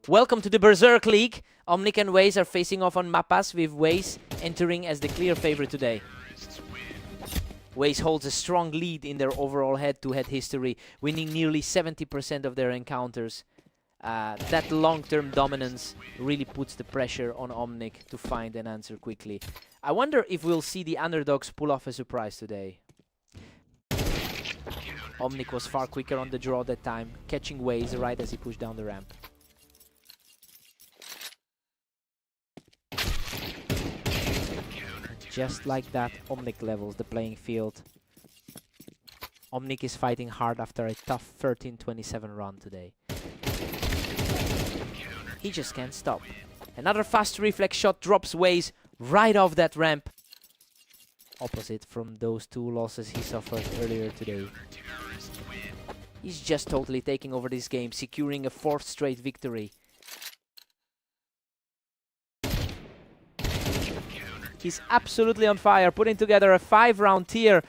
Welcome to the Berserk League. Omnic and Waze are facing off on Mappas, with Waze entering as the clear favorite today. Waze holds a strong lead in their overall head-to-head history, winning nearly 70% of their encounters. That long-term dominance really puts the pressure on Omnic to find an answer quickly. I wonder if we'll see the underdogs pull off a surprise today. Omnic was far quicker on the draw that time, catching Waze right as he pushed down the ramp. Just like that, Omnic levels the playing field. Omnic is fighting hard after a tough 13-27 run today. He just can't stop. Another fast reflex shot drops Waze right off that ramp. Opposite from those two losses he suffered earlier today. He's just totally taking over this game, securing a 4th straight victory. He's absolutely on fire, putting together a 5-round tier.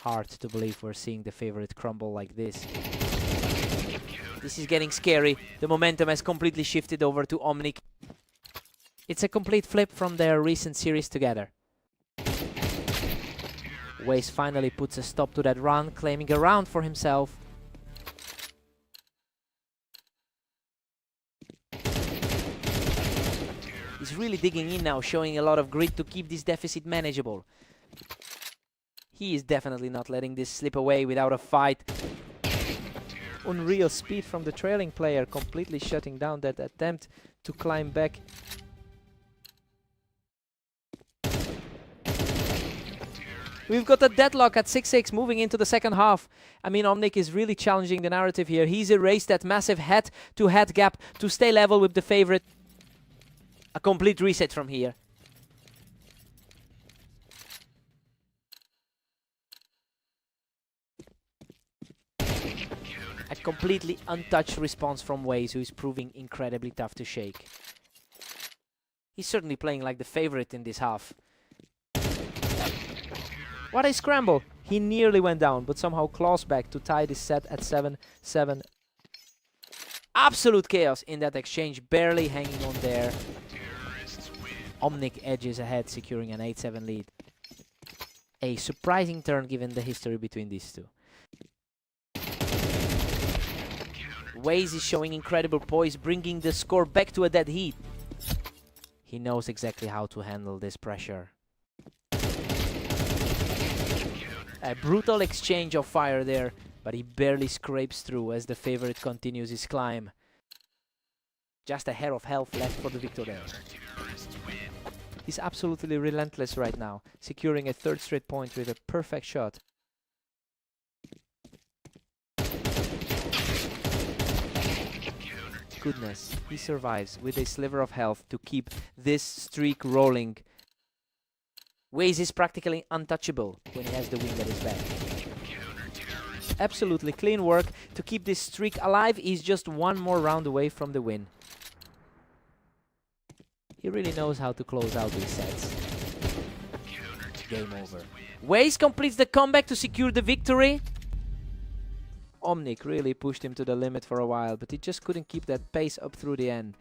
Hard to believe we're seeing the favorite crumble like this. This is getting scary. The momentum has completely shifted over to Omnic. It's a complete flip from their recent series together. Waze finally puts a stop to that run, claiming a round for himself. He's really digging in now, showing a lot of grit to keep this deficit manageable. He is definitely not letting this slip away without a fight. Unreal speed from the trailing player, completely shutting down that attempt to climb back. We've got a deadlock at 6-6 moving into the second half. I mean, Omnic is really challenging the narrative here. He's erased that massive head-to-head gap to stay level with the favorite. A complete reset from here. A completely untouched response from Waze, who is proving incredibly tough to shake. He's certainly playing like the favorite in this half. What a scramble! He nearly went down, but somehow claws back to tie this set at 7-7. Absolute chaos in that exchange, barely hanging on there. Omnic edges ahead, securing an 8-7 lead. A surprising turn given the history between these two. Waze is showing incredible poise, bringing the score back to a dead heat. He knows exactly how to handle this pressure. A brutal exchange of fire there, but he barely scrapes through as the favorite continues his climb. Just a hair of health left for the victor there. He's absolutely relentless right now, securing a 3rd straight point with a perfect shot. Goodness, he survives with a sliver of health to keep this streak rolling. Waze is practically untouchable when he has the wind at his back. Absolutely clean work to keep this streak alive. He's just one more round away from the win. He really knows how to close out these sets. Game over. Waze completes the comeback to secure the victory. Omnic really pushed him to the limit for a while, but he just couldn't keep that pace up through the end.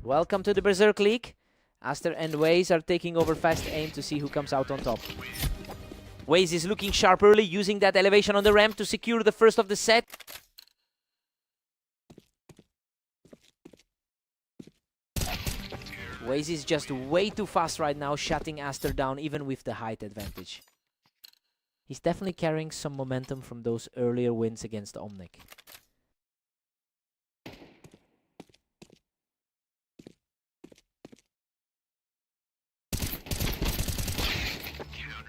Welcome to the Berserk League. Aster and Waze are taking over fast aim to see who comes out on top. Waze is looking sharp early, using that elevation on the ramp to secure the first of the set. Waze is just way too fast right now, shutting Aster down even with the height advantage. He's definitely carrying some momentum from those earlier wins against Omnic.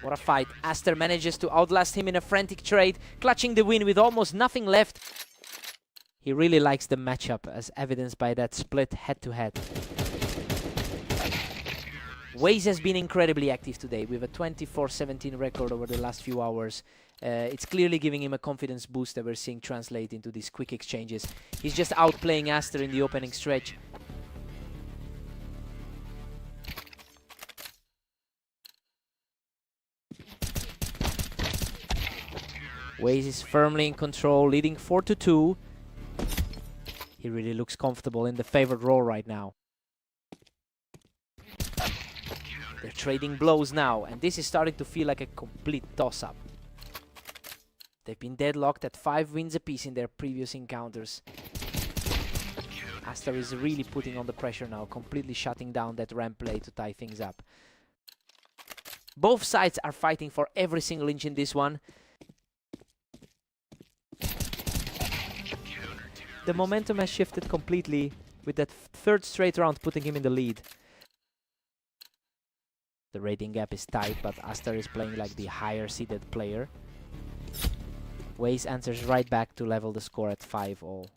What a fight. Aster manages to outlast him in a frantic trade, clutching the win with almost nothing left. He really likes the matchup, as evidenced by that split head-to-head. Waze has been incredibly active today, with a 24-17 record over the last few hours. It's clearly giving him a confidence boost that we're seeing translate into these quick exchanges. He's just outplaying Aster in the opening stretch. Waze is firmly in control, leading 4-2. He really looks comfortable in the favored role right now. They're trading blows now, and this is starting to feel like a complete toss-up. They've been deadlocked at 5 wins apiece in their previous encounters. Aster is really putting on the pressure now, completely shutting down that ramp play to tie things up. Both sides are fighting for every single inch in this one. The momentum has shifted completely, with that third straight round putting him in the lead. The rating gap is tight, but Aster is playing like the higher seeded player. Waze answers right back to level the score at 5-all.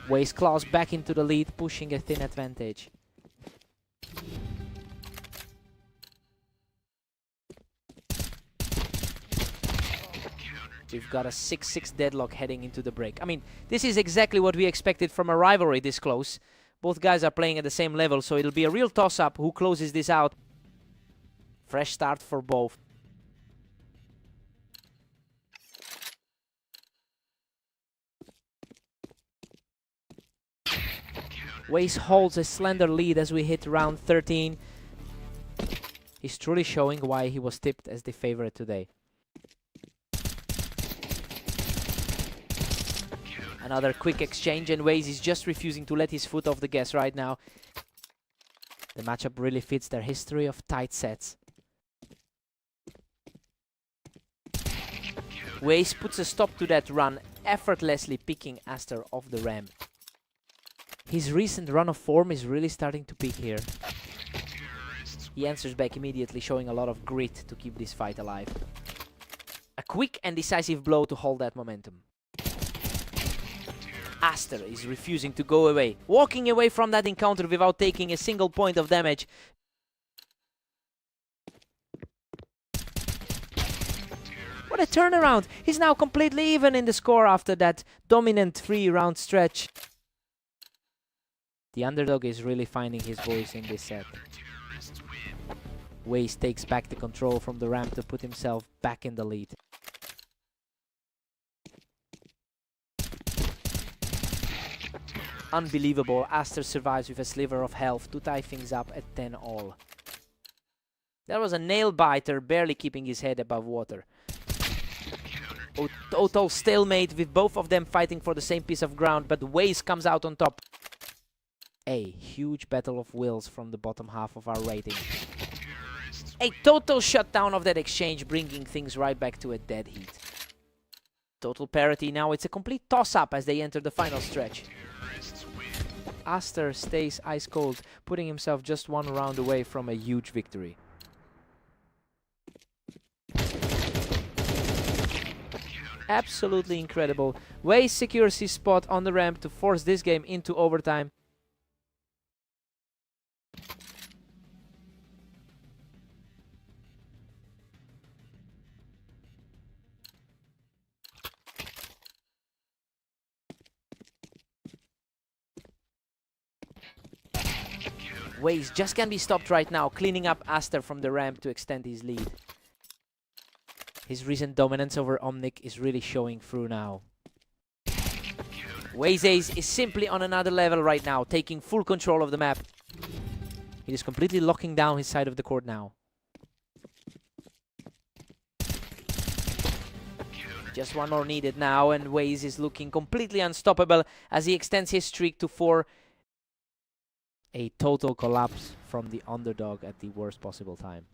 Waze claws back into the lead, pushing a thin advantage. We've got a 6-6 deadlock heading into the break. I mean, this is exactly what we expected from a rivalry this close. Both guys are playing at the same level, so it'll be a real toss-up who closes this out. Fresh start for both. Waze holds a slender lead as we hit round 13. He's truly showing why he was tipped as the favorite today. Another quick exchange, and Waze is just refusing to let his foot off the gas right now. The matchup really fits their history of tight sets. Waze puts a stop to that run, effortlessly picking Aster off the ramp. His recent run of form is really starting to peak here. He answers back immediately, showing a lot of grit to keep this fight alive. A quick and decisive blow to hold that momentum. Aster is refusing to go away, walking away from that encounter without taking a single point of damage. What a turnaround! He's now completely even in the score after that dominant 3-round stretch. The underdog is really finding his voice in this set. Waze takes back the control from the ramp to put himself back in the lead. Unbelievable, Aster survives with a sliver of health to tie things up at 10-all. That was a nail-biter, barely keeping his head above water. Total stalemate with both of them fighting for the same piece of ground, but Waze comes out on top. A huge battle of wills from the bottom half of our rating. A total shutdown of that exchange, bringing things right back to a dead heat. Total parity now, it's a complete toss-up as they enter the final stretch. Aster stays ice cold, putting himself just one round away from a huge victory. Absolutely incredible. Waze secures his spot on the ramp to force this game into overtime. Waze just can't be stopped right now, cleaning up Aster from the ramp to extend his lead. His recent dominance over Omnic is really showing through now. Waze Ace is simply on another level right now, taking full control of the map. He is completely locking down his side of the court now. Just one more needed now, and Waze is looking completely unstoppable as he extends his streak to 4. A total collapse from the underdog at the worst possible time.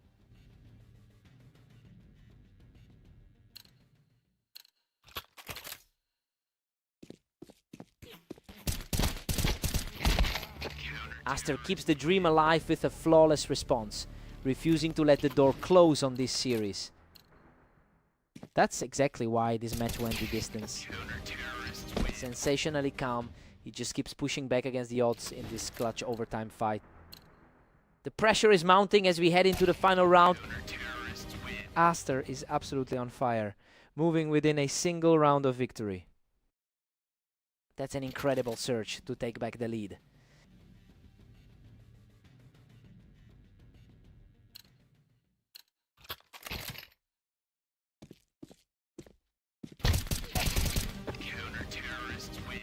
Aster keeps the dream alive with a flawless response, refusing to let the door close on this series. That's exactly why this match went the distance. Sensationally calm, he just keeps pushing back against the odds in this clutch overtime fight. The pressure is mounting as we head into the final round. Aster is absolutely on fire, moving within a single round of victory. That's an incredible surge to take back the lead.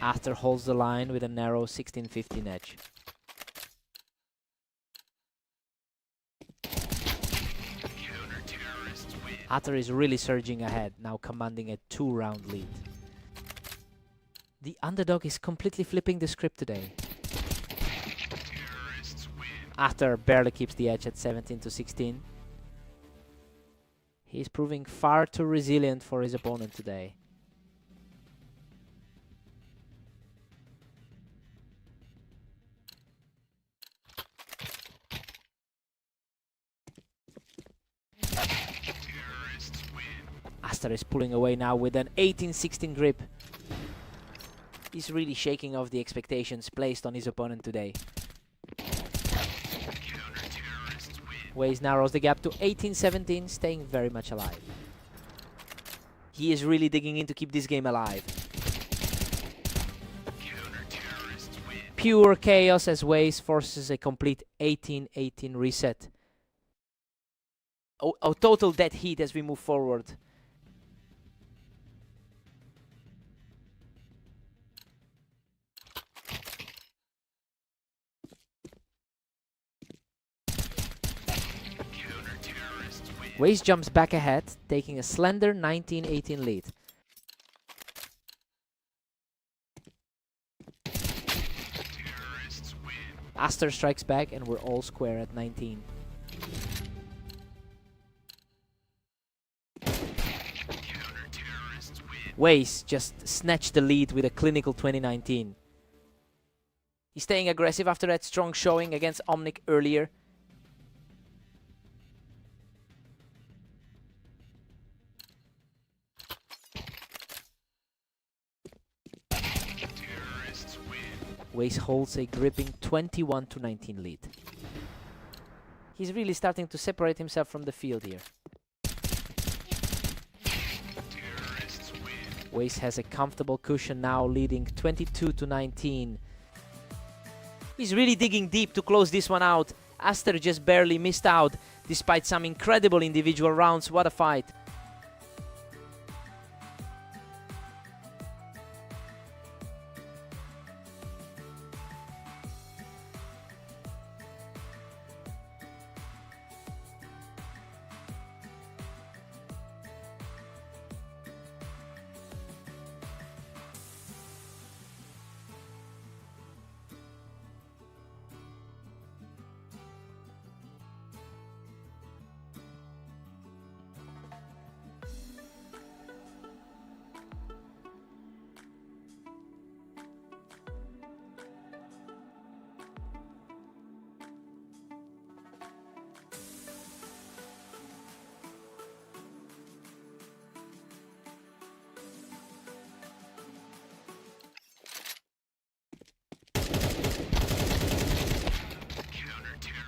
Aster holds the line with a narrow 16-15 edge. Aster is really surging ahead, now commanding a 2-round lead. The underdog is completely flipping the script today. Aster barely keeps the edge at 17-16. He is proving far too resilient for his opponent today. Aster is pulling away now with an 18-16 grip. He's really shaking off the expectations placed on his opponent today. Waze narrows the gap to 18-17, staying very much alive. He is really digging in to keep this game alive. Pure chaos as Waze forces a complete 18-18 reset. A total dead heat as we move forward. Waze jumps back ahead, taking a slender 19-18 lead. Aster strikes back and we're all square at 19. Waze just snatched the lead with a clinical 2019. He's staying aggressive after that strong showing against Omnic earlier. Waze holds a gripping 21-19 lead. He's really starting to separate himself from the field here. Waze has a comfortable cushion now, leading 22-19. He's really digging deep to close this one out. Aster just barely missed out, despite some incredible individual rounds. What a fight.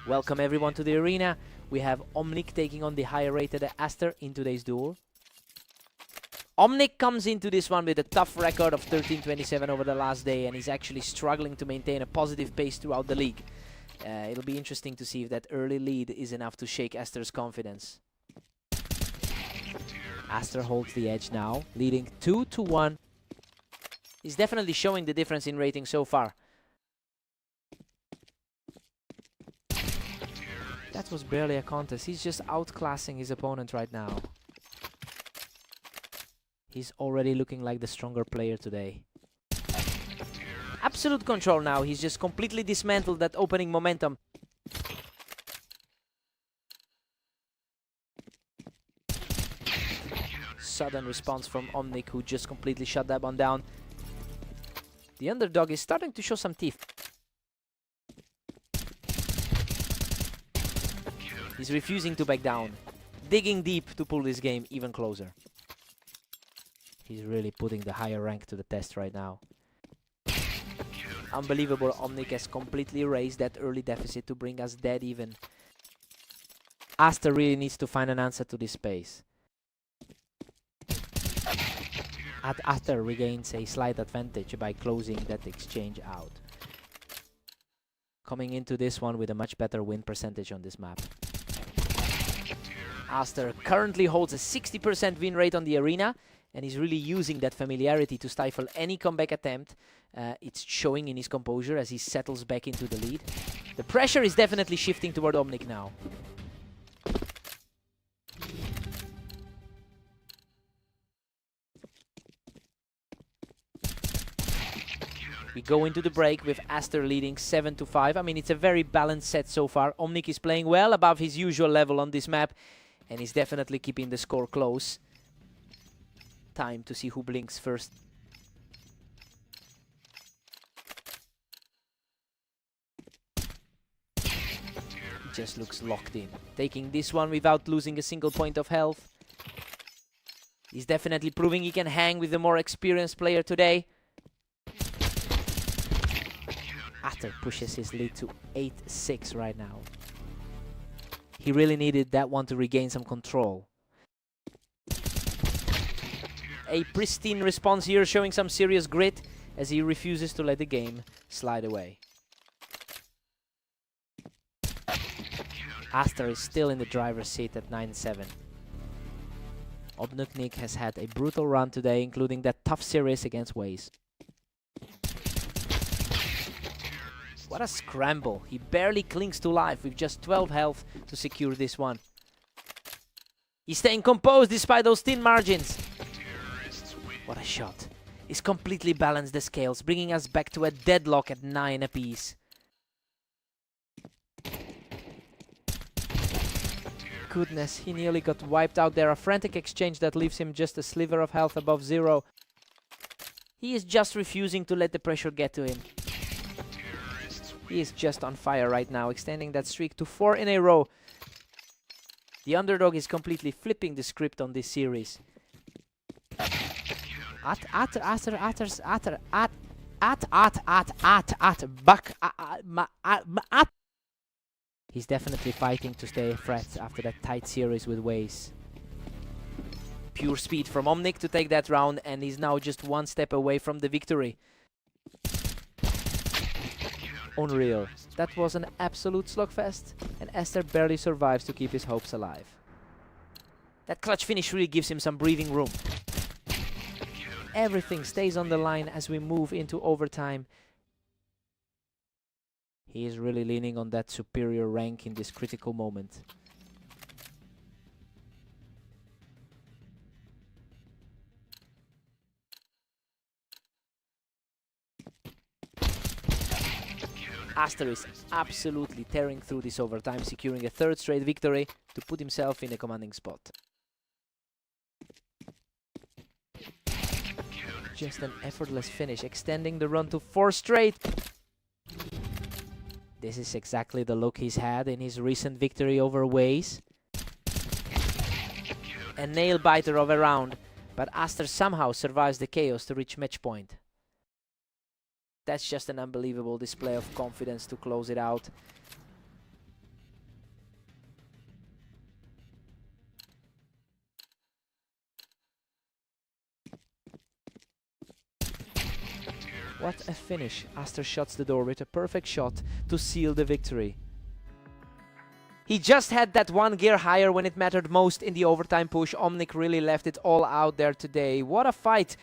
Welcome everyone to the arena. We have Omnic taking on the higher rated Aster in today's duel. Omnic comes into this one with a tough record of 13-27 over the last day, and he's actually struggling to maintain a positive pace throughout the league. It'll be interesting to see if that early lead is enough to shake Aster's confidence. Aster holds the edge now, leading 2-1. He's definitely showing the difference in rating so far. That was barely a contest. He's just outclassing his opponent right now. He's already looking like the stronger player today. Absolute control now. He's just completely dismantled that opening momentum. Sudden response from Omnic, who just completely shut that one down. The underdog is starting to show some teeth. He's refusing to back down, digging deep to pull this game even closer. He's really putting the higher rank to the test right now. Unbelievable, Omnic has completely raised that early deficit to bring us dead even. Aster really needs to find an answer to this space. Aster regains a slight advantage by closing that exchange out. Coming into this one with a much better win percentage on this map. Aster currently holds a 60% win rate on the arena, and he's really using that familiarity to stifle any comeback attempt. It's showing in his composure as he settles back into the lead. The pressure is definitely shifting toward Omnic now. We go into the break with Aster leading 7-5. I mean, it's a very balanced set so far. Omnic is playing well above his usual level on this map, and he's definitely keeping the score close. Time to see who blinks first. He just looks locked in. Taking this one without losing a single point of health. He's definitely proving he can hang with the more experienced player today. Aster pushes his lead to 8-6 right now. He really needed that one to regain some control. A pristine response here, showing some serious grit as he refuses to let the game slide away. Aster is still in the driver's seat at 9-7. Omnic has had a brutal run today, including that tough series against Waze. What a scramble. He barely clings to life with just 12 health to secure this one. He's staying composed despite those thin margins. What a shot. He's completely balanced the scales, bringing us back to a deadlock at 9 apiece. Goodness, he nearly got wiped out there. A frantic exchange that leaves him just a sliver of health above 0. He is just refusing to let the pressure get to him. He is just on fire right now, extending that streak to 4 in a row. The underdog is completely flipping the script on this series. He's definitely fighting to stay fresh after that tight series with Waze. Pure speed from Omnic to take that round, and he's now just one step away from the victory. Unreal. That was an absolute slugfest, and Aster barely survives to keep his hopes alive. That clutch finish really gives him some breathing room. Everything stays on the line as we move into overtime. He is really leaning on that superior rank in this critical moment. Aster is absolutely tearing through this overtime, securing a 3rd straight victory to put himself in a commanding spot. Just an effortless finish, extending the run to 4 straight. This is exactly the look he's had in his recent victory over Waze. A nail-biter of a round, but Aster somehow survives the chaos to reach match point. That's just an unbelievable display of confidence to close it out. What a finish. Aster shuts the door with a perfect shot to seal the victory. He just had that one gear higher when it mattered most in the overtime push. Omnic really left it all out there today. What a fight!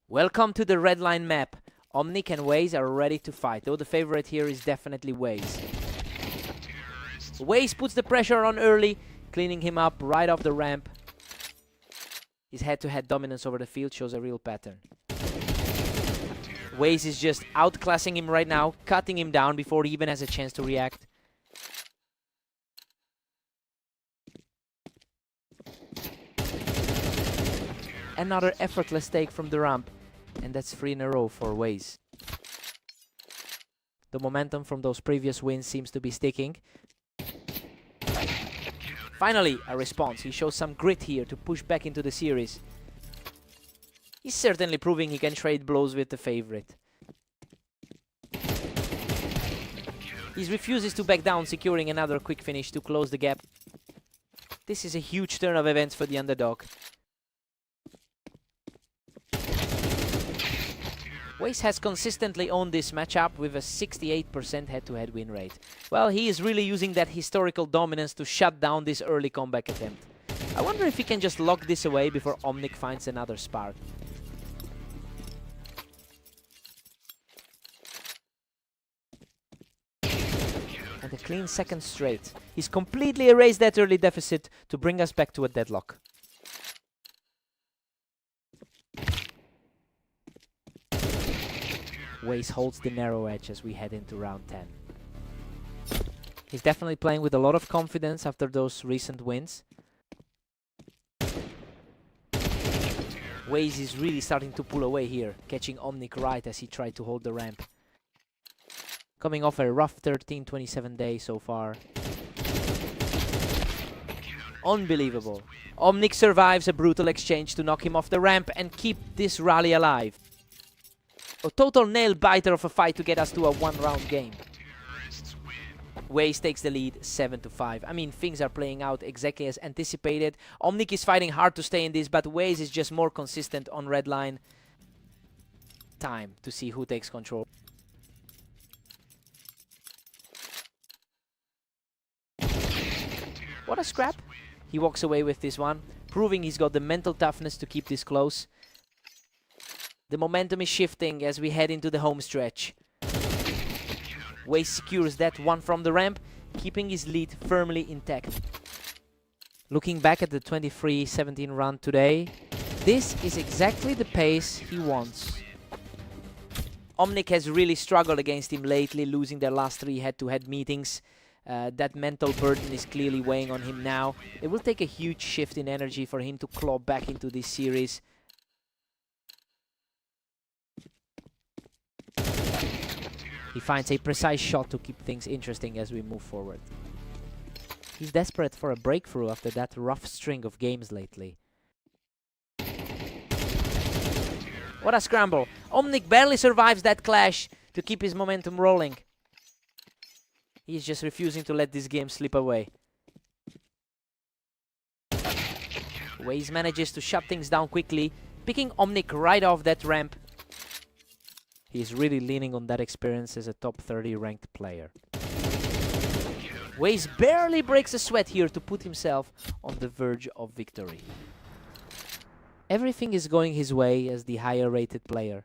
Welcome to the red line map. Omnic and Waze are ready to fight, though the favorite here is definitely Waze. Waze puts the pressure on early, cleaning him up right off the ramp. His head-to-head dominance over the field shows a real pattern. Waze is just outclassing him right now, cutting him down before he even has a chance to react. Another effortless take from the ramp, and that's 3 in a row for Waze. The momentum from those previous wins seems to be sticking. Finally, a response. He shows some grit here to push back into the series. He's certainly proving he can trade blows with the favorite. He refuses to back down, securing another quick finish to close the gap. This is a huge turn of events for the underdog. Waze has consistently owned this matchup with a 68% head-to-head win rate. Well, he is really using that historical dominance to shut down this early comeback attempt. I wonder if he can just lock this away before Omnic finds another spark. And a clean second straight. He's completely erased that early deficit to bring us back to a deadlock. Waze holds the narrow edge as we head into round 10. He's definitely playing with a lot of confidence after those recent wins. Waze is really starting to pull away here, catching Omnic right as he tried to hold the ramp. Coming off a rough 13-27 day so far. Unbelievable. Omnic survives a brutal exchange to knock him off the ramp and keep this rally alive. A total nail-biter of a fight to get us to a one-round game. Waze takes the lead 7-5. I mean, things are playing out exactly as anticipated. Omnic is fighting hard to stay in this, but Waze is just more consistent on red line. Time to see who takes control. What a scrap. He walks away with this one, proving he's got the mental toughness to keep this close. The momentum is shifting as we head into the home stretch. Waze secures that one from the ramp, keeping his lead firmly intact. Looking back at the 23-17 run today, this is exactly the pace he wants. Omnic has really struggled against him lately, losing their last 3 head-to-head meetings. That mental burden is clearly weighing on him now. It will take a huge shift in energy for him to claw back into this series. He finds a precise shot to keep things interesting as we move forward. He's desperate for a breakthrough after that rough string of games lately. What a scramble! Omnic barely survives that clash to keep his momentum rolling. He's just refusing to let this game slip away. Waze manages to shut things down quickly, picking Omnic right off that ramp. He's really leaning on that experience as a top 30 ranked player. Waze barely breaks a sweat here to put himself on the verge of victory. Everything is going his way as the higher rated player.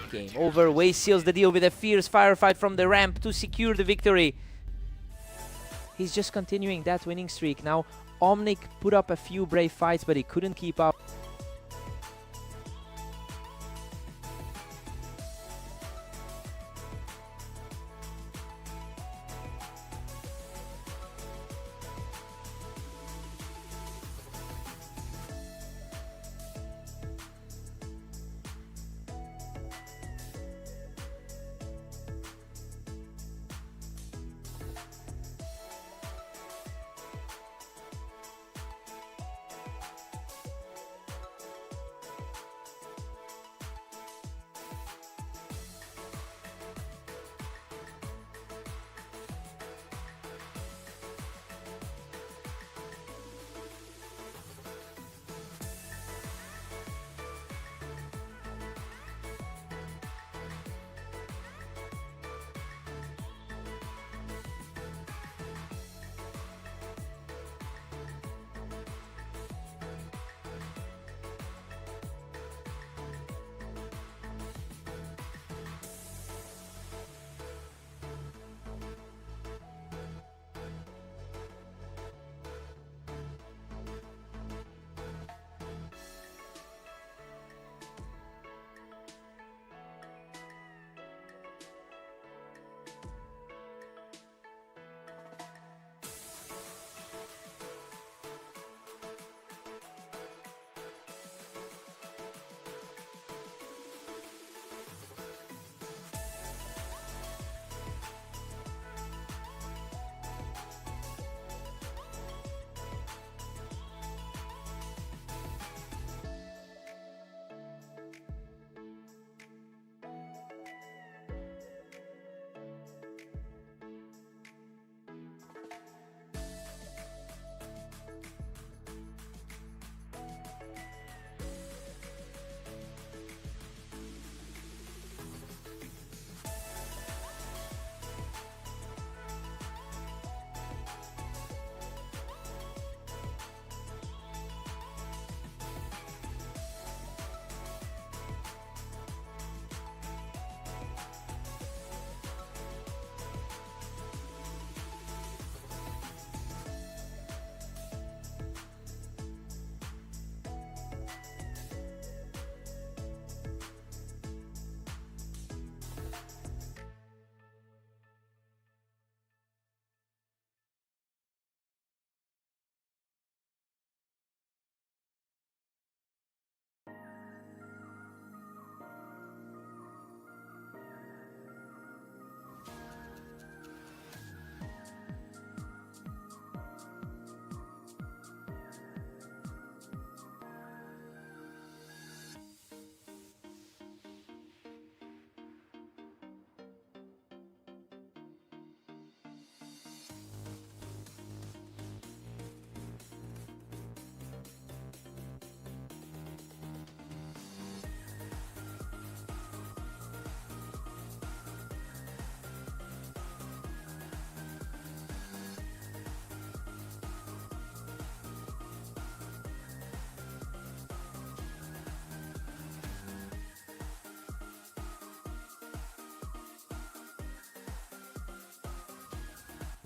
Game over. Waze seals the deal with a fierce firefight from the ramp to secure the victory. He's just continuing that winning streak. Now, Omnic put up a few brave fights, but he couldn't keep up.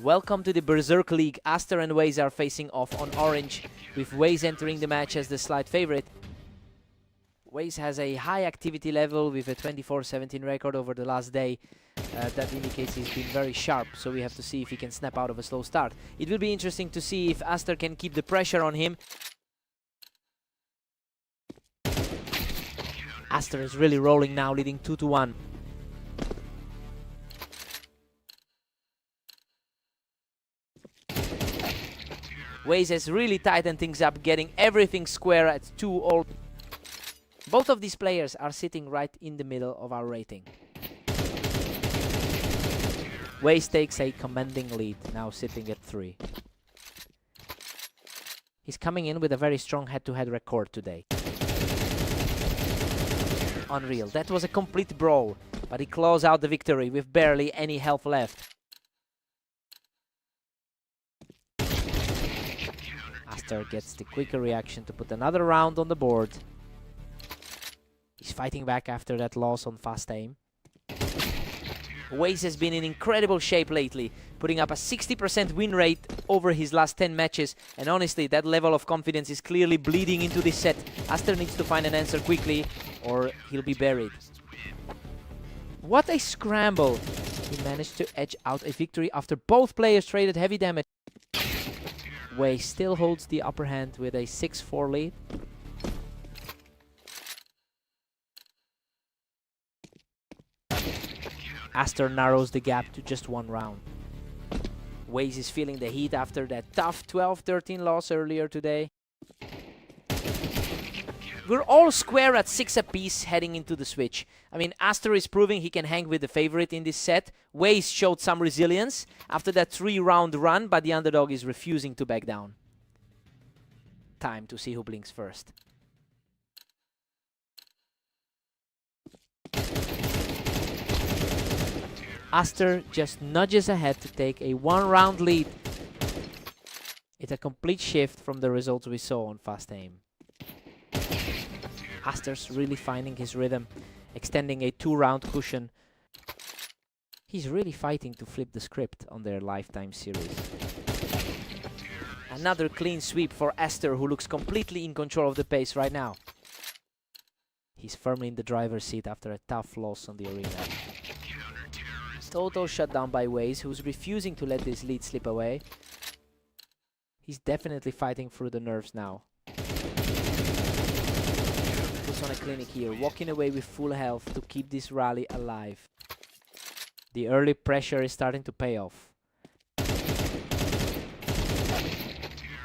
Welcome to the Berserk League. Aster and Waze are facing off on orange, with Waze entering the match as the slight favorite. Waze has a high activity level with a 24-17 record over the last day. That indicates he's been very sharp, so we have to see if he can snap out of a slow start. It will be interesting to see if Aster can keep the pressure on him. Aster is really rolling now, leading 2-1. Waze has really tightened things up, getting everything square at 2-all. Both of these players are sitting right in the middle of our rating. Waze takes a commanding lead, now sitting at 3. He's coming in with a very strong head-to-head record today. Unreal. That was a complete brawl, but he claws out the victory with barely any health left. Aster gets the quicker reaction to put another round on the board. He's fighting back after that loss on fast aim. Waze has been in incredible shape lately, putting up a 60% win rate over his last 10 matches, and honestly, that level of confidence is clearly bleeding into this set. Aster needs to find an answer quickly, or he'll be buried. What a scramble! He managed to edge out a victory after both players traded heavy damage. Waze still holds the upper hand with a 6-4 lead. Aster narrows the gap to just 1 round. Waze is feeling the heat after that tough 12-13 loss earlier today. We're all square at 6 apiece heading into the switch. I mean, Aster is proving he can hang with the favorite in this set. Waze showed some resilience after that 3-round run, but the underdog is refusing to back down. Time to see who blinks first. Aster just nudges ahead to take a 1-round lead. It's a complete shift from the results we saw on fast aim. Aster's really finding his rhythm, extending a 2-round cushion. He's really fighting to flip the script on their lifetime series. Another clean sweep for Aster, who looks completely in control of the pace right now. He's firmly in the driver's seat after a tough loss on the arena. Total shutdown by Waze, who's refusing to let this lead slip away. He's definitely fighting through the nerves now. Puts on a clinic here, walking away with full health to keep this rally alive. The early pressure is starting to pay off.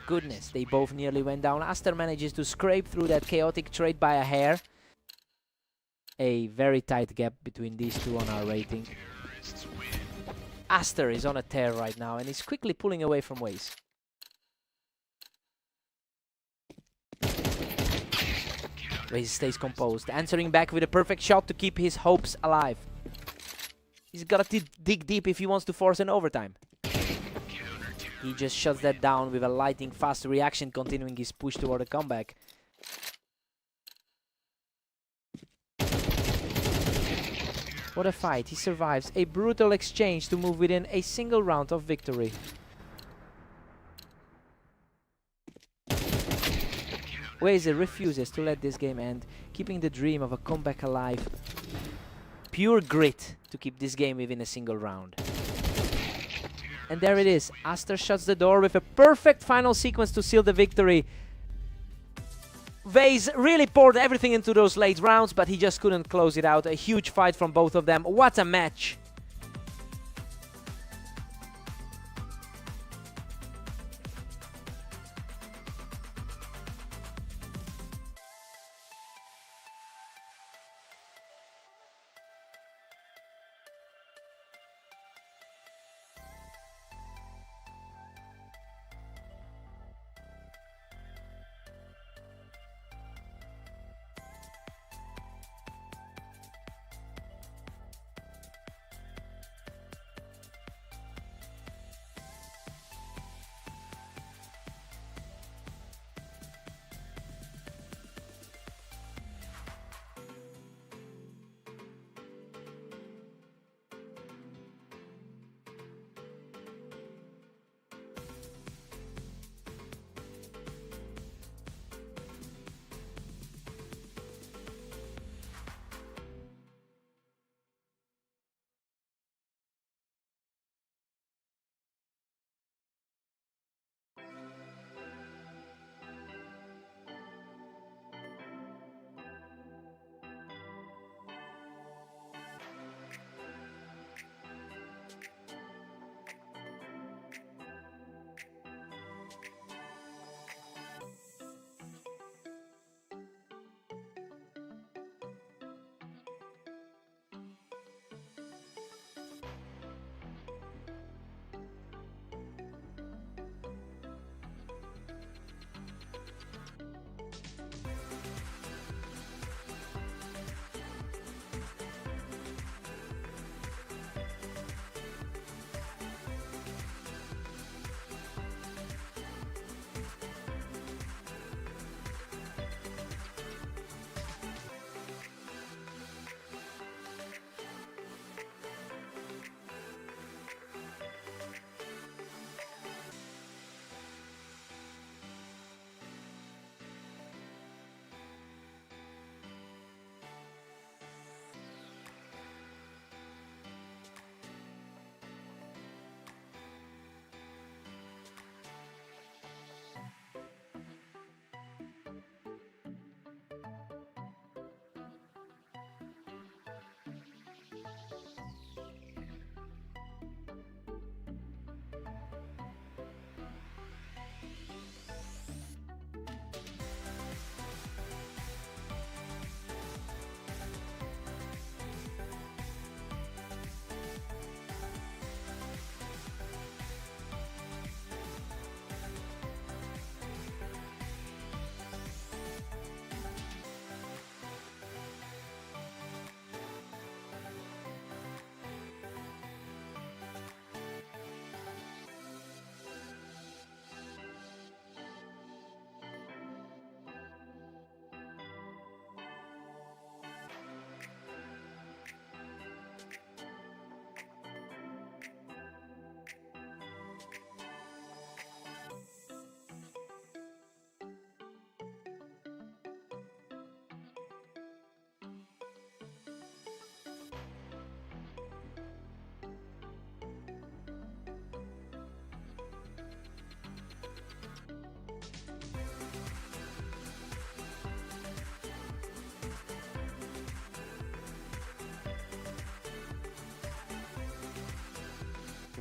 Goodness, they both nearly went down. Aster manages to scrape through that chaotic trade by a hair. A very tight gap between these two on our rating. Aster is on a tear right now and is quickly pulling away from Waze. Waze stays composed, answering back with a perfect shot to keep his hopes alive. He's gotta dig deep if he wants to force an overtime. He just shuts that down with a lightning fast reaction, continuing his push toward a comeback. What a fight. He survives a brutal exchange to move within a single round of victory. Waze refuses to let this game end, keeping the dream of a comeback alive. Pure grit to keep this game within a single round. And there it is. Aster shuts the door with a perfect final sequence to seal the victory. Waze really poured everything into those late rounds, but he just couldn't close it out. A huge fight from both of them. What a match!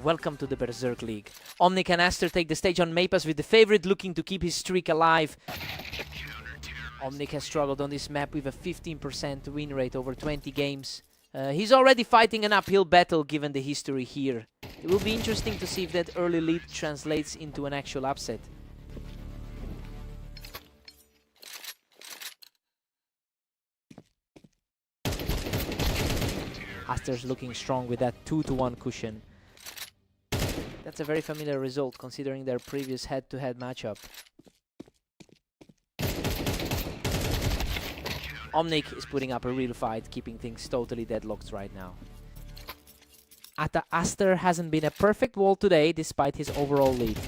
Welcome to the Berserk League. Omnic and Aster take the stage on Mapas with the favorite looking to keep his streak alive. Omnic has struggled on this map with a 15% win rate over 20 games. He's already fighting an uphill battle given the history here. It will be interesting to see if that early lead translates into an actual upset. Aster's looking strong with that 2-to-1 cushion. That's a very familiar result considering their previous head-to-head matchup. Omnic is putting up a real fight, keeping things totally deadlocked right now. Aster hasn't been a perfect wall today despite his overall lead.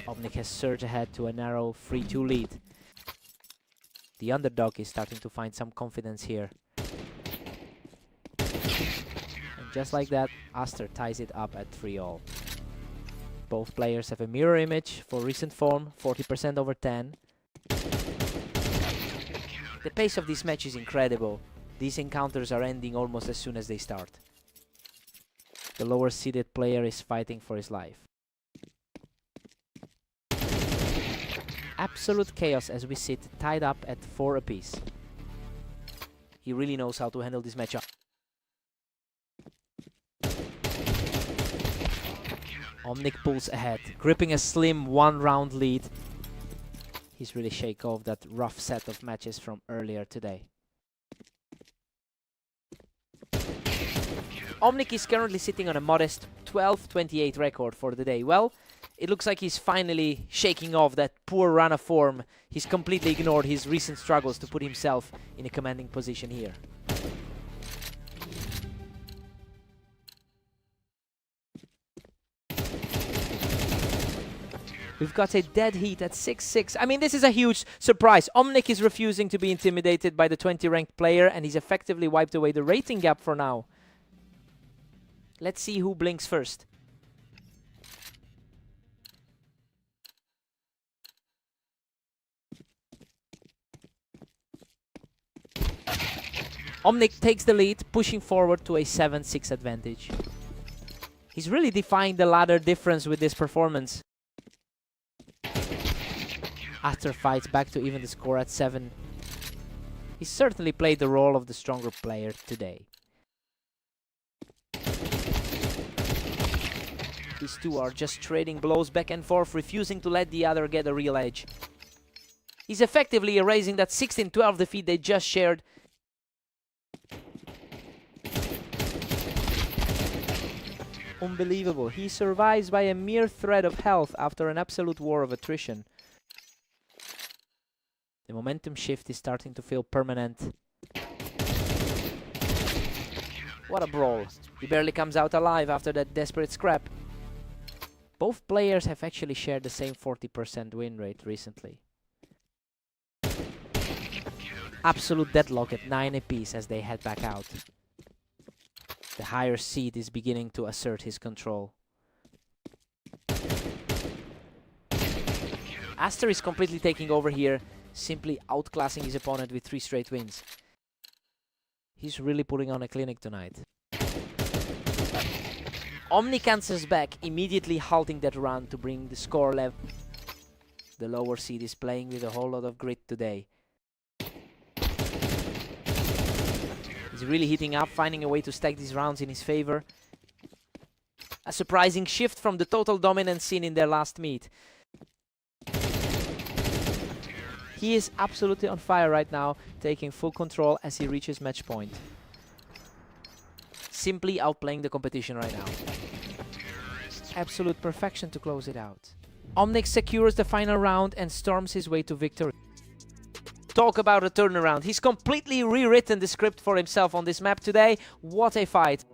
Omnic has surged ahead to a narrow 3-2 lead. The underdog is starting to find some confidence here. Just like that, Aster ties it up at 3-all. Both players have a mirror image for recent form, 40% over 10. The pace of this match is incredible. These encounters are ending almost as soon as they start. The lower seeded player is fighting for his life. Absolute chaos as we sit tied up at 4 apiece. He really knows how to handle this matchup. Omnic pulls ahead, gripping a slim 1-round lead. He's really shake off that rough set of matches from earlier today. Omnic is currently sitting on a modest 12-28 record for the day. Well, it looks like he's finally shaking off that poor run of form. He's completely ignored his recent struggles to put himself in a commanding position here. We've got a dead heat at 6-6. I mean, this is a huge surprise. Omnic is refusing to be intimidated by the 20-ranked player, and he's effectively wiped away the rating gap for now. Let's see who blinks first. Omnic takes the lead, pushing forward to a 7-6 advantage. He's really defying the ladder difference with this performance. Aster fights back to even the score at 7. He certainly played the role of the stronger player today. These two are just trading blows back and forth, refusing to let the other get a real edge. He's effectively erasing that 16-12 defeat they just shared. Unbelievable. He survives by a mere thread of health after an absolute war of attrition. The momentum shift is starting to feel permanent. What a brawl. He barely comes out alive after that desperate scrap. Both players have actually shared the same 40% win rate recently. Absolute deadlock at 9 apiece as they head back out. The higher seed is beginning to assert his control. Aster is completely taking over here, simply outclassing his opponent with 3 straight wins. He's really putting on a clinic tonight. Omnic answers back, immediately halting that run to bring the score level. The lower seed is playing with a whole lot of grit today. He's really heating up, finding a way to stack these rounds in his favor. A surprising shift from the total dominance seen in their last meet. He is absolutely on fire right now, taking full control as he reaches match point. Simply outplaying the competition right now. Absolute perfection to close it out. Omnic secures the final round and storms his way to victory. Talk about a turnaround. He's completely rewritten the script for himself on this map today. What a fight.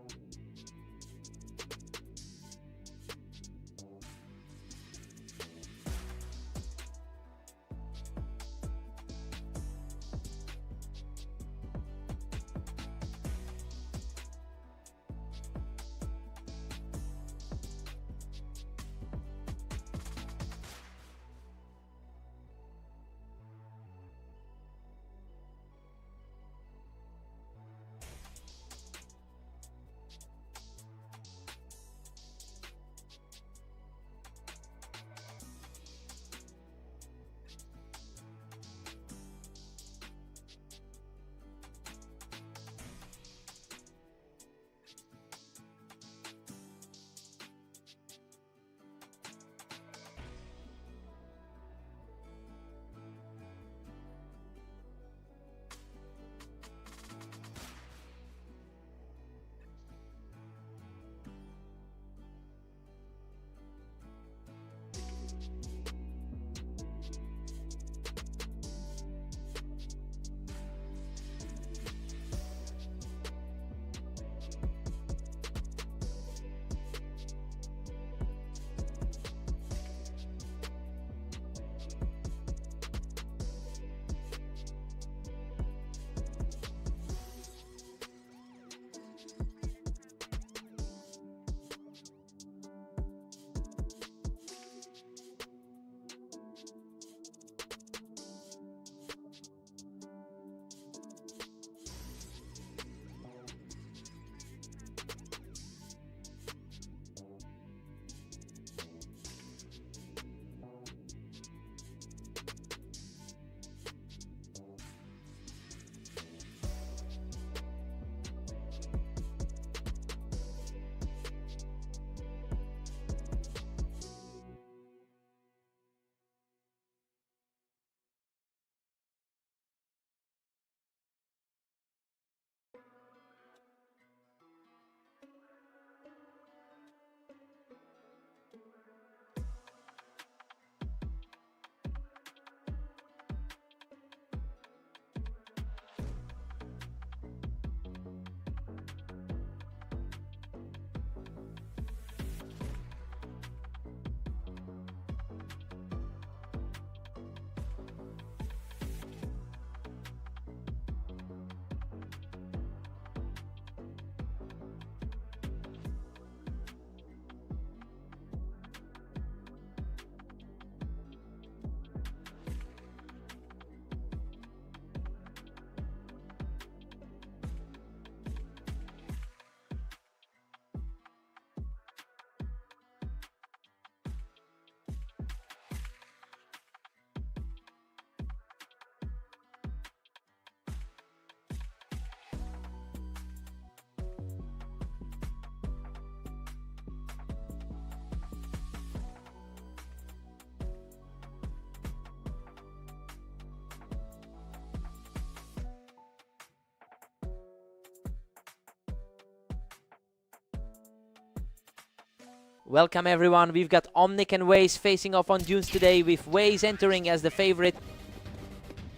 Welcome everyone, we've got Omnic and Waze facing off on Dunes today, with Waze entering as the favorite.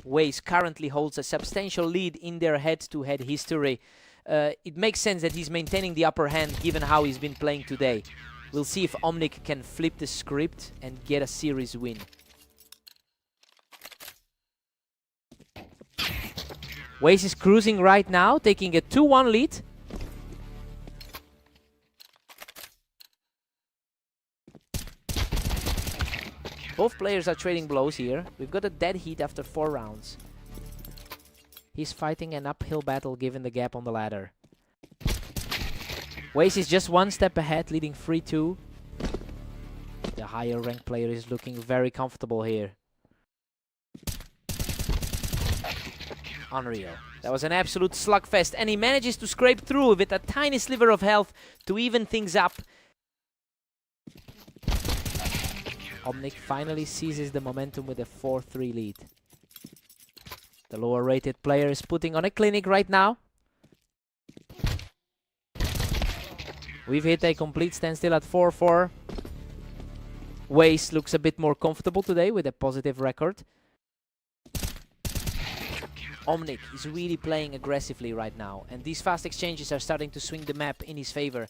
Waze currently holds a substantial lead in their head-to-head history. It makes sense that he's maintaining the upper hand given how he's been playing today. We'll see if Omnic can flip the script and get a series win. Waze is cruising right now, taking a 2-1 lead. Both players are trading blows here. We've got a dead heat after 4 rounds. He's fighting an uphill battle given the gap on the ladder. Waze is just 1 step ahead, leading 3-2. The higher ranked player is looking very comfortable here. Unreal. That was an absolute slugfest, and he manages to scrape through with a tiny sliver of health to even things up. Omnic finally seizes the momentum with a 4-3 lead. The lower rated player is putting on a clinic right now. We've hit a complete standstill at 4-4. Waze looks a bit more comfortable today with a positive record. Omnic is really playing aggressively right now, and these fast exchanges are starting to swing the map in his favor.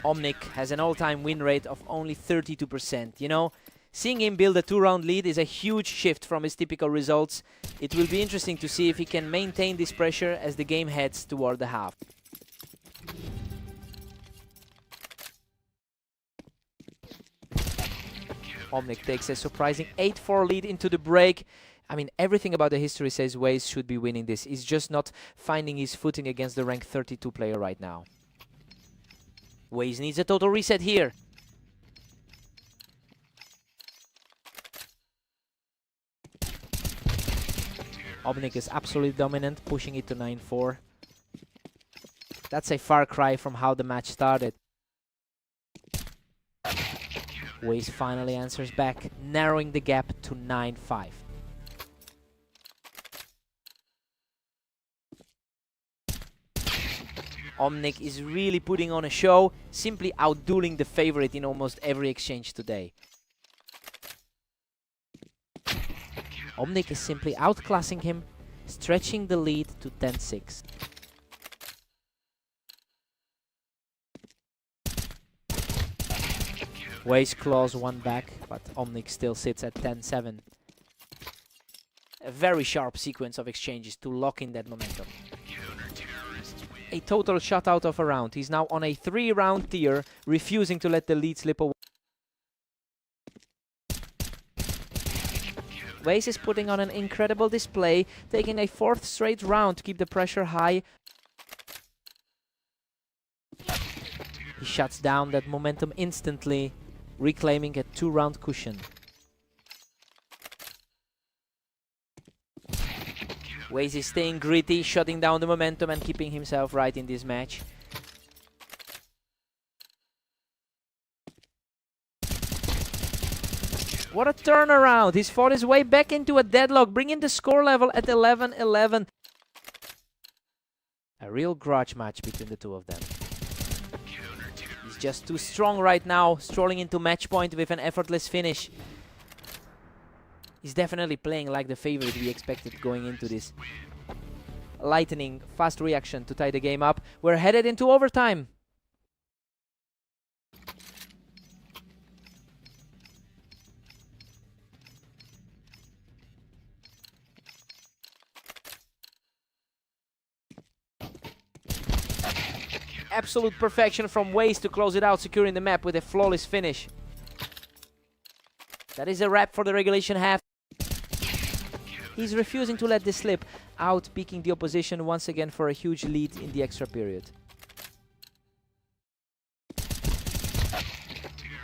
Omnic has an all-time win rate of only 32%. You know, seeing him build a 2-round lead is a huge shift from his typical results. It will be interesting to see if he can maintain this pressure as the game heads toward the half. Omnic takes a surprising 8-4 lead into the break. I mean, everything about the history says Waze should be winning this. He's just not finding his footing against the rank 32 player right now. Waze needs a total reset here. Omnic is absolutely dominant, pushing it to 9-4. That's a far cry from how the match started. Waze finally answers back, narrowing the gap to 9-5. Omnic is really putting on a show, simply outdueling the favorite in almost every exchange today. Omnic is simply outclassing him, stretching the lead to 10-6. Waze claws one back, but Omnic still sits at 10-7. A very sharp sequence of exchanges to lock in that momentum. A total shutout of a round. He's now on a 3-round tier, refusing to let the lead slip away. Waze is putting on an incredible display, taking a 4th straight round to keep the pressure high. He shuts down that momentum instantly, reclaiming a 2-round cushion. Waze is staying gritty, shutting down the momentum and keeping himself right in this match. What a turnaround! He's fought his way back into a deadlock, bringing the score level at 11-11. A real grudge match between the two of them. He's just too strong right now, strolling into match point with an effortless finish. He's definitely playing like the favorite we expected going into this. Lightning, fast reaction to tie the game up. We're headed into overtime. Absolute perfection from Waze to close it out, securing the map with a flawless finish. That is a wrap for the regulation half. He's refusing to let this slip, out-peaking the opposition once again for a huge lead in the extra period.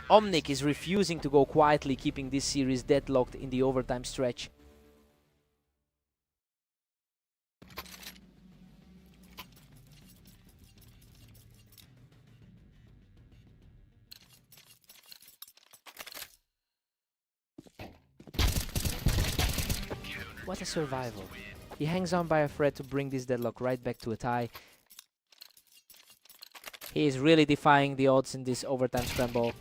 Omnic is refusing to go quietly, keeping this series deadlocked in the overtime stretch. What a survival. He hangs on by a thread to bring this deadlock right back to a tie. He is really defying the odds in this overtime scramble.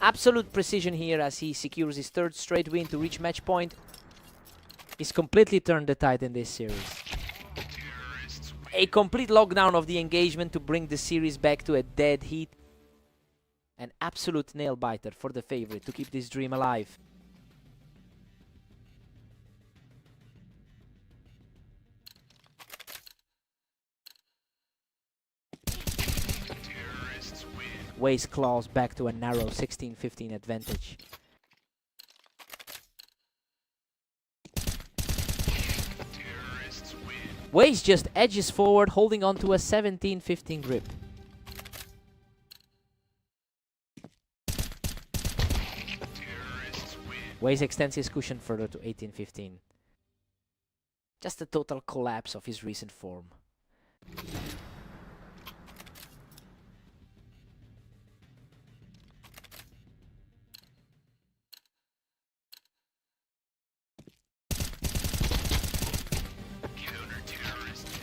Absolute precision here as he secures his third straight win to reach match point. He's completely turned the tide in this series. A complete lockdown of the engagement to bring the series back to a dead heat. An absolute nail-biter for the favorite to keep this dream alive. Wei's claws back to a narrow 16-15 advantage. Wei's just edges forward, holding on to a 17-15 grip. Wei's extends his cushion further to 18-15. Just a total collapse of his recent form.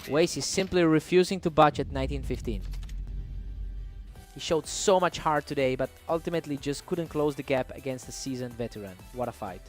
Wei's is simply refusing to budge at 19-15. He showed so much heart today, but ultimately just couldn't close the gap against a seasoned veteran. What a fight.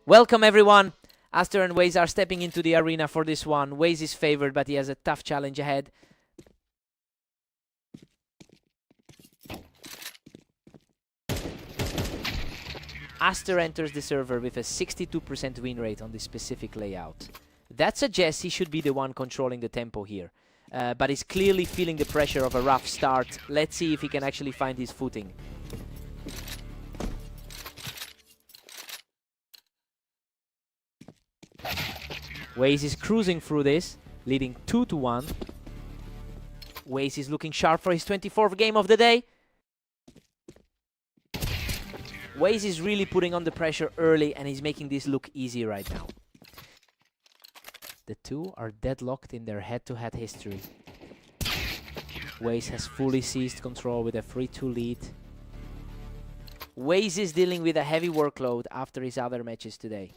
Welcome everyone. Aster and Wei's are stepping into the arena for this one. Wei's is favored, but he has a tough challenge ahead. Aster enters the server with a 62% win rate on this specific layout. That suggests he should be the one controlling the tempo here. But he's clearly feeling the pressure of a rough start. Let's see if he can actually find his footing. Wei's is cruising through this, leading 2-1. Wei's is looking sharp for his 24th game of the day. Wei's is really putting on the pressure early and he's making this look easy right now. The two are deadlocked in their head-to-head history. Wei's has fully seized control with a 3-2 lead. Wei's is dealing with a heavy workload after his other matches today.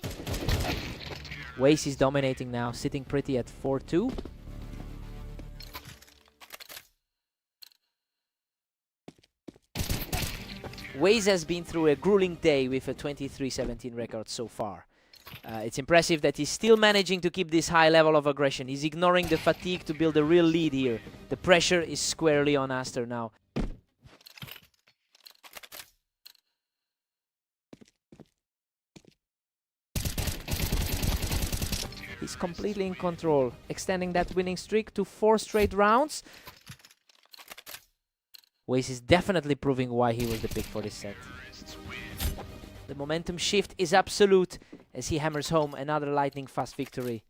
Wei's is dominating now, sitting pretty at 4-2. Wei's has been through a grueling day with a 23-17 record so far. It's impressive that he's still managing to keep this high level of aggression. He's ignoring the fatigue to build a real lead here. The pressure is squarely on Aster now. He's completely in control, extending that winning streak to 4 straight rounds. Wei's is definitely proving why he was the pick for this set. The momentum shift is absolute as he hammers home another lightning fast victory.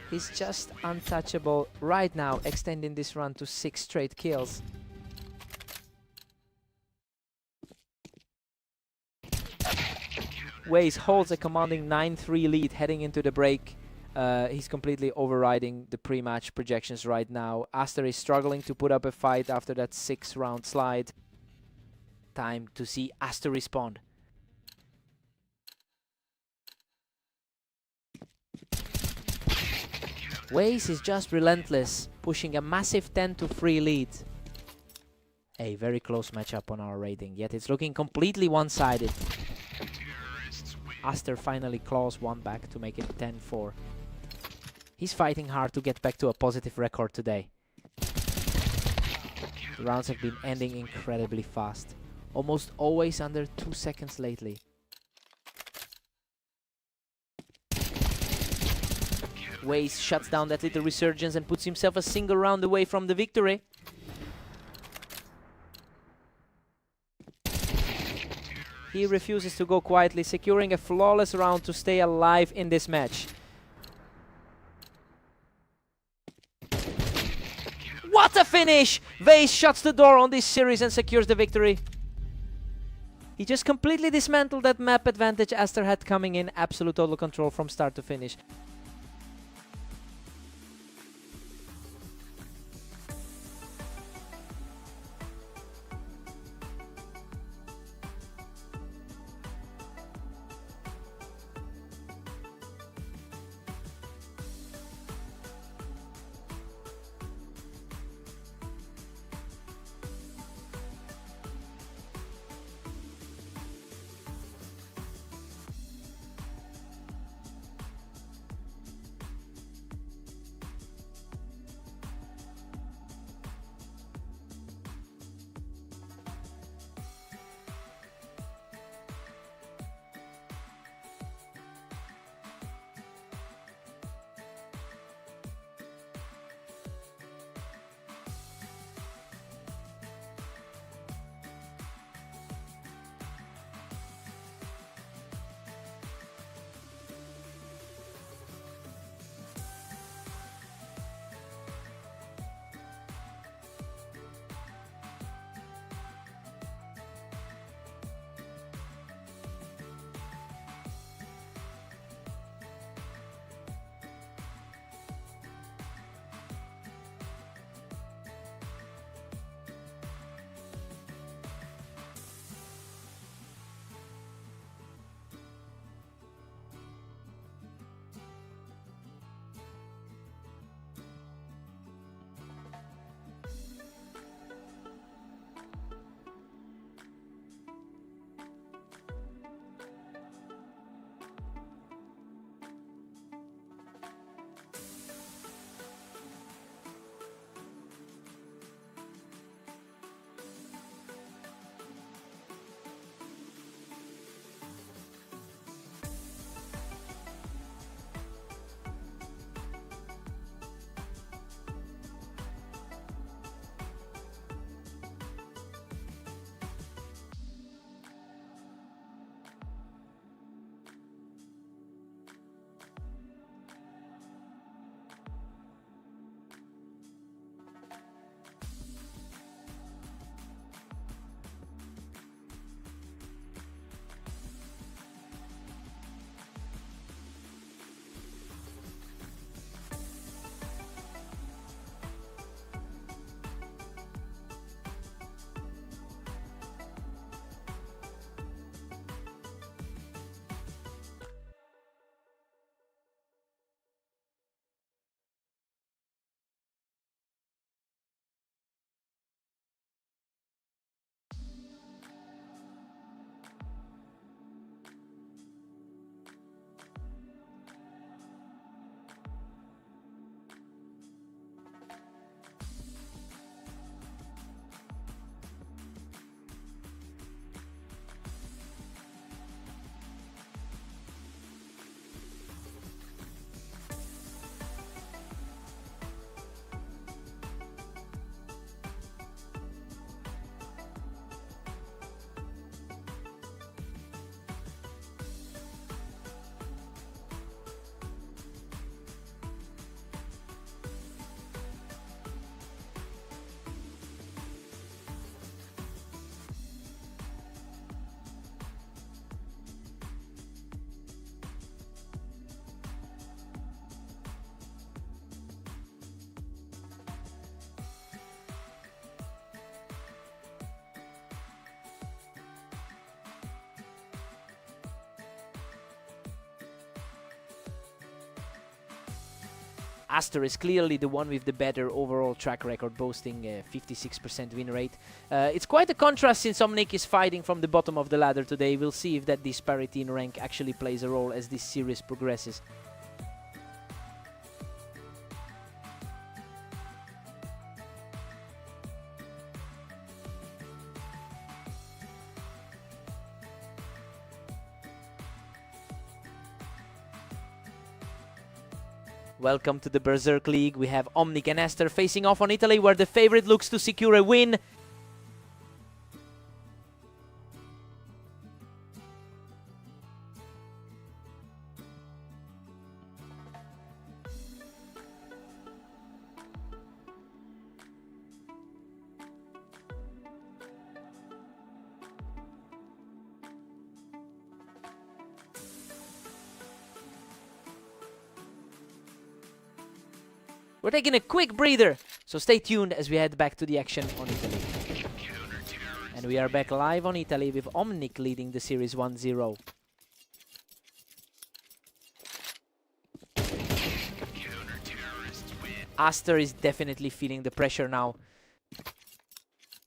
He's just untouchable right now, extending this run to 6 straight kills. Waze holds a commanding 9-3 lead heading into the break. He's completely overriding the pre-match projections right now. Aster is struggling to put up a fight after that 6-round slide. Time to see Aster respond. Waze is just relentless, pushing a massive 10-3 lead. A very close matchup on our rating, yet it's looking completely one-sided. Aster finally claws one back to make it 10-4. He's fighting hard to get back to a positive record today. The rounds have been ending incredibly fast, almost always under 2 seconds lately. Waze shuts down that little resurgence and puts himself a single round away from the victory. He refuses to go quietly, securing a flawless round to stay alive in this match. What a finish! Waze shuts the door on this series and secures the victory. He just completely dismantled that map advantage Aster had coming in. Absolute total control from start to finish. Aster is clearly the one with the better overall track record, boasting a 56% win rate. It's quite a contrast since Omnic is fighting from the bottom of the ladder today. We'll see if that disparity in rank actually plays a role as this series progresses. Welcome to the Berserk League. We have Omnic and Aster facing off on Italy, where the favorite looks to secure a win. We're taking a quick breather, so stay tuned as we head back to the action on Italy. And we are back live on Italy with Omnic leading the series 1-0. Aster is definitely feeling the pressure now.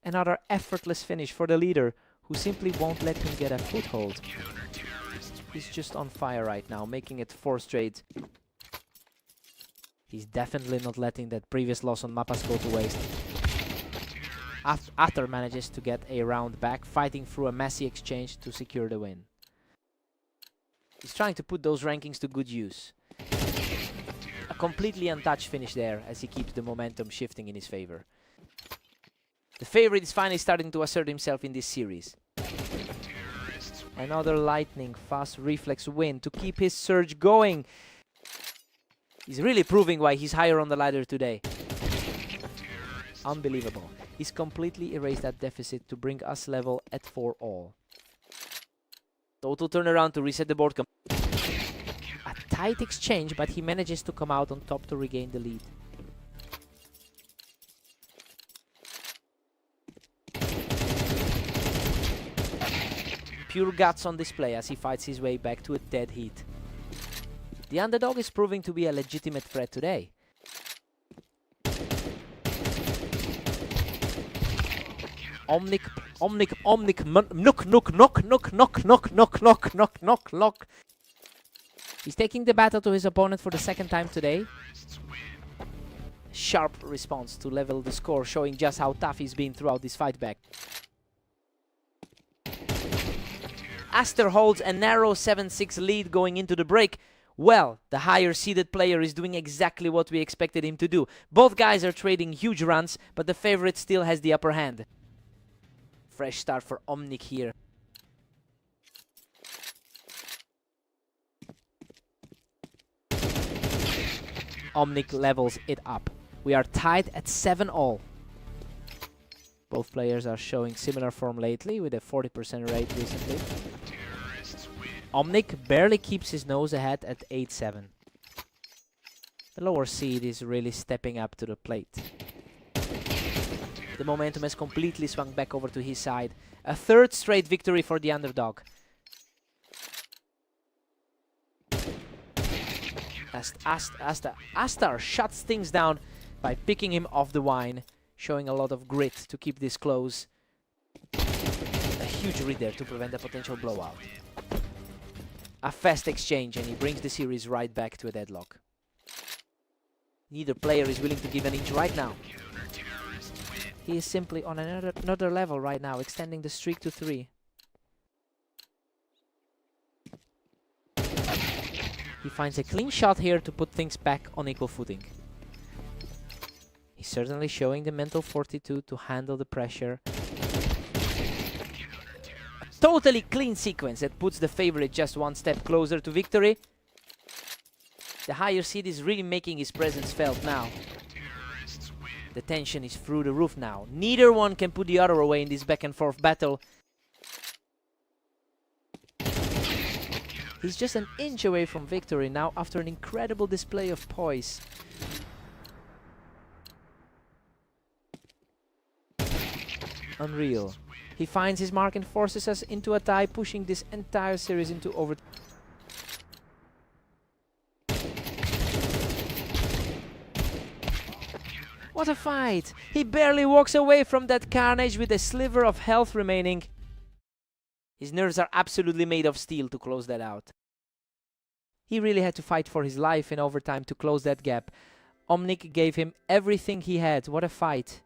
Another effortless finish for the leader, who simply won't let him get a foothold. He's just on fire right now, making it 4 straight. He's definitely not letting that previous loss on Mappas go to waste. Aster manages to get a round back, fighting through a messy exchange to secure the win. He's trying to put those rankings to good use. A completely untouched finish there as he keeps the momentum shifting in his favor. The favorite is finally starting to assert himself in this series. Another lightning fast reflex win to keep his surge going. He's really proving why he's higher on the ladder today. Unbelievable. He's completely erased that deficit to bring us level at 4 all. Total turnaround to reset the board. A tight exchange, but he manages to come out on top to regain the lead. Pure guts on display as he fights his way back to a dead heat. The underdog is proving to be a legitimate threat today. Omnic, knock. He's taking the battle to his opponent for the 2nd time today. Sharp response to level the score, showing just how tough he's been throughout this fight back. Aster holds a narrow 7-6 lead going into the break. Well, the higher seeded player is doing exactly what we expected him to do. Both guys are trading huge runs, but the favorite still has the upper hand. Fresh start for Omnic here. Omnic levels it up. We are tied at 7 all. Both players are showing similar form lately, with a 40% rate recently. Omnic barely keeps his nose ahead at 8-7. The lower seed is really stepping up to the plate. The momentum has completely swung back over to his side. A 3rd straight victory for the underdog. Aster shuts things down by picking him off the wine, showing a lot of grit to keep this close. A huge read there to prevent a potential blowout. A fast exchange, and he brings the series right back to a deadlock. Neither player is willing to give an inch right now. He is simply on another level right now, extending the streak to 3. He finds a clean shot here to put things back on equal footing. He's certainly showing the mental fortitude to handle the pressure. Totally clean sequence that puts the favorite just 1 step closer to victory. The higher seed is really making his presence felt now. The tension is through the roof now. Neither one can put the other away in this back and forth battle. He's just an inch away from victory now after an incredible display of poise. Unreal. He finds his mark and forces us into a tie, pushing this entire series into overtime. What a fight! He barely walks away from that carnage with a sliver of health remaining. His nerves are absolutely made of steel to close that out. He really had to fight for his life in overtime to close that gap. Omnic gave him everything he had. What a fight.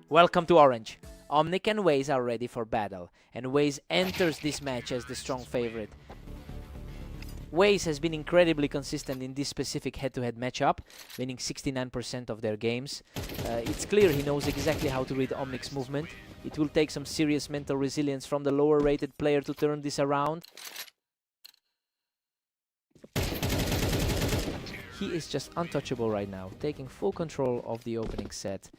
Welcome to Orange. Omnic and Waze are ready for battle, and Waze enters this match as the strong favorite. Waze has been incredibly consistent in this specific head-to-head matchup, winning 69% of their games. It's clear he knows exactly how to read Omnic's movement. It will take some serious mental resilience from the lower-rated player to turn this around. He is just untouchable right now, taking full control of the opening set.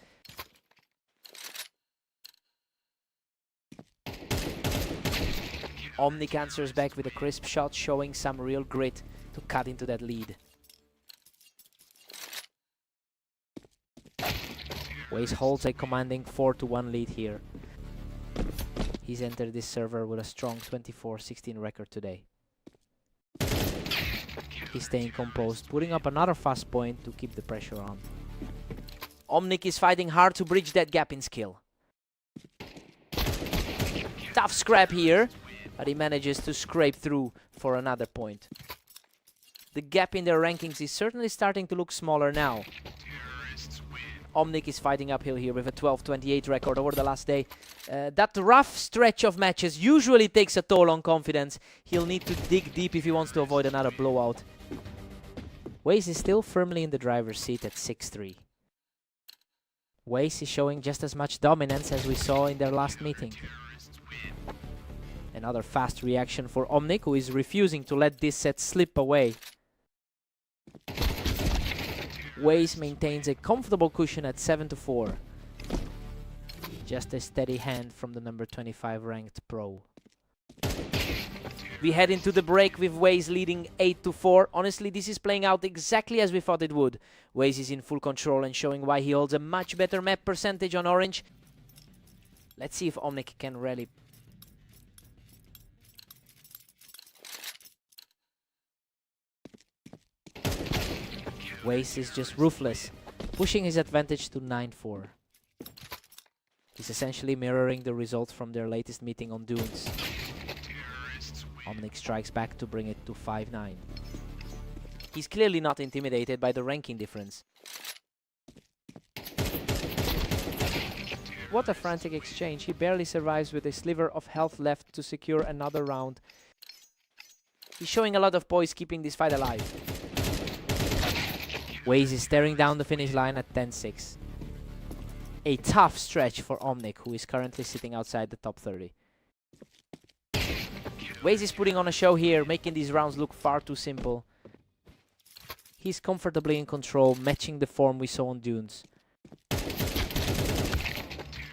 Omnic answers back with a crisp shot, showing some real grit to cut into that lead. Waze holds a commanding 4-1 lead here. He's entered this server with a strong 24-16 record today. He's staying composed, putting up another fast point to keep the pressure on. Omnic is fighting hard to bridge that gap in skill. Tough scrap here, but he manages to scrape through for another point. The gap in their rankings is certainly starting to look smaller now. Omnic is fighting uphill here with a 12-28 record over the last day. That rough stretch of matches usually takes a toll on confidence. He'll need to dig deep if he wants to avoid another blowout. Waze is still firmly in the driver's seat at 6-3. Waze is showing just as much dominance as we saw in their last meeting. Another fast reaction for Omnic, who is refusing to let this set slip away. Waze maintains a comfortable cushion at 7-4. Just a steady hand from the number 25 ranked pro. We head into the break with Waze leading 8-4. Honestly, this is playing out exactly as we thought it would. Waze is in full control and showing why he holds a much better map percentage on orange. Let's see if Omnic can rally. Waze is just ruthless, pushing his advantage to 9-4. He's essentially mirroring the results from their latest meeting on Dunes. Omnic strikes back to bring it to 5-9. He's clearly not intimidated by the ranking difference. What a frantic exchange. He barely survives with a sliver of health left to secure another round. He's showing a lot of poise, keeping this fight alive. Waze is staring down the finish line at 10-6. A tough stretch for Omnic, who is currently sitting outside the top 30. Waze is putting on a show here, making these rounds look far too simple. He's comfortably in control, matching the form we saw on Dunes.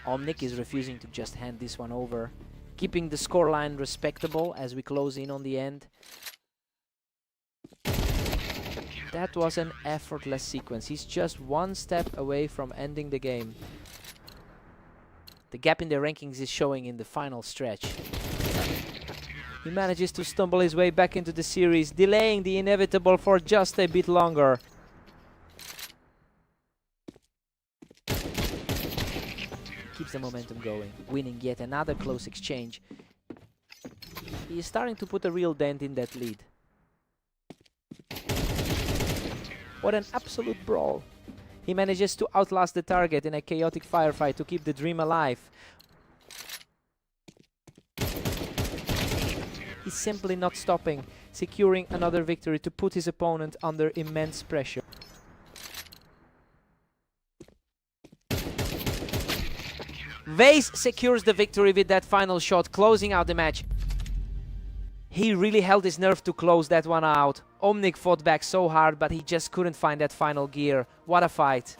Omnic is refusing to just hand this one over, keeping the scoreline respectable as we close in on the end. That was an effortless sequence. He's just one step away from ending the game. The gap in their rankings is showing in the final stretch. He manages to stumble his way back into the series, delaying the inevitable for just a bit longer. Keeps the momentum going, winning yet another close exchange. He is starting to put a real dent in that lead. What an absolute brawl. He manages to outlast the target in a chaotic firefight to keep the dream alive. He's simply not stopping, securing another victory to put his opponent under immense pressure. Waze secures the victory with that final shot, closing out the match. He really held his nerve to close that one out. Omnic fought back so hard, but he just couldn't find that final gear. What a fight.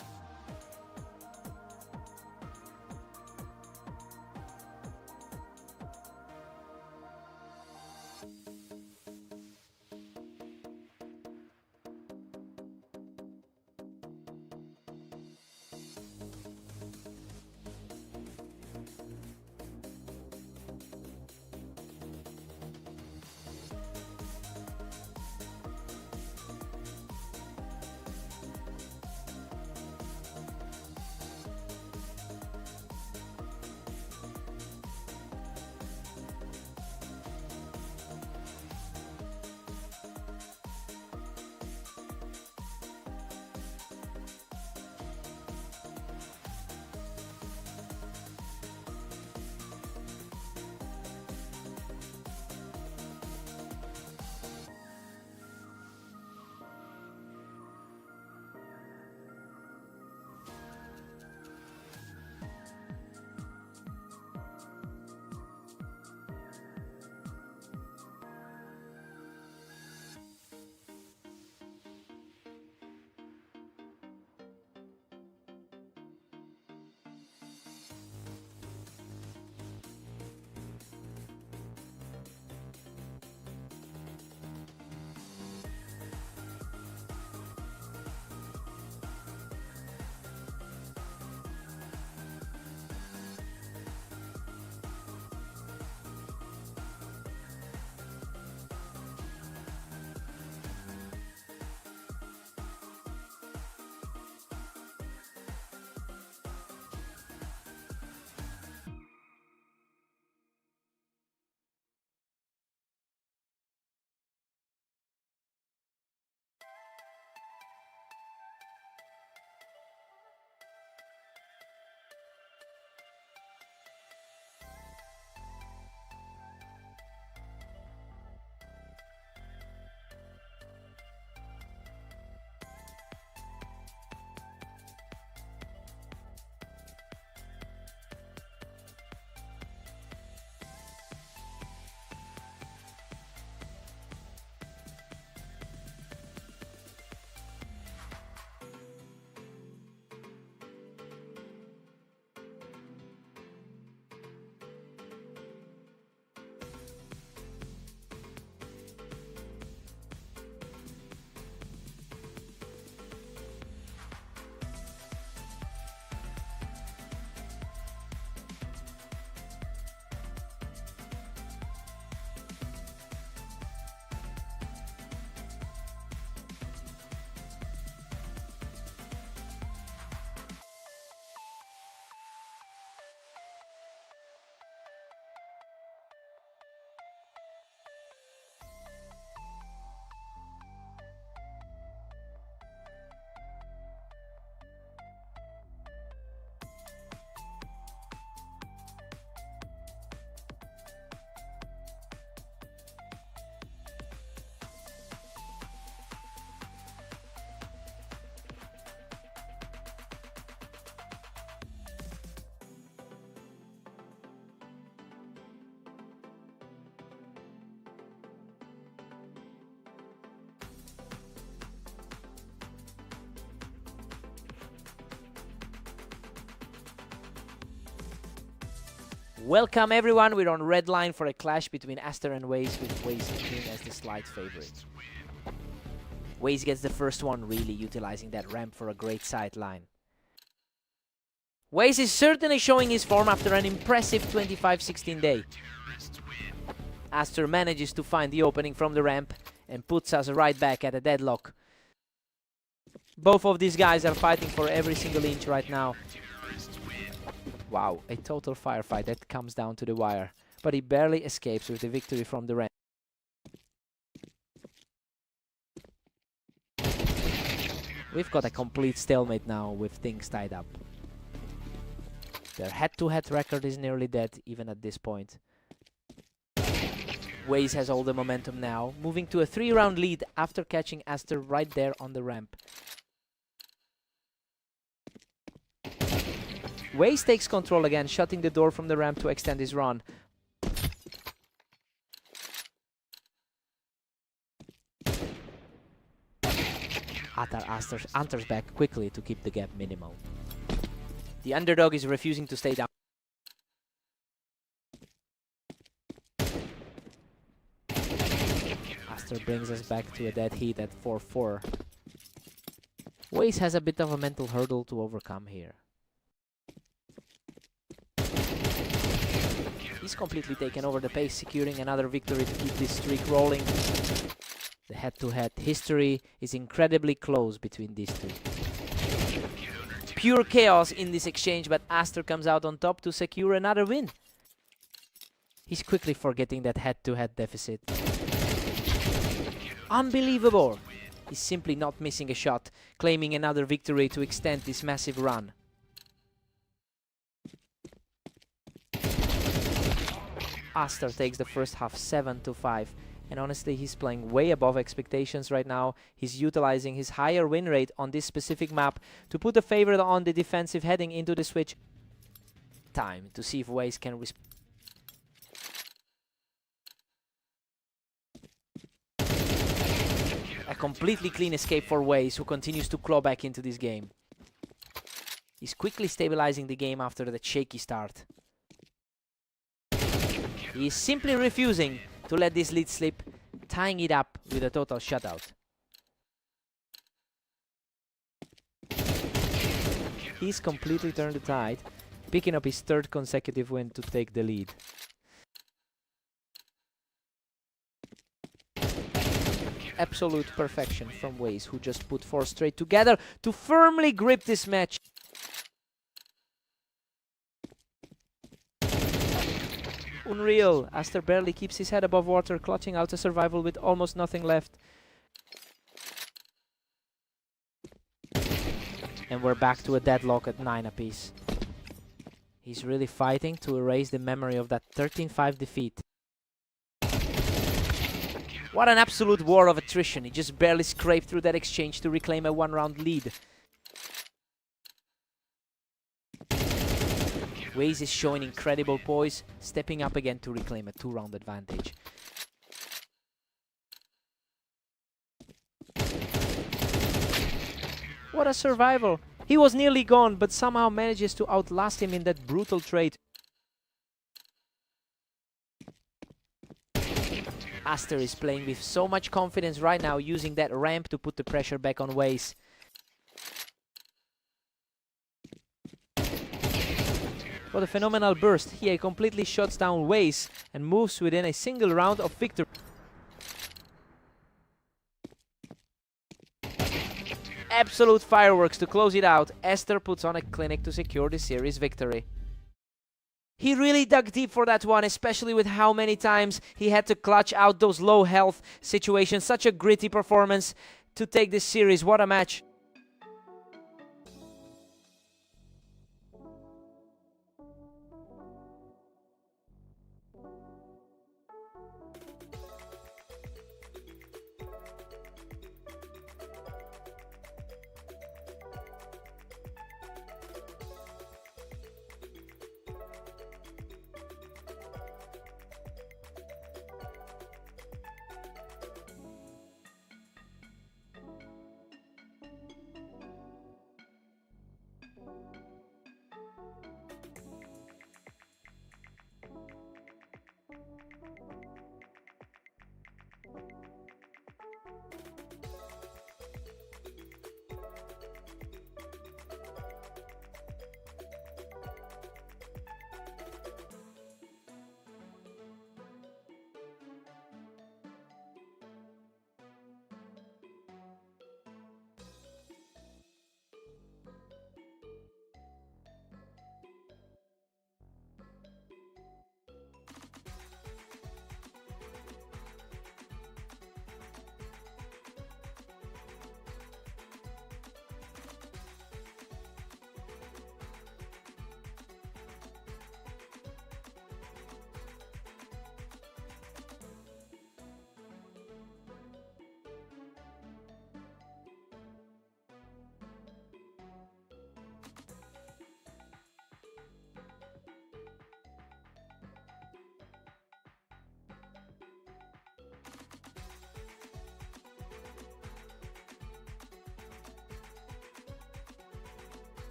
Welcome everyone, we're on red line for a clash between Aster and Waze, with Waze entering as the slight favorite. Waze gets the first one, really utilizing that ramp for a great sideline. Waze is certainly showing his form after an impressive 25-16 day. Aster manages to find the opening from the ramp and puts us right back at a deadlock. Both of these guys are fighting for every single inch right now. Wow, a total firefight that comes down to the wire. But he barely escapes with the victory from the ramp. We've got a complete stalemate now with things tied up. Their head-to-head record is nearly dead, even at this point. Waze has all the momentum now, moving to a 3-round lead after catching Aster right there on the ramp. Waze takes control again, shutting the door from the ramp to extend his run. Aster enters back quickly to keep the gap minimal. The underdog is refusing to stay down. Aster brings us back to a dead heat at 4-4. Waze has a bit of a mental hurdle to overcome here. He's completely taken over the pace, securing another victory to keep this streak rolling. The head-to-head history is incredibly close between these two. Pure chaos in this exchange, but Aster comes out on top to secure another win. He's quickly forgetting that head-to-head deficit. Unbelievable! He's simply not missing a shot, claiming another victory to extend this massive run. Aster takes the first half 7-5, and honestly he's playing way above expectations right now. He's utilizing his higher win rate on this specific map to put the favorite on the defensive heading into the switch. Time to see if Waze can respond. A completely clean escape for Waze, who continues to claw back into this game. He's quickly stabilizing the game after that shaky start. He is simply refusing to let this lead slip, tying it up with a total shutout. He's completely turned the tide, picking up his third consecutive win to take the lead. Absolute perfection from Waze, who just put 4 straight together to firmly grip this match. Unreal. Aster barely keeps his head above water, clutching out a survival with almost nothing left. And we're back to a deadlock at 9 apiece. He's really fighting to erase the memory of that 13-5 defeat. What an absolute war of attrition. He just barely scraped through that exchange to reclaim a 1-round lead. Waze is showing incredible poise, stepping up again to reclaim a 2-round advantage. What a survival! He was nearly gone, but somehow manages to outlast him in that brutal trade. Aster is playing with so much confidence right now, using that ramp to put the pressure back on Waze. What a phenomenal burst. He completely shuts down Waze and moves within a single round of victory. Absolute fireworks to close it out. Aster puts on a clinic to secure the series victory. He really dug deep for that one, especially with how many times he had to clutch out those low health situations. Such a gritty performance to take this series. What a match.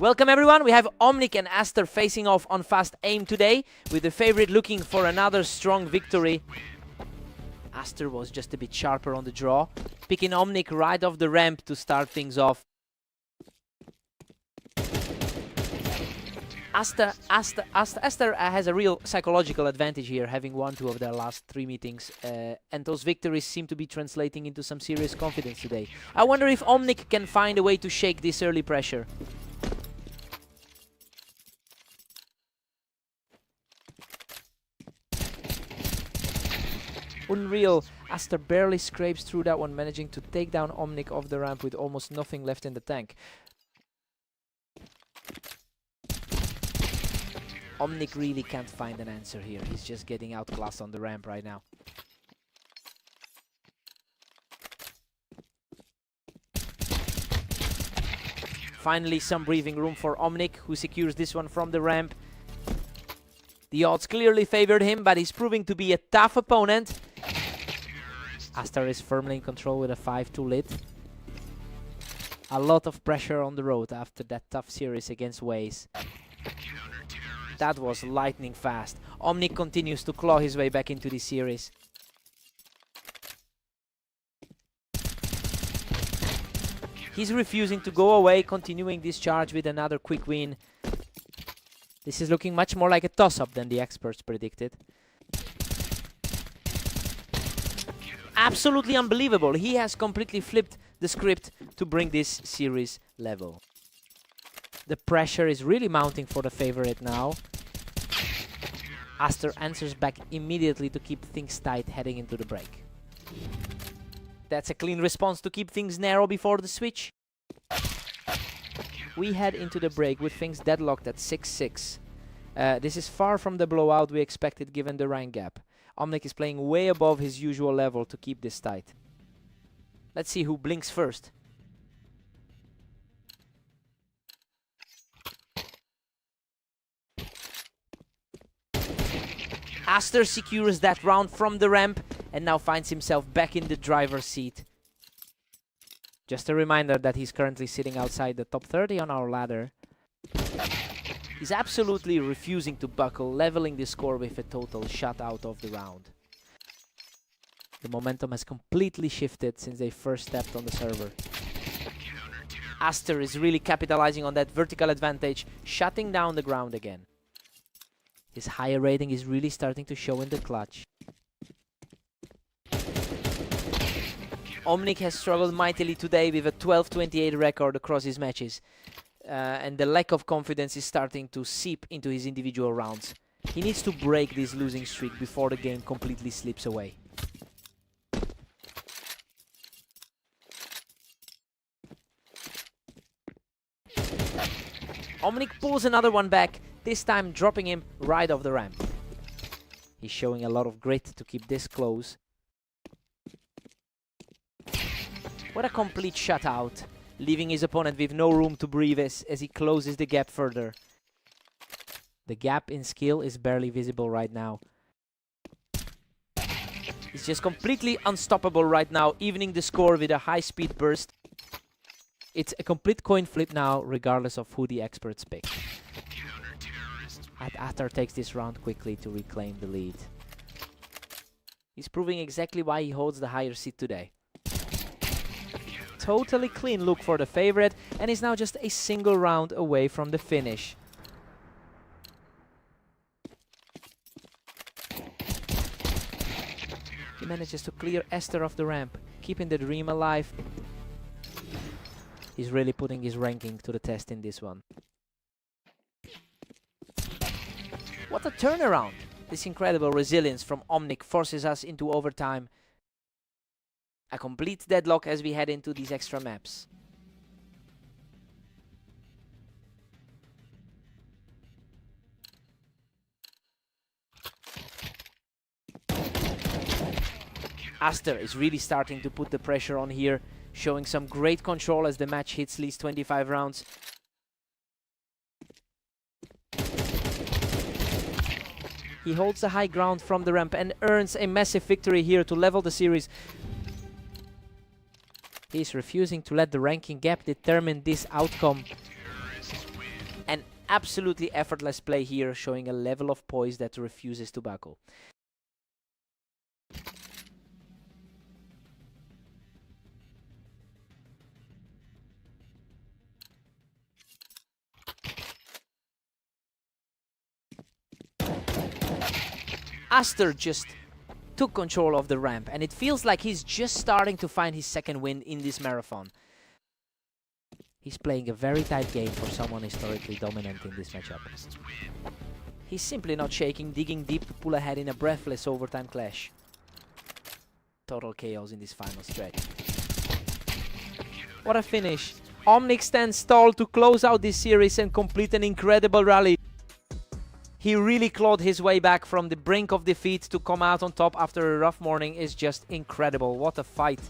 Welcome everyone, we have Omnic and Aster facing off on Fast Aim today, with the favorite looking for another strong victory. Aster was just a bit sharper on the draw, picking Omnic right off the ramp to start things off. Aster has a real psychological advantage here, having won 2 of their last 3 meetings, and those victories seem to be translating into some serious confidence today. I wonder if Omnic can find a way to shake this early pressure. Unreal. Aster barely scrapes through that one, managing to take down Omnic off the ramp with almost nothing left in the tank. Omnic really can't find an answer here. He's just getting outclassed on the ramp right now. Finally, some breathing room for Omnic, who secures this one from the ramp. The odds clearly favored him, but he's proving to be a tough opponent. Aster is firmly in control with a 5-2 lead. A lot of pressure on the road after that tough series against Waze. That was lightning fast. Omnic continues to claw his way back into the series. He's refusing to go away, continuing this charge with another quick win. This is looking much more like a toss-up than the experts predicted. Absolutely unbelievable. He has completely flipped the script to bring this series level. The pressure is really mounting for the favorite now. Aster answers back immediately to keep things tight heading into the break. That's a clean response to keep things narrow before the switch. We head into the break with things deadlocked at 6-6. This is far from the blowout we expected given the rank gap. Omnic is playing way above his usual level to keep this tight. Let's see who blinks first. Aster secures that round from the ramp and now finds himself back in the driver's seat. Just a reminder that he's currently sitting outside the top 30 on our ladder. He's absolutely refusing to buckle, leveling the score with a total shutout of the round. The momentum has completely shifted since they first stepped on the server. Aster is really capitalizing on that vertical advantage, shutting down the ground again. His higher rating is really starting to show in the clutch. Omnic has struggled mightily today with a 12-28 record across his matches. And the lack of confidence is starting to seep into his individual rounds. He needs to break this losing streak before the game completely slips away. Omnic pulls another one back, this time dropping him right off the ramp. He's showing a lot of grit to keep this close. What a complete shutout, leaving his opponent with no room to breathe as he closes the gap further. The gap in skill is barely visible right now. He's just completely unstoppable right now, evening the score with a high-speed burst. It's a complete coin flip now, regardless of who the experts pick. Aster takes this round quickly to reclaim the lead. He's proving exactly why he holds the higher seed today. Totally clean look for the favorite, and is now just a single round away from the finish. He manages to clear Aster off the ramp, keeping the dream alive. He's really putting his ranking to the test in this one. What a turnaround! This incredible resilience from Omnic forces us into overtime. A complete deadlock as we head into these extra maps. Aster is really starting to put the pressure on here, showing some great control as the match hits least 25 rounds. He holds the high ground from the ramp and earns a massive victory here to level the series. He's refusing to let the ranking gap determine this outcome. absolutely effortless play here, showing a level of poise that refuses to buckle. Aster just took control of the ramp, and it feels like he's just starting to find his second win in this marathon. He's playing a very tight game for someone historically dominant in this matchup. He's simply not shaking, digging deep to pull ahead in a breathless overtime clash. Total chaos in this final stretch. What a finish. Omnic stands tall to close out this series and complete an incredible rally. He really clawed his way back from the brink of defeat to come out on top after a rough morning is just incredible. What a fight.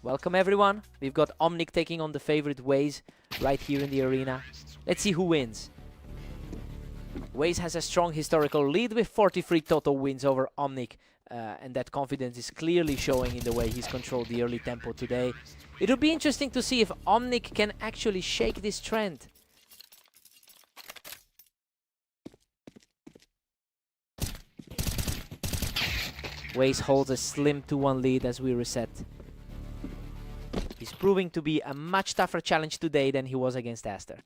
Welcome everyone. We've got Omnic taking on the favorite Waze right here in the arena. Let's see who wins. Waze has a strong historical lead with 43 total wins over Omnic, and that confidence is clearly showing in the way he's controlled the early tempo today. It'll be interesting to see if Omnic can actually shake this trend. Waze holds a slim 2-1 lead as we reset. He's proving to be a much tougher challenge today than he was against Aster.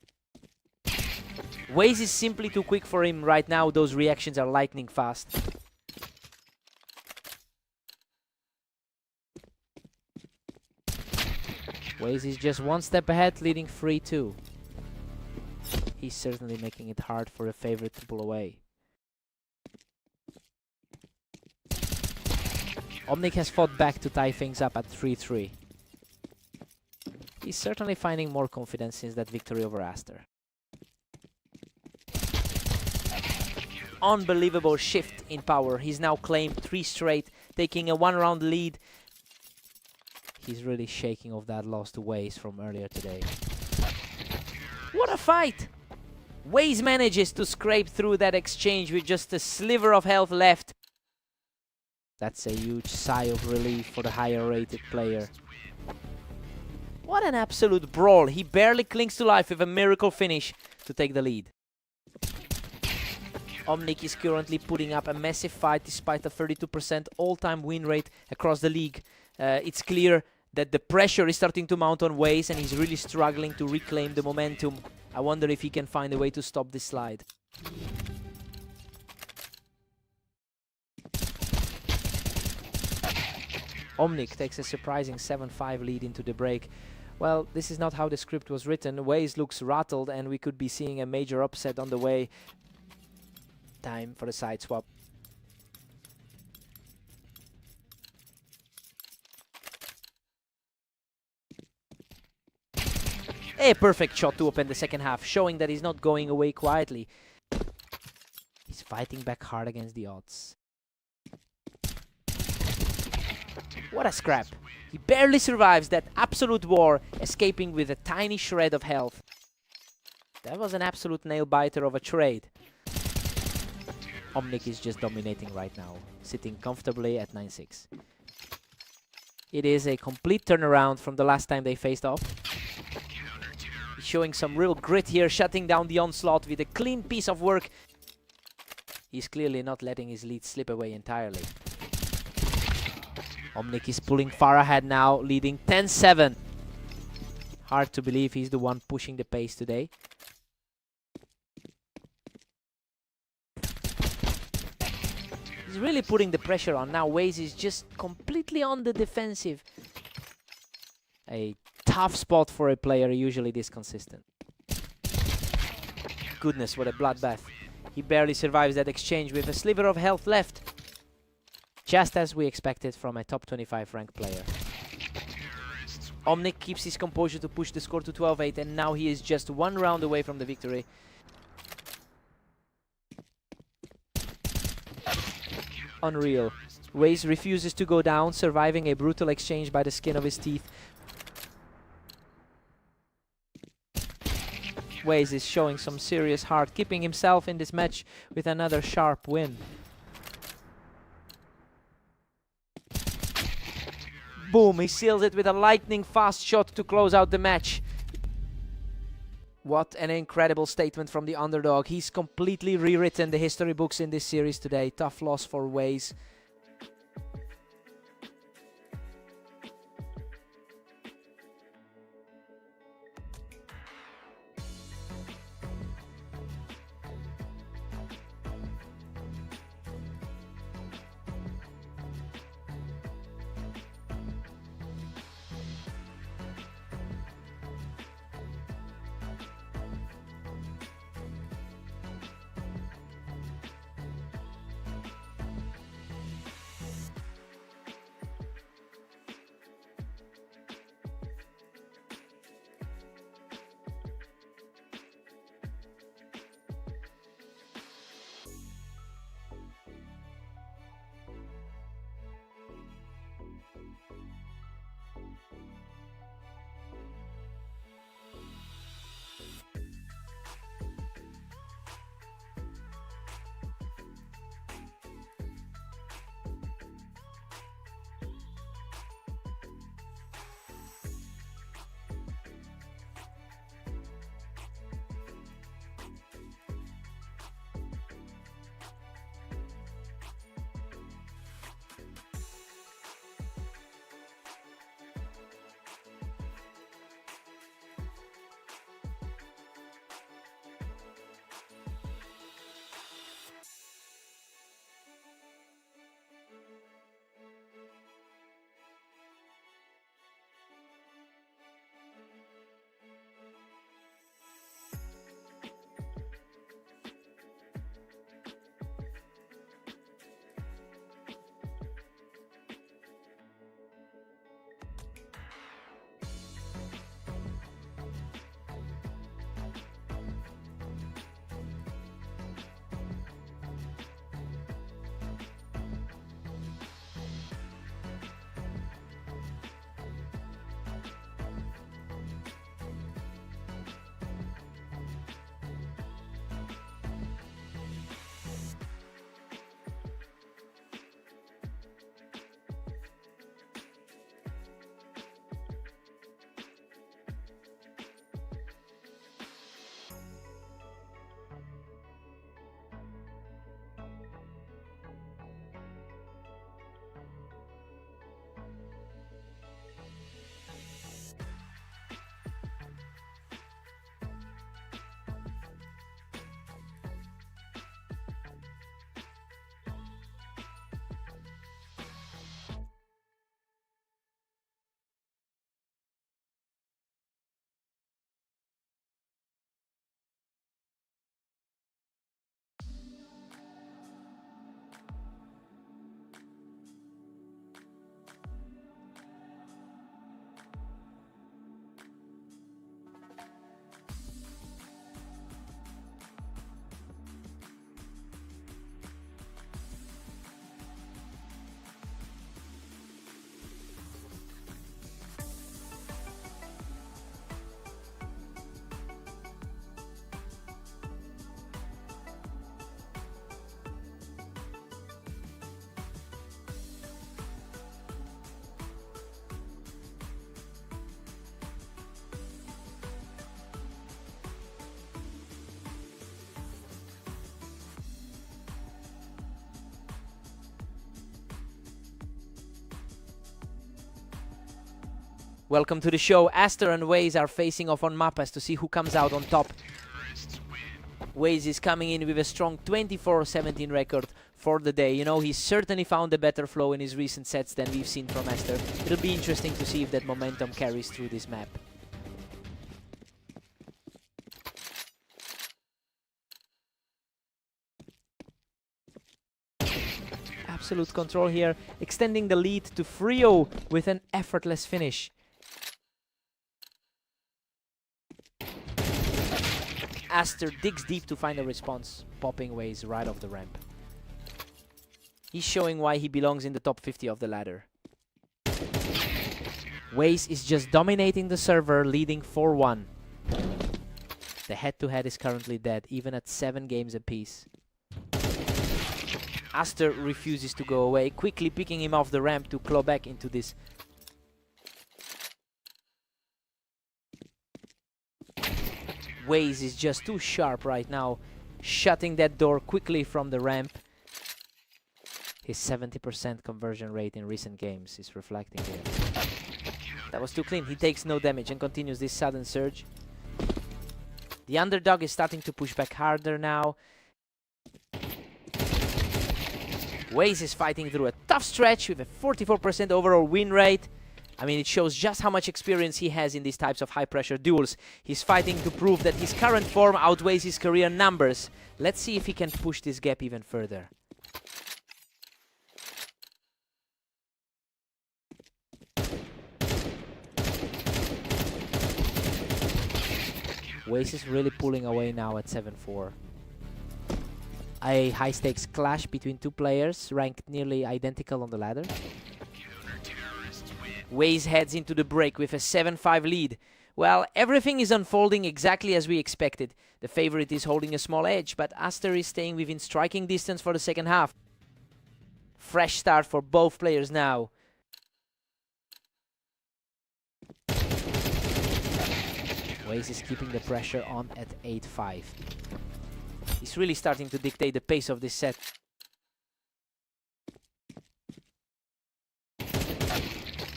Waze is simply too quick for him right now. Those reactions are lightning fast. Waze is just one step ahead, leading 3-2. He's certainly making it hard for a favorite to pull away. Omnic has fought back to tie things up at 3-3. He's certainly finding more confidence since that victory over Aster. Unbelievable shift in power. He's now claimed 3 straight, taking a 1-round lead. He's really shaking off that loss to Waze from earlier today. What a fight! Waze manages to scrape through that exchange with just a sliver of health left. That's a huge sigh of relief for the higher rated player. What an absolute brawl. He barely clings to life with a miracle finish to take the lead. Omnic is currently putting up a massive fight despite a 32% all-time win rate across the league. It's clear that the pressure is starting to mount on Waze and he's really struggling to reclaim the momentum. I wonder if he can find a way to stop this slide. Omnic takes a surprising 7-5 lead into the break. Well, this is not how the script was written. Waze looks rattled and we could be seeing a major upset on the way. Time for the side swap. A perfect shot to open the second half, showing that he's not going away quietly. He's fighting back hard against the odds. What a scrap. He barely survives that absolute war, escaping with a tiny shred of health. That was an absolute nail-biter of a trade. Omnic is just dominating right now, sitting comfortably at 9-6. It is a complete turnaround from the last time they faced off. He's showing some real grit here, shutting down the onslaught with a clean piece of work. He's clearly not letting his lead slip away entirely. Omnic is pulling far ahead now, leading 10-7. Hard to believe he's the one pushing the pace today. He's really putting the pressure on. Now Waze is just completely on the defensive. A tough spot for a player usually this consistent. Goodness, what a bloodbath. He barely survives that exchange with a sliver of health left. Just as we expected from a top 25 ranked player. Omnic keeps his composure to push the score to 12-8, and now he is just one round away from the victory. Unreal. Waze refuses to go down, surviving a brutal exchange by the skin of his teeth. Waze is showing some serious heart, keeping himself in this match with another sharp win. Boom, he seals it with a lightning fast shot to close out the match. What an incredible statement from the underdog. He's completely rewritten the history books in this series today. Tough loss for Waze. Welcome to the show. Aster and Waze are facing off on Mapas to see who comes out on top. Waze is coming in with a strong 24-17 record for the day. You know, he's certainly found a better flow in his recent sets than we've seen from Aster. It'll be interesting to see if that momentum carries through this map. Absolute control here, extending the lead to Frio with an effortless finish. Aster digs deep to find a response, popping Waze right off the ramp. He's showing why he belongs in the top 50 of the ladder. Waze is just dominating the server, leading 4-1. The head-to-head is currently dead, even at 7 games apiece. Aster refuses to go away, quickly picking him off the ramp to claw back into this. Waze is just too sharp right now, shutting that door quickly from the ramp. His 70% conversion rate in recent games is reflecting here. That was too clean. He takes no damage and continues this sudden surge. The underdog is starting to push back harder now. Waze is fighting through a tough stretch with a 44% overall win rate. I mean, it shows just how much experience he has in these types of high-pressure duels. He's fighting to prove that his current form outweighs his career numbers. Let's see if he can push this gap even further. Waze is really pulling away now at 7-4. A high-stakes clash between two players, ranked nearly identical on the ladder. Waze heads into the break with a 7-5 lead. Well, everything is unfolding exactly as we expected. The favorite is holding a small edge, but Aster is staying within striking distance for the second half. Fresh start for both players now. Waze is keeping the pressure on at 8-5. He's really starting to dictate the pace of this set.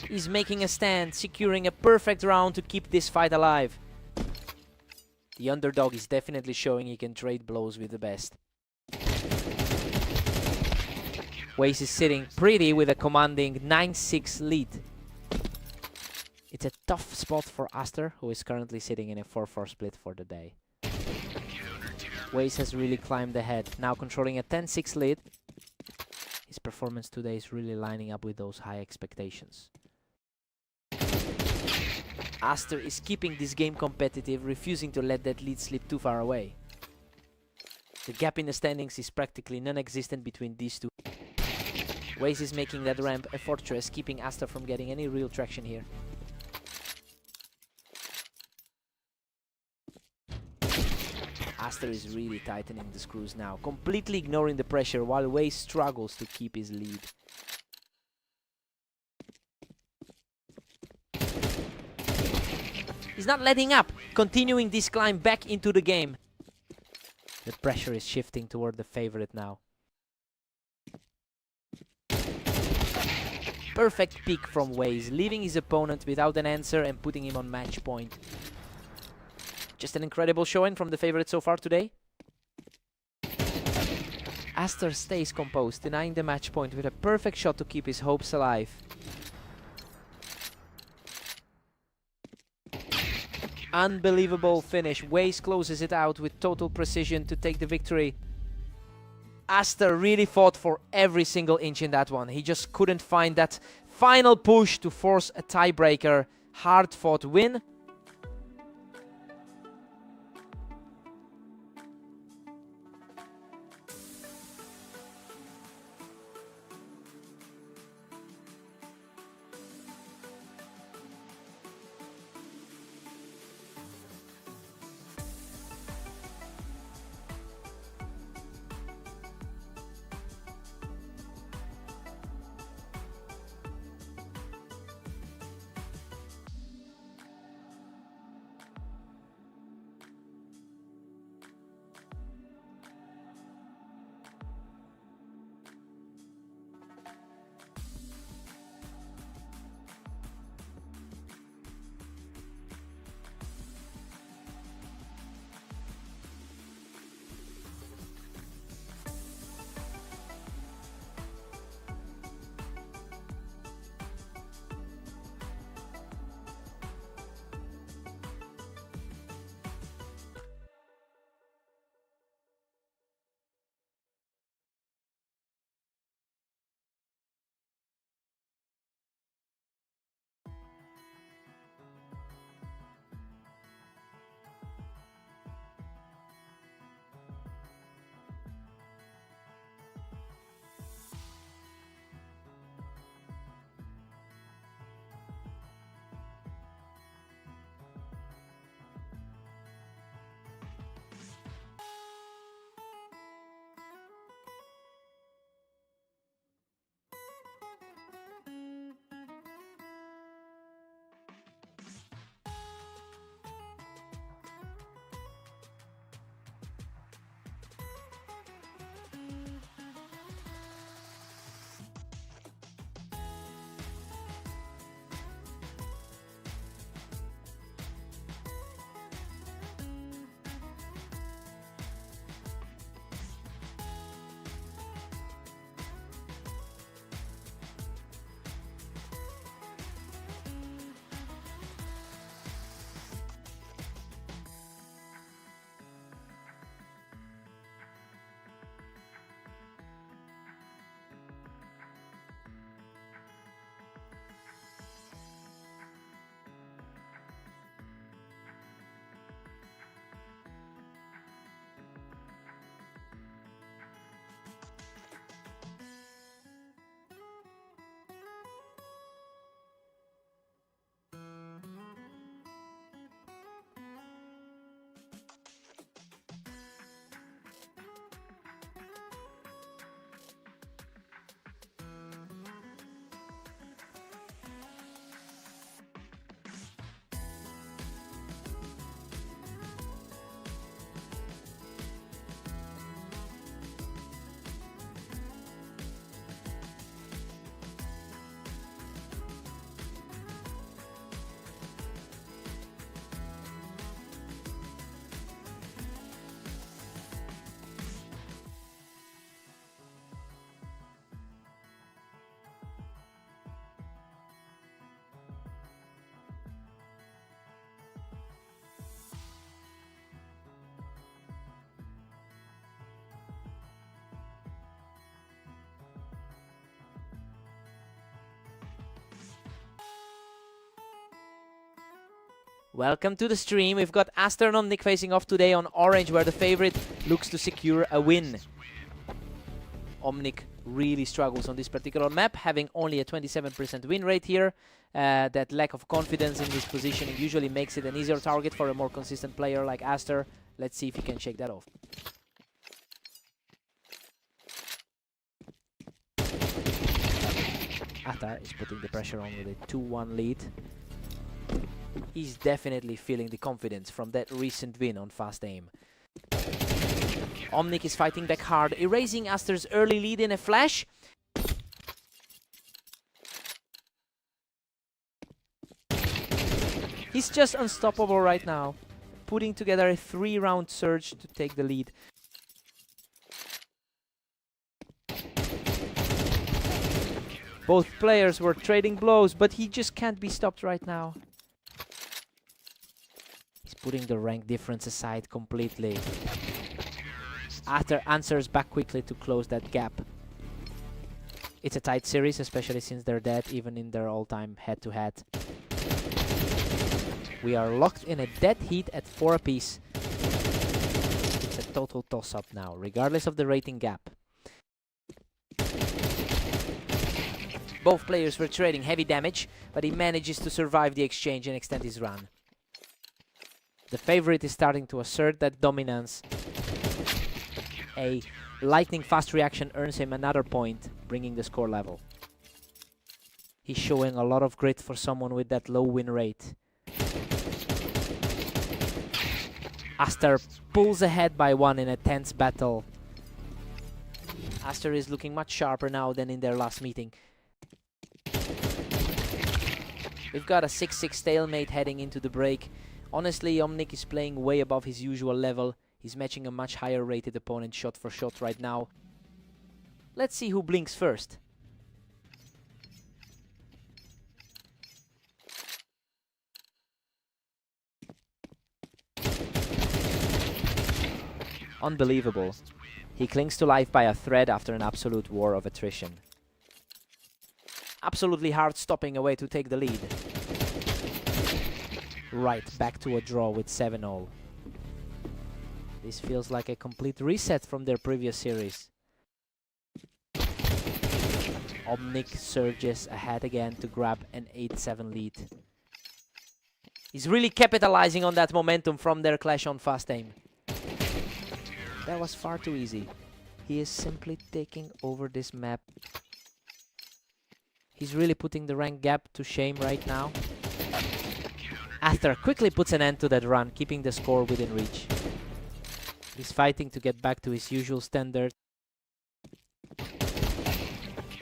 He's making a stand, securing a perfect round to keep this fight alive. The underdog is definitely showing he can trade blows with the best. Waze is sitting pretty with a commanding 9-6 lead. It's a tough spot for Aster, who is currently sitting in a 4-4 split for the day. Waze has really climbed ahead, now controlling a 10-6 lead. His performance today is really lining up with those high expectations. Aster is keeping this game competitive, refusing to let that lead slip too far away. The gap in the standings is practically non-existent between these two. Waze is making that ramp a fortress, keeping Aster from getting any real traction here. Aster is really tightening the screws now, completely ignoring the pressure while Waze struggles to keep his lead. He's not letting up, continuing this climb back into the game. The pressure is shifting toward the favorite now. Perfect pick from Waze, leaving his opponent without an answer and putting him on match point. Just an incredible showing from the favorite so far today. Aster stays composed, denying the match point with a perfect shot to keep his hopes alive. Unbelievable finish. Waze closes it out with total precision to take the victory. Aster really fought for every single inch in that one. He just couldn't find that final push to force a tiebreaker. Hard-fought win. Welcome to the stream. We've got Aster and Omnic facing off today on orange, where the favorite looks to secure a win. Omnic really struggles on this particular map, having only a 27% win rate here. That lack of confidence in his positioning usually makes it an easier target for a more consistent player like Aster. Let's see if he can shake that off. Atar is putting the pressure on with a 2-1 lead. He's definitely feeling the confidence from that recent win on Fast Aim. Omnic is fighting back hard, erasing Aster's early lead in a flash. He's just unstoppable right now, putting together a 3-round surge to take the lead. Both players were trading blows, but he just can't be stopped right now. He's putting the rank difference aside completely. Aster answers back quickly to close that gap. It's a tight series, especially since they're dead, even in their all-time head-to-head. We are locked in a dead heat at 4 apiece. It's a total toss-up now, regardless of the rating gap. Both players were trading heavy damage, but he manages to survive the exchange and extend his run. The favorite is starting to assert that dominance. A lightning fast reaction earns him another point, bringing the score level. He's showing a lot of grit for someone with that low win rate. Aster pulls ahead by 1 in a tense battle. Aster is looking much sharper now than in their last meeting. We've got a 6-6 stalemate heading into the break. Honestly, Omnic is playing way above his usual level. He's matching a much higher rated opponent shot for shot right now. Let's see who blinks first. Unbelievable. He clings to life by a thread after an absolute war of attrition. Absolutely hard stopping away to take the lead. Right, back to a draw with 7-0. This feels like a complete reset from their previous series. Omnic surges ahead again to grab an 8-7 lead. He's really capitalizing on that momentum from their clash on Fast Aim. That was far too easy. He is simply taking over this map. He's really putting the rank gap to shame right now. Aster quickly puts an end to that run, keeping the score within reach. He's fighting to get back to his usual standard.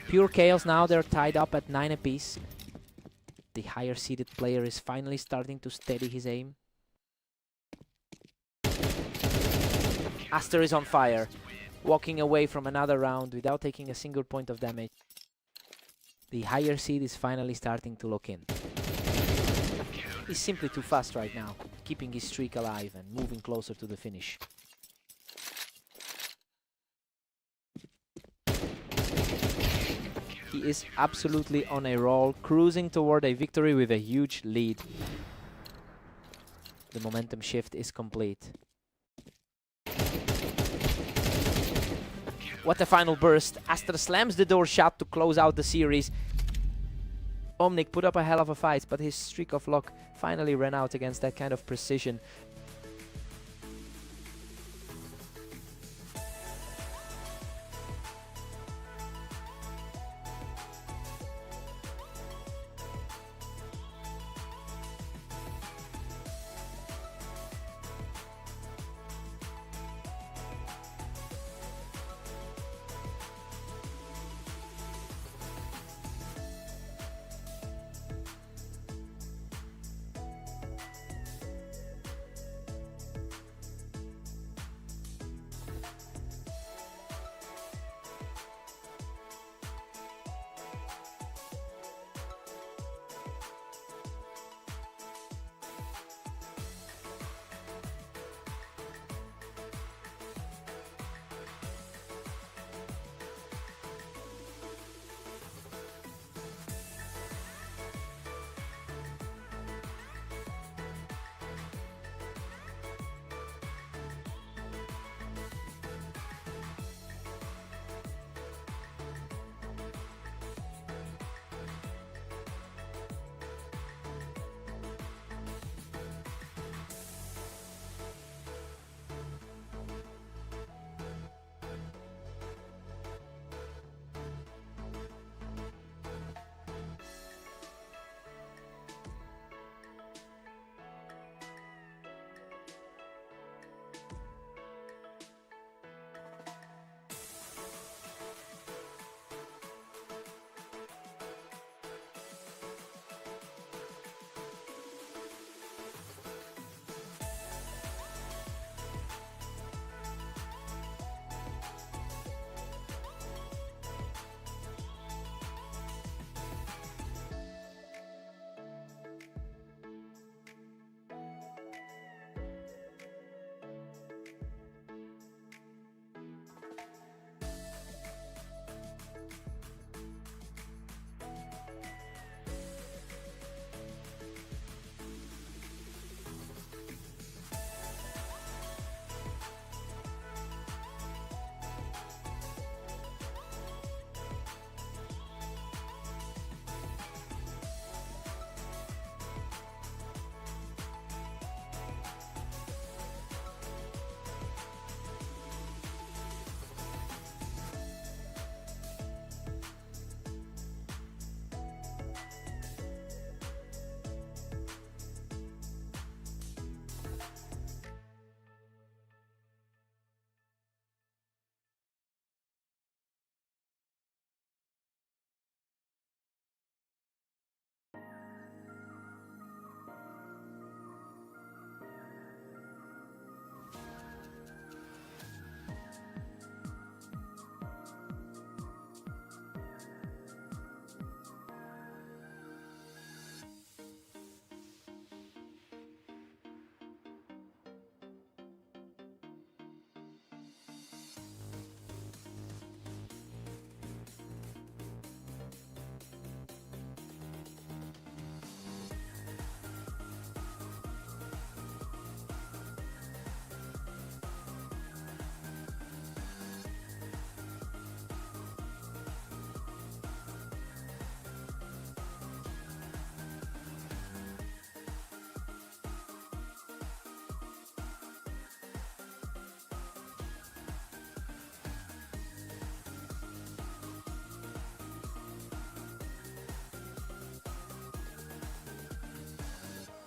Pure chaos now, they're tied up at 9 apiece. The higher seeded player is finally starting to steady his aim. Aster is on fire, walking away from another round without taking a single point of damage. The higher seed is finally starting to lock in. He's simply too fast right now, keeping his streak alive and moving closer to the finish. He is absolutely on a roll, cruising toward a victory with a huge lead. The momentum shift is complete. What a final burst. Aster slams the door shut to close out the series. Omnic put up a hell of a fight, but his streak of luck finally ran out against that kind of precision.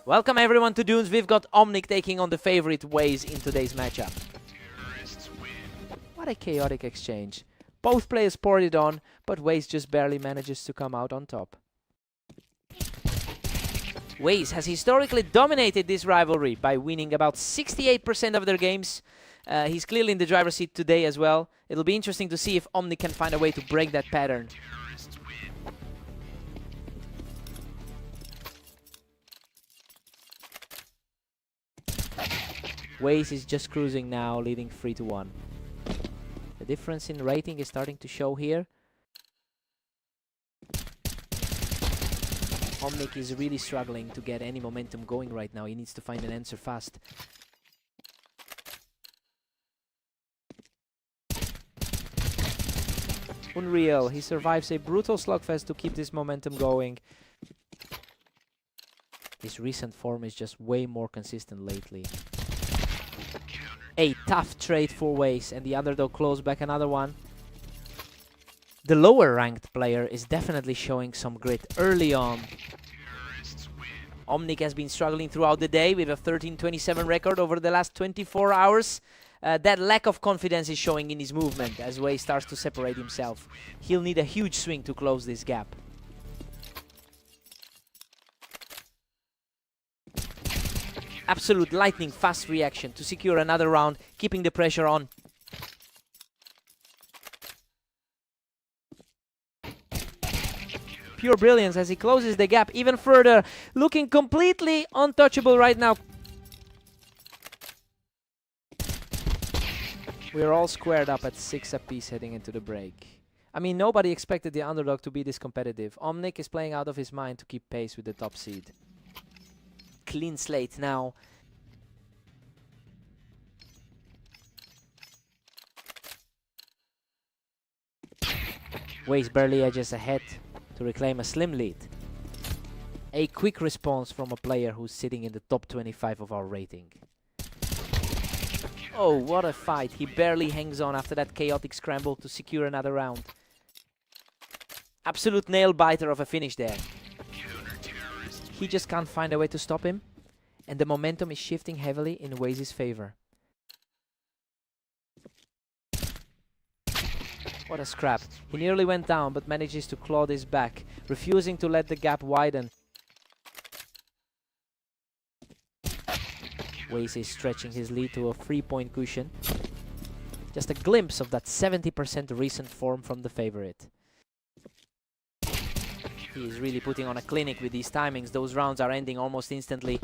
Welcome everyone to Dunes. We've got Omnic taking on the favorite Waze in today's matchup. What a chaotic exchange. Both players poured it on, but Waze just barely manages to come out on top. Waze has historically dominated this rivalry by winning about 68% of their games. He's clearly in the driver's seat today as well. It'll be interesting to see if Omnic can find a way to break that pattern. Waze is just cruising now, leading 3-1. The difference in rating is starting to show here. Omnic is really struggling to get any momentum going right now. He needs to find an answer fast. Unreal. He survives a brutal slugfest to keep this momentum going. His recent form is just way more consistent lately. A tough trade for Waze, and the underdog closed back another one. The lower ranked player is definitely showing some grit early on. Omnic has been struggling throughout the day with a 13-27 record over the last 24 hours. That lack of confidence is showing in his movement as Waze starts to separate himself. He'll need a huge swing to close this gap. Absolute lightning fast reaction to secure another round, keeping the pressure on. Pure brilliance as he closes the gap even further, looking completely untouchable right now. We're all squared up at 6 apiece heading into the break. I mean, nobody expected the underdog to be this competitive. Omnic is playing out of his mind to keep pace with the top seed. Clean slate now. Waze barely edges ahead to reclaim a slim lead. A quick response from a player who's sitting in the top 25 of our rating. Oh, what a fight. He barely hangs on after that chaotic scramble to secure another round. Absolute nail-biter of a finish there. He just can't find a way to stop him, and the momentum is shifting heavily in Waze's favor. What a scrap. He nearly went down, but manages to claw this back, refusing to let the gap widen. Waze is stretching his lead to a 3-point cushion. Just a glimpse of that 70% recent form from the favorite. He is really putting on a clinic with these timings. Those rounds are ending almost instantly.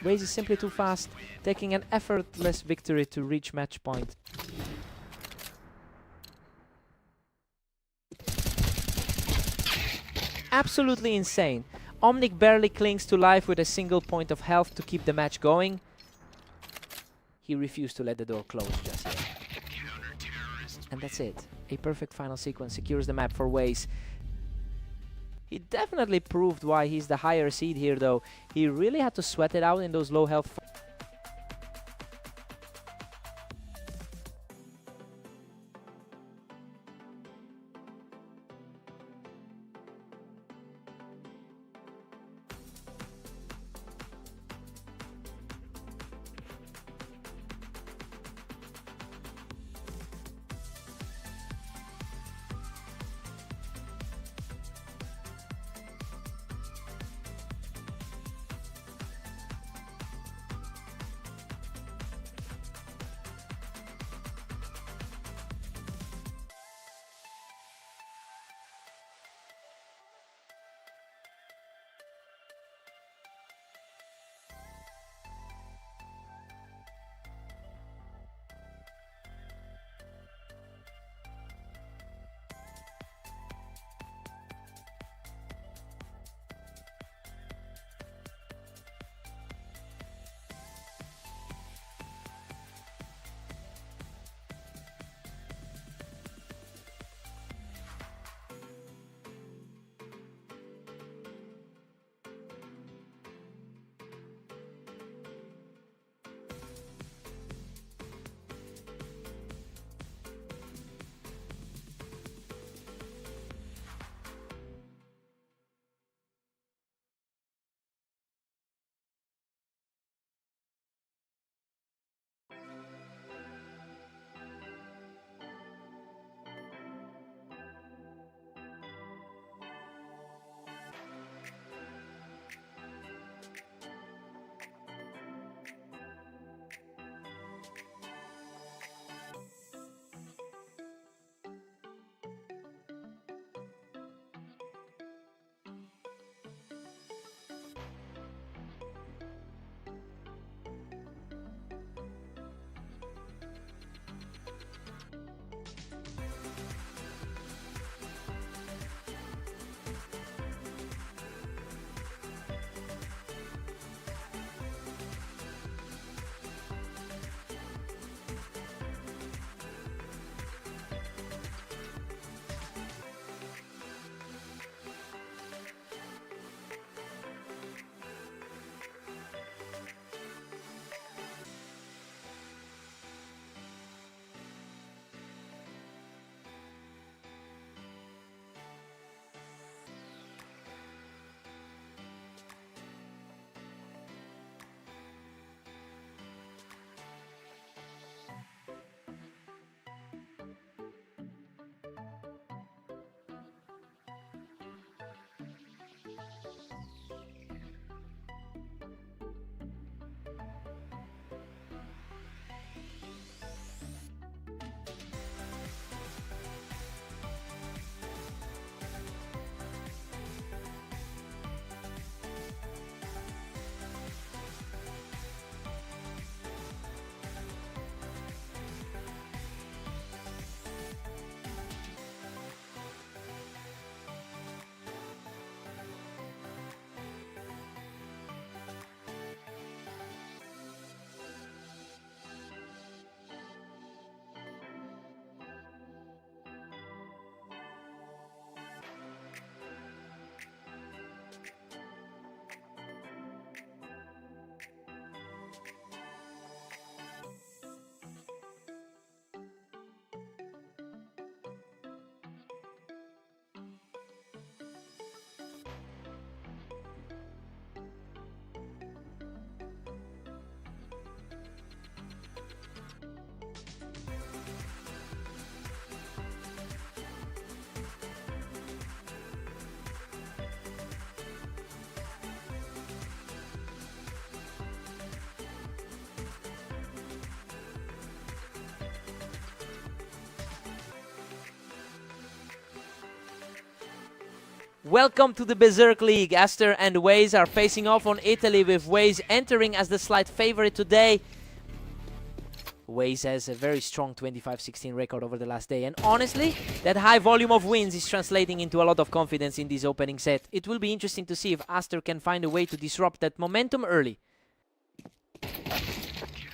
Waze is simply too fast, taking an effortless victory to reach match point. Absolutely insane. Omnic barely clings to life with a single point of health to keep the match going. He refused to let the door close just yet. And that's it. A perfect final sequence secures the map for Waze. He definitely proved why he's the higher seed here, though. He really had to sweat it out in those low health Welcome to the Berserk League. Aster and Waze are facing off on Italy, with Waze entering as the slight favorite today. Waze has a very strong 25-16 record over the last day, and honestly, that high volume of wins is translating into a lot of confidence in this opening set. It will be interesting to see if Aster can find a way to disrupt that momentum early.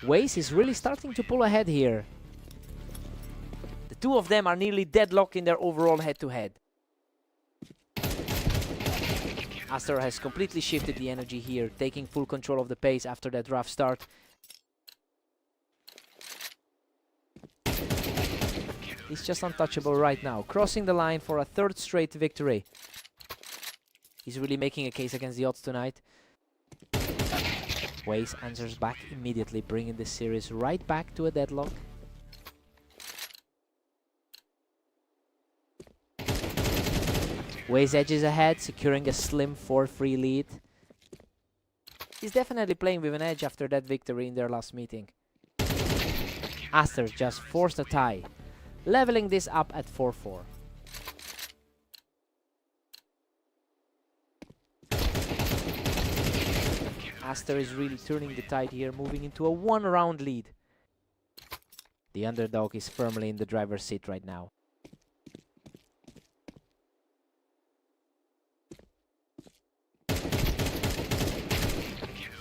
Waze is really starting to pull ahead here. The two of them are nearly deadlocked in their overall head-to-head. Aster has completely shifted the energy here, taking full control of the pace after that rough start. He's just untouchable right now, crossing the line for a third straight victory. He's really making a case against the odds tonight. Waze answers back immediately, bringing this series right back to a deadlock. Waze edges ahead, securing a slim 4-3 lead. He's definitely playing with an edge after that victory in their last meeting. Aster just forced a tie, leveling this up at 4-4. Aster is really turning the tide here, moving into a one-round lead. The underdog is firmly in the driver's seat right now.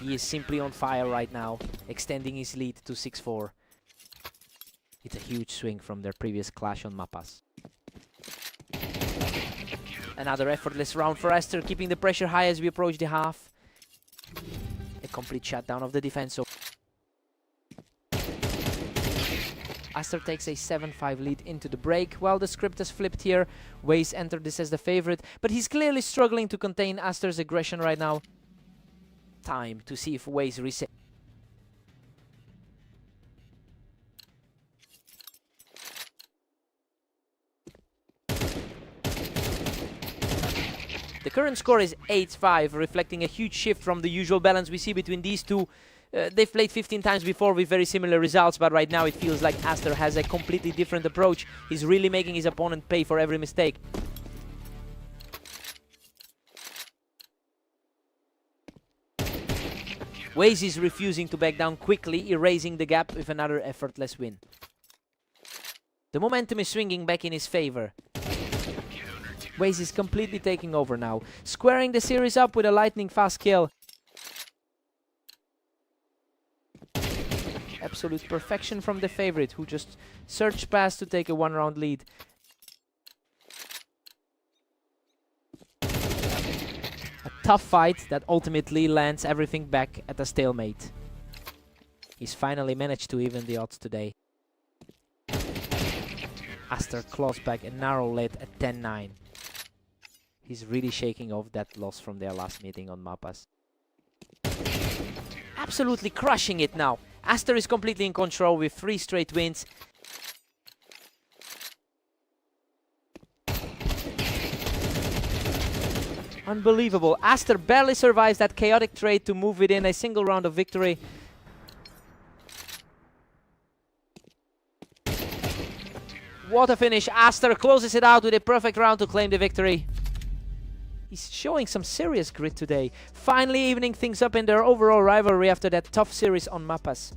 He is simply on fire right now, extending his lead to 6-4. It's a huge swing from their previous clash on Mapas. Another effortless round for Aster, keeping the pressure high as we approach the half. A complete shutdown of the defense. Aster takes a 7-5 lead into the break. Well, the script has flipped here. Waze entered this as the favorite, but he's clearly struggling to contain Aster's aggression right now. Time to see if Waze resets. The current score is 8-5, reflecting a huge shift from the usual balance we see between these two. They've played 15 times before with very similar results, but right now it feels like Aster has a completely different approach. He's really making his opponent pay for every mistake. Waze is refusing to back down quickly, erasing the gap with another effortless win. The momentum is swinging back in his favor. Waze is completely taking over now, squaring the series up with a lightning fast kill. Absolute perfection from the favorite, who just surged past to take a one-round lead. A tough fight that ultimately lands everything back at a stalemate. He's finally managed to even the odds today. Aster claws back a narrow lead at 10-9. He's really shaking off that loss from their last meeting on Mapas. Absolutely crushing it now. Aster is completely in control with 3 straight wins. Unbelievable. Aster barely survives that chaotic trade to move within a single round of victory. What a finish. Aster closes it out with a perfect round to claim the victory. He's showing some serious grit today, finally evening things up in their overall rivalry after that tough series on Mapas.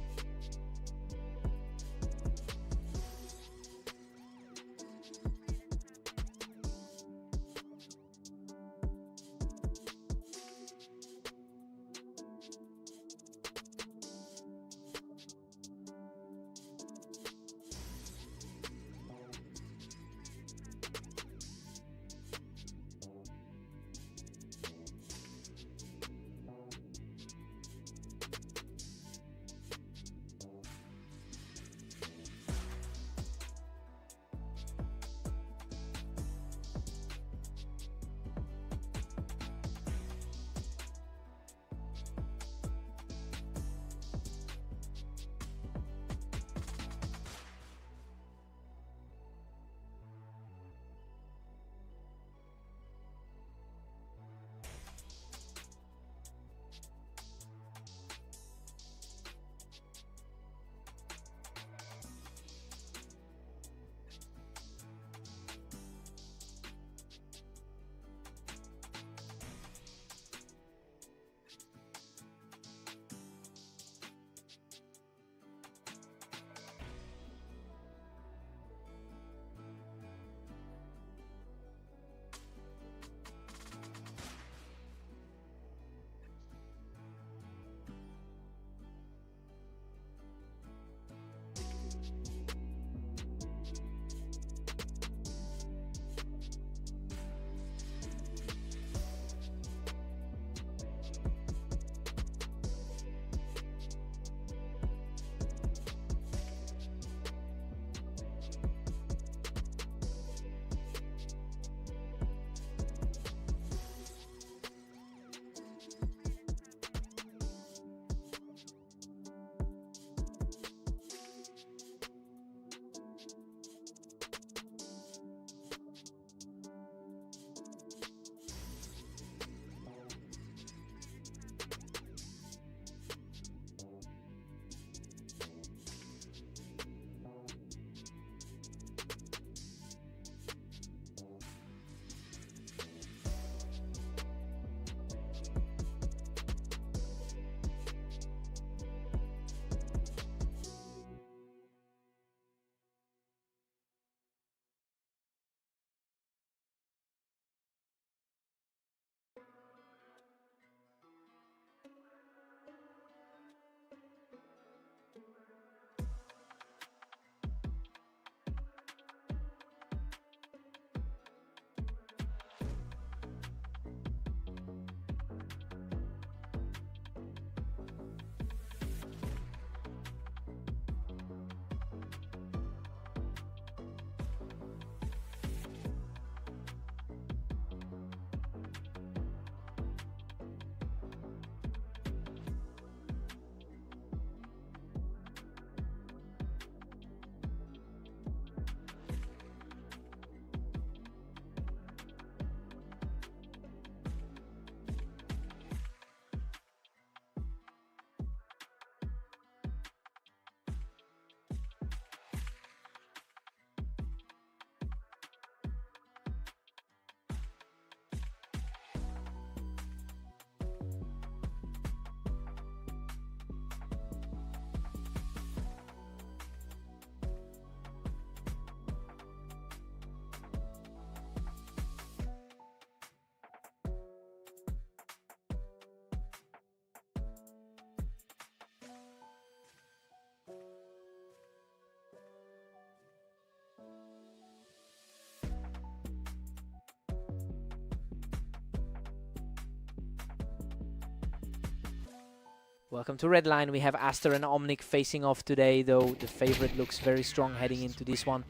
Welcome to Redline. We have Aster and Omnic facing off today, though the favorite looks very strong heading into this one.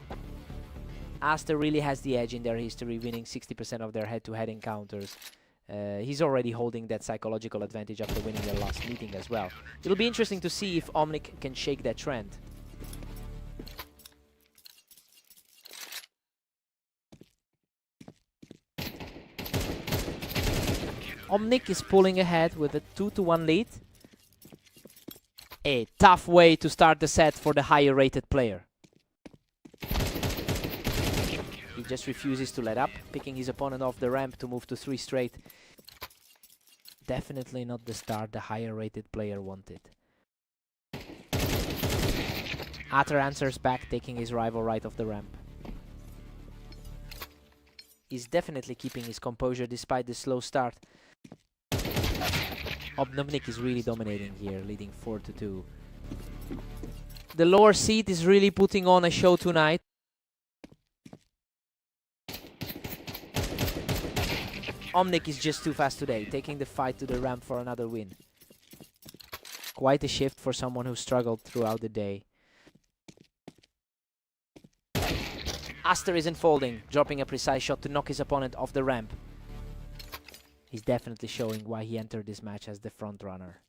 Aster really has the edge in their history, winning 60% of their head-to-head encounters. He's already holding that psychological advantage after winning their last meeting as well. It'll be interesting to see if Omnic can shake that trend. Omnic is pulling ahead with a 2-1 lead. A tough way to start the set for the higher rated player. He just refuses to let up, picking his opponent off the ramp to move to 3 straight. Definitely not the start the higher rated player wanted. Ater answers back, taking his rival right off the ramp. He's definitely keeping his composure despite the slow start. Omnic is really dominating here, leading 4-2. The lower seed is really putting on a show tonight. Omnic is just too fast today, taking the fight to the ramp for another win. Quite a shift for someone who struggled throughout the day. Aster isn't folding, dropping a precise shot to knock his opponent off the ramp. He's definitely showing why he entered this match as the front runner.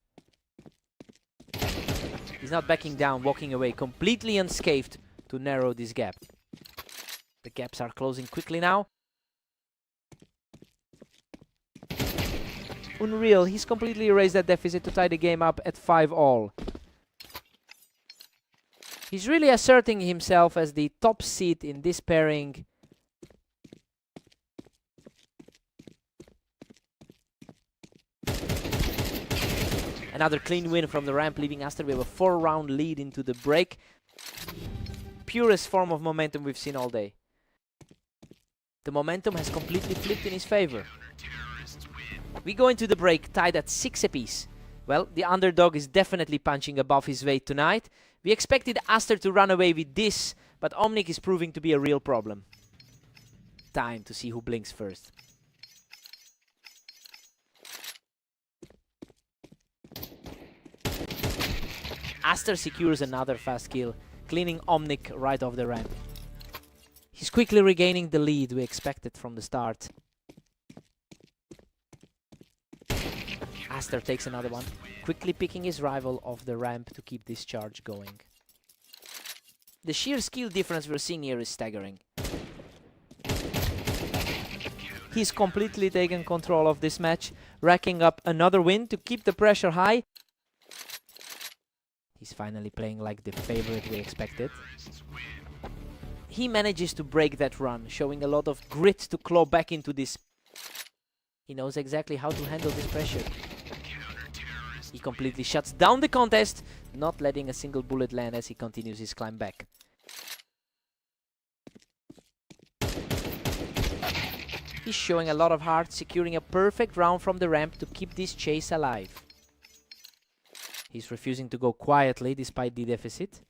He's not backing down, walking away completely unscathed to narrow this gap. The gaps are closing quickly now. Unreal, he's completely erased that deficit to tie the game up at 5-all. He's really asserting himself as the top seed in this pairing. Another clean win from the ramp, leaving Aster with a 4-round lead into the break. Purest form of momentum we've seen all day. The momentum has completely flipped in his favor. We go into the break tied at 6 apiece. Well, the underdog is definitely punching above his weight tonight. We expected Aster to run away with this, but Omnic is proving to be a real problem. Time to see who blinks first. Aster secures another fast kill, cleaning Omnic right off the ramp. He's quickly regaining the lead we expected from the start. Aster takes another one, quickly picking his rival off the ramp to keep this charge going. The sheer skill difference we're seeing here is staggering. He's completely taken control of this match, racking up another win to keep the pressure high. He's finally playing like the favorite we expected. He manages to break that run, showing a lot of grit to claw back into this. He knows exactly how to handle this pressure. He completely shuts down the contest, not letting a single bullet land as he continues his climb back. He's showing a lot of heart, securing a perfect round from the ramp to keep this chase alive. He's refusing to go quietly despite the deficit.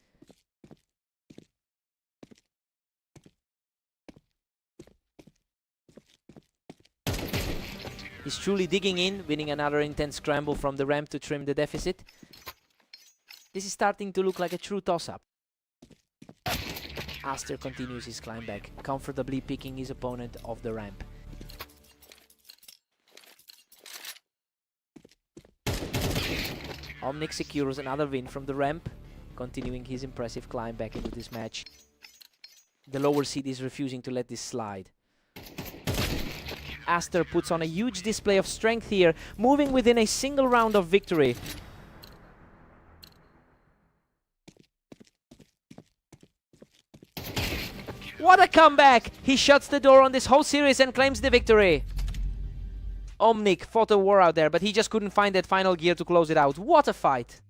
He's truly digging in, winning another intense scramble from the ramp to trim the deficit. This is starting to look like a true toss-up. Aster continues his climb back, comfortably picking his opponent off the ramp. Omnic secures another win from the ramp, continuing his impressive climb back into this match. The lower seed is refusing to let this slide. Aster puts on a huge display of strength here, moving within a single round of victory. What a comeback! He shuts the door on this whole series and claims the victory. Omnic fought a war out there, but he just couldn't find that final gear to close it out. What a fight!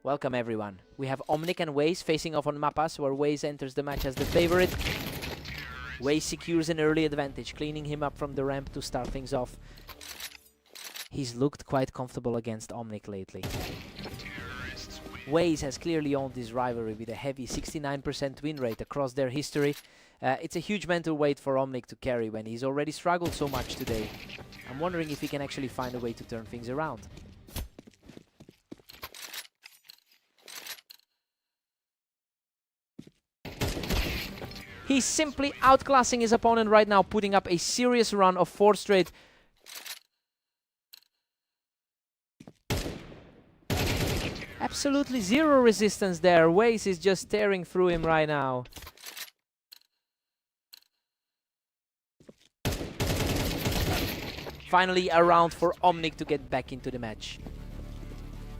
Welcome everyone. We have Omnic and Waze facing off on Mapas, where Waze enters the match as the favorite. Waze secures an early advantage, cleaning him up from the ramp to start things off. He's looked quite comfortable against Omnic lately. Waze has clearly owned this rivalry with a heavy 69% win rate across their history. It's a huge mental weight for Omnic to carry when he's already struggled so much today. I'm wondering if he can actually find a way to turn things around. He's simply outclassing his opponent right now, putting up a serious run of 4 straight. Absolutely zero resistance there. Waze is just tearing through him right now. Finally a round for Omnic to get back into the match.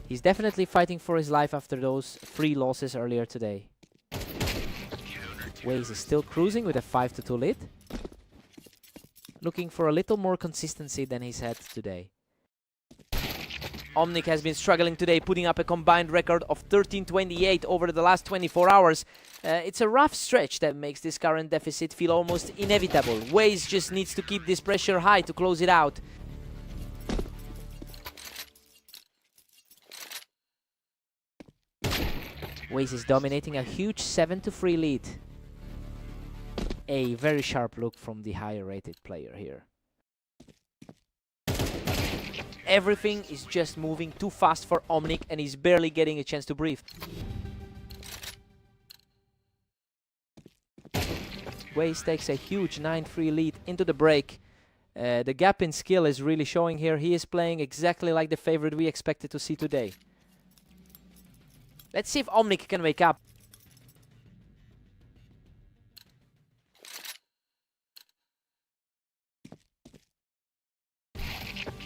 He's definitely fighting for his life after those 3 losses earlier today. Waze is still cruising with a 5-2 lead. Looking for a little more consistency than he's had today. Omnic has been struggling today, putting up a combined record of 13-28 over the last 24 hours. It's a rough stretch that makes this current deficit feel almost inevitable. Waze just needs to keep this pressure high to close it out. Waze is dominating a huge 7-3 lead. A very sharp look from the higher rated player here. Everything is just moving too fast for Omnic and he's barely getting a chance to breathe. Waze takes a huge 9-3 lead into the break. The gap in skill is really showing here. He is playing exactly like the favorite we expected to see today. Let's see if Omnic can wake up.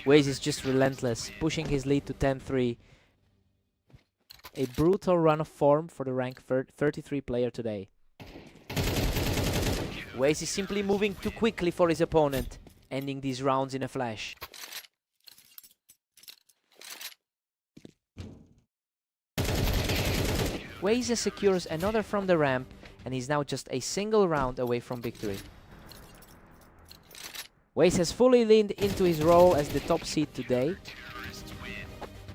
Waze is just relentless, pushing his lead to 10-3. A brutal run of form for the rank 33 player today. Waze is simply moving too quickly for his opponent, ending these rounds in a flash. Waze secures another from the ramp, and he's now just a single round away from victory. Waze has fully leaned into his role as the top seed today.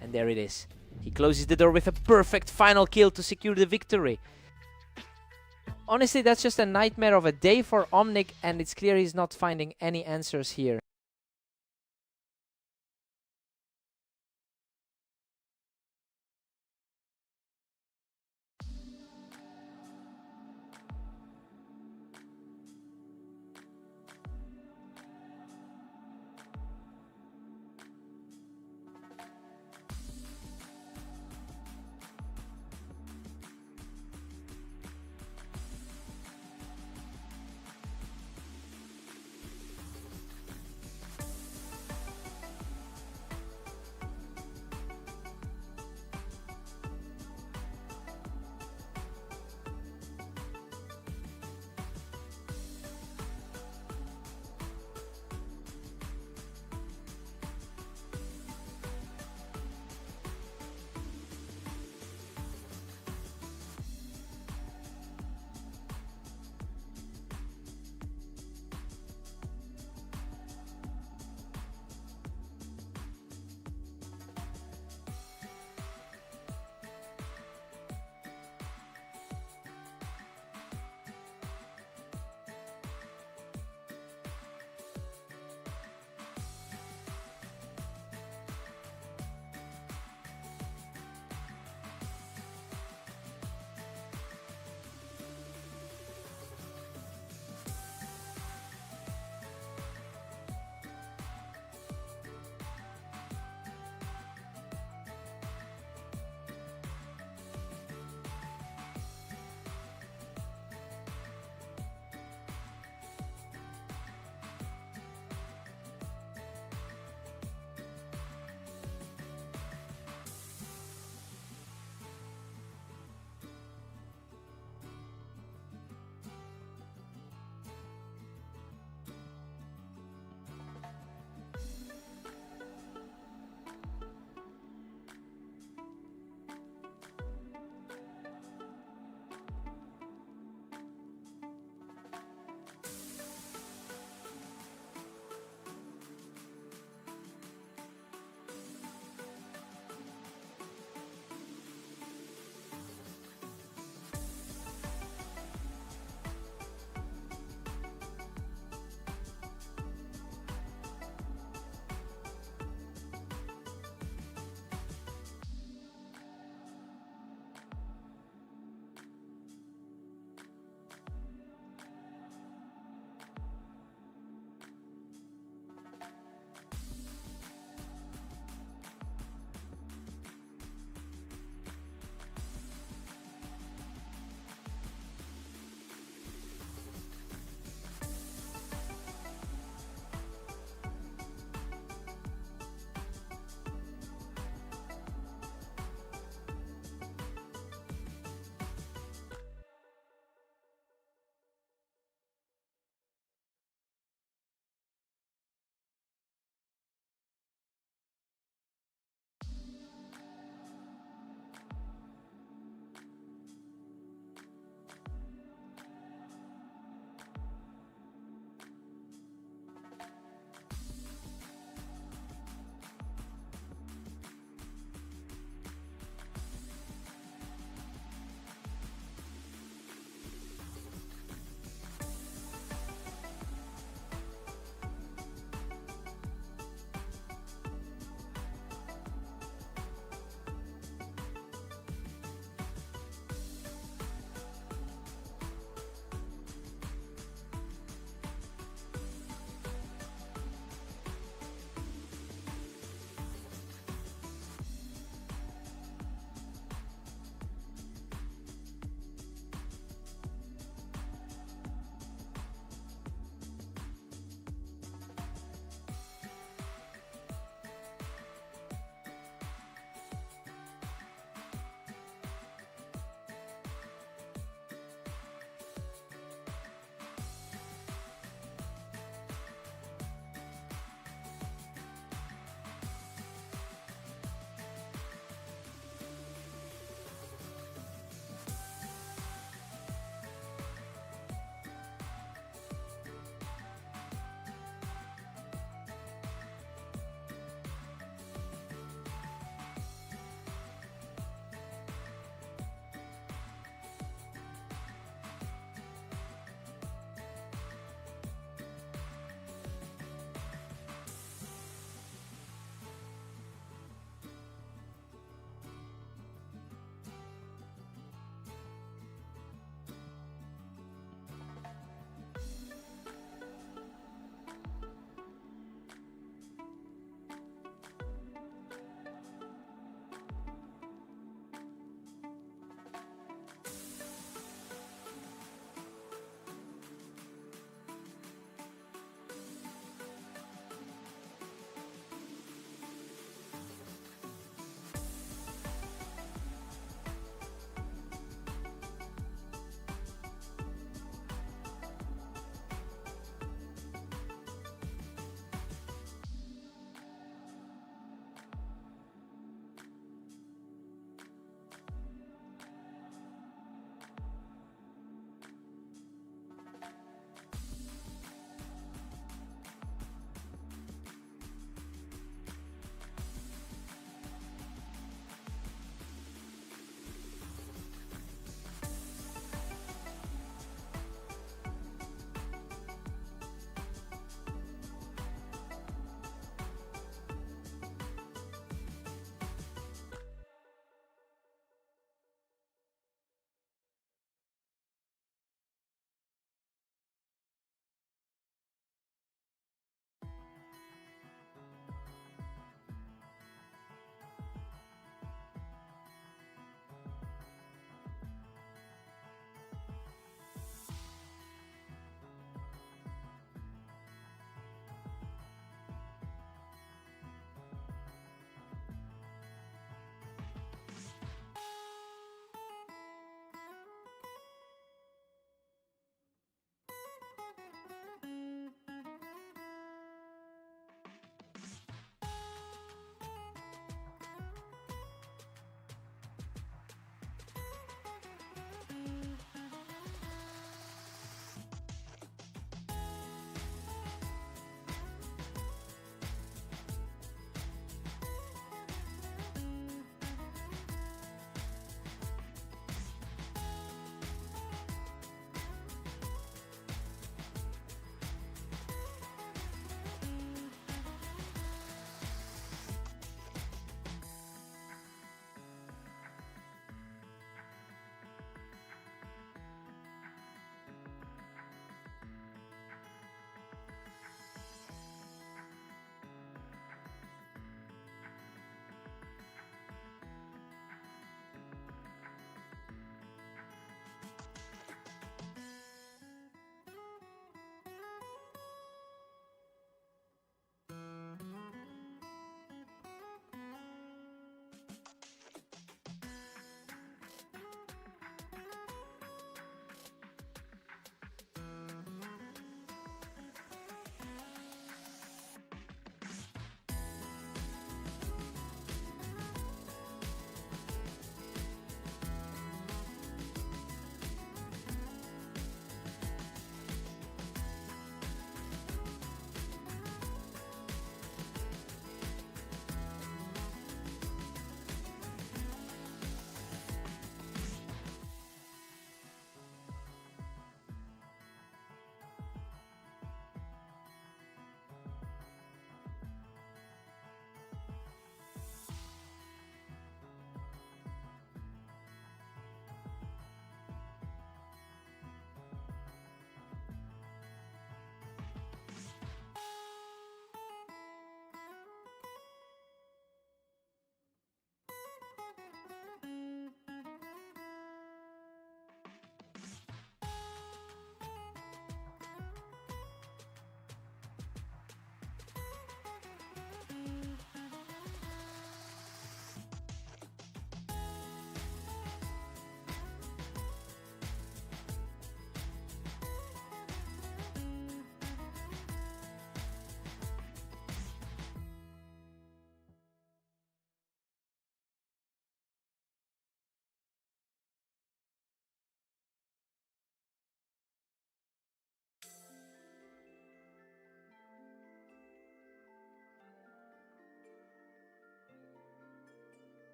And there it is. He closes the door with a perfect final kill to secure the victory. Honestly, that's just a nightmare of a day for Omnic, and it's clear he's not finding any answers here.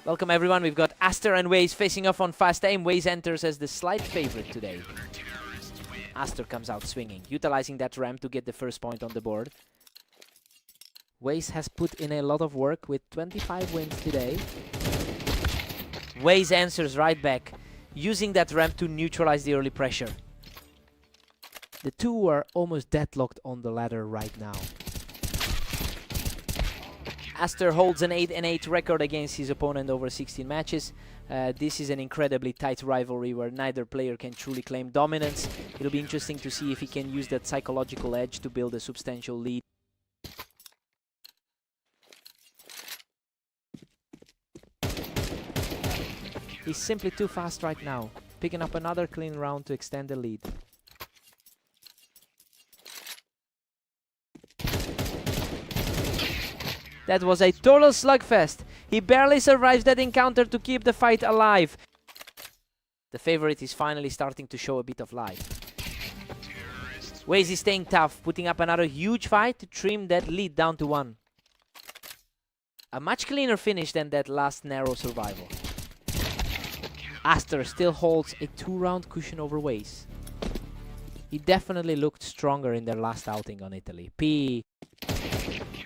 Welcome everyone, we've got Aster and Waze facing off on fast aim. Waze enters as the slight favorite today. Aster comes out swinging, utilizing that ramp to get the first point on the board. Waze has put in a lot of work with 25 wins today. Waze answers right back, using that ramp to neutralize the early pressure. The two are almost deadlocked on the ladder right now. Aster holds an 8-8 record against his opponent over 16 matches. This is an incredibly tight rivalry where neither player can truly claim dominance. It'll be interesting to see if he can use that psychological edge to build a substantial lead. He's simply too fast right now, picking up another clean round to extend the lead. That was a total slugfest. He barely survives that encounter to keep the fight alive. The favorite is finally starting to show a bit of life. Waze is staying tough, putting up another huge fight to trim that lead down to 1. A much cleaner finish than that last narrow survival. Aster still holds a 2-round cushion over Waze. He definitely looked stronger in their last outing on Italy.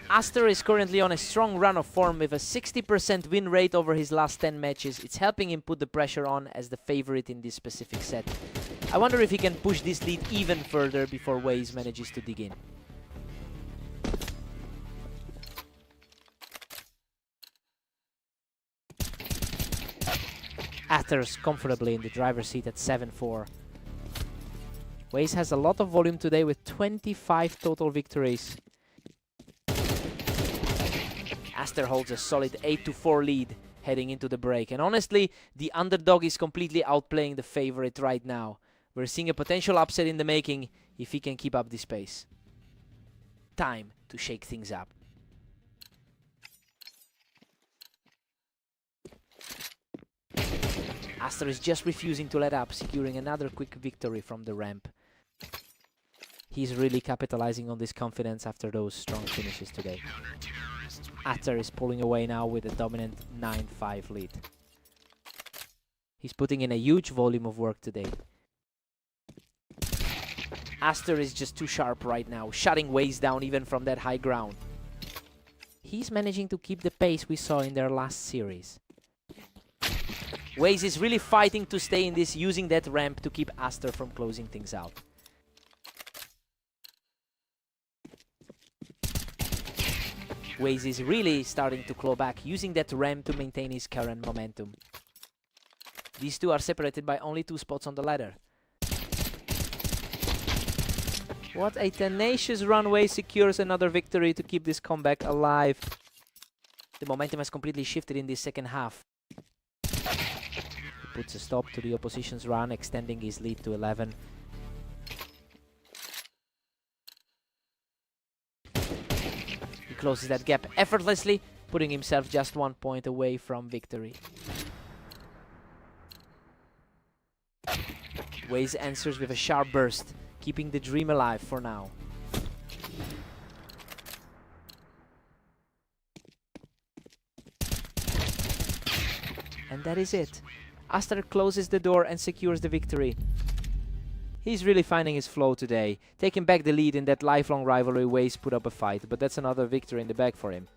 Aster is currently on a strong run of form with a 60% win rate over his last 10 matches. It's helping him put the pressure on as the favorite in this specific set. I wonder if he can push this lead even further before Waze manages to dig in. Aster's comfortably in the driver's seat at 7-4. Waze has a lot of volume today with 25 total victories. Aster holds a solid 8-4 lead heading into the break. And honestly, the underdog is completely outplaying the favorite right now. We're seeing a potential upset in the making if he can keep up this pace. Time to shake things up. Aster is just refusing to let up, securing another quick victory from the ramp. He's really capitalizing on this confidence after those strong finishes today. Aster is pulling away now with a dominant 9-5 lead. He's putting in a huge volume of work today. Aster is just too sharp right now, shutting Waze down even from that high ground. He's managing to keep the pace we saw in their last series. Waze is really fighting to stay in this, using that ramp to keep Aster from closing things out. Waze is really starting to claw back, using that ramp to maintain his current momentum. These two are separated by only 2 spots on the ladder. What a tenacious run. Waze secures another victory to keep this comeback alive. The momentum has completely shifted in this second half. He puts a stop to the opposition's run, extending his lead to 11. Closes that gap effortlessly, putting himself just 1 point away from victory. Waze answers with a sharp burst, keeping the dream alive for now. And that is it. Aster closes the door and secures the victory. He's really finding his flow today, taking back the lead in that lifelong rivalry. Waze put up a fight, but that's another victory in the bag for him.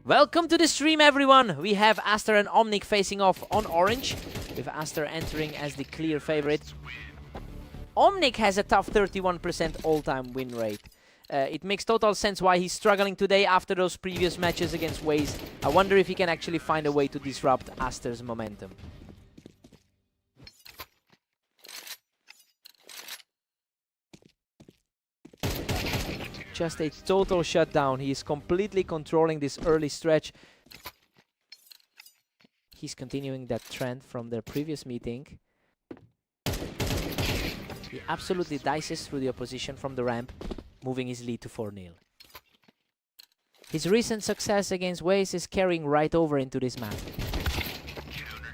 Welcome to the stream, everyone! We have Aster and Omnic facing off on orange, with Aster entering as the clear favorite. Omnic has a tough 31% all-time win rate. It makes total sense why he's struggling today after those previous matches against Waze. I wonder if he can actually find a way to disrupt Aster's momentum. Just a total shutdown. He is completely controlling this early stretch. He's continuing that trend from their previous meeting. He absolutely dices through the opposition from the ramp, moving his lead to 4-0. His recent success against Waze is carrying right over into this map.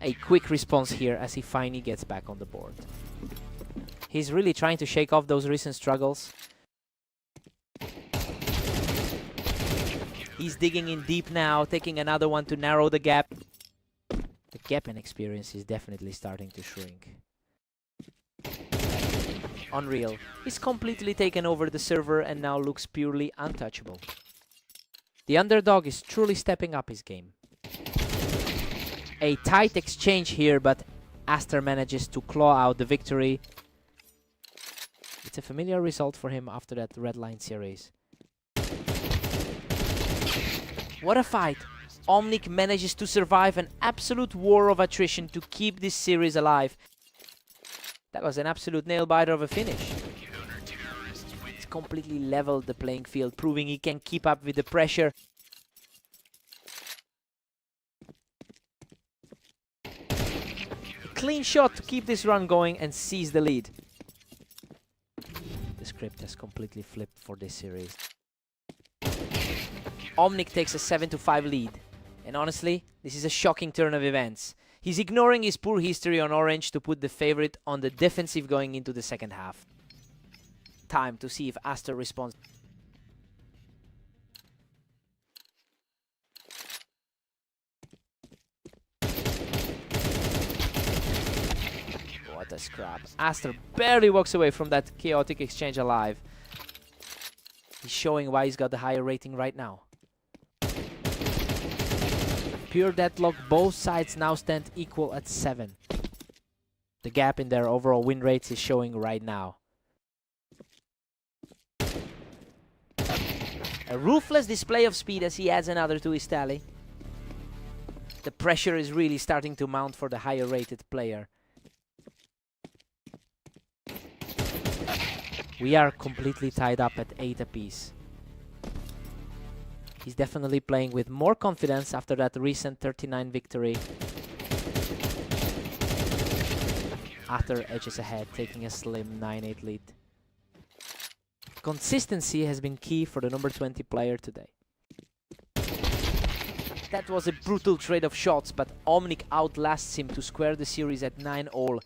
A quick response here as he finally gets back on the board. He's really trying to shake off those recent struggles. He's digging in deep now, taking another one to narrow the gap. The gap in experience is definitely starting to shrink. Unreal. He's completely taken over the server and now looks purely untouchable. The underdog is truly stepping up his game. A tight exchange here, but Aster manages to claw out the victory. It's a familiar result for him after that red line series. What a fight! Omnic manages to survive an absolute war of attrition to keep this series alive. That was an absolute nail-biter of a finish. It's completely leveled the playing field, proving he can keep up with the pressure. A clean shot to keep this run going and seize the lead. The script has completely flipped for this series. Omnic takes a 7-5 lead. And honestly, this is a shocking turn of events. He's ignoring his poor history on orange to put the favorite on the defensive going into the second half. Time to see if Aster responds. What a scrap. Aster barely walks away from that chaotic exchange alive. He's showing why he's got the higher rating right now. Pure deadlock, both sides now stand equal at 7. The gap in their overall win rates is showing right now. A ruthless display of speed as he adds another to his tally. The pressure is really starting to mount for the higher rated player. We are completely tied up at 8 apiece. He's definitely playing with more confidence after that recent 39 victory. Aster edges ahead, taking a slim 9-8 lead. Consistency has been key for the number 20 player today. That was a brutal trade of shots, but Omnic outlasts him to square the series at 9-all.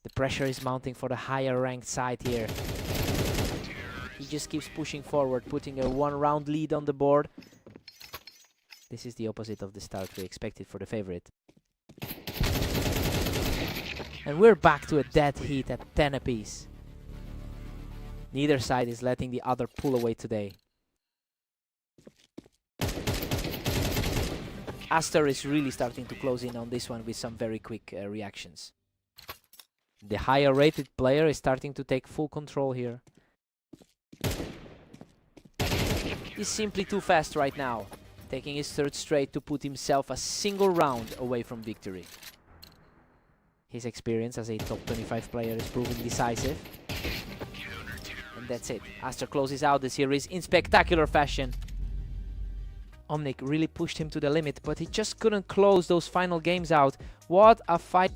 The pressure is mounting for the higher ranked side here. He just keeps pushing forward, putting a 1-round lead on the board. This is the opposite of the start we expected for the favorite. And we're back to a dead heat at 10 apiece. Neither side is letting the other pull away today. Aster is really starting to close in on this one with some very quick reactions. The higher rated player is starting to take full control here. He's simply too fast right now, taking his third straight to put himself a single round away from victory. His experience as a top 25 player is proving decisive. And that's it. Aster closes out the series in spectacular fashion. Omnic really pushed him to the limit, but he just couldn't close those final games out. What a fight!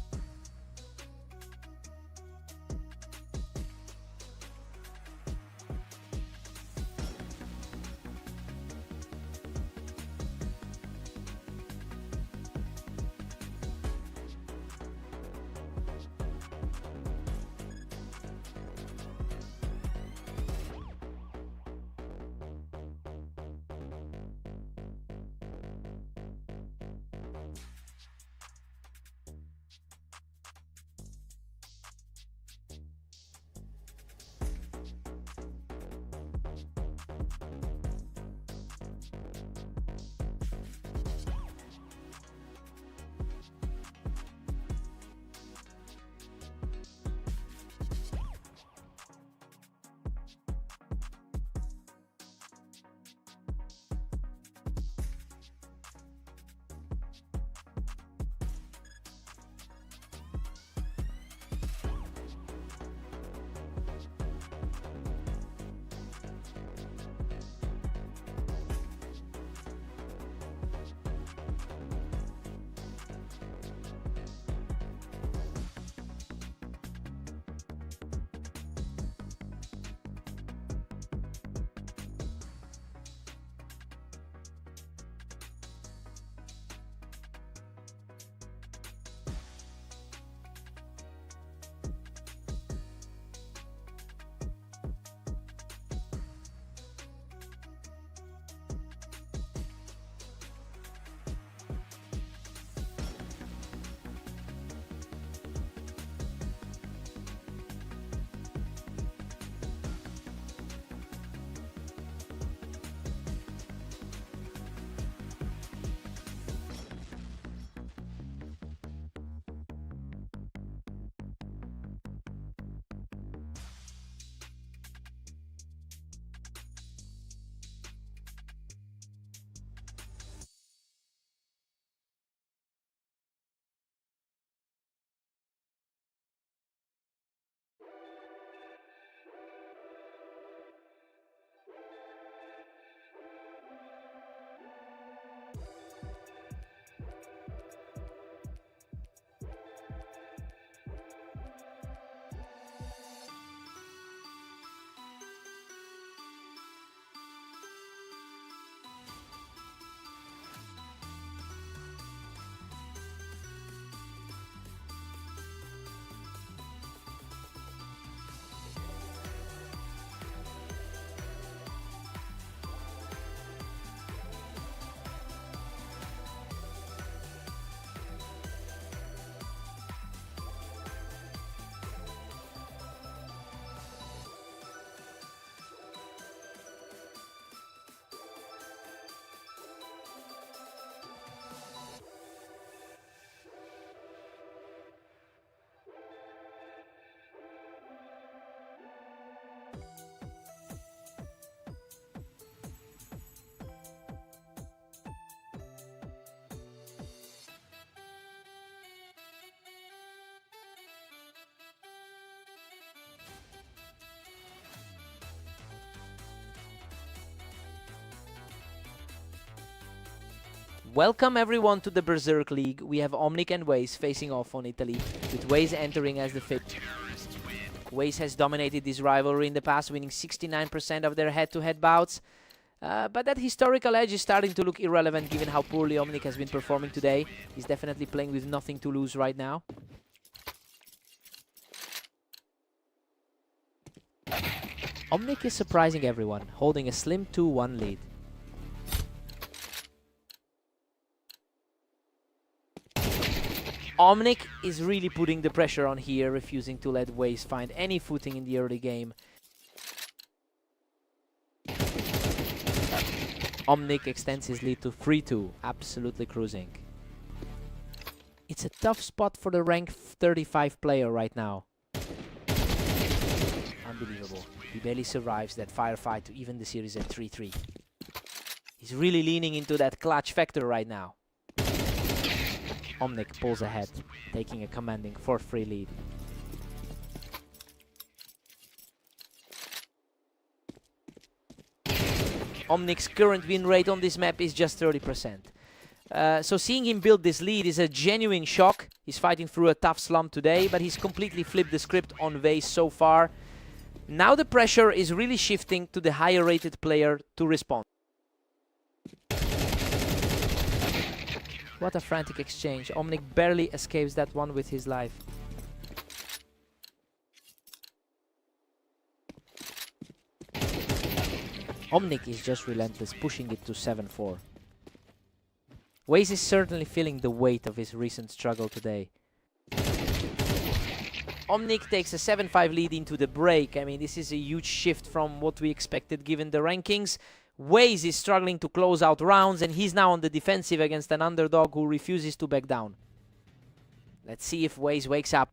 Welcome everyone to the Berserk League. We have Omnic and Waze facing off on Italy, with Waze entering as the fifth. Waze has dominated this rivalry in the past, winning 69% of their head-to-head bouts. But that historical edge is starting to look irrelevant given how poorly Omnic has been performing today. He's definitely playing with nothing to lose right now. Omnic is surprising everyone, holding a slim 2-1 lead. Omnic is really putting the pressure on here, refusing to let Waze find any footing in the early game. Omnic extends his lead to 3-2, absolutely cruising. It's a tough spot for the rank 35 player right now. Unbelievable. He barely survives that firefight to even the series at 3-3. He's really leaning into that clutch factor right now. Omnic pulls ahead, taking a commanding 4-3 lead. Omnic's current win rate on this map is just 30%. So seeing him build this lead is a genuine shock. He's fighting through a tough slump today, but he's completely flipped the script on Waze so far. Now the pressure is really shifting to the higher rated player to respond. What a frantic exchange. Omnic barely escapes that one with his life. Omnic is just relentless, pushing it to 7-4. Waze is certainly feeling the weight of his recent struggle today. Omnic takes a 7-5 lead into the break. I mean, this is a huge shift from what we expected given the rankings. Waze is struggling to close out rounds, and he's now on the defensive against an underdog who refuses to back down. Let's see if Waze wakes up.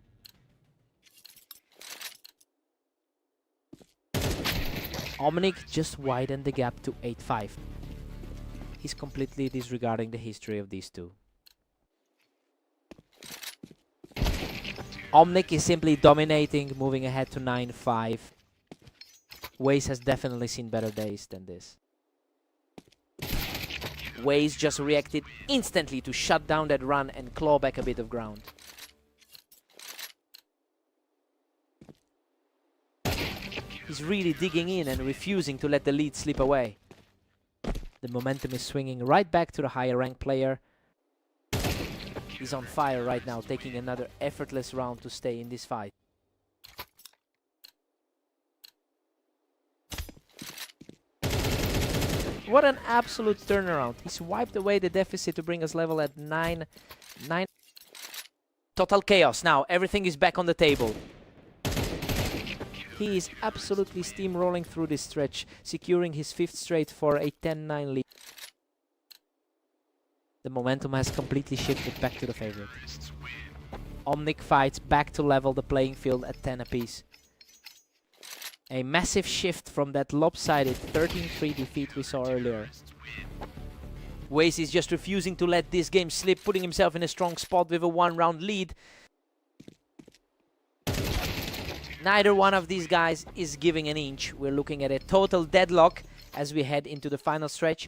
Omnic just widened the gap to 8-5. He's completely disregarding the history of these two. Omnic is simply dominating, moving ahead to 9-5. Waze has definitely seen better days than this. Waze just reacted instantly to shut down that run and claw back a bit of ground. He's really digging in and refusing to let the lead slip away. The momentum is swinging right back to the higher ranked player. He's on fire right now, taking another effortless round to stay in this fight. What an absolute turnaround. He's wiped away the deficit to bring us level at 9. Total chaos. Now everything is back on the table. He is absolutely steamrolling through this stretch, securing his 5th straight for a 10-9 lead. The momentum has completely shifted back to the favorite. Omnic fights back to level the playing field at 10 apiece. A massive shift from that lopsided 13-3 defeat we saw earlier. Waze is just refusing to let this game slip, putting himself in a strong spot with a 1-round lead. Neither one of these guys is giving an inch. We're looking at a total deadlock as we head into the final stretch.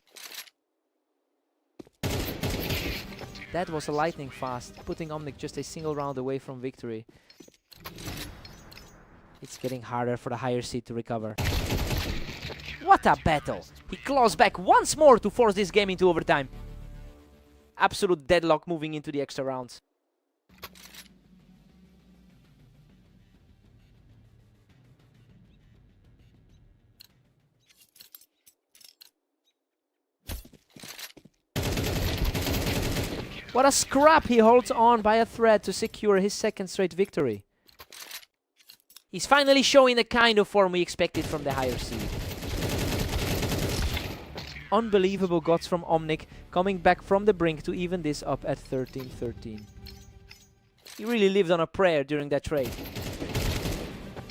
That was a lightning fast, putting Omnic just a single round away from victory. It's getting harder for the higher seed to recover. What a battle! He claws back once more to force this game into overtime. Absolute deadlock moving into the extra rounds. What a scrap! He holds on by a thread to secure his 2nd straight victory. He's finally showing the kind of form we expected from the higher seed. Unbelievable guts from Omnic, coming back from the brink to even this up at 13-13. He really lived on a prayer during that trade.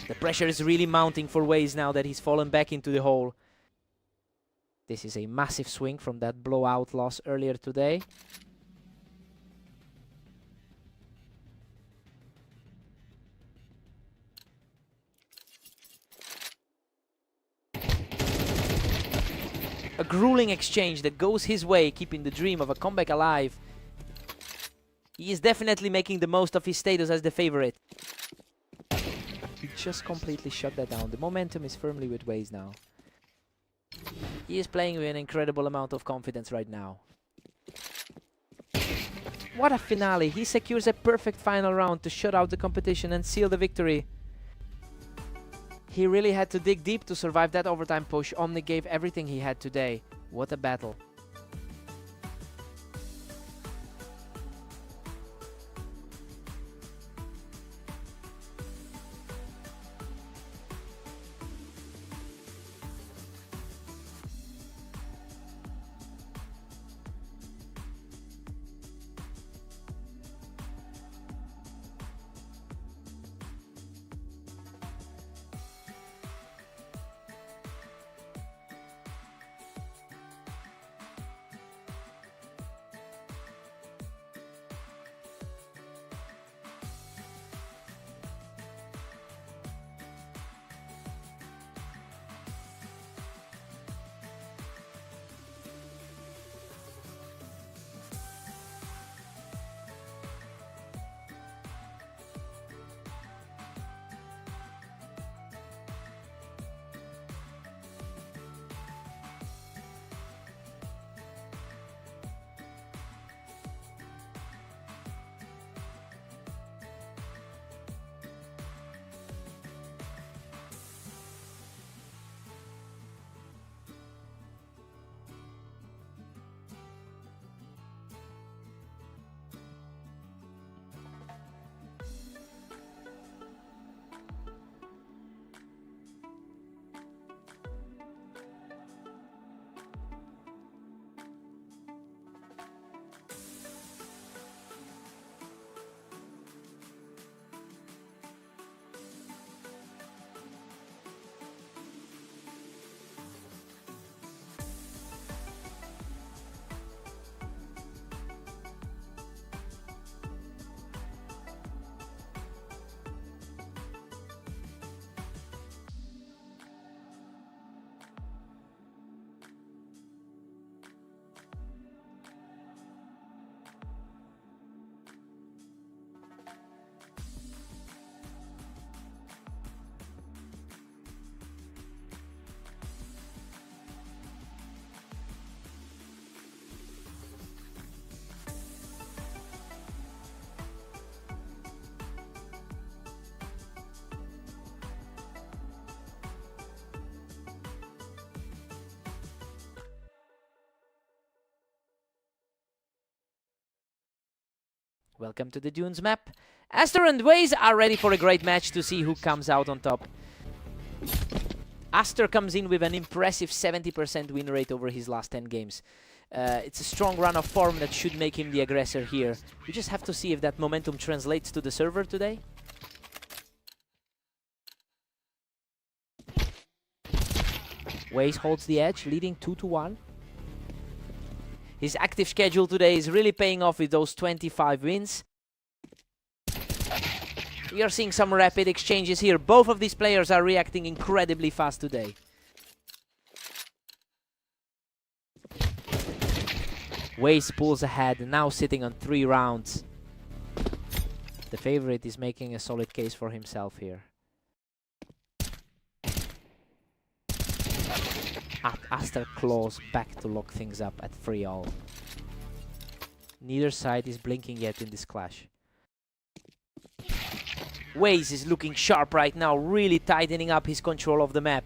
The pressure is really mounting for Waze now that he's fallen back into the hole. This is a massive swing from that blowout loss earlier today. A grueling exchange that goes his way, keeping the dream of a comeback alive. He is definitely making the most of his status as the favorite. He just completely shut that down. The momentum is firmly with Waze now. He is playing with an incredible amount of confidence right now. What a finale. He secures a perfect final round to shut out the competition and seal the victory. He really had to dig deep to survive that overtime push. Omni gave everything he had today. What a battle. Welcome to the Dunes map. Aster and Waze are ready for a great match to see who comes out on top. Aster comes in with an impressive 70% win rate over his last 10 games. It's a strong run of form that should make him the aggressor here. We just have to see if that momentum translates to the server today. Waze holds the edge, leading 2-1. His active schedule today is really paying off with those 25 wins. We are seeing some rapid exchanges here. Both of these players are reacting incredibly fast today. Waze pulls ahead, now sitting on 3 rounds. The favorite is making a solid case for himself here. Aster claws back to lock things up at 3-all. Neither side is blinking yet in this clash. Waze is looking sharp right now, really tightening up his control of the map.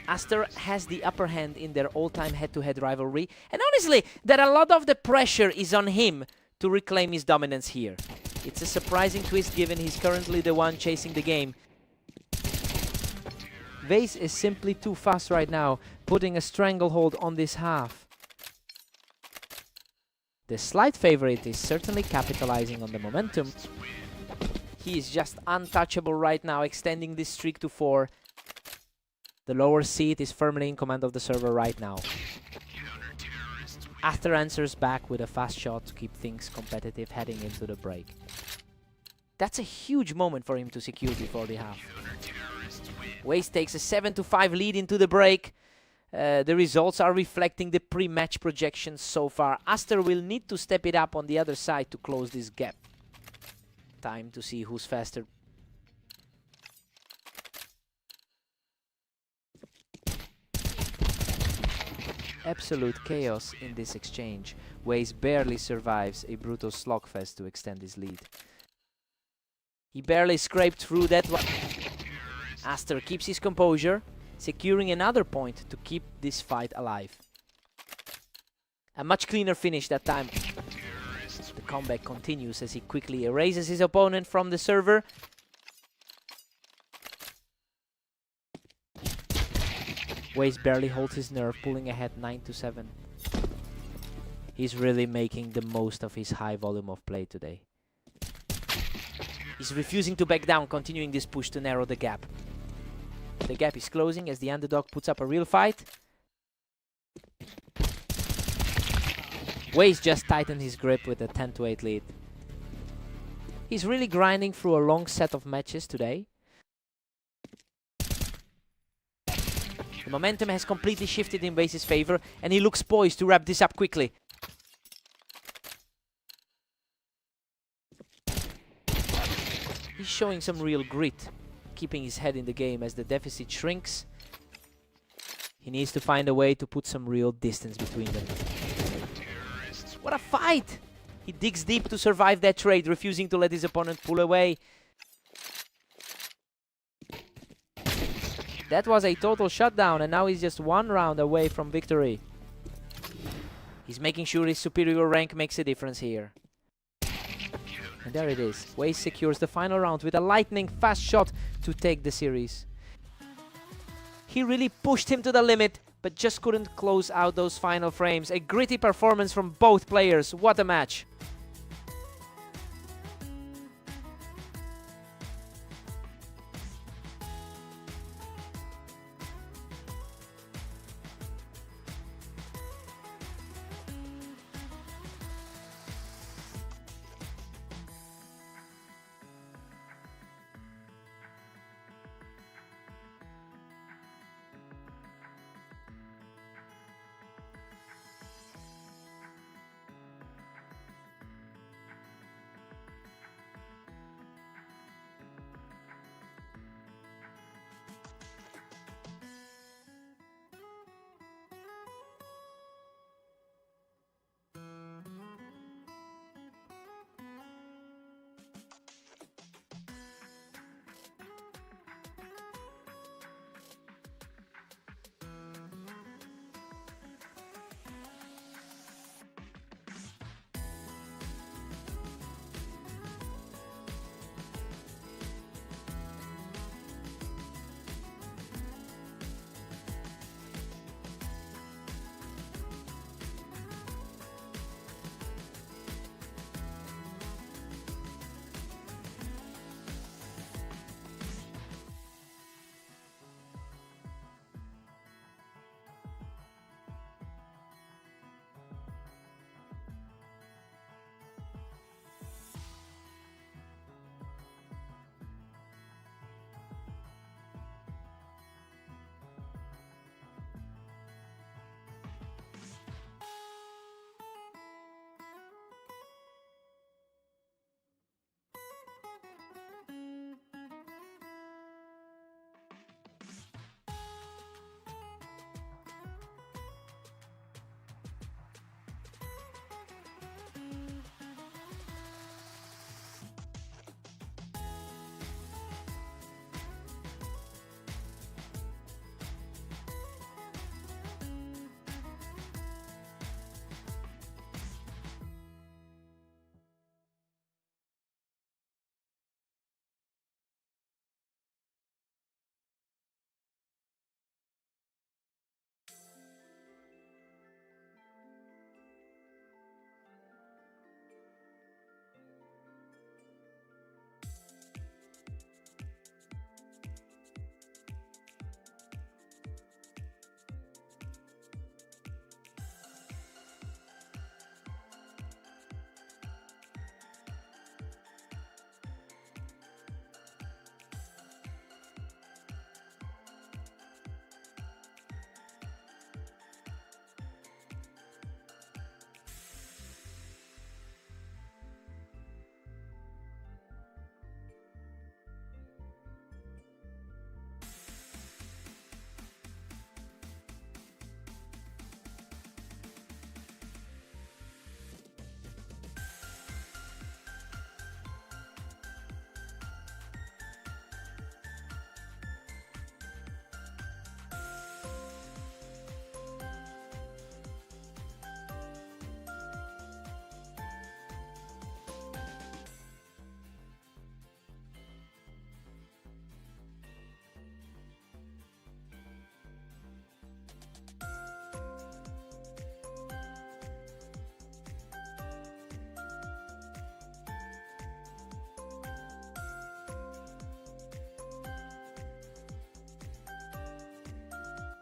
Aster has the upper hand in their all-time head-to-head rivalry, and honestly, that a lot of the pressure is on him to reclaim his dominance here. It's a surprising twist given he's currently the one chasing the game. Waze is simply too fast right now, putting a stranglehold on this half. The slight favorite is certainly capitalizing on the momentum. He is just untouchable right now, extending this streak to 4. The lower seed is firmly in command of the server right now. Aster answers back with a fast shot to keep things competitive heading into the break. That's a huge moment for him to secure before the half. Waze takes a 7-5 lead into the break. The results are reflecting the pre-match projections so far. Aster will need to step it up on the other side to close this gap. Time to see who's faster. Absolute chaos in this exchange. Waze barely survives a brutal slogfest to extend his lead. He barely scraped through that one. Aster keeps his composure, securing another point to keep this fight alive. A much cleaner finish that time. The comeback continues as he quickly erases his opponent from the server. Waze barely holds his nerve, pulling ahead 9-7. He's really making the most of his high volume of play today. He's refusing to back down, continuing this push to narrow the gap. The gap is closing as the underdog puts up a real fight. Waze just tightened his grip with a 10-8 lead. He's really grinding through a long set of matches today. The momentum has completely shifted in Waze's favor, and he looks poised to wrap this up quickly. He's showing some real grit, keeping his head in the game as the deficit shrinks. He needs to find a way to put some real distance between them. What a fight! He digs deep to survive that trade, refusing to let his opponent pull away. That was a total shutdown, and now he's just one round away from victory. He's making sure his superior rank makes a difference here. And there it is. Waze secures the final round with a lightning fast shot to take the series. He really pushed him to the limit, but just couldn't close out those final frames. A gritty performance from both players. What a match!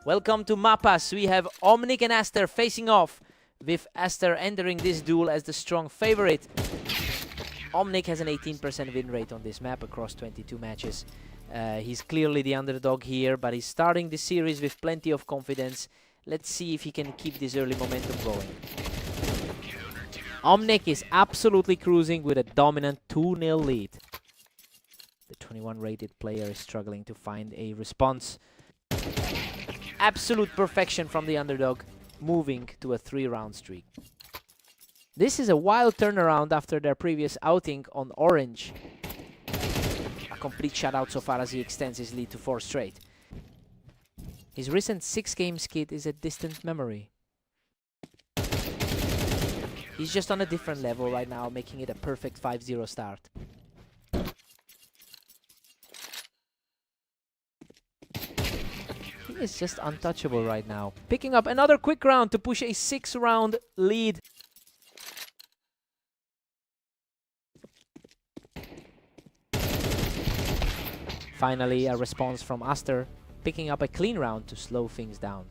Welcome to Mapas. We have Omnic and Aster facing off, with Aster entering this duel as the strong favorite. Omnic has an 18% win rate on this map across 22 matches. He's clearly the underdog here, but he's starting the series with plenty of confidence. Let's see if he can keep this early momentum going. Omnic is absolutely cruising with a dominant 2-0 lead. The 21 rated player is struggling to find a response. Absolute perfection from the underdog, moving to a 3-round streak. This is a wild turnaround after their previous outing on Orange. A complete shutout so far as he extends his lead to 4 straight. His recent 6-game skid is a distant memory. He's just on a different level right now, making it a perfect 5-0 start. He is just untouchable right now. Picking up another quick round to push a 6-round lead. Finally, a response from Aster, picking up a clean round to slow things down.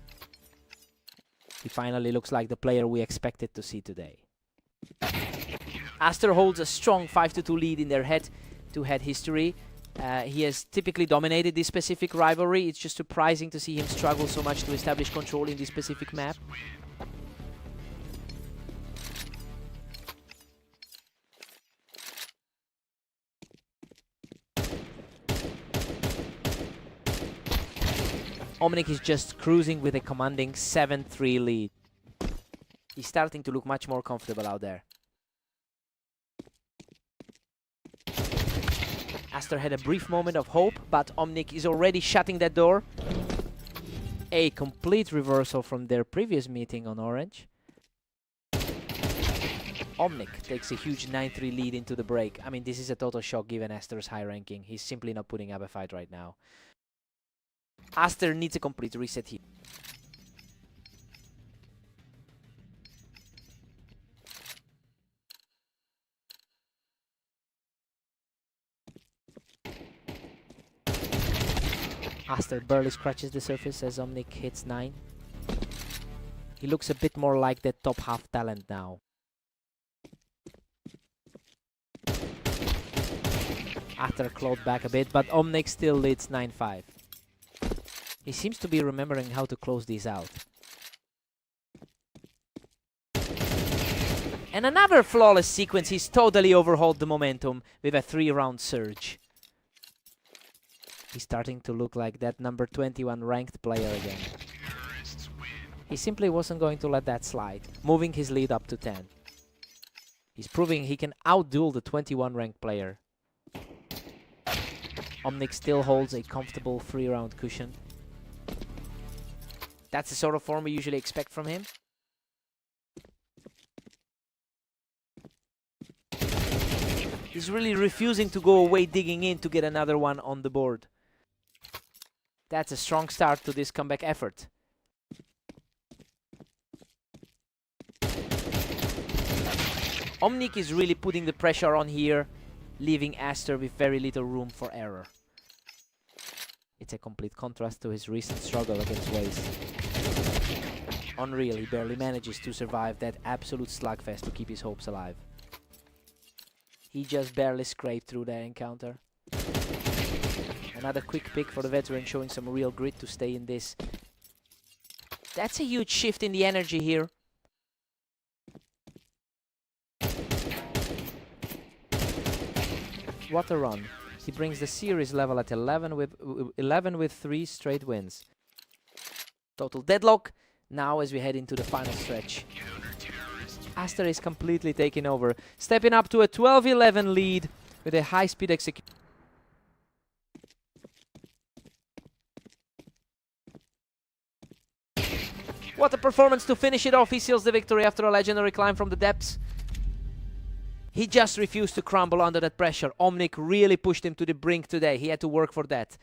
He finally looks like the player we expected to see today. Aster holds a strong 5-2 lead in their head-to-head history. He has typically dominated this specific rivalry. It's just surprising to see him struggle so much to establish control in this specific map. Omnic is just cruising with a commanding 7-3 lead. He's starting to look much more comfortable out there. Aster had a brief moment of hope, but Omnic is already shutting that door. A complete reversal from their previous meeting on Orange. Omnic takes a huge 9-3 lead into the break. I mean, this is a total shock given Aster's high ranking. He's simply not putting up a fight right now. Aster needs a complete reset here. Aster barely scratches the surface as Omnic hits 9. He looks a bit more like that top half talent now. Aster clawed back a bit, but Omnic still leads 9-5. He seems to be remembering how to close these out. And another flawless sequence. He's totally overhauled the momentum with a 3-round surge. He's starting to look like that number 21 ranked player again. He simply wasn't going to let that slide, moving his lead up to 10. He's proving he can outduel the 21 ranked player. Omnic still holds a comfortable 3-round cushion. That's the sort of form we usually expect from him. He's really refusing to go away, digging in to get another one on the board. That's a strong start to this comeback effort. Omnic is really putting the pressure on here, leaving Aster with very little room for error. It's a complete contrast to his recent struggle against Waze. Unreal, he barely manages to survive that absolute slugfest to keep his hopes alive. He just barely scraped through that encounter. Another quick pick for the veteran, showing some real grit to stay in this. That's a huge shift in the energy here. What a run. He brings the series level at 11 with 3 straight wins. Total deadlock now as we head into the final stretch. Aster is completely taking over, stepping up to a 12-11 lead with a high-speed execution. What a performance to finish it off. He seals the victory after a legendary climb from the depths. He just refused to crumble under that pressure. Omnic really pushed him to the brink today. He had to work for that.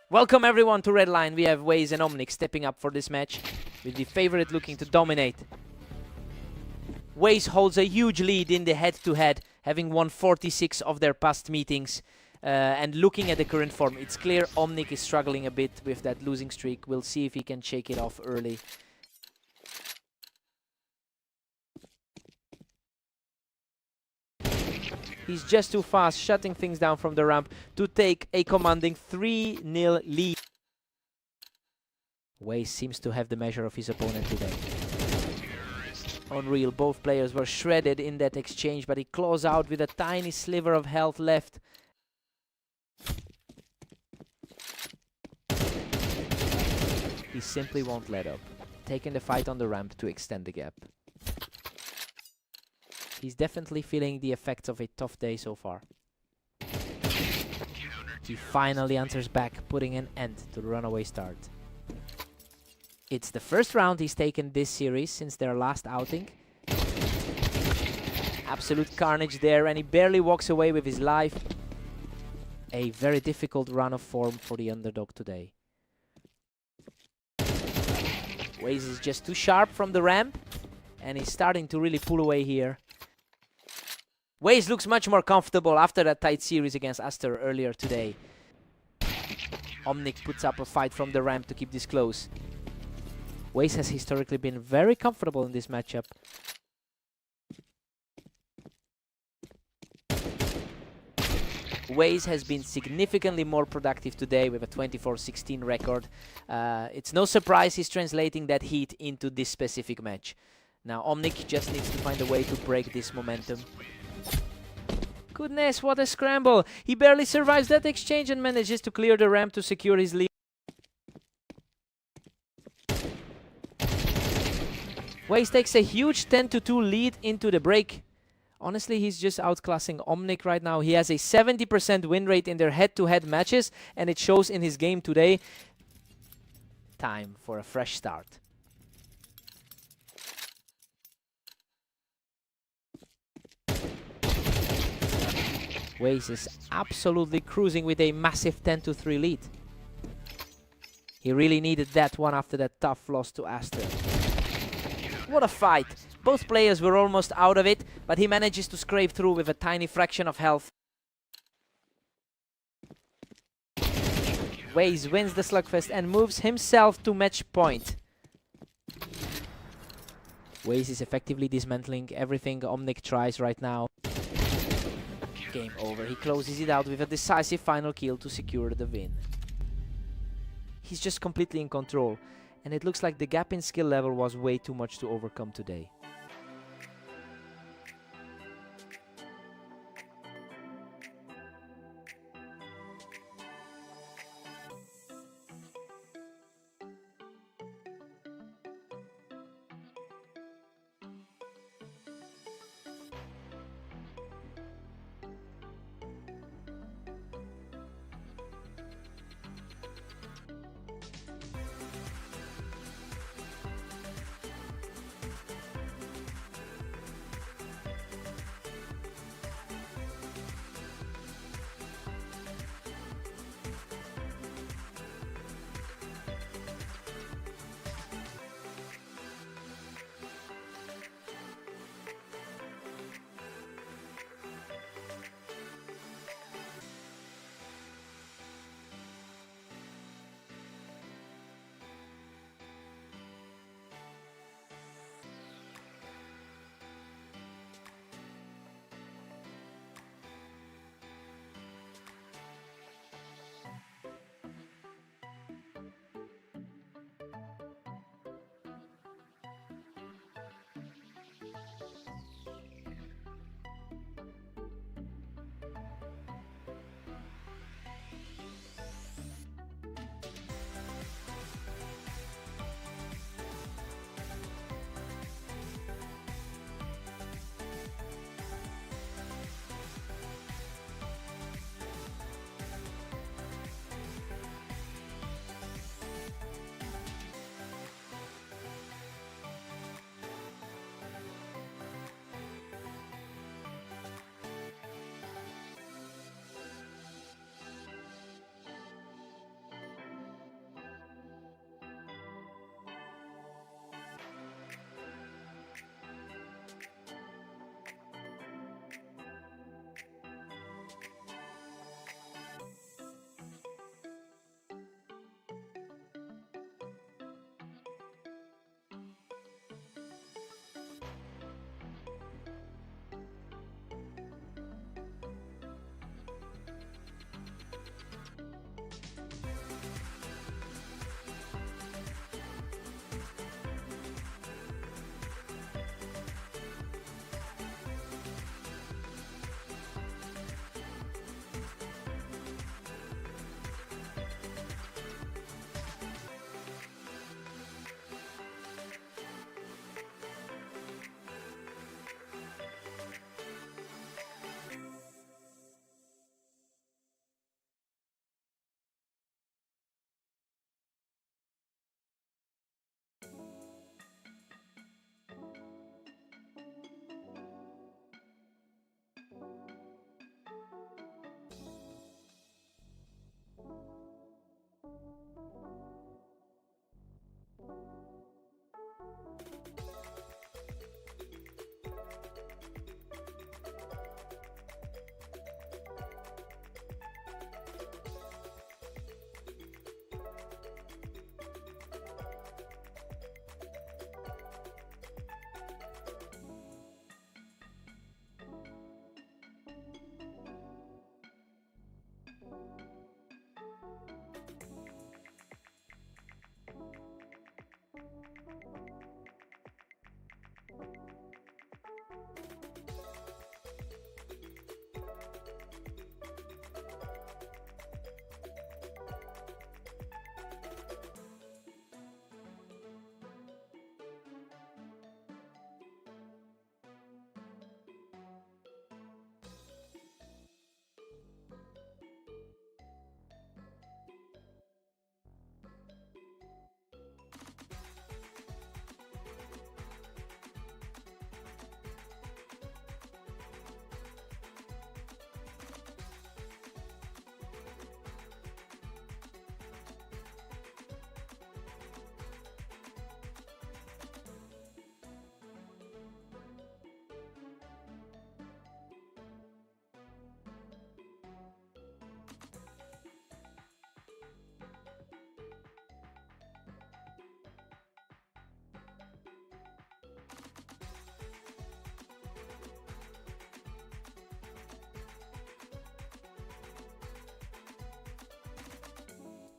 Welcome everyone to Red Line. We have Waze and Omnic stepping up for this match, with the favorite looking to dominate. Waze holds a huge lead in the head-to-head, having won 46 of their past meetings. And looking at the current form, it's clear Omnic is struggling a bit with that losing streak. We'll see if he can shake it off early. He's just too fast, shutting things down from the ramp to take a commanding 3-0 lead. Waze seems to have the measure of his opponent today. Unreal, both players were shredded in that exchange, but he claws out with a tiny sliver of health left. He simply won't let up, taking the fight on the ramp to extend the gap. He's definitely feeling the effects of a tough day so far. He finally answers back, putting an end to the runaway start. It's the first round he's taken this series since their last outing. Absolute carnage there, and he barely walks away with his life. A very difficult run of form for the underdog today. Waze is just too sharp from the ramp, and he's starting to really pull away here. Waze looks much more comfortable after that tight series against Aster earlier today. Omnic puts up a fight from the ramp to keep this close. Waze has historically been very comfortable in this matchup. Waze has been significantly more productive today with a 24-16 record. It's no surprise he's translating that heat into this specific match. Now Omnic just needs to find a way to break this momentum. Goodness, what a scramble! He barely survives that exchange and manages to clear the ramp to secure his lead. Waze takes a huge 10-2 lead into the break. Honestly, he's just outclassing Omnic right now. He has a 70% win rate in their head-to-head matches, and it shows in his game today. Time for a fresh start. Waze is absolutely cruising with a massive 10-3 lead. He really needed that one after that tough loss to Aster. What a fight! Both players were almost out of it, but he manages to scrape through with a tiny fraction of health. Waze wins the slugfest and moves himself to match point. Waze is effectively dismantling everything Omnic tries right now. Game over. He closes it out with a decisive final kill to secure the win. He's just completely in control. and it looks like the gap in skill level was way too much to overcome today.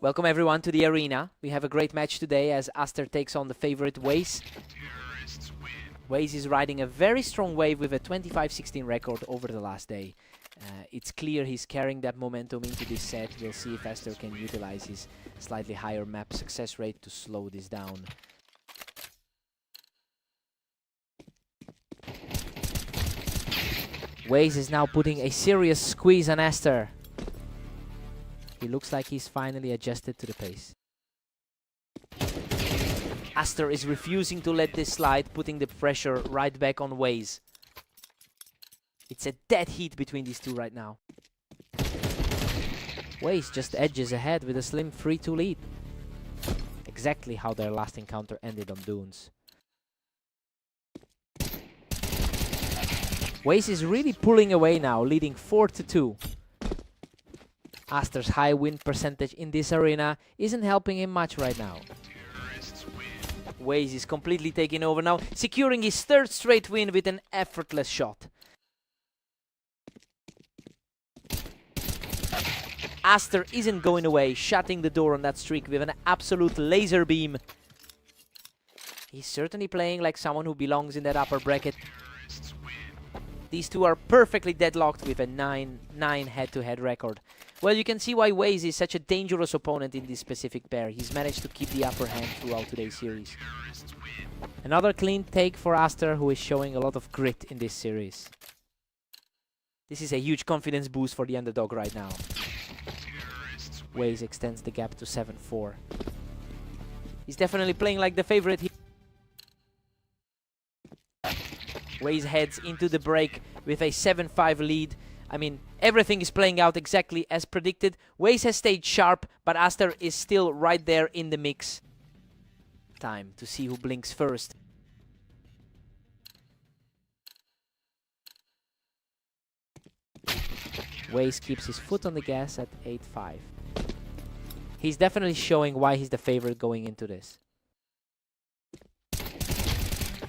Welcome everyone to the arena. We have a great match today as Aster takes on the favorite Waze. Waze is riding a very strong wave with a 25-16 record over the last day. It's clear he's carrying that momentum into this set. We'll see if Aster can utilize his slightly higher map success rate to slow this down. Waze is now putting a serious squeeze on Aster. He looks like he's finally adjusted to the pace. Aster is refusing to let this slide, putting the pressure right back on Waze. It's a dead heat between these two right now. Waze just edges ahead with a slim 3-2 lead. Exactly how their last encounter ended on Dunes. Waze is really pulling away now, leading 4-2. Aster's high win percentage in this arena isn't helping him much right now. Waze is completely taking over now, securing his third straight win with an effortless shot. Aster isn't going away, shutting the door on that streak with an absolute laser beam. He's certainly playing like someone who belongs in that upper bracket. These two are perfectly deadlocked with a 9-9 head-to-head record. Well, you can see why Waze is such a dangerous opponent in this specific pair. He's managed to keep the upper hand throughout today's series. Another clean take for Aster, who is showing a lot of grit in this series. This is a huge confidence boost for the underdog right now. Waze extends the gap to 7-4. He's definitely playing like the favorite here. Waze heads into the break with a 7-5 lead. I mean, everything is playing out exactly as predicted. Waze has stayed sharp, but Aster is still right there in the mix. Time to see who blinks first. Waze keeps his foot on the gas at 8-5. He's definitely showing why he's the favorite going into this.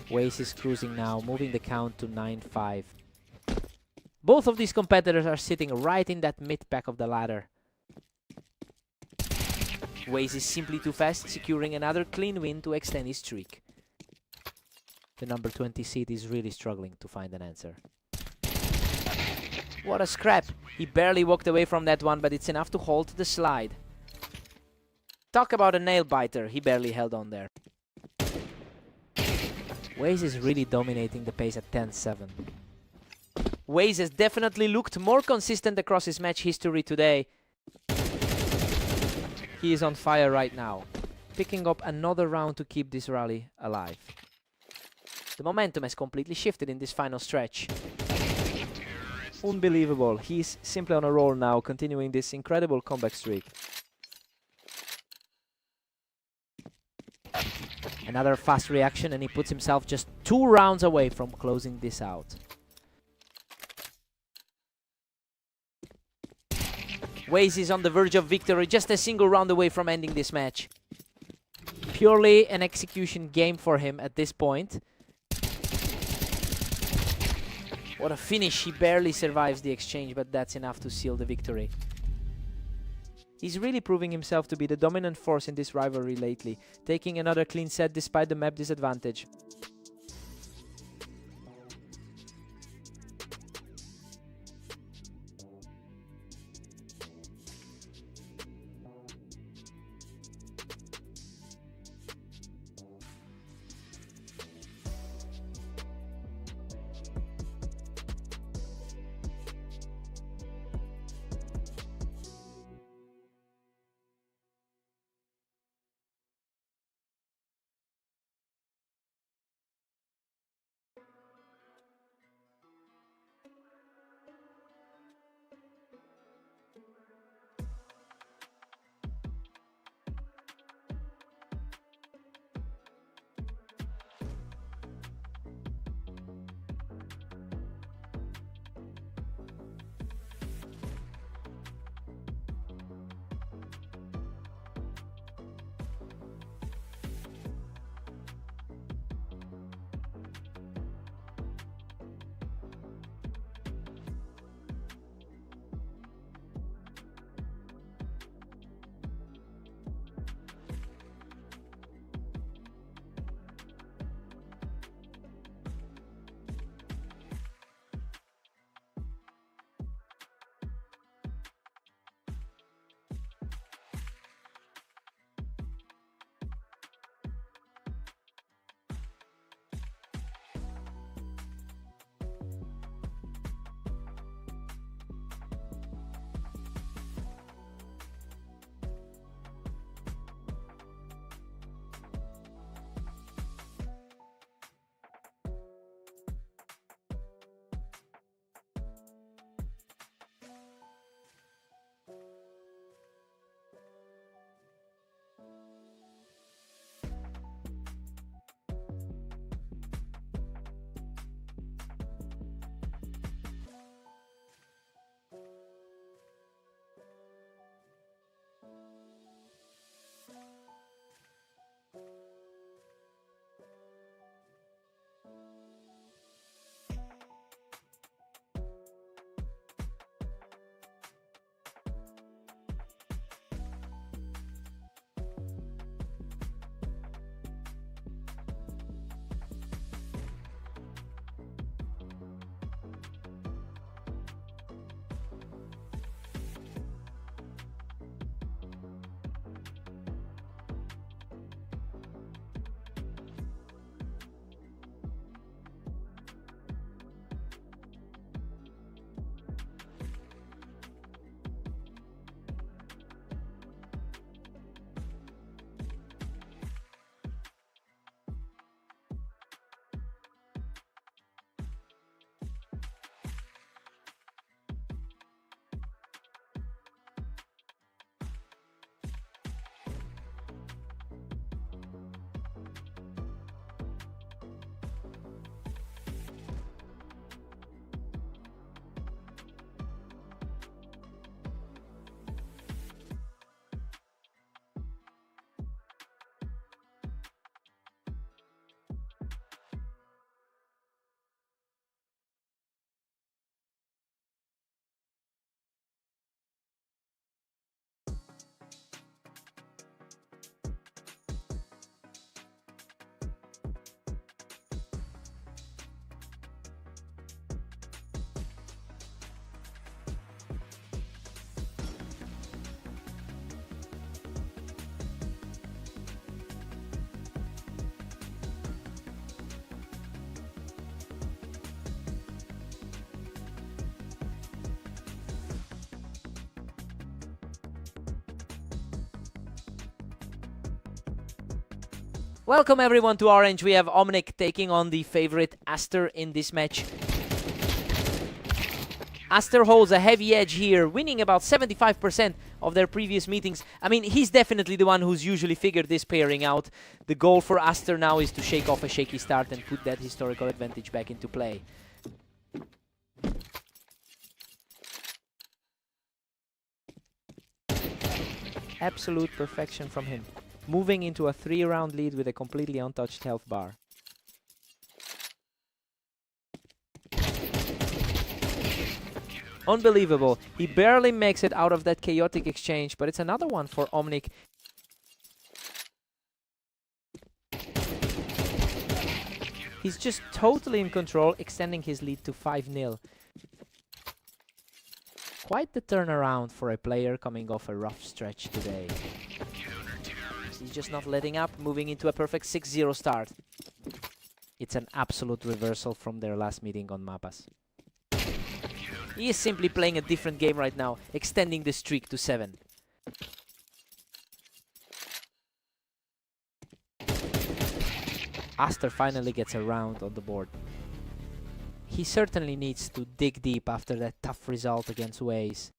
Waze is cruising now, moving the count to 9-5. Both of these competitors are sitting right in that mid-pack of the ladder. Waze is simply too fast, securing another clean win to extend his streak. The number 20 seed is really struggling to find an answer. What a scrap! He barely walked away from that one, but it's enough to hold the slide. Talk about a nail-biter, he barely held on there. Waze is really dominating the pace at 10-7. Waze has definitely looked more consistent across his match history today. He is on fire right now, picking up another round to keep this rally alive. The momentum has completely shifted in this final stretch. Unbelievable, he's simply on a roll now, continuing this incredible comeback streak. Another fast reaction, and he puts himself just 2 rounds away from closing this out. Waze is on the verge of victory, just a single round away from ending this match. Purely an execution game for him at this point. What a finish, he barely survives the exchange, but that's enough to seal the victory. He's really proving himself to be the dominant force in this rivalry lately, taking another clean set despite the map disadvantage. Welcome everyone to Orange. We have Omnic taking on the favorite Aster in this match. Aster holds a heavy edge here, winning about 75% of their previous meetings. I mean, he's definitely the one who's usually figured this pairing out. The goal for Aster now is to shake off a shaky start and put that historical advantage back into play. Absolute perfection from him. Moving into a 3-round lead with a completely untouched health bar. Unbelievable. He barely makes it out of that chaotic exchange, but it's another one for Omnic. He's just totally in control, extending his lead to 5-0. Quite the turnaround for a player coming off a rough stretch today. He's just not letting up, moving into a perfect 6-0 start. It's an absolute reversal from their last meeting on Mapas. He is simply playing a different game right now, extending the streak to 7. Aster finally gets a round on the board. He certainly needs to dig deep after that tough result against Waze.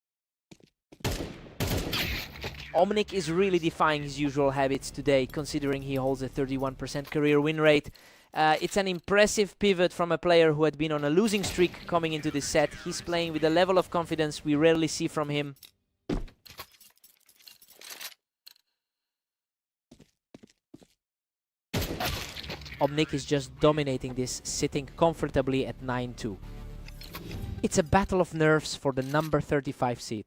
Omnic is really defying his usual habits today, considering he holds a 31% career win rate. It's an impressive pivot from a player who had been on a losing streak coming into this set. He's playing with a level of confidence we rarely see from him. Omnic is just dominating this, sitting comfortably at 9-2. It's a battle of nerves for the number 35 seed.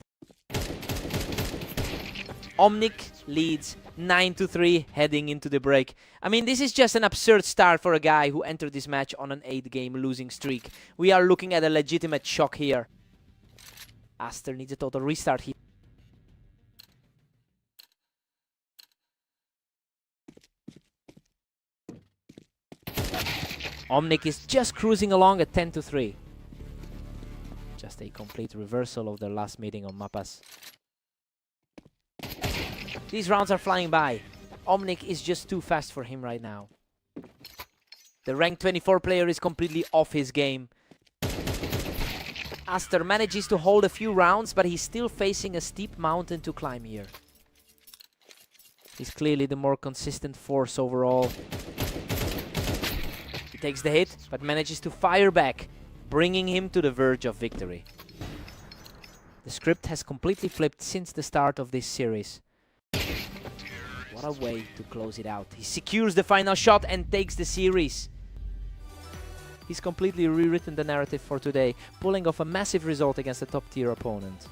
Omnic leads 9-3 heading into the break. I mean, this is just an absurd start for a guy who entered this match on an 8-game losing streak. We are looking at a legitimate shock here. Aster needs a total restart here. Omnic is just cruising along at 10-3. Just a complete reversal of their last meeting on Mapas. These rounds are flying by. Omnic is just too fast for him right now. The rank 24 player is completely off his game. Aster manages to hold a few rounds, but he's still facing a steep mountain to climb here. He's clearly the more consistent force overall. He takes the hit, but manages to fire back, bringing him to the verge of victory. The script has completely flipped since the start of this series. What a way to close it out. He secures the final shot and takes the series. He's completely rewritten the narrative for today, pulling off a massive result against a top-tier opponent.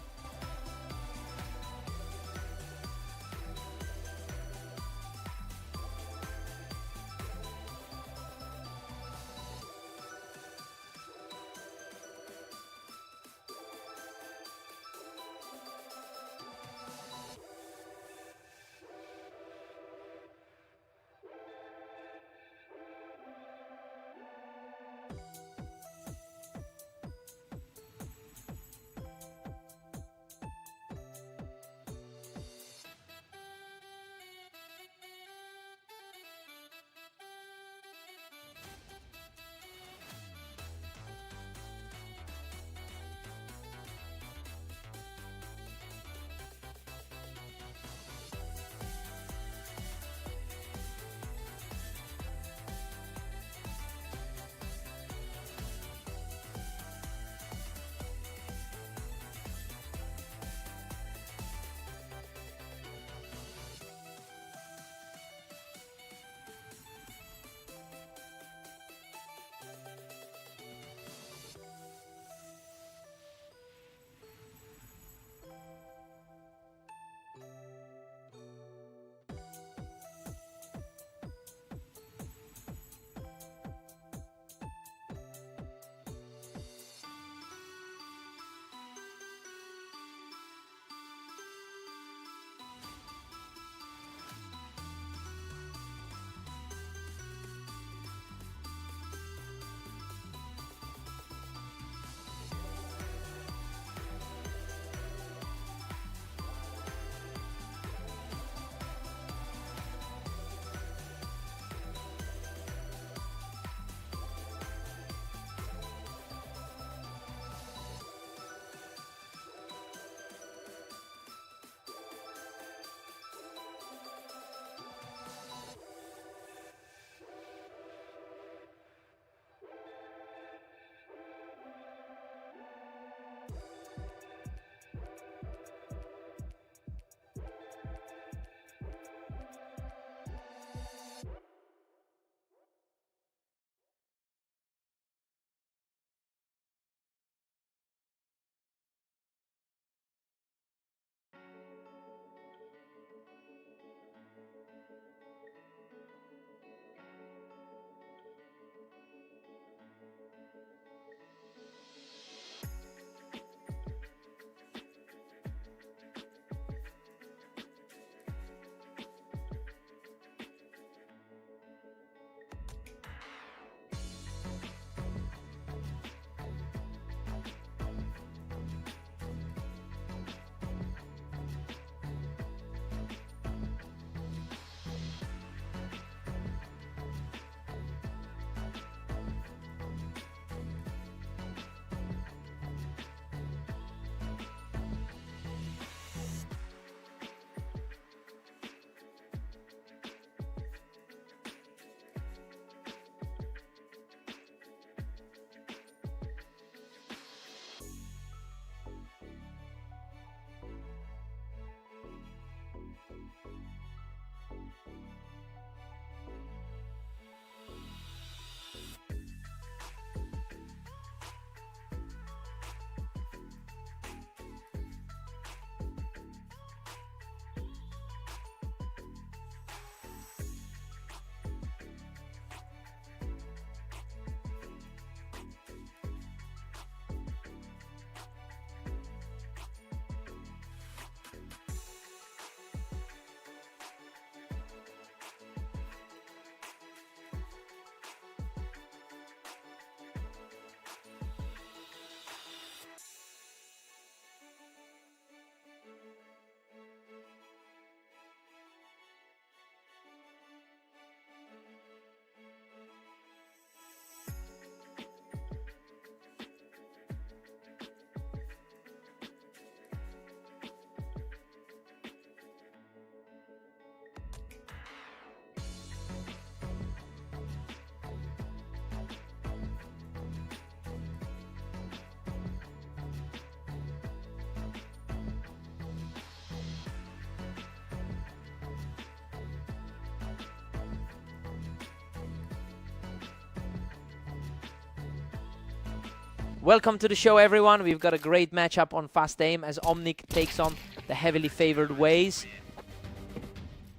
Welcome to the show, everyone. We've got a great matchup on Fast Aim as Omnic takes on the heavily favored Waze.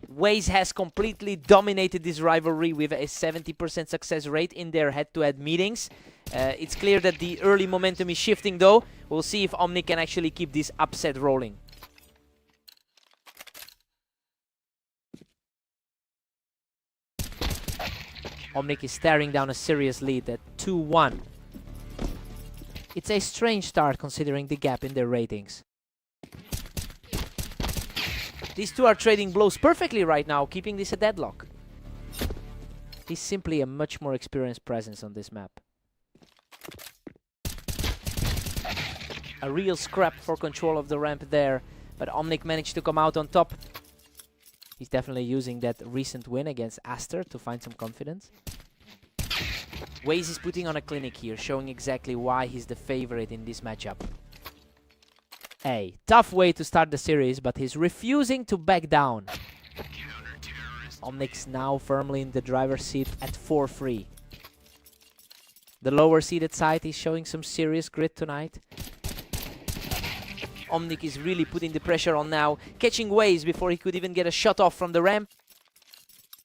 Waze has completely dominated this rivalry with a 70% success rate in their head-to-head meetings. It's clear that the early momentum is shifting, though. We'll see if Omnic can actually keep this upset rolling. Omnic is staring down a serious lead at 2-1. It's a strange start considering the gap in their ratings. These two are trading blows perfectly right now, keeping this a deadlock. He's simply a much more experienced presence on this map. A real scrap for control of the ramp there, but Omnic managed to come out on top. He's definitely using that recent win against Aster to find some confidence. Waze is putting on a clinic here, showing exactly why he's the favorite in this matchup. A tough way to start the series, but he's refusing to back down. Omnic's now firmly in the driver's seat at 4-3. The lower seeded side is showing some serious grit tonight. Omnic is really putting the pressure on now, catching Waze before he could even get a shot off from the ramp.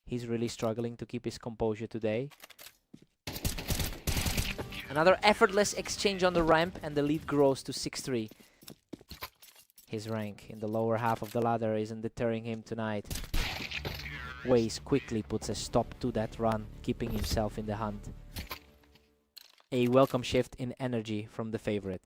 He's really struggling to keep his composure today. Another effortless exchange on the ramp and the lead grows to 6-3. His rank in the lower half of the ladder isn't deterring him tonight. Waze quickly puts a stop to that run, keeping himself in the hunt. A welcome shift in energy from the favorite.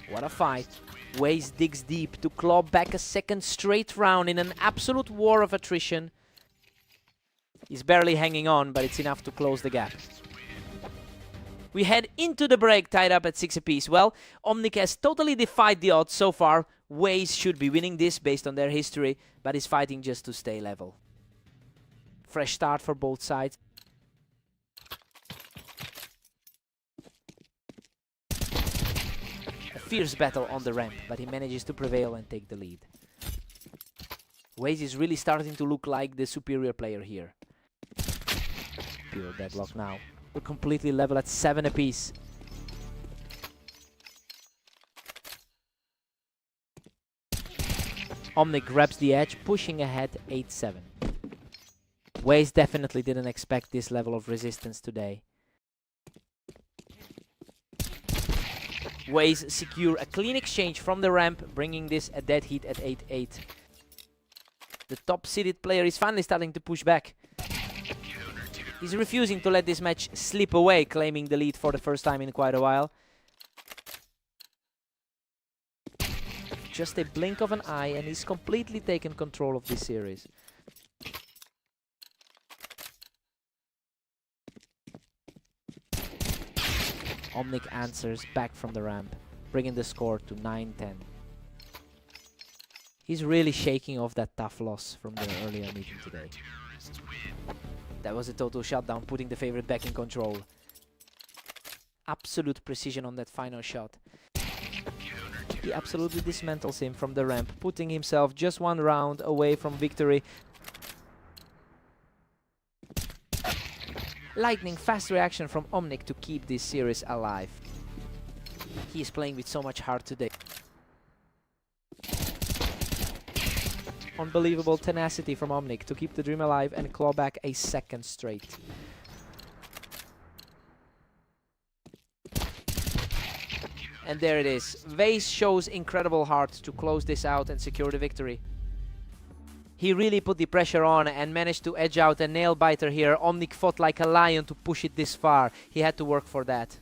What a fight. Waze digs deep to claw back a second straight round in an absolute war of attrition. He's barely hanging on, but it's enough to close the gap. We head into the break tied up at 6 apiece. Well, Omnic has totally defied the odds so far. Waze should be winning this based on their history, but is fighting just to stay level. Fresh start for both sides. A fierce battle on the ramp, but he manages to prevail and take the lead. Waze is really starting to look like the superior player here. Pure deadlock now. We're completely level at 7 apiece. Omnic grabs the edge, pushing ahead 8-7. Waze definitely didn't expect this level of resistance today. Waze secure a clean exchange from the ramp, bringing this a dead heat at 8-8. The top-seeded player is finally starting to push back. He's refusing to let this match slip away, claiming the lead for the first time in quite a while. Just a blink of an eye and he's completely taken control of this series. Omnic answers back from the ramp, bringing the score to 9-10. He's really shaking off that tough loss from the earlier meeting today. That was a total shutdown, putting the favorite back in control. Absolute precision on that final shot. He absolutely dismantles him from the ramp, putting himself just one round away from victory. Lightning fast reaction from Omnic to keep this series alive. He is playing with so much heart today. Unbelievable tenacity from Omnic to keep the dream alive and claw back a second straight. And there it is. Waze shows incredible heart to close this out and secure the victory. He really put the pressure on and managed to edge out a nail biter here. Omnic fought like a lion to push it this far. He had to work for that.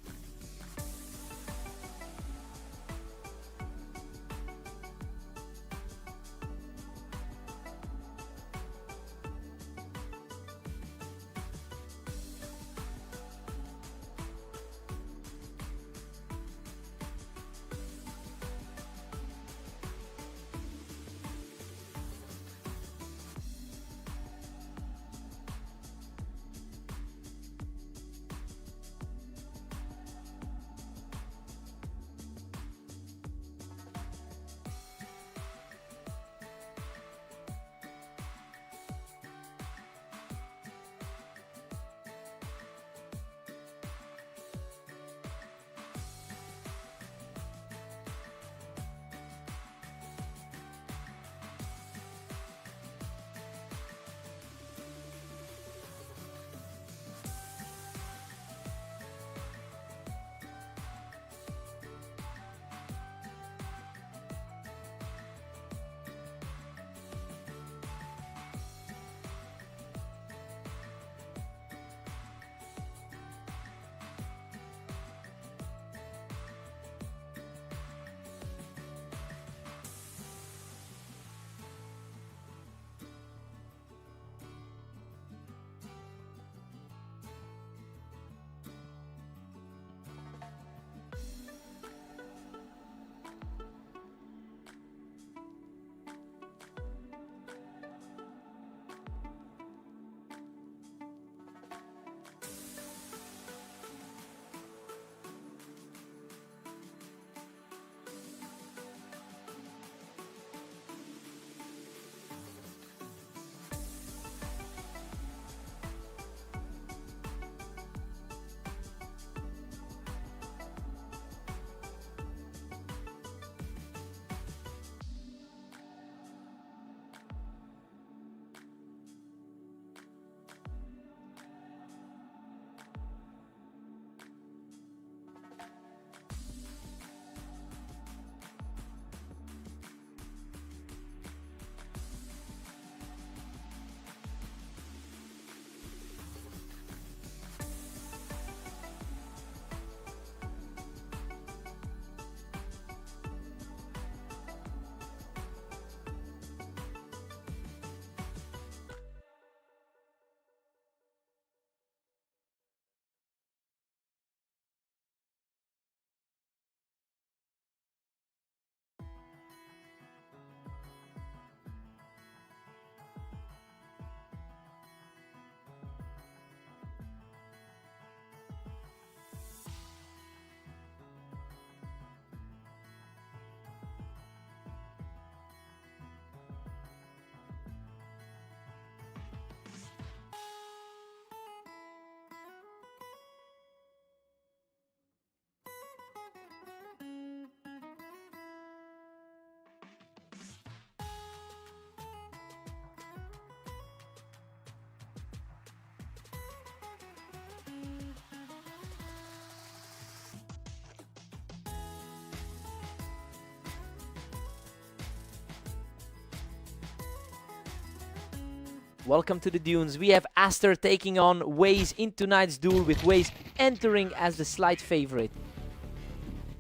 Welcome to the Dunes. We have Aster taking on Waze in tonight's duel, with Waze entering as the slight favorite.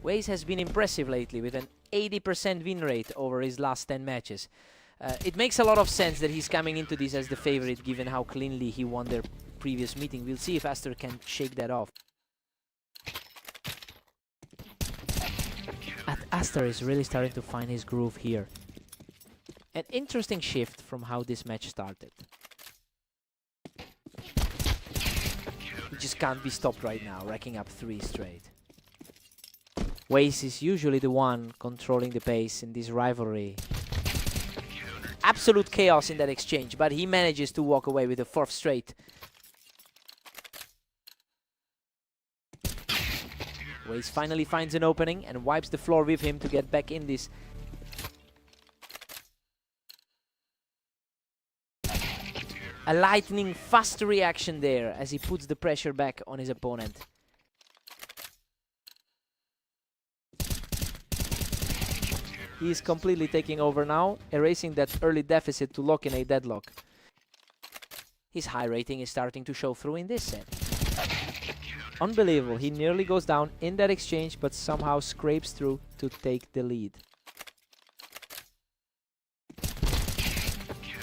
Waze has been impressive lately with an 80% win rate over his last 10 matches. It makes a lot of sense that he's coming into this as the favorite given how cleanly he won their previous meeting. We'll see if Aster can shake that off. Aster is really starting to find his groove here. An interesting shift from how this match started. He just can't be stopped right now, racking up 3 straight. Waze is usually the one controlling the pace in this rivalry. Absolute chaos in that exchange, but he manages to walk away with a 4th straight. Waze finally finds an opening and wipes the floor with him to get back in this. A lightning fast reaction there as he puts the pressure back on his opponent. He is completely taking over now, erasing that early deficit to lock in a deadlock. His high rating is starting to show through in this set. Unbelievable, he nearly goes down in that exchange but somehow scrapes through to take the lead.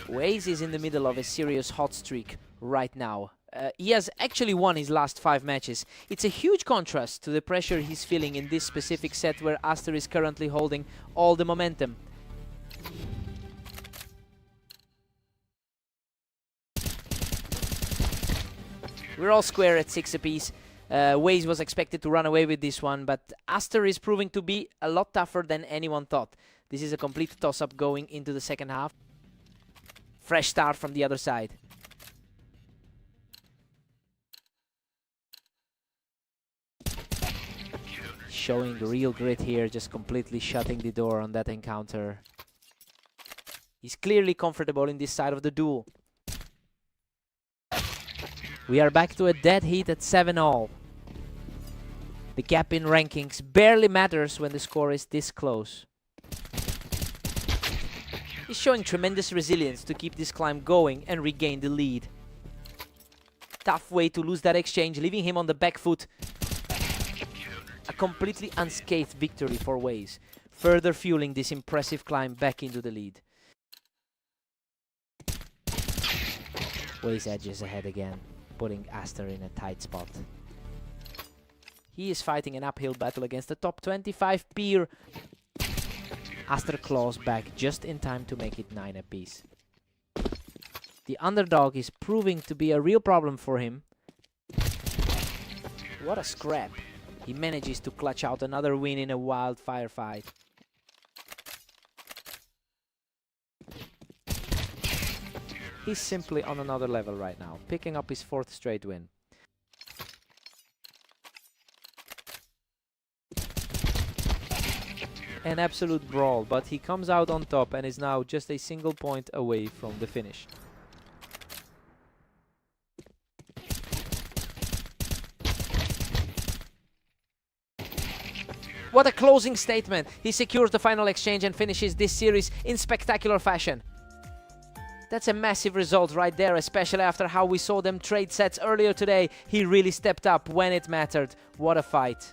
Waze is in the middle of a serious hot streak right now. He has actually won his last 5 matches. It's a huge contrast to the pressure he's feeling in this specific set where Aster is currently holding all the momentum. We're all square at 6 apiece. Waze was expected to run away with this one, but Aster is proving to be a lot tougher than anyone thought. This is a complete toss-up going into the second half. Fresh start from the other side. Showing the real grit here, just completely shutting the door on that encounter. He's clearly comfortable in this side of the duel. We are back to a dead heat at 7-all. The gap in rankings barely matters when the score is this close. He's showing tremendous resilience to keep this climb going and regain the lead. Tough way to lose that exchange, leaving him on the back foot. A completely unscathed victory for Waze, further fueling this impressive climb back into the lead. Waze edges ahead again, putting Aster in a tight spot. He is fighting an uphill battle against the top 25 peer. Aster claws back just in time to make it 9 apiece. The underdog is proving to be a real problem for him. What a scrap. He manages to clutch out another win in a wild firefight. He's simply on another level right now, picking up his 4th straight win. An absolute brawl, but he comes out on top and is now just a single point away from the finish. What a closing statement! He secures the final exchange and finishes this series in spectacular fashion. That's a massive result right there, especially after how we saw them trade sets earlier today. He really stepped up when it mattered. What a fight!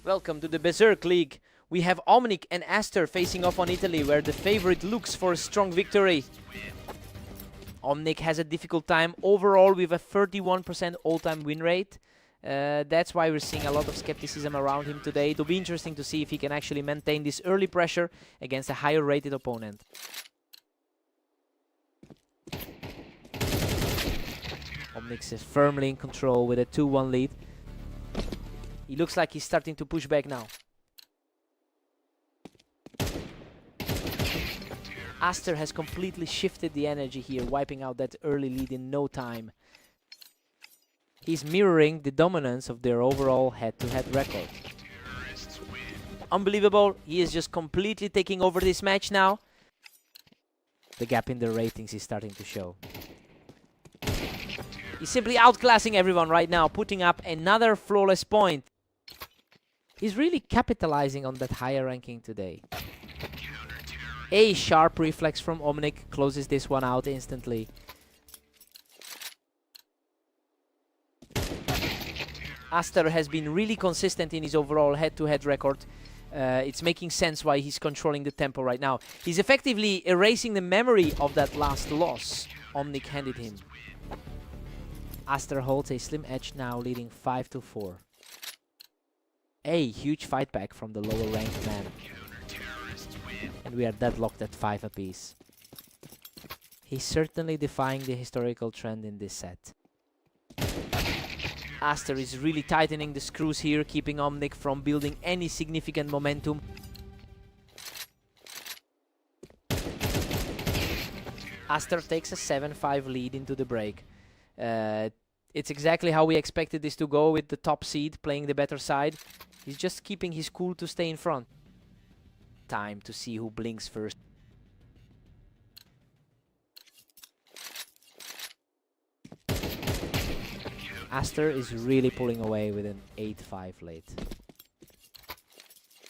Welcome to the Berserk League. We have Omnic and Aster facing off on Italy, where the favorite looks for a strong victory. Omnic has a difficult time overall with a 31% all-time win rate. That's why we're seeing a lot of skepticism around him today. It'll be interesting to see if he can actually maintain this early pressure against a higher rated opponent. Omnic is firmly in control with a 2-1 lead. He looks like he's starting to push back now. Aster has completely shifted the energy here, wiping out that early lead in no time. He's mirroring the dominance of their overall head-to-head record. Unbelievable, he is just completely taking over this match now. The gap in the ratings is starting to show. He's simply outclassing everyone right now, putting up another flawless point. He's really capitalizing on that higher ranking today. A sharp reflex from Omnic closes this one out instantly. Aster has been really consistent in his overall head-to-head record. It's making sense why he's controlling the tempo right now. He's effectively erasing the memory of that last loss Omnic handed him. Aster holds a slim edge now, leading 5-4. A huge fight back from the lower ranked man. And we are deadlocked at 5 apiece. He's certainly defying the historical trend in this set. Aster is really tightening the screws here, keeping Omnic from building any significant momentum. Aster takes a 7-5 lead into the break. It's exactly how we expected this to go, with the top seed playing the better side. He's just keeping his cool to stay in front. Time to see who blinks first. Aster is really pulling away with an 8-5 late.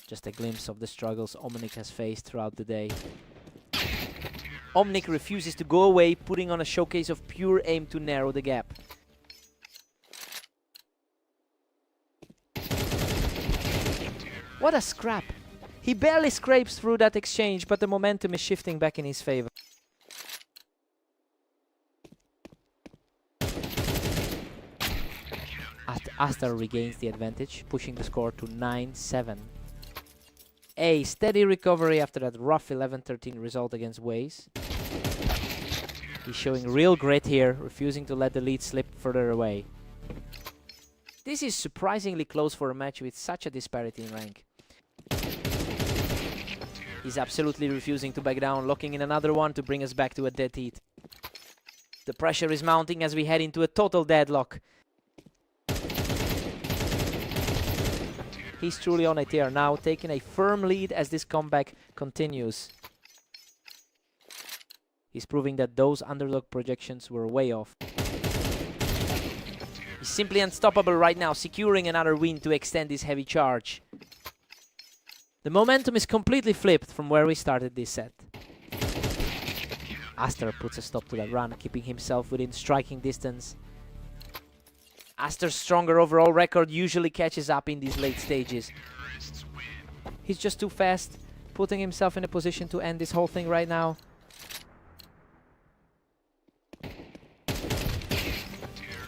Just a glimpse of the struggles Omnic has faced throughout the day. Omnic refuses to go away, putting on a showcase of pure aim to narrow the gap. What a scrap! He barely scrapes through that exchange, but the momentum is shifting back in his favor. Aster regains the advantage, pushing the score to 9-7. A steady recovery after that rough 11-13 result against Waze. He's showing real grit here, refusing to let the lead slip further away. This is surprisingly close for a match with such a disparity in rank. He's absolutely refusing to back down, locking in another one to bring us back to a dead heat. The pressure is mounting as we head into a total deadlock. He's truly on a tear now, taking a firm lead as this comeback continues. He's proving that those underdog projections were way off. He's simply unstoppable right now, securing another win to extend this heavy charge. The momentum is completely flipped from where we started this set. Aster puts a stop to that run, keeping himself within striking distance. Aster's stronger overall record usually catches up in these late stages. He's just too fast, putting himself in a position to end this whole thing right now.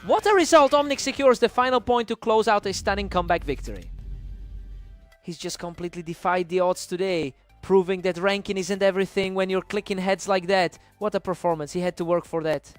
What a result! Omnic secures the final point to close out a stunning comeback victory. He's just completely defied the odds today, proving that ranking isn't everything when you're clicking heads like that. What a performance, he had to work for that.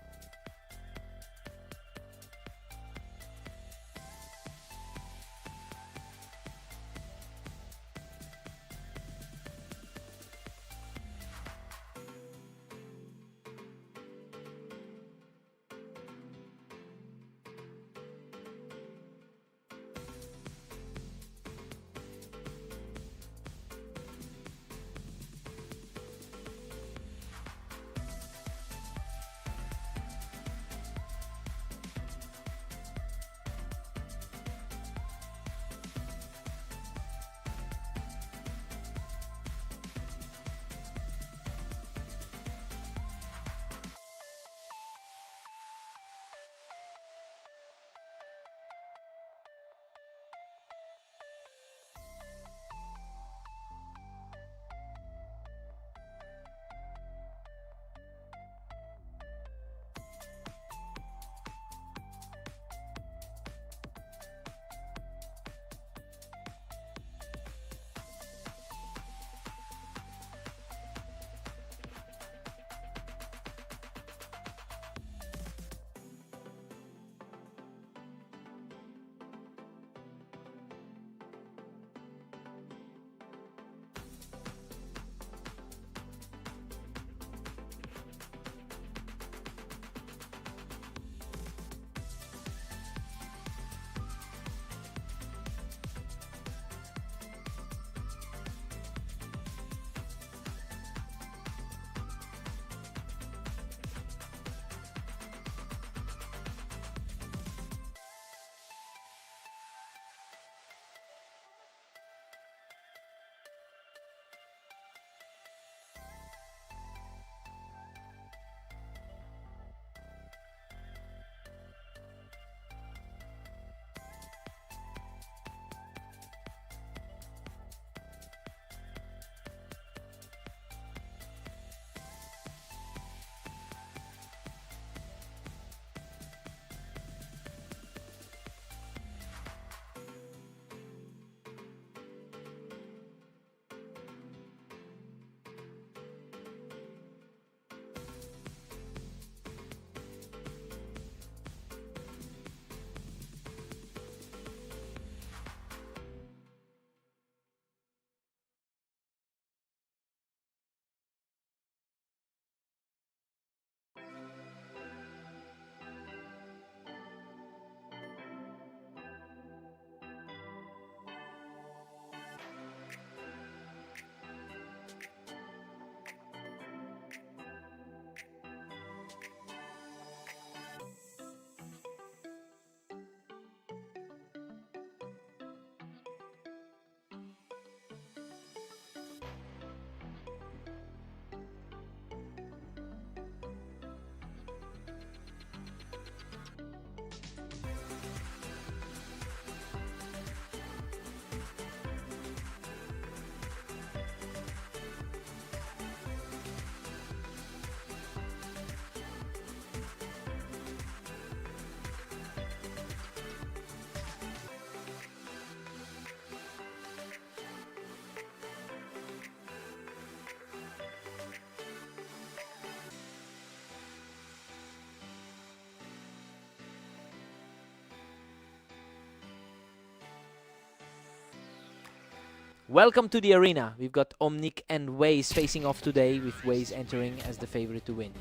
Welcome to the arena. We've got Omnic and Waze facing off today, with Waze entering as the favorite to win.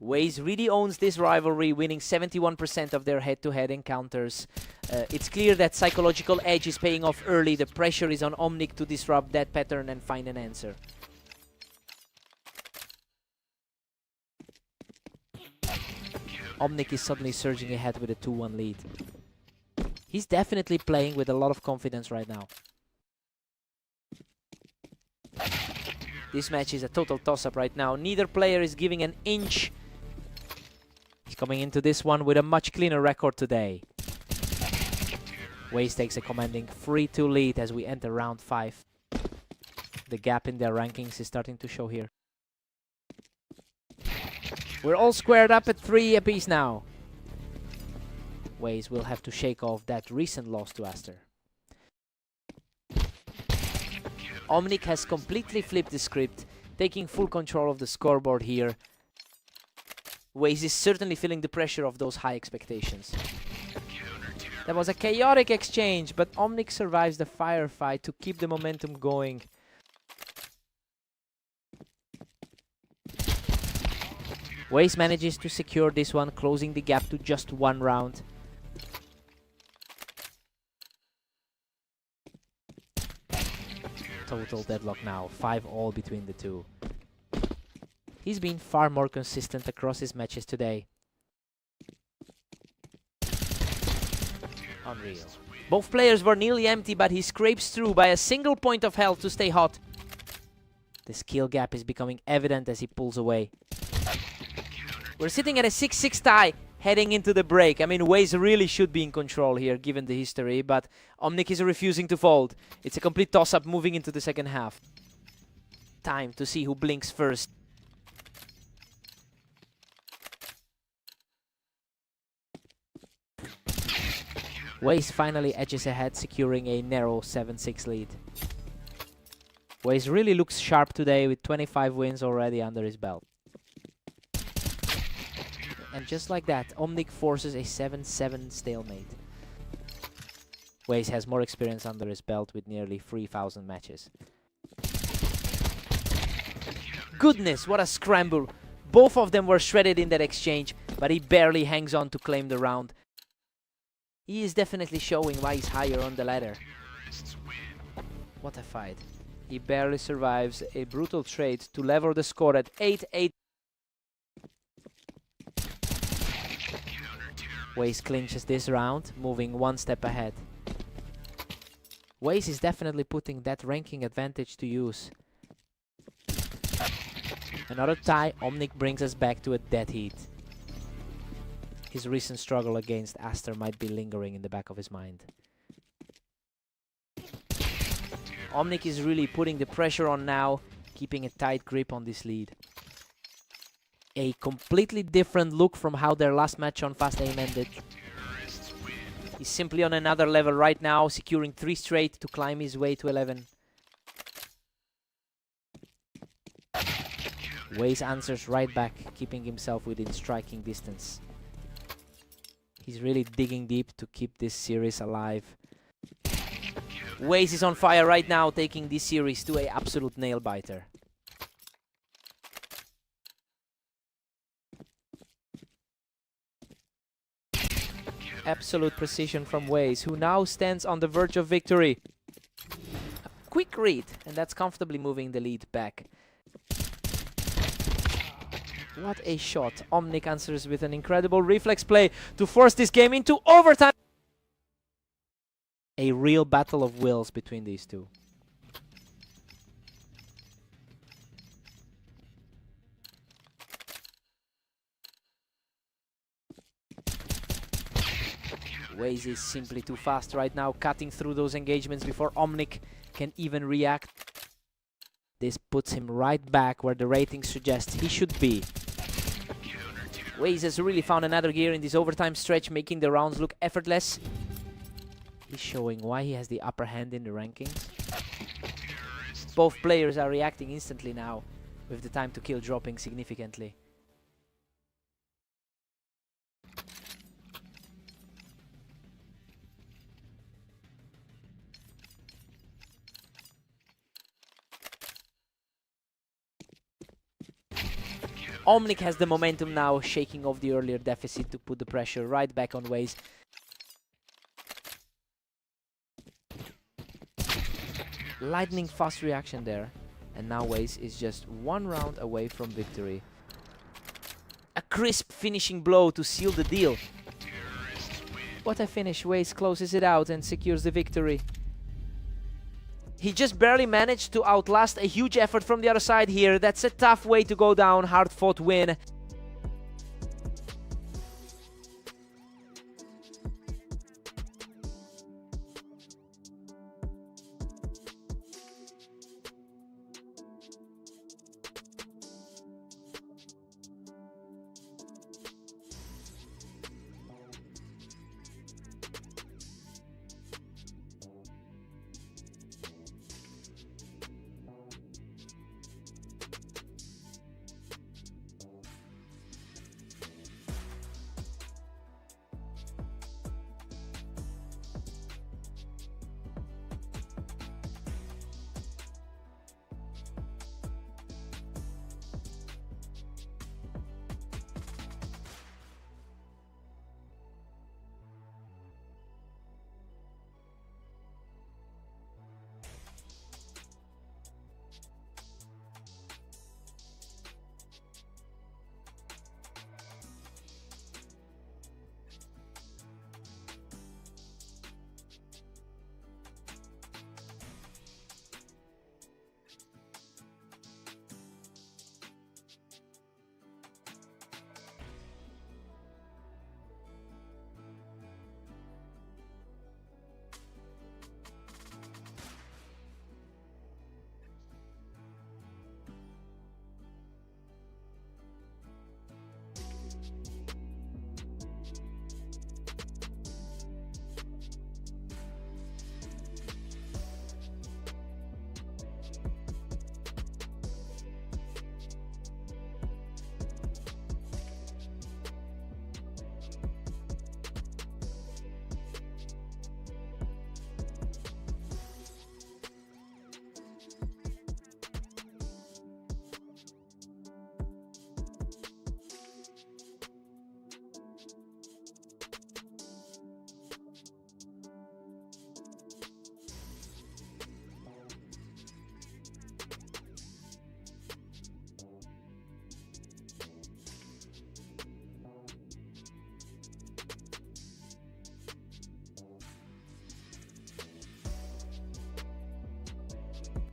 Waze really owns this rivalry, winning 71% of their head-to-head encounters. It's clear that psychological edge is paying off early. The pressure is on Omnic to disrupt that pattern and find an answer. Omnic is suddenly surging ahead with a 2-1 lead. He's definitely playing with a lot of confidence right now. This match is a total toss-up right now. Neither player is giving an inch. He's coming into this one with a much cleaner record today. Waze takes a commanding 3-2 lead as we enter round 5. The gap in their rankings is starting to show here. We're all squared up at 3 apiece now. Waze will have to shake off that recent loss to Aster. Omnic has completely flipped the script, taking full control of the scoreboard here. Waze is certainly feeling the pressure of those high expectations. That was a chaotic exchange, but Omnic survives the firefight to keep the momentum going. Waze manages to secure this one, closing the gap to just 1 round. Total deadlock now, 5-all between the two. He's been far more consistent across his matches today. Unreal. Both players were nearly empty, but he scrapes through by a single point of health to stay hot. The skill gap is becoming evident as he pulls away. We're sitting at a 6-6 tie heading into the break. I mean, Waze really should be in control here given the history, but Omnic is refusing to fold. It's a complete toss-up moving into the second half. Time to see who blinks first. Waze finally edges ahead, securing a narrow 7-6 lead. Waze really looks sharp today with 25 wins already under his belt. And just like that, Omnic forces a 7-7 stalemate. Waze has more experience under his belt with nearly 3,000 matches. Goodness, what a scramble! Both of them were shredded in that exchange, but he barely hangs on to claim the round. He is definitely showing why he's higher on the ladder. What a fight. He barely survives a brutal trade to level the score at 8-8. Waze clinches this round, moving 1 step ahead. Waze is definitely putting that ranking advantage to use. Another tie, Omnic brings us back to a dead heat. His recent struggle against Aster might be lingering in the back of his mind. Omnic is really putting the pressure on now, keeping a tight grip on this lead. A completely different look from how their last match on Fast Aim ended. He's simply on another level right now, securing 3 straight to climb his way to 11. Waze answers right back, keeping himself within striking distance. He's really digging deep to keep this series alive. Waze is on fire right now, taking this series to an absolute nail-biter. Absolute precision from Waze, who now stands on the verge of victory. A quick read, and that's comfortably moving the lead back. What a shot. Omnic answers with an incredible reflex play to force this game into overtime. A real battle of wills between these two. Waze is simply too fast right now, cutting through those engagements before Omnic can even react. This puts him right back where the rating suggests he should be. Waze has really found another gear in this overtime stretch, making the rounds look effortless. He's showing why he has the upper hand in the rankings. Both players are reacting instantly now, with the time to kill dropping significantly. Omnic has the momentum now, shaking off the earlier deficit to put the pressure right back on Waze. Lightning fast reaction there. And now Waze is just one round away from victory. A crisp finishing blow to seal the deal. What a finish. Waze closes it out and secures the victory. He just barely managed to outlast a huge effort from the other side here. That's a tough way to go down. Hard-fought win.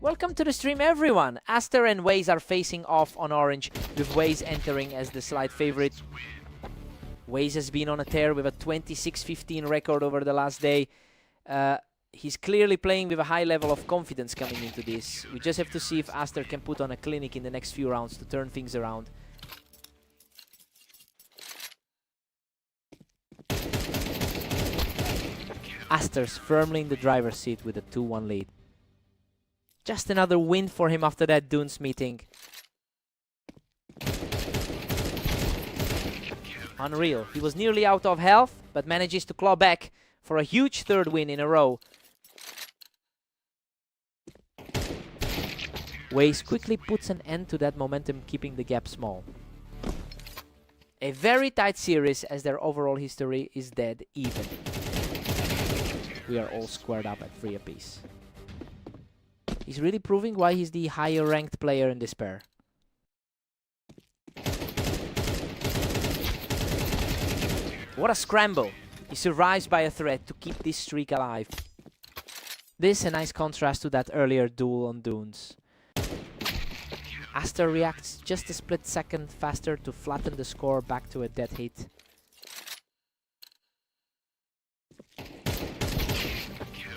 Welcome to the stream, everyone. Aster and Waze are facing off on orange, with Waze entering as the slight favorite. Waze has been on a tear with a 26-15 record over the last day. He's clearly playing with a high level of confidence coming into this. We just have to see if Aster can put on a clinic in the next few rounds to turn things around. Aster's firmly in the driver's seat with a 2-1 lead. Just another win for him after that Dunes meeting. Unreal. He was nearly out of health, but manages to claw back for a huge third win in a row. Waze quickly puts an end to that momentum, keeping the gap small. A very tight series as their overall history is dead even. We are all squared up at 3 apiece. He's really proving why he's the higher ranked player in this pair. What a scramble. He survives by a threat to keep this streak alive. This a nice contrast to that earlier duel on Dunes. Aster reacts just a split second faster to flatten the score back to a dead heat.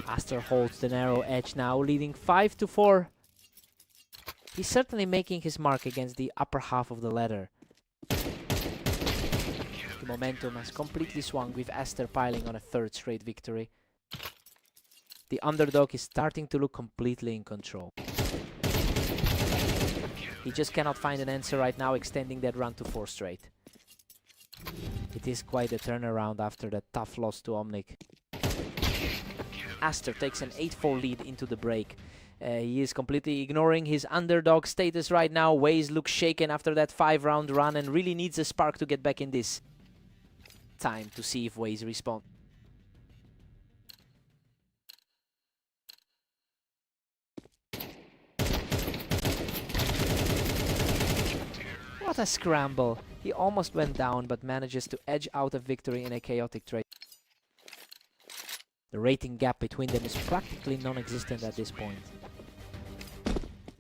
Aster holds the narrow edge now, leading 5-4. He's certainly making his mark against the upper half of the ladder. The momentum has completely swung, with Aster piling on a third straight victory. The underdog is starting to look completely in control. He just cannot find an answer right now, extending that run to 4 straight. It is quite a turnaround after that tough loss to Omnic. Aster takes an 8-4 lead into the break, He is completely ignoring his underdog status right now. Waze looks shaken after that 5-round run and really needs a spark to get back in this. Time to see if Waze responds. What a scramble. He almost went down but manages to edge out a victory in a chaotic trade. The rating gap between them is practically non-existent at this point.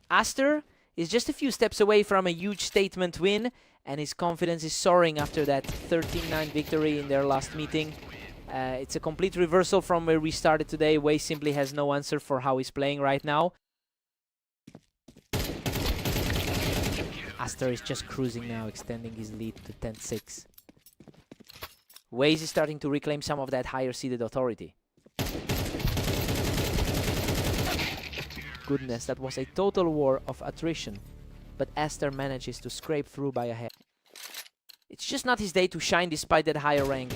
Aster is just a few steps away from a huge statement win, and his confidence is soaring after that 13-9 victory in their last meeting. It's a complete reversal from where we started today. Waze simply has no answer for how he's playing right now. Aster is just cruising now, extending his lead to 10-6. Waze is starting to reclaim some of that higher-seeded authority. Goodness, that was a total war of attrition, but Aster manages to scrape through by a head. It's just not his day to shine despite that higher rank.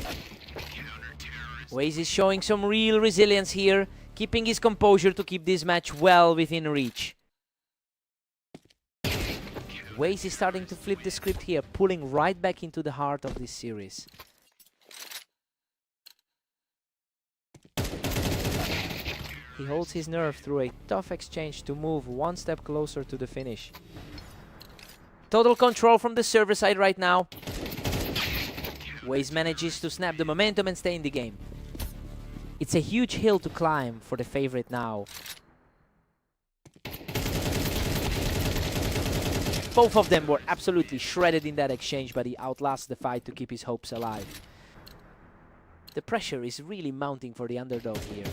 Waze is showing some real resilience here, keeping his composure to keep this match well within reach. Waze is starting to flip the script here, pulling right back into the heart of this series. He holds his nerve through a tough exchange to move one step closer to the finish. Total control from the server side right now. Waze manages to snap the momentum and stay in the game. It's a huge hill to climb for the favorite now. Both of them were absolutely shredded in that exchange, but he outlasts the fight to keep his hopes alive. The pressure is really mounting for the underdog here.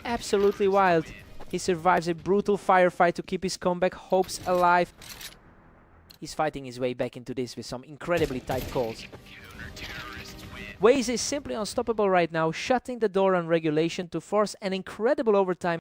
Absolutely wild. He survives a brutal firefight to keep his comeback hopes alive. He's fighting his way back into this with some incredibly tight calls. Waze is simply unstoppable right now, shutting the door on regulation to force an incredible overtime.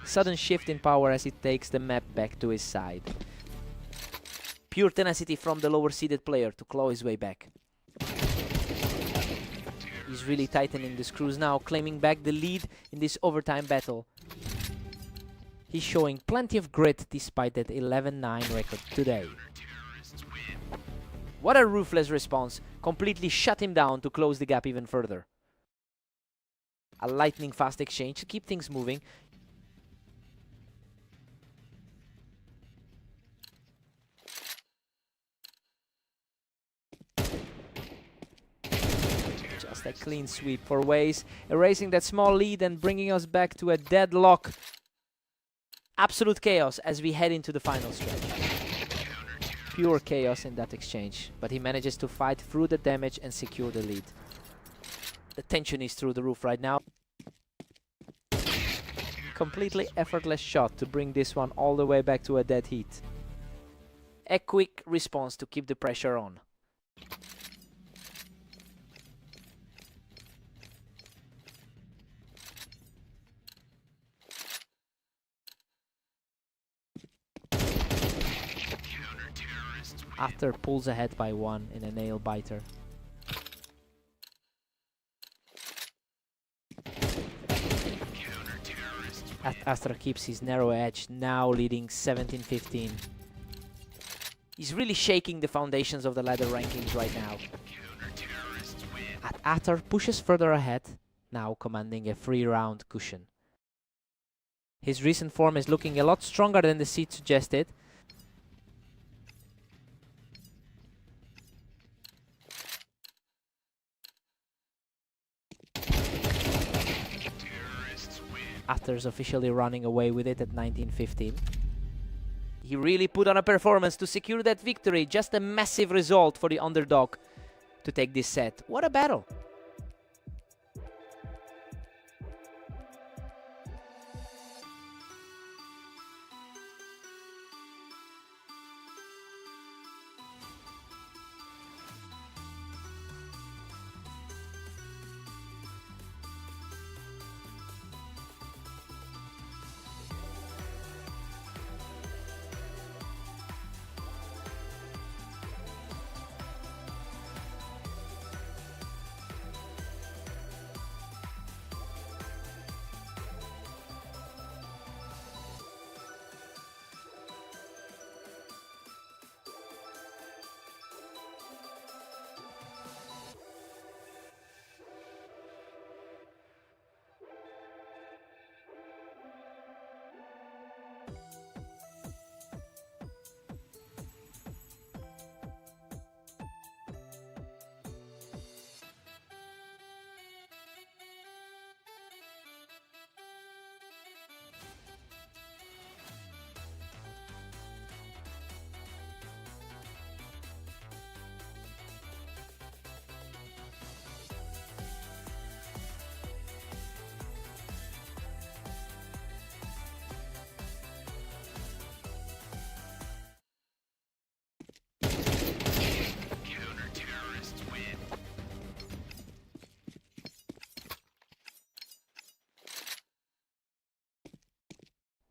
Sudden shift in power as he takes the map back to his side. Pure tenacity from the lower-seeded player to claw his way back. He's really tightening the screws now, claiming back the lead in this overtime battle. He's showing plenty of grit despite that 11-9 record today. What a ruthless response. Completely shut him down to close the gap even further. A lightning-fast exchange to keep things moving. Just a clean sweep for Waze, erasing that small lead and bringing us back to a deadlock. Absolute chaos as we head into the final stretch. Pure chaos in that exchange, but he manages to fight through the damage and secure the lead. The tension is through the roof right now. Completely effortless shot to bring this one all the way back to a dead heat. A quick response to keep the pressure on. Aster pulls ahead by 1 in a nail biter. Aster keeps his narrow edge, now leading 17-15. He's really shaking the foundations of the ladder rankings right now. Aster pushes further ahead, now commanding a 3-round cushion. His recent form is looking a lot stronger than the seed suggested. Aster's officially running away with it at 19-15. He really put on a performance to secure that victory. Just a massive result for the underdog to take this set. What a battle!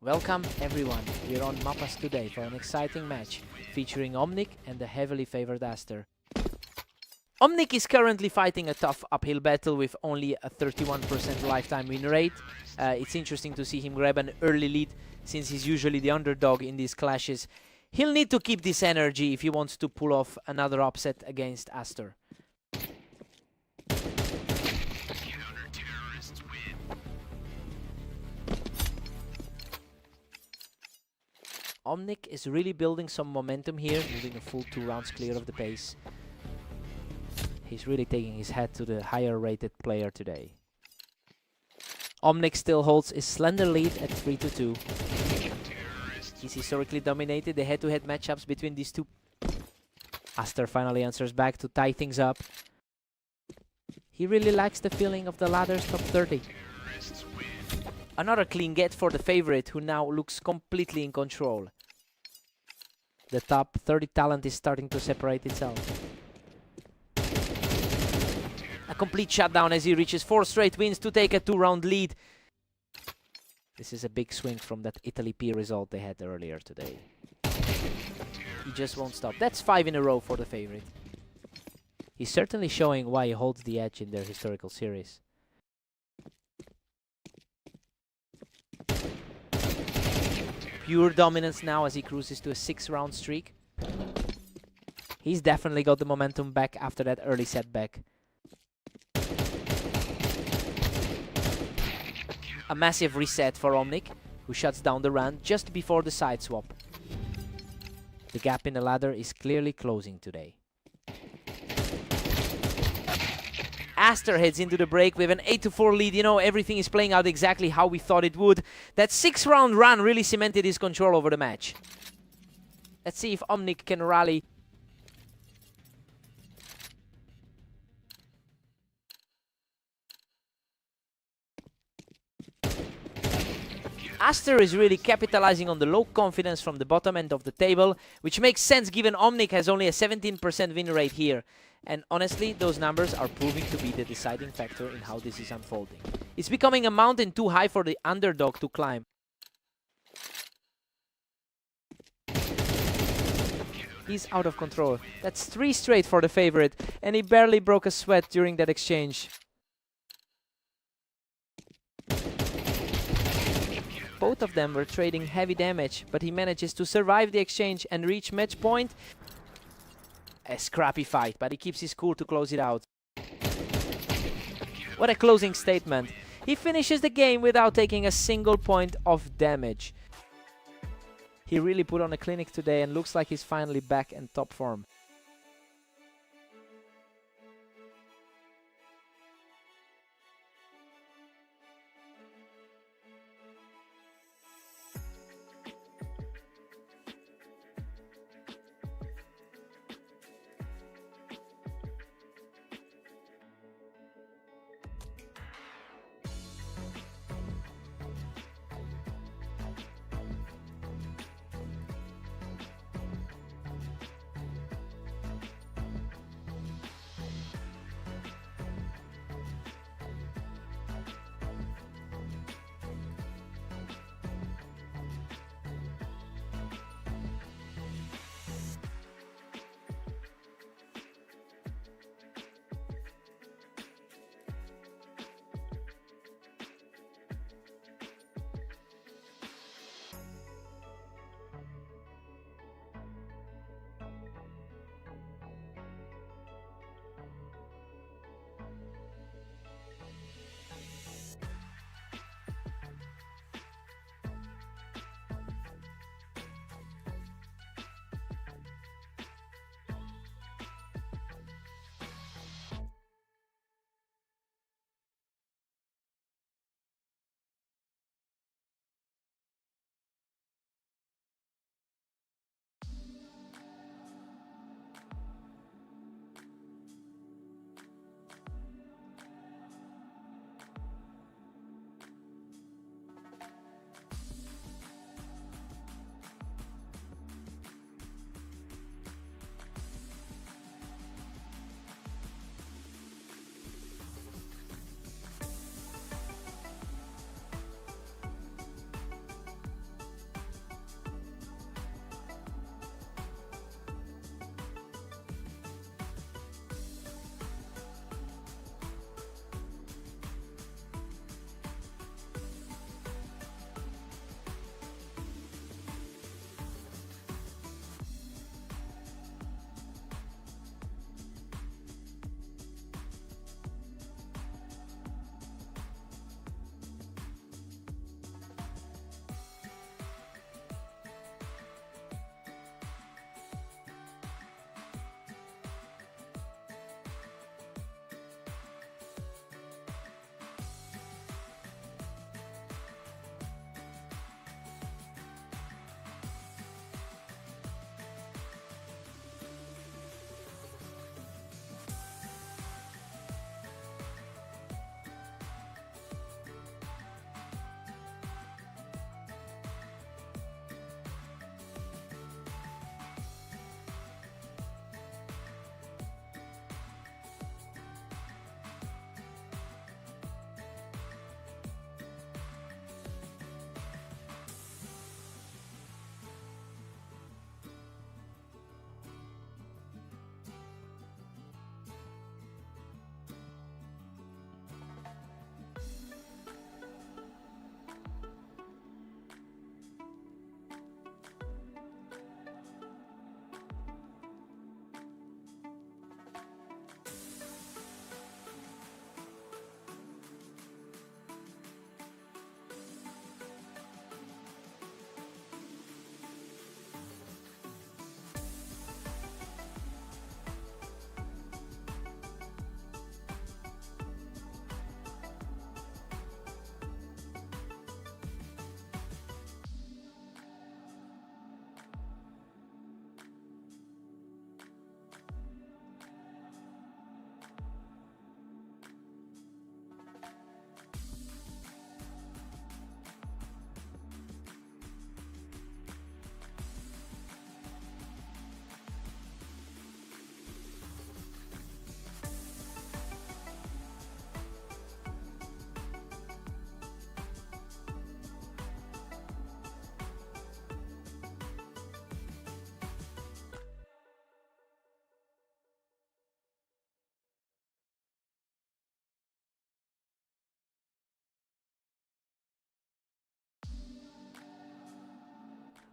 Welcome everyone, we're on Mapas today for an exciting match featuring Omnic and the heavily favored Aster. Omnic is currently fighting a tough uphill battle with only a 31% lifetime win rate. It's interesting to see him grab an early lead since he's usually the underdog in these clashes. He'll need to keep this energy if he wants to pull off another upset against Aster. Omnic is really building some momentum here, moving a full 2 rounds clear of the pace. He's really taking his head to the higher rated player today. Omnic still holds his slender lead at 3-2. He's historically dominated the head-to-head matchups between these two. Aster finally answers back to tie things up. He really likes the feeling of the ladder's top 30. Another clean get for the favorite, who now looks completely in control. The top 30 talent is starting to separate itself. A complete shutdown as he reaches 4 straight wins to take a 2-round lead. This is a big swing from that Italy P result they had earlier today. He just won't stop. That's 5 in a row for the favorite. He's certainly showing why he holds the edge in their historical series. Pure dominance now as he cruises to a 6-round streak. He's definitely got the momentum back after that early setback. A massive reset for Omnic, who shuts down the run just before the side swap. The gap in the ladder is clearly closing today. Aster heads into the break with an 8-4 lead. You know, everything is playing out exactly how we thought it would. That 6-round run really cemented his control over the match. Let's see if Omnic can rally. Aster is really capitalizing on the low confidence from the bottom end of the table, which makes sense given Omnic has only a 17% win rate here. And honestly, those numbers are proving to be the deciding factor in how this is unfolding. It's becoming a mountain too high for the underdog to climb. He's out of control. That's 3 straight for the favorite, and he barely broke a sweat during that exchange. Both of them were trading heavy damage, but he manages to survive the exchange and reach match point. A scrappy fight, but he keeps his cool to close it out. What a closing statement. He finishes the game without taking a single point of damage. He really put on a clinic today and looks like he's finally back in top form.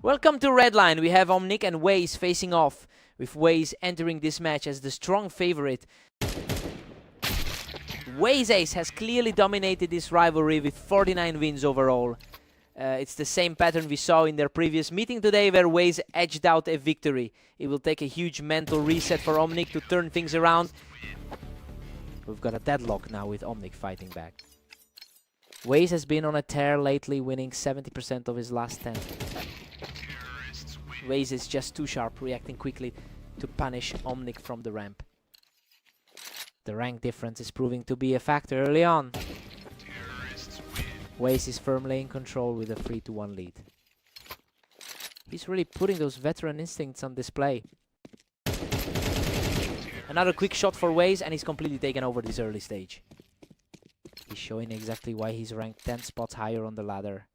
Welcome to Redline. We have Omnic and Waze facing off, with Waze entering this match as the strong favorite. Waze Ace has clearly dominated this rivalry with 49 wins overall. It's the same pattern we saw in their previous meeting today, where Waze edged out a victory. It will take a huge mental reset for Omnic to turn things around. We've got a deadlock now with Omnic fighting back. Waze has been on a tear lately, winning 70% of his last 10. Waze is just too sharp, reacting quickly to punish Omnic from the ramp. The rank difference is proving to be a factor early on. Waze is firmly in control with a 3-1 lead. He's really putting those veteran instincts on display. Another quick shot for Waze and he's completely taken over this early stage. He's showing exactly why he's ranked 10 spots higher on the ladder.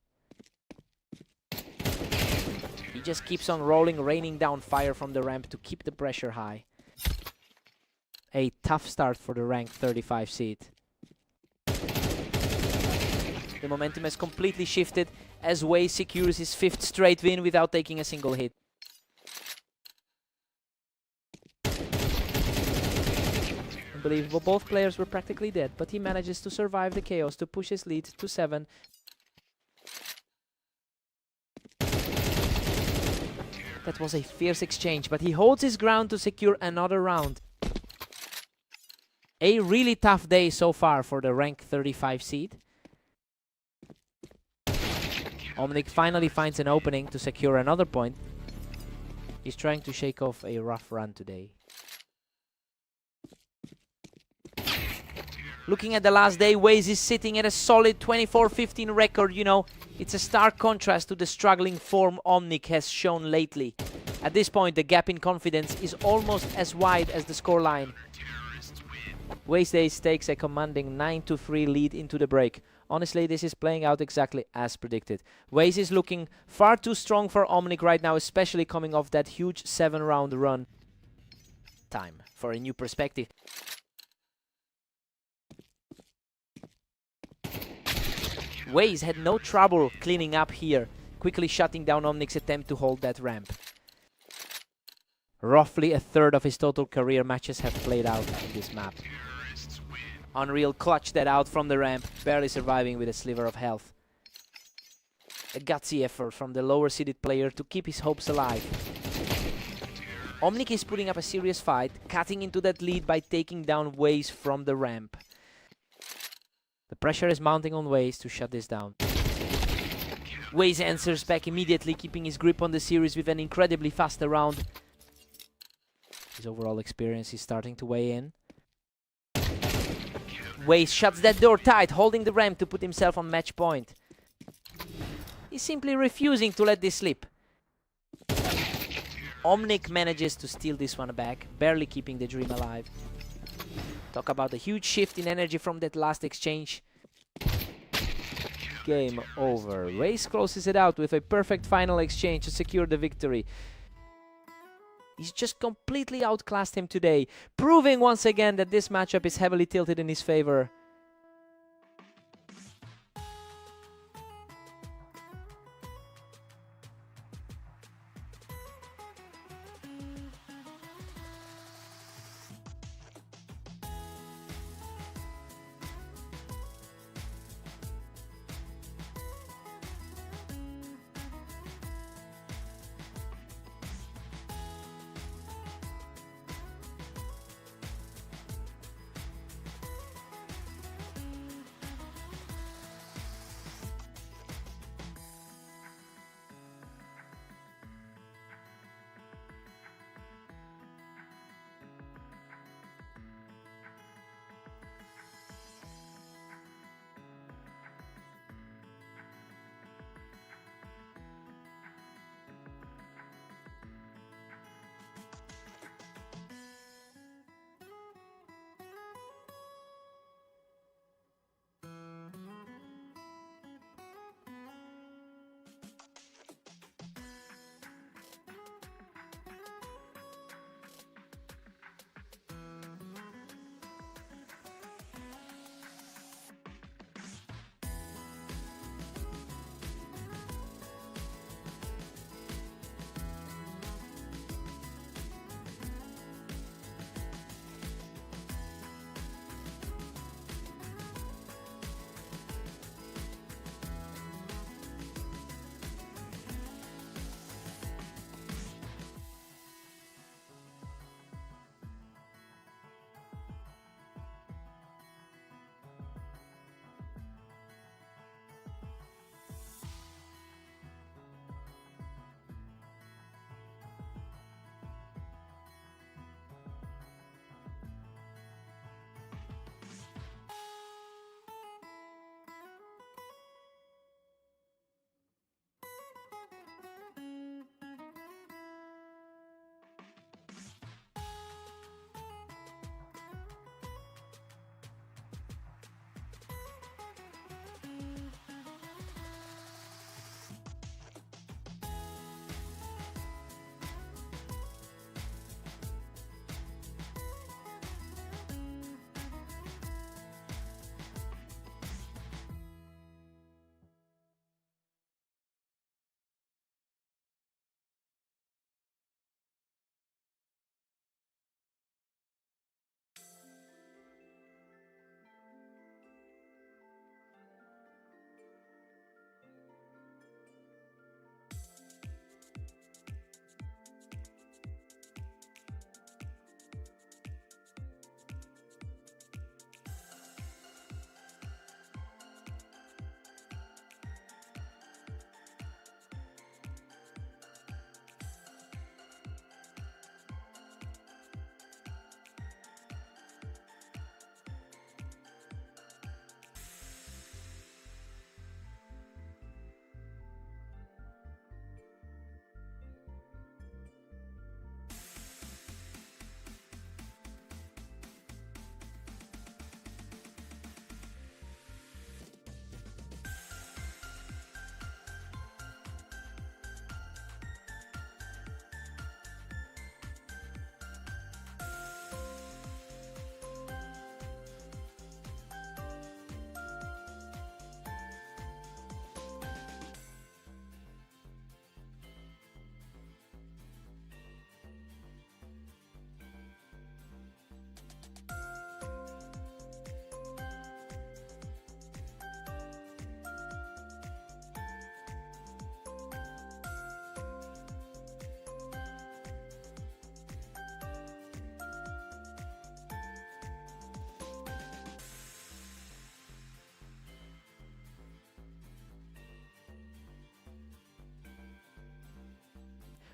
He just keeps on rolling, raining down fire from the ramp to keep the pressure high. A tough start for the ranked 35 seed. The momentum has completely shifted as Waze secures his 5th straight win without taking a single hit. Unbelievable, both players were practically dead, but he manages to survive the chaos to push his lead to 7. That was a fierce exchange, but he holds his ground to secure another round. A really tough day so far for the rank 35 seed. Omnic finally finds an opening to secure another point. He's trying to shake off a rough run today. Looking at the last day, Waze is sitting at a solid 24-15 record. You know, it's a stark contrast to the struggling form Omnic has shown lately. At this point, the gap in confidence is almost as wide as the scoreline. Waze Ace takes a commanding 9-3 lead into the break. Honestly, this is playing out exactly as predicted. Waze is looking far too strong for Omnic right now, especially coming off that huge 7-round run. Time for a new perspective. Waze had no trouble cleaning up here, quickly shutting down Omnic's attempt to hold that ramp. Roughly a third of his total career matches have played out in this map. Unreal clutched that out from the ramp, barely surviving with a sliver of health. A gutsy effort from the lower seeded player to keep his hopes alive. Omnic is putting up a serious fight, cutting into that lead by taking down Waze from the ramp. The pressure is mounting on Waze to shut this down. Waze answers back immediately, keeping his grip on the series with an incredibly fast round. His overall experience is starting to weigh in. Waze shuts that door tight, holding the ramp to put himself on match point. He's simply refusing to let this slip. Omnic manages to steal this one back, barely keeping the dream alive. Talk about a huge shift in energy from that last exchange. Game over. Waze closes it out with a perfect final exchange to secure the victory. He's just completely outclassed him today, proving once again that this matchup is heavily tilted in his favor.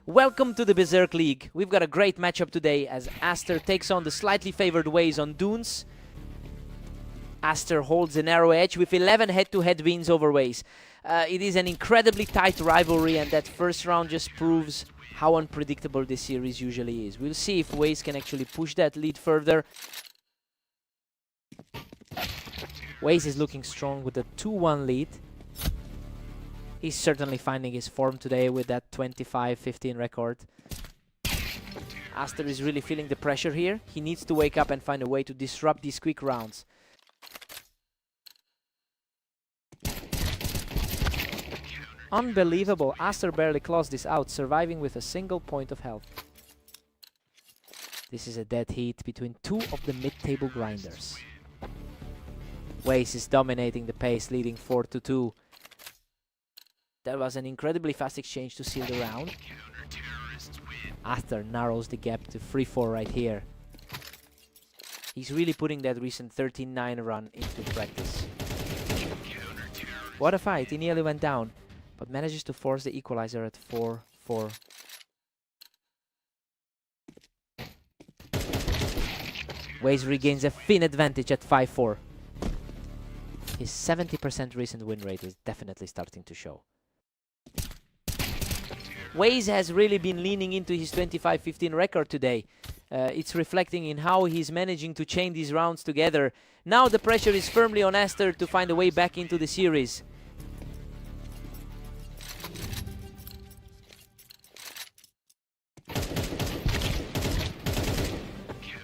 Welcome to the Berserk League. We've got a great matchup today as Aster takes on the slightly favored Waze on Dunes. Aster holds a narrow edge with 11 head-to-head wins over Waze. It is an incredibly tight rivalry, and that first round just proves how unpredictable this series usually is. We'll see if Waze can actually push that lead further. Waze is looking strong with a 2-1 lead. He's certainly finding his form today with that 25-15 record. Aster is really feeling the pressure here. He needs to wake up and find a way to disrupt these quick rounds. Unbelievable. Aster barely closed this out, surviving with a single point of health. This is a dead heat between two of the mid-table grinders. Waze is dominating the pace, leading 4-2. That was an incredibly fast exchange to seal the round. Aster narrows the gap to 3-4 right here. He's really putting that recent 13-9 run into practice. What a fight. He nearly went down, but manages to force the equalizer at 4-4. Waze regains a thin advantage at 5-4. His 70% recent win rate is definitely starting to show. Waze has really been leaning into his 25-15 record today. It's reflecting in how he's managing to chain these rounds together. Now the pressure is firmly on Aster to find a way back into the series.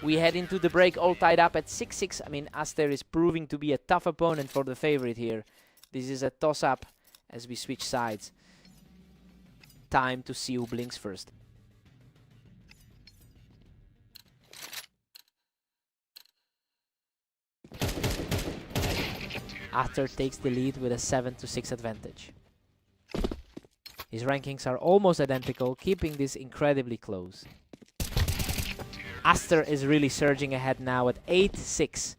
We head into the break all tied up at 6-6. I mean, Aster is proving to be a tough opponent for the favorite here. This is a toss-up as we switch sides. Time to see who blinks first. Aster takes the lead with a 7-6 advantage. His rankings are almost identical, keeping this incredibly close. Aster is really surging ahead now at 8-6.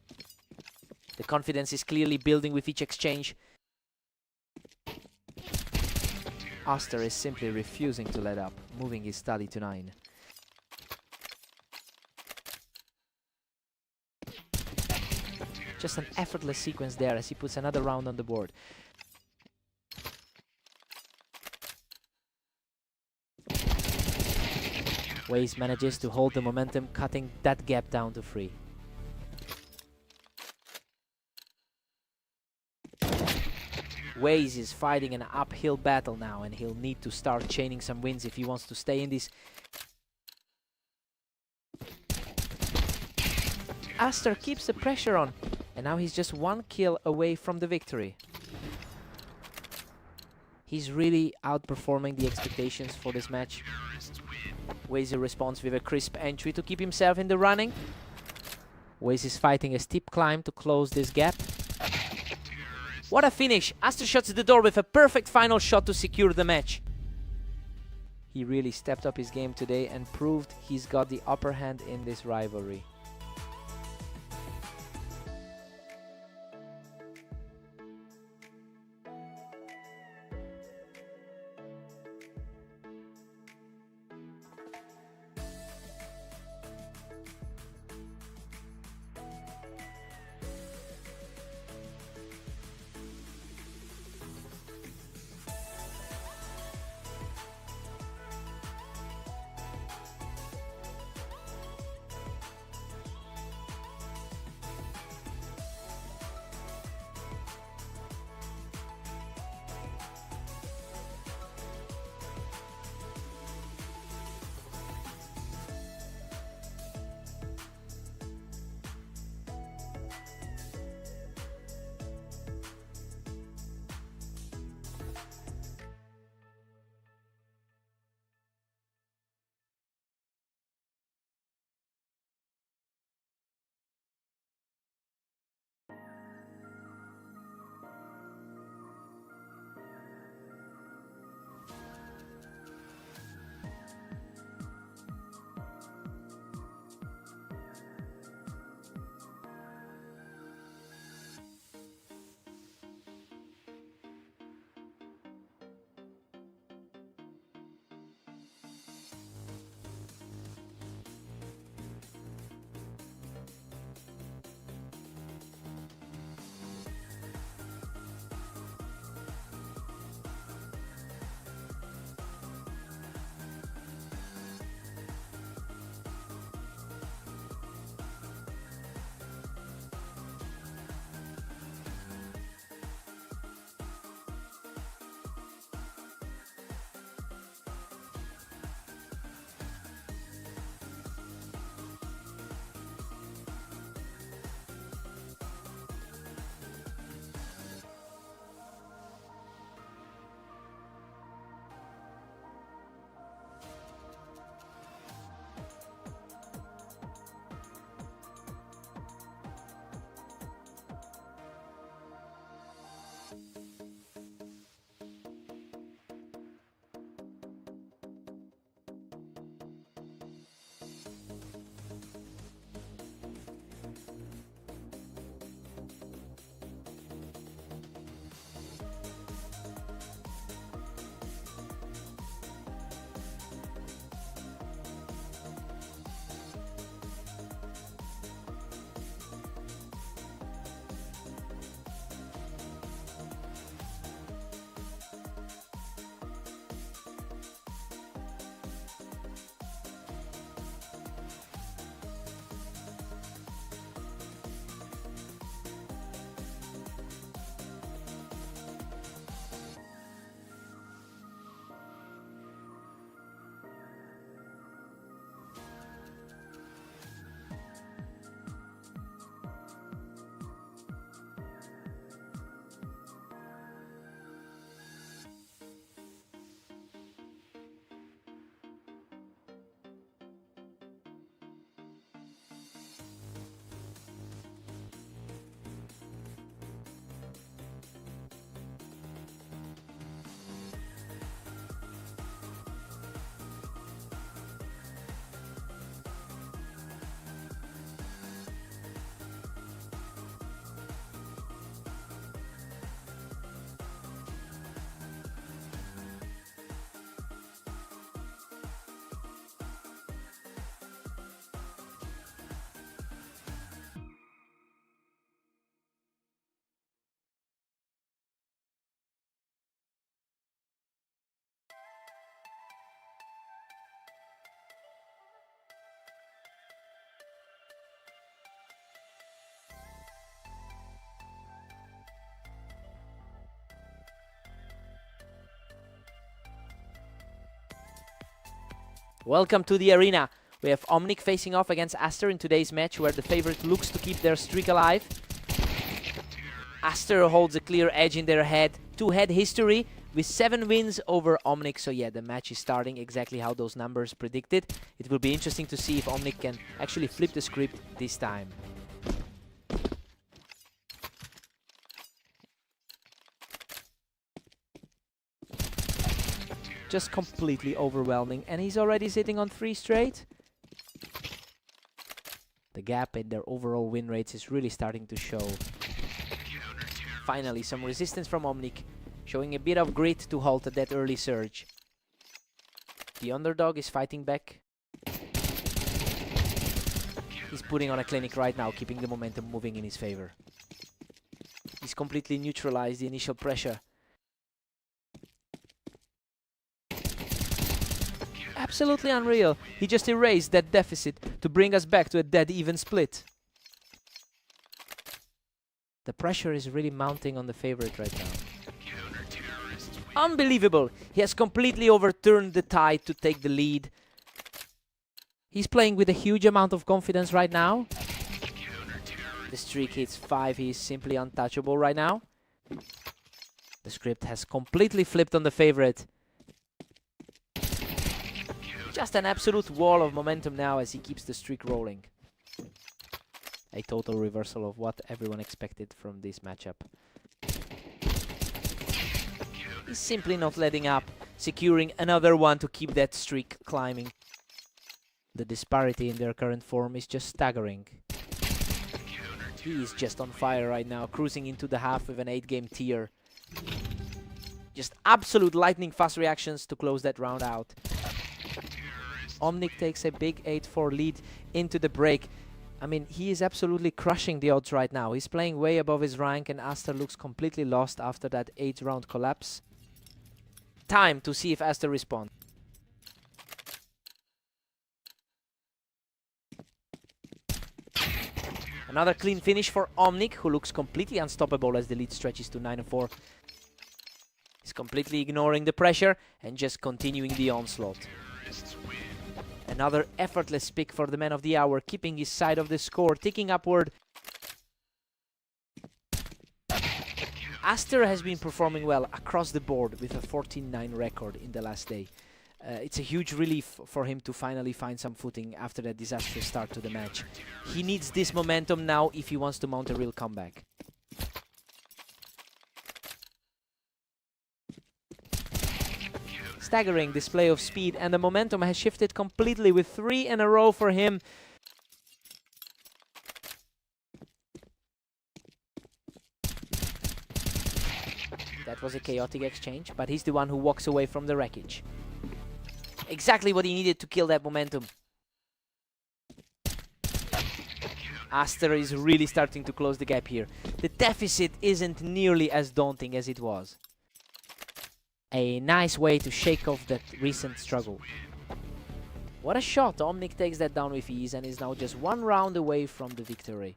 The confidence is clearly building with each exchange. Aster is simply refusing to let up, moving his tally to 9. Just an effortless sequence there as he puts another round on the board. Waze manages to hold the momentum, cutting that gap down to 3. Waze is fighting an uphill battle now, and he'll need to start chaining some wins if he wants to stay in this. Aster keeps the pressure on, and now he's just 1 kill away from the victory. He's really outperforming the expectations for this match. Waze responds with a crisp entry to keep himself in the running. Waze is fighting a steep climb to close this gap. What a finish! Aster shuts the door with a perfect final shot to secure the match. He really stepped up his game today and proved he's got the upper hand in this rivalry. Welcome to the arena. We have Omnic facing off against Aster in today's match, where the favorite looks to keep their streak alive. Aster holds a clear edge in their head-to-head history with 7 wins over Omnic. So yeah, the match is starting exactly how those numbers predicted. It will be interesting to see if Omnic can actually flip the script this time. Just completely overwhelming, and he's already sitting on 3 straight. The gap in their overall win rates is really starting to show. Finally, some resistance from Omnic, showing a bit of grit to halt that early surge. The underdog is fighting back. He's putting on a clinic right now, keeping the momentum moving in his favor. He's completely neutralized the initial pressure. Absolutely unreal. He just erased that deficit to bring us back to a dead even split. The pressure is really mounting on the favorite right now. Unbelievable! He has completely overturned the tide to take the lead. He's playing with a huge amount of confidence right now. The streak hits 5. He is simply untouchable right now. The script has completely flipped on the favorite. Just an absolute wall of momentum now as he keeps the streak rolling. A total reversal of what everyone expected from this matchup. He's simply not letting up, securing another one to keep that streak climbing. The disparity in their current form is just staggering. He is just on fire right now, cruising into the half with an 8-game tier. Just absolute lightning fast reactions to close that round out. Omnic takes a big 8-4 lead into the break. I mean, he is absolutely crushing the odds right now. He's playing way above his rank, and Aster looks completely lost after that 8-round collapse. Time to see if Aster responds. Another clean finish for Omnic, who looks completely unstoppable as the lead stretches to 9-4. He's completely ignoring the pressure and just continuing the onslaught. Another effortless pick for the man of the hour, keeping his side of the score, ticking upward. Aster has been performing well across the board with a 14-9 record in the last day. It's a huge relief for him to finally find some footing after that disastrous start to the match. He needs this momentum now if he wants to mount a real comeback. Staggering display of speed, and the momentum has shifted completely with 3 in a row for him. That was a chaotic exchange, but he's the one who walks away from the wreckage. Exactly what he needed to kill that momentum. Aster is really starting to close the gap here. The deficit isn't nearly as daunting as it was. A nice way to shake off that recent struggle. What a shot! Omnic takes that down with ease and is now just 1 round away from the victory.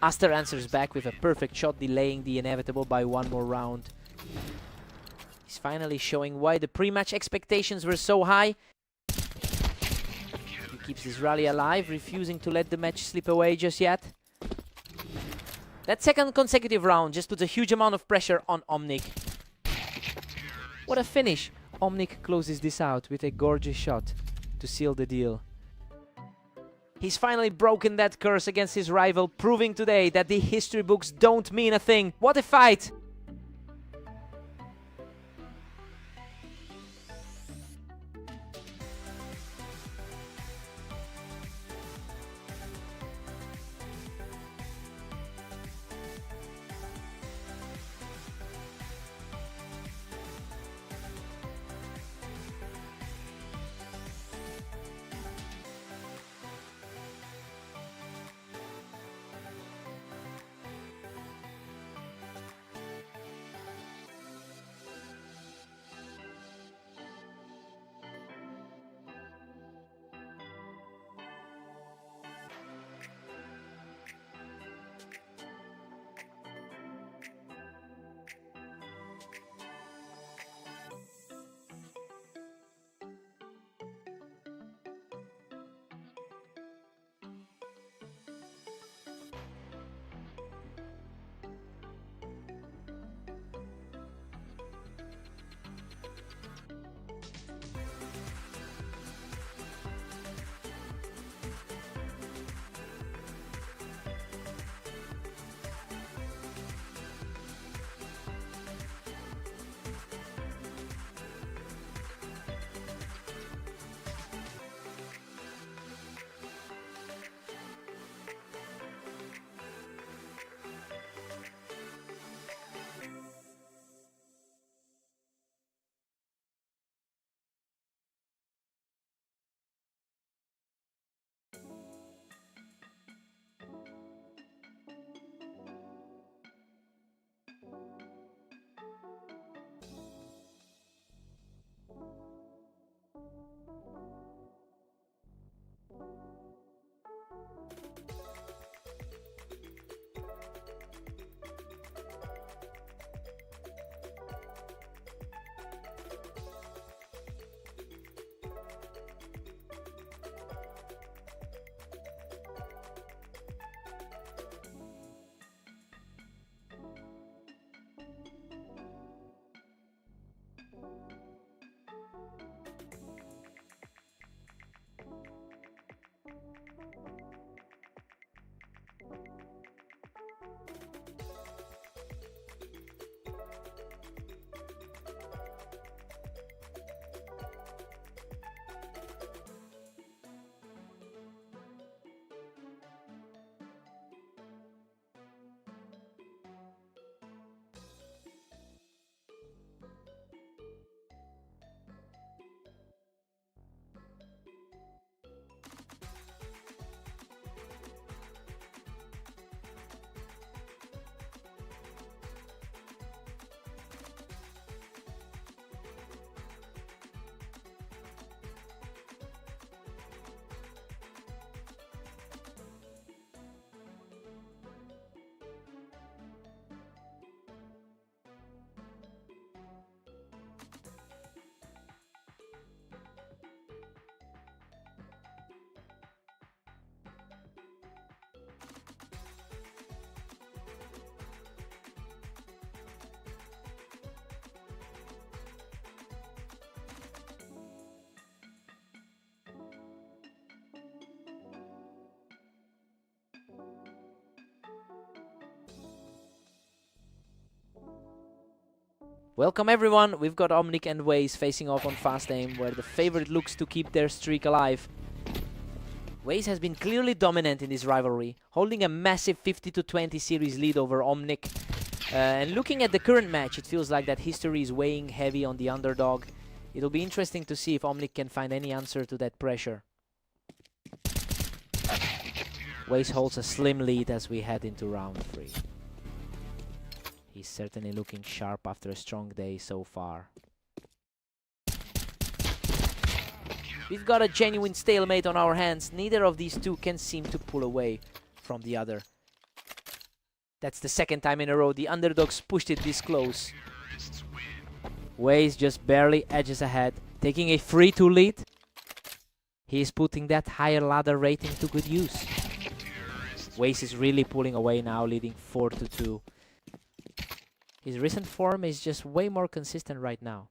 Aster answers back with a perfect shot, delaying the inevitable by 1 more round. He's finally showing why the pre-match expectations were so high. He keeps his rally alive, refusing to let the match slip away just yet. That second consecutive round just puts a huge amount of pressure on Omnic. What a finish! Omnic closes this out with a gorgeous shot to seal the deal. He's finally broken that curse against his rival, proving today that the history books don't mean a thing. What a fight! Welcome everyone, we've got Omnic and Waze facing off on Fast Aim, where the favorite looks to keep their streak alive. Waze has been clearly dominant in this rivalry, holding a massive 50-20 series lead over Omnic. And looking at the current match, it feels like that history is weighing heavy on the underdog. It'll be interesting to see if Omnic can find any answer to that pressure. Waze holds a slim lead as we head into round 3. He's certainly looking sharp after a strong day so far. We've got a genuine stalemate on our hands. Neither of these two can seem to pull away from the other. That's the second time in a row the underdogs pushed it this close. Waze just barely edges ahead, taking a 3-2 lead. He is putting that higher ladder rating to good use. Waze is really pulling away now, leading 4-2. His recent form is just way more consistent right now.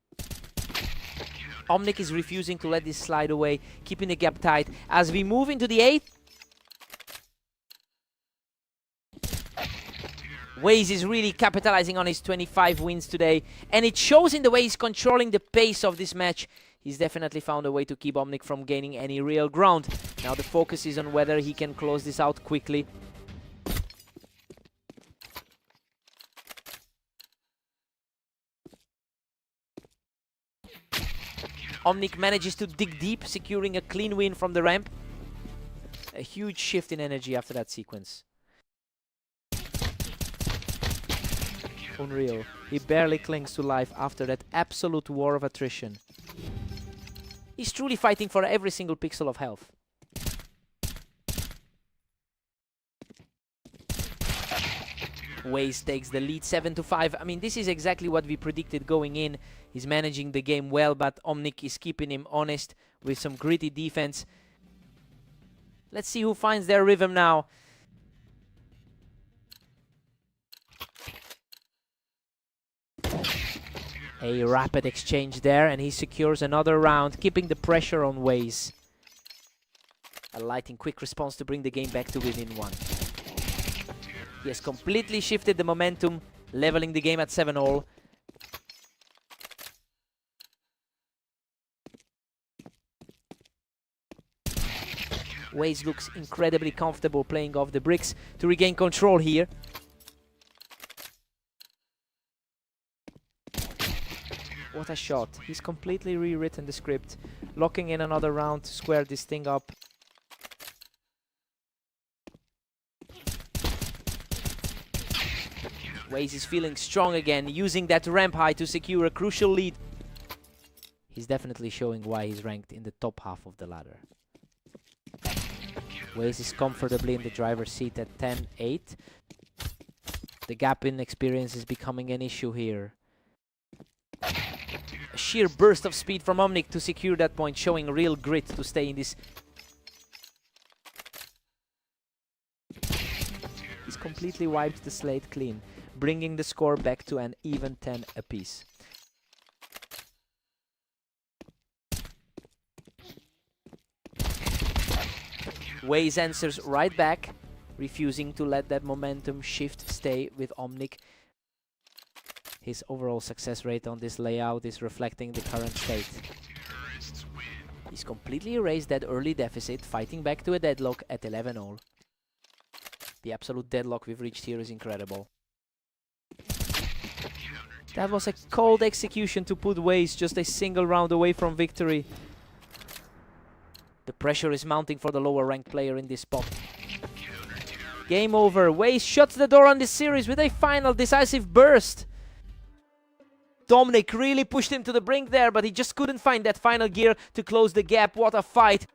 Omnic is refusing to let this slide away, keeping the gap tight. As we move into the 8th, Waze is really capitalizing on his 25 wins today, and it shows in the way he's controlling the pace of this match. He's definitely found a way to keep Omnic from gaining any real ground. Now the focus is on whether he can close this out quickly. Omnic manages to dig deep, securing a clean win from the ramp. A huge shift in energy after that sequence. Unreal. He barely clings to life after that absolute war of attrition. He's truly fighting for every single pixel of health. Waze takes the lead 7-5. I mean, this is exactly what we predicted going in. He's managing the game well, but Omnic is keeping him honest with some gritty defense. Let's see who finds their rhythm now. A rapid exchange there, and he secures another round, keeping the pressure on Waze. A lightning quick response to bring the game back to within 1. He has completely shifted the momentum, leveling the game at 7-all. Waze looks incredibly comfortable playing off the bricks to regain control here. What a shot. He's completely rewritten the script, locking in another round to square this thing up. Waze is feeling strong again, using that ramp high to secure a crucial lead. He's definitely showing why he's ranked in the top half of the ladder. Waze is comfortably in the driver's seat at 10-8. The gap in experience is becoming an issue here. A sheer burst of speed from Omnic to secure that point, showing real grit to stay in this. He's completely wiped the slate clean, bringing the score back to an even 10 apiece. Waze answers right back, refusing to let that momentum shift stay with Omnic. His overall success rate on this layout is reflecting the current state. He's completely erased that early deficit, fighting back to a deadlock at 11-all. The absolute deadlock we've reached here is incredible. That was a cold execution to put Waze just a single round away from victory. The pressure is mounting for the lower ranked player in this spot. Game over. Waze shuts the door on this series with a final decisive burst. Omnic really pushed him to the brink there, but he just couldn't find that final gear to close the gap. What a fight.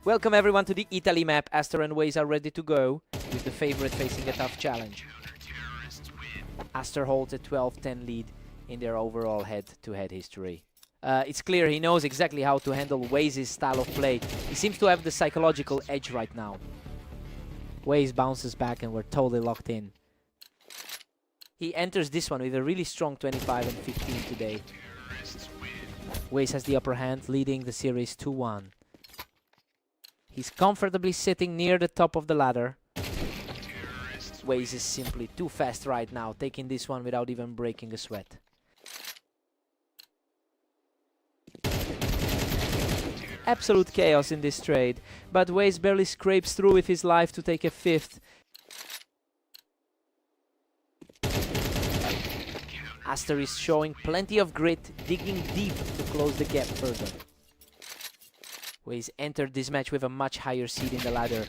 Welcome everyone to the Italy map. Aster and Waze are ready to go, with the favorite facing a tough challenge. Aster holds a 12-10 lead in their overall head-to-head history. It's clear he knows exactly how to handle Waze's style of play. He seems to have the psychological edge right now. Waze bounces back and we're totally locked in. He enters this one with a really strong 25 and 15 today. Waze has the upper hand, leading the series 2-1. He's comfortably sitting near the top of the ladder. Waze is simply too fast right now, taking this one without even breaking a sweat. Absolute chaos in this trade, but Waze barely scrapes through with his life to take a 5th. Aster is showing plenty of grit, digging deep to close the gap further. Waze entered this match with a much higher seed in the ladder.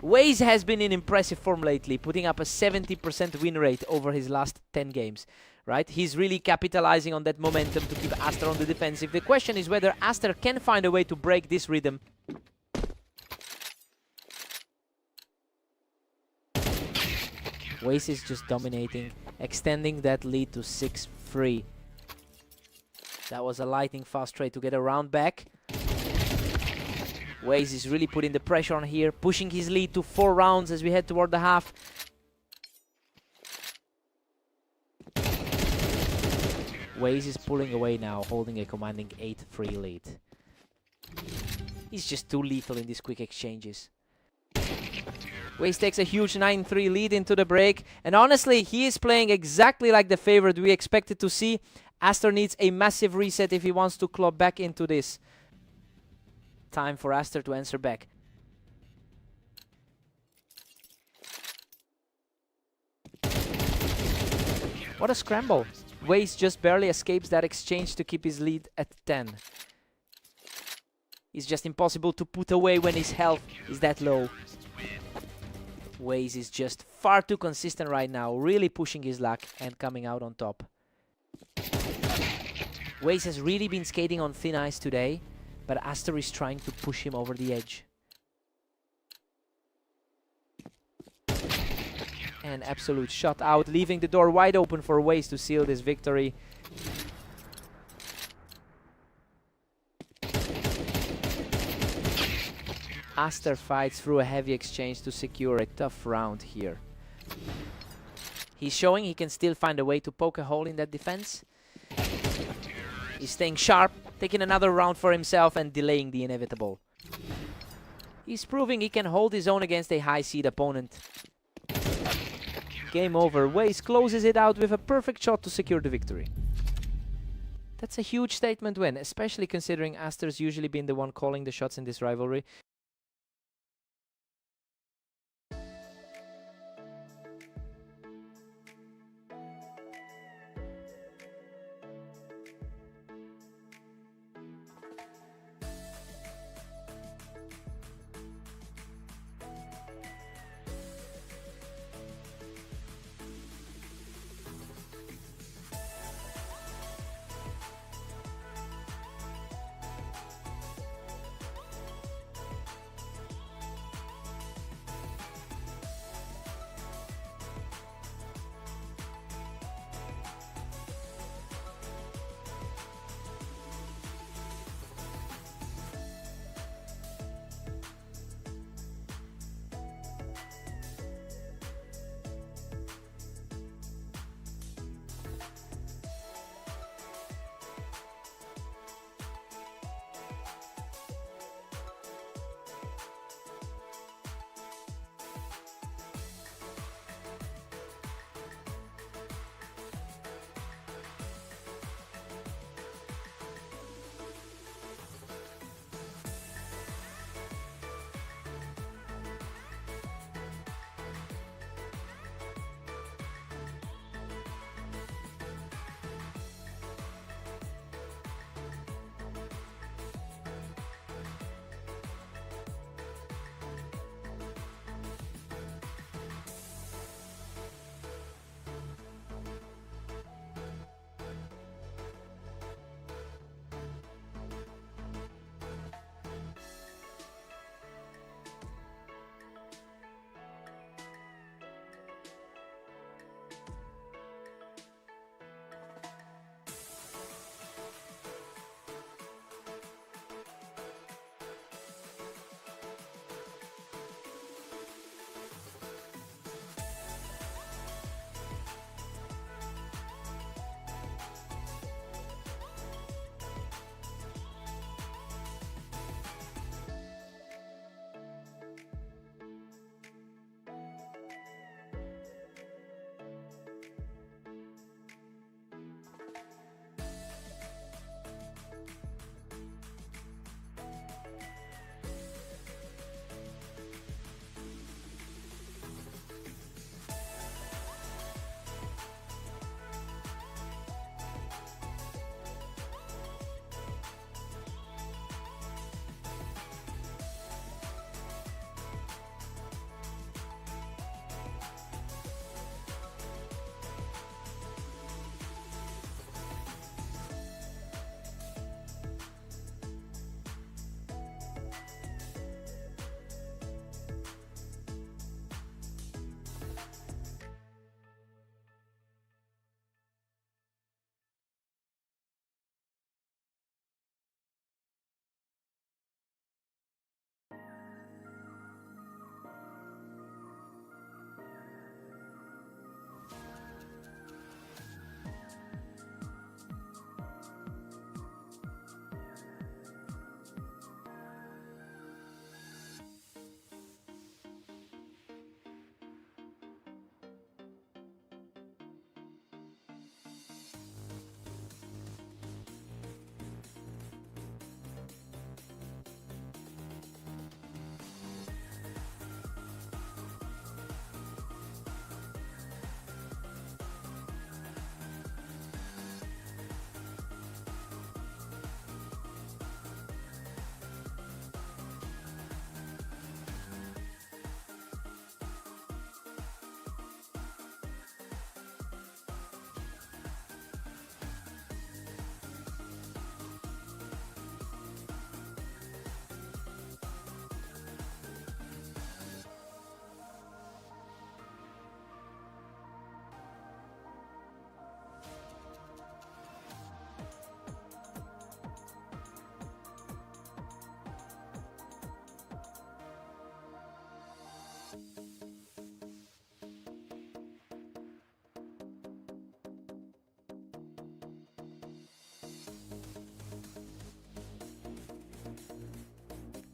Waze has been in impressive form lately, putting up a 70% win rate over his last 10 games. Right? He's really capitalizing on that momentum to keep Aster on the defensive. The question is whether Aster can find a way to break this rhythm. Waze is just dominating, extending that lead to 6-3. That was a lightning fast trade to get a round back. Waze is really putting the pressure on here, pushing his lead to 4 rounds as we head toward the half. Waze is pulling away now, holding a commanding 8-3 lead. He's just too lethal in these quick exchanges. Waze takes a huge 9-3 lead into the break, and honestly, he is playing exactly like the favorite we expected to see. Aster needs a massive reset if he wants to claw back into this. Time for Aster to answer back. What a scramble. Waze just barely escapes that exchange to keep his lead at 10. It's just impossible to put away when his health is that low. Waze is just far too consistent right now, really pushing his luck and coming out on top. Waze has really been skating on thin ice today, but Aster is trying to push him over the edge. An absolute shot out, leaving the door wide open for Waze to seal this victory. Aster fights through a heavy exchange to secure a tough round here. He's showing he can still find a way to poke a hole in that defense. He's staying sharp, taking another round for himself and delaying the inevitable. He's proving he can hold his own against a high seed opponent. Game over. Waze closes it out with a perfect shot to secure the victory. That's a huge statement win, especially considering Aster's usually been the one calling the shots in this rivalry.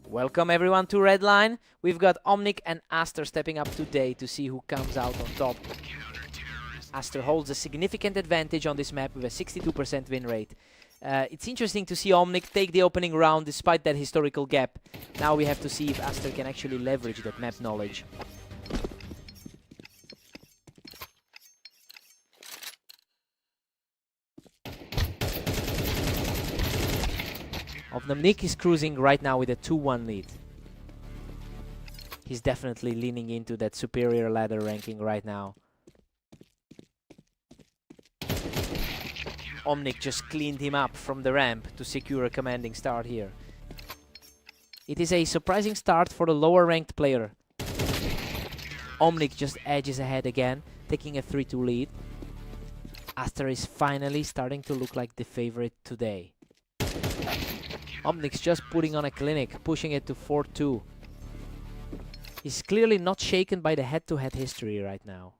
Welcome everyone to Redline. We've got Omnic and Aster stepping up today to see who comes out on top. Aster holds a significant advantage on this map with a 62% win rate. It's interesting to see Omnic take the opening round despite that historical gap. Now we have to see if Aster can actually leverage that map knowledge. Omnic is cruising right now with a 2-1 lead. He's definitely leaning into that superior ladder ranking right now. Omnic just cleaned him up from the ramp to secure a commanding start here. It is a surprising start for the lower ranked player. Omnic just edges ahead again, taking a 3-2 lead. Aster is finally starting to look like the favorite today. Omnic's just putting on a clinic, pushing it to 4-2. He's clearly not shaken by the head-to-head history right now.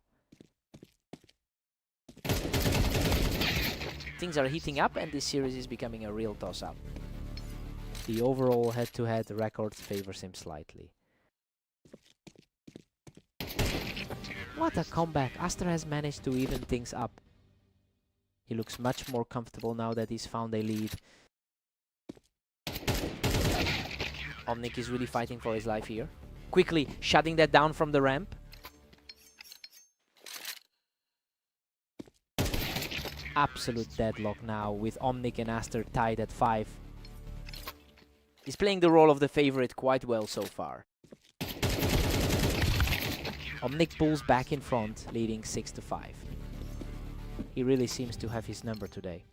Things are heating up and this series is becoming a real toss-up. The overall head-to-head record favors him slightly. What a comeback! Aster has managed to even things up. He looks much more comfortable now that he's found a lead. Omnic is really fighting for his life here. Quickly shutting that down from the ramp. Absolute deadlock now with Omnic and Aster tied at 5. He's playing the role of the favorite quite well so far. Omnic pulls back in front, leading 6-5. He really seems to have his number today.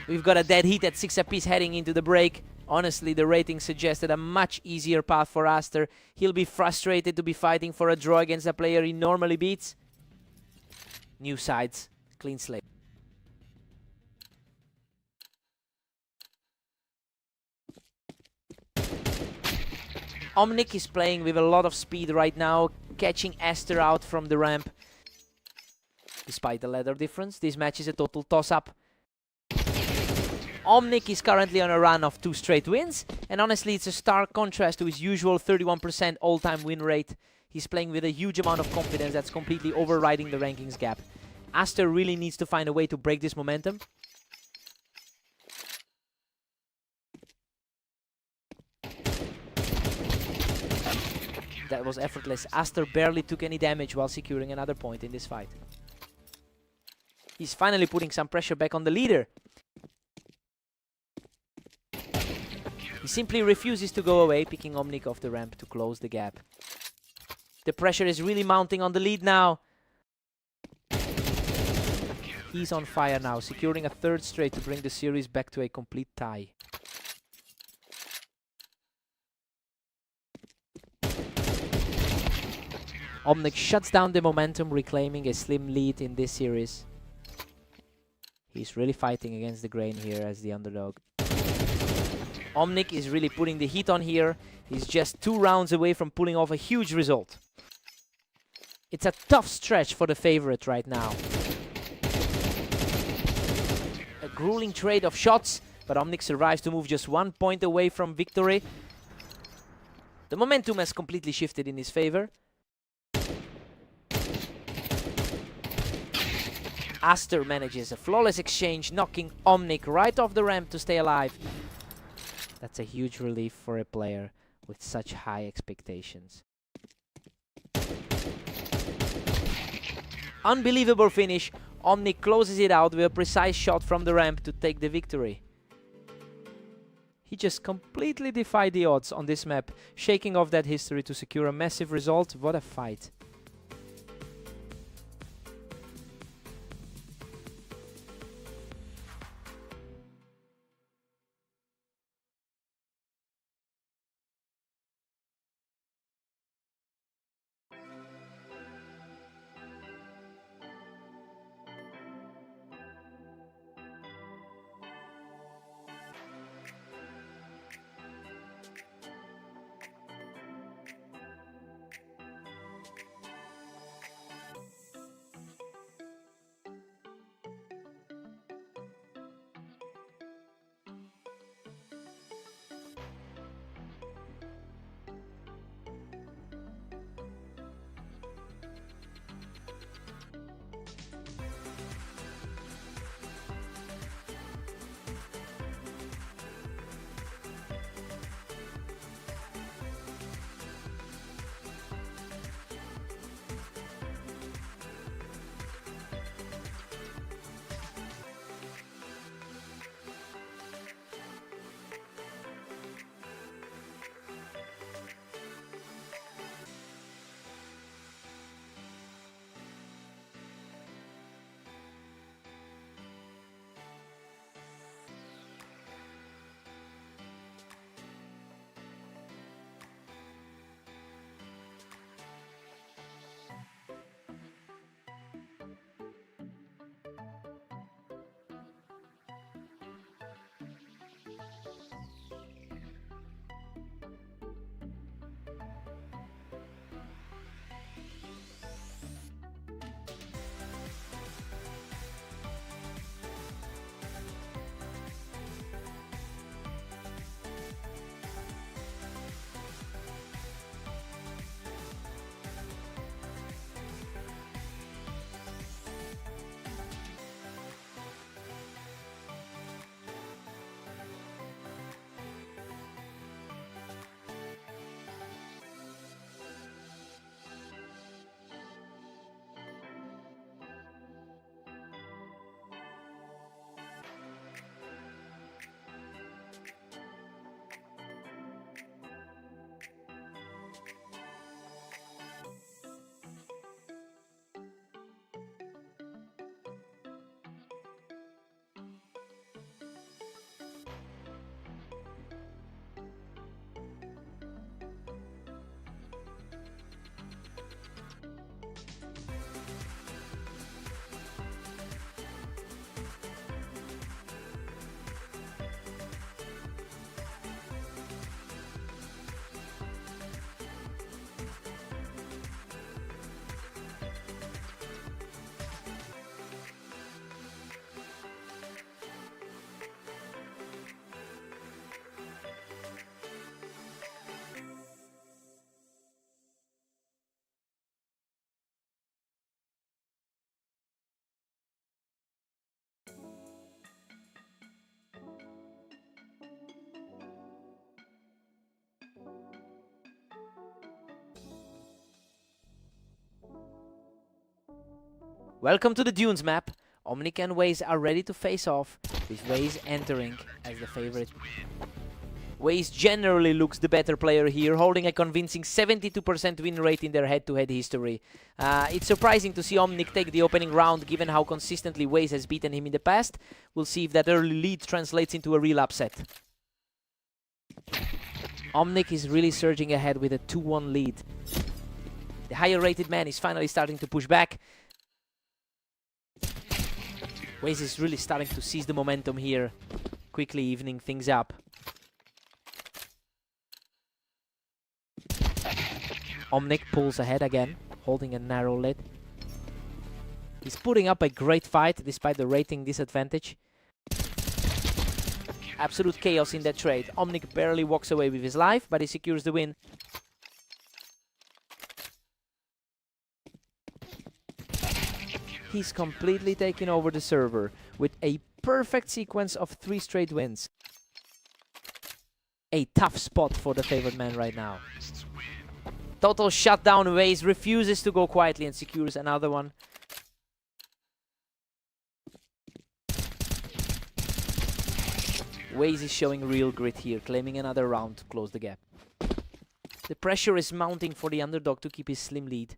We've got a dead heat at 6 apiece heading into the break. Honestly, the rating suggested a much easier path for Aster. He'll be frustrated to be fighting for a draw against a player he normally beats. New sides, clean slate. Omnic is playing with a lot of speed right now, catching Aster out from the ramp. Despite the ladder difference, this match is a total toss-up. Omnic is currently on a run of 2 straight wins, and honestly it's a stark contrast to his usual 31% all-time win rate. He's playing with a huge amount of confidence that's completely overriding the rankings gap. Aster really needs to find a way to break this momentum. That was effortless. Aster barely took any damage while securing another point in this fight. He's finally putting some pressure back on the leader. He simply refuses to go away, picking Omnic off the ramp to close the gap. The pressure is really mounting on the lead now. He's on fire now, securing a 3rd straight to bring the series back to a complete tie. Omnic shuts down the momentum, reclaiming a slim lead in this series. He's really fighting against the grain here as the underdog. Omnic is really putting the heat on here. He's just 2 rounds away from pulling off a huge result. It's a tough stretch for the favorite right now. A grueling trade of shots, but Omnic survives to move just 1 point away from victory. The momentum has completely shifted in his favor. Aster manages a flawless exchange, knocking Omnic right off the ramp to stay alive. That's a huge relief for a player with such high expectations. Unbelievable finish. Omnic closes it out with a precise shot from the ramp to take the victory. He just completely defied the odds on this map, shaking off that history to secure a massive result. What a fight. Welcome to the Dunes map. Omnic and Waze are ready to face off, with Waze entering as the favorite. Waze generally looks the better player here, holding a convincing 72% win rate in their head-to-head history. It's surprising to see Omnic take the opening round, given how consistently Waze has beaten him in the past. We'll see if that early lead translates into a real upset. Omnic is really surging ahead with a 2-1 lead. The higher-rated man is finally starting to push back. Waze is really starting to seize the momentum here, quickly evening things up. Omnic pulls ahead again, holding a narrow lead. He's putting up a great fight despite the rating disadvantage. Absolute chaos in that trade. Omnic barely walks away with his life, but he secures the win. He's completely taken over the server with a perfect sequence of 3 straight wins. A tough spot for the favored man right now. Total shutdown. Waze refuses to go quietly and secures another one. Waze is showing real grit here, claiming another round to close the gap. The pressure is mounting for the underdog to keep his slim lead.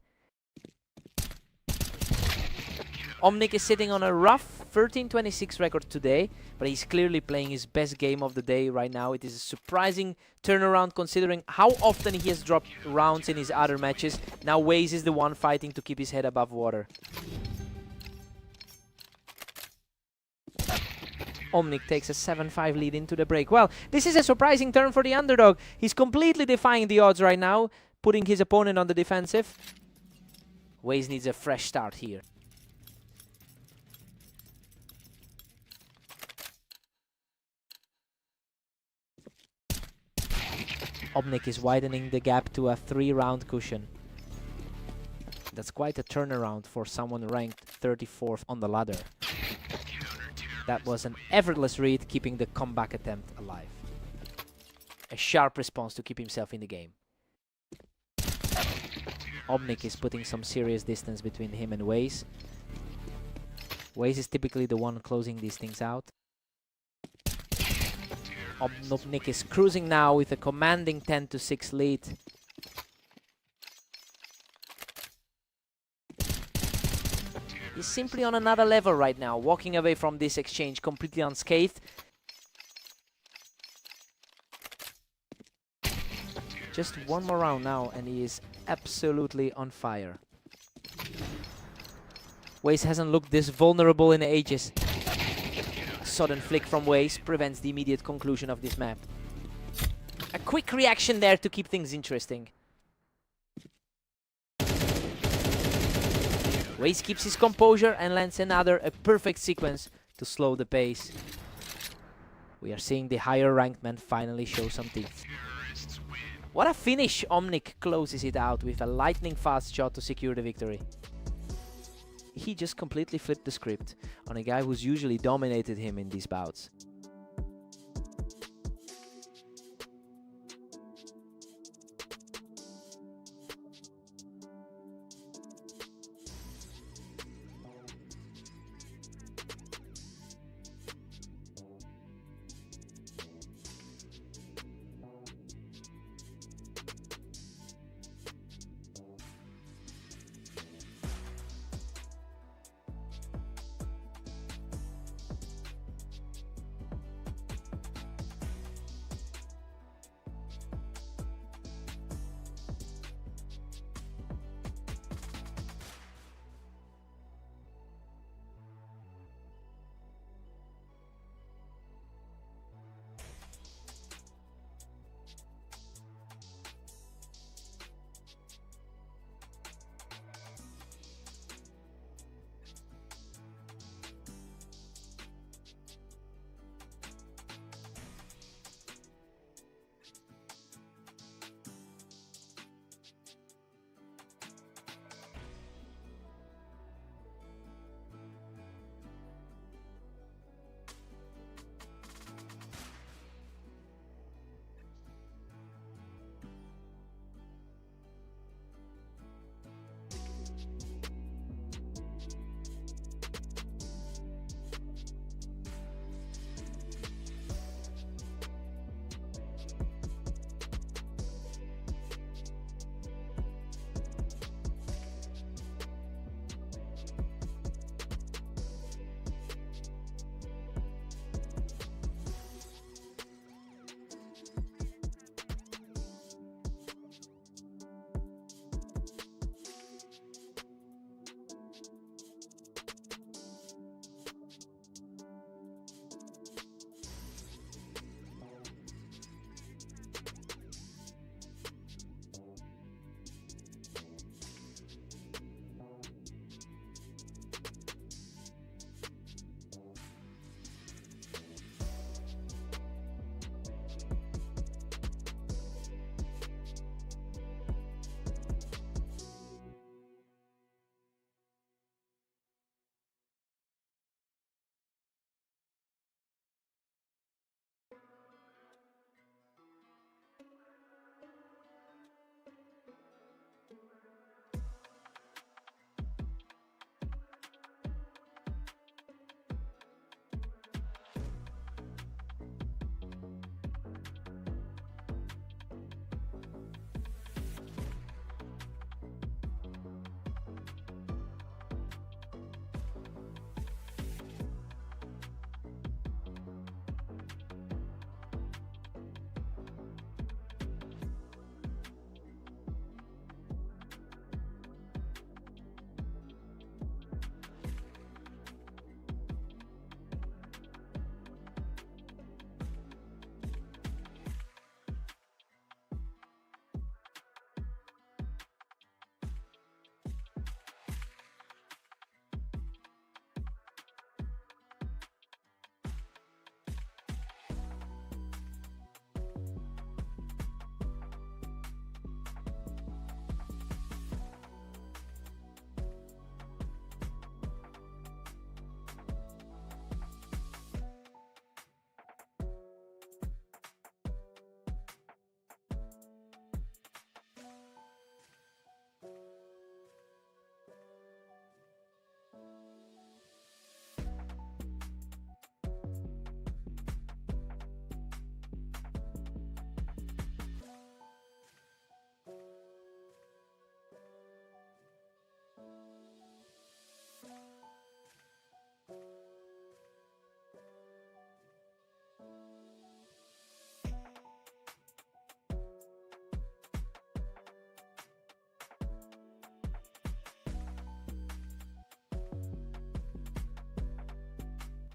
Omnic is sitting on a rough 13-26 record today, but he's clearly playing his best game of the day right now. It is a surprising turnaround considering how often he has dropped rounds in his other matches. Now Waze is the one fighting to keep his head above water. Omnic takes a 7-5 lead into the break. Well, this is a surprising turn for the underdog. He's completely defying the odds right now, putting his opponent on the defensive. Waze needs a fresh start here. Omnic is widening the gap to a 3-round cushion. That's quite a turnaround for someone ranked 34th on the ladder. That was an effortless read, keeping the comeback attempt alive. A sharp response to keep himself in the game. Omnic is putting some serious distance between him and Waze. Waze is typically the one closing these things out. Omnic is cruising now with a commanding 10-6 lead. He's simply on another level right now, walking away from this exchange completely unscathed. Just one more round now and he is absolutely on fire. Waze hasn't looked this vulnerable in ages. Sudden flick from Waze prevents the immediate conclusion of this map. A quick reaction there to keep things interesting. Waze keeps his composure and lands a perfect sequence to slow the pace. We are seeing the higher ranked man finally show some teeth. What a finish! Omnic closes it out with a lightning fast shot to secure the victory. He just completely flipped the script on a guy who's usually dominated him in these bouts.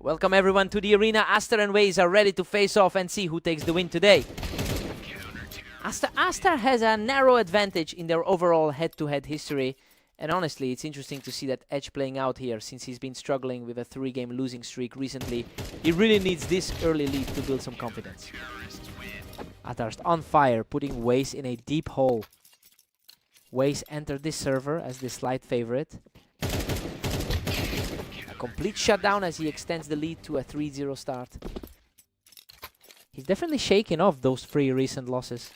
Welcome everyone to the arena. Aster and Waze are ready to face off and see who takes the win today. Aster has a narrow advantage in their overall head-to-head history. And honestly, it's interesting to see that edge playing out here since he's been struggling with a 3-game losing streak recently. He really needs this early lead to build some confidence. Atarst on fire, putting Waze in a deep hole. Waze entered this server as the slight favorite. A complete shutdown as he extends the lead to a 3-0 start. He's definitely shaking off those 3 recent losses.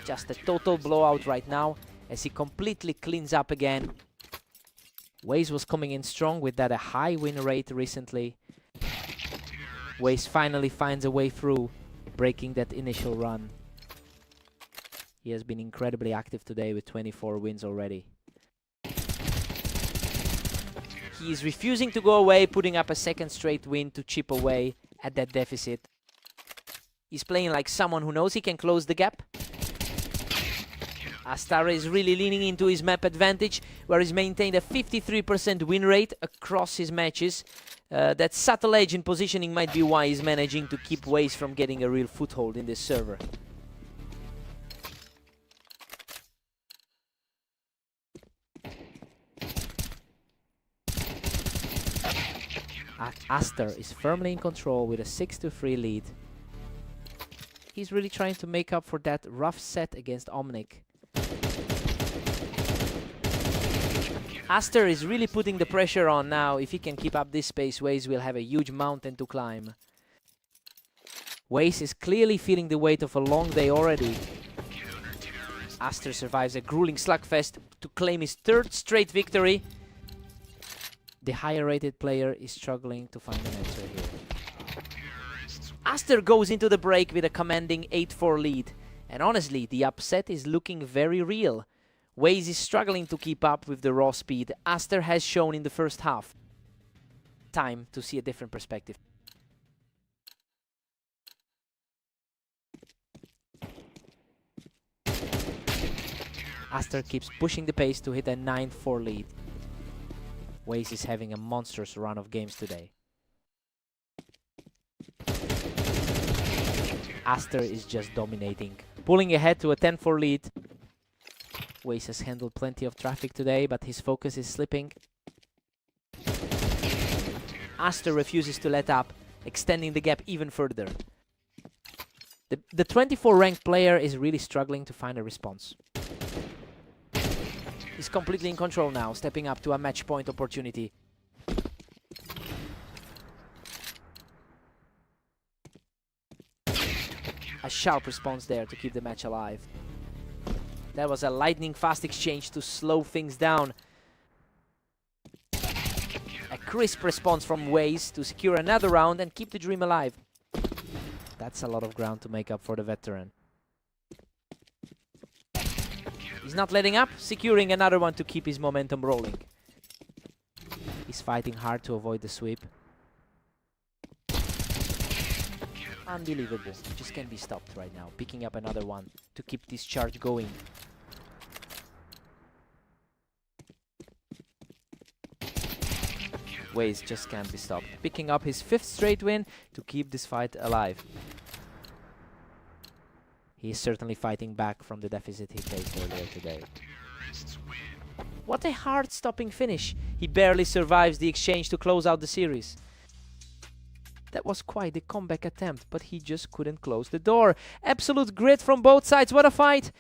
Just a total blowout right now as he completely cleans up again. Waze was coming in strong with that a high win rate recently. Waze finally finds a way through, breaking that initial run. He has been incredibly active today with 24 wins already. He is refusing to go away, putting up a second straight win to chip away at that deficit. He's playing like someone who knows he can close the gap. Aster is really leaning into his map advantage, where he's maintained a 53% win rate across his matches. That subtle edge in positioning might be why he's managing to keep Waze from getting a real foothold in this server. Aster is firmly in control with a 6-3 lead. He's really trying to make up for that rough set against Omnic. Aster is really putting the pressure on now. If he can keep up this pace, Waze will have a huge mountain to climb. Waze is clearly feeling the weight of a long day already. Aster survives a grueling slugfest to claim his 3rd straight victory. The higher rated player is struggling to find an answer here. Aster goes into the break with a commanding 8-4 lead. And honestly, the upset is looking very real. Waze is struggling to keep up with the raw speed Aster has shown in the first half. Time to see a different perspective. Aster keeps pushing the pace to hit a 9-4 lead. Waze is having a monstrous run of games today. Aster is just dominating, pulling ahead to a 10-4 lead. Waze has handled plenty of traffic today, but his focus is slipping. Aster refuses to let up, extending the gap even further. The 24 ranked player is really struggling to find a response. He's completely in control now, stepping up to a match point opportunity. A sharp response there to keep the match alive. That was a lightning fast exchange to slow things down. A crisp response from Waze to secure another round and keep the dream alive. That's a lot of ground to make up for the veteran. He's not letting up, securing another one to keep his momentum rolling. He's fighting hard to avoid the sweep. Unbelievable. Just can't be stopped right now. Picking up another one to keep this charge going. Waze just can't be stopped. Picking up his 5th straight win to keep this fight alive. He is certainly fighting back from the deficit he faced earlier today. What a heart-stopping finish. He barely survives the exchange to close out the series. That was quite a comeback attempt, but he just couldn't close the door. Absolute grit from both sides. What a fight!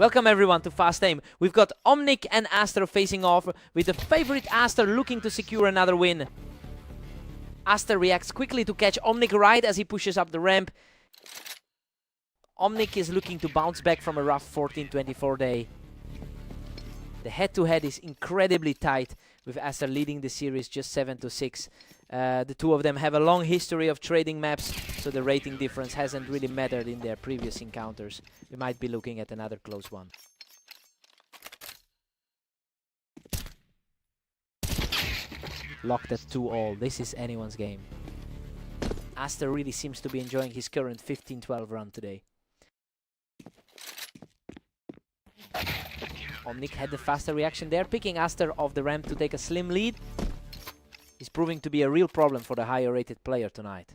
Welcome everyone to Fast Aim. We've got Omnic and Aster facing off, with the favorite Aster looking to secure another win. Aster reacts quickly to catch Omnic right as he pushes up the ramp. Omnic is looking to bounce back from a rough 14-24 day. The head-to-head is incredibly tight, with Aster leading the series just 7-6. The two of them have a long history of trading maps, so the rating difference hasn't really mattered in their previous encounters. We might be looking at another close one. Locked at 2-all. This is anyone's game. Aster really seems to be enjoying his current 15-12 run today. Omnic had the faster reaction there, picking Aster off the ramp to take a slim lead. He's proving to be a real problem for the higher rated player tonight.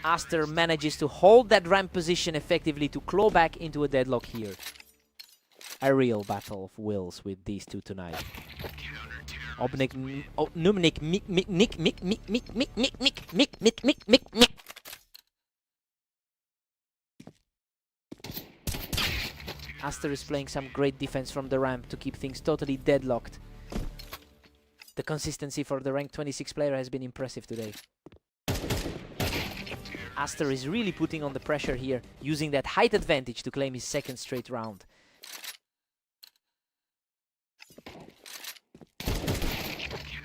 Aster manages to hold that ramp position effectively to claw back into a deadlock here. A real battle of wills with these two tonight. Omnic, Numnic, Mick. Aster is playing some great defense from the ramp to keep things totally deadlocked. The consistency for the rank 26 player has been impressive today. Aster is really putting on the pressure here, using that height advantage to claim his second straight round.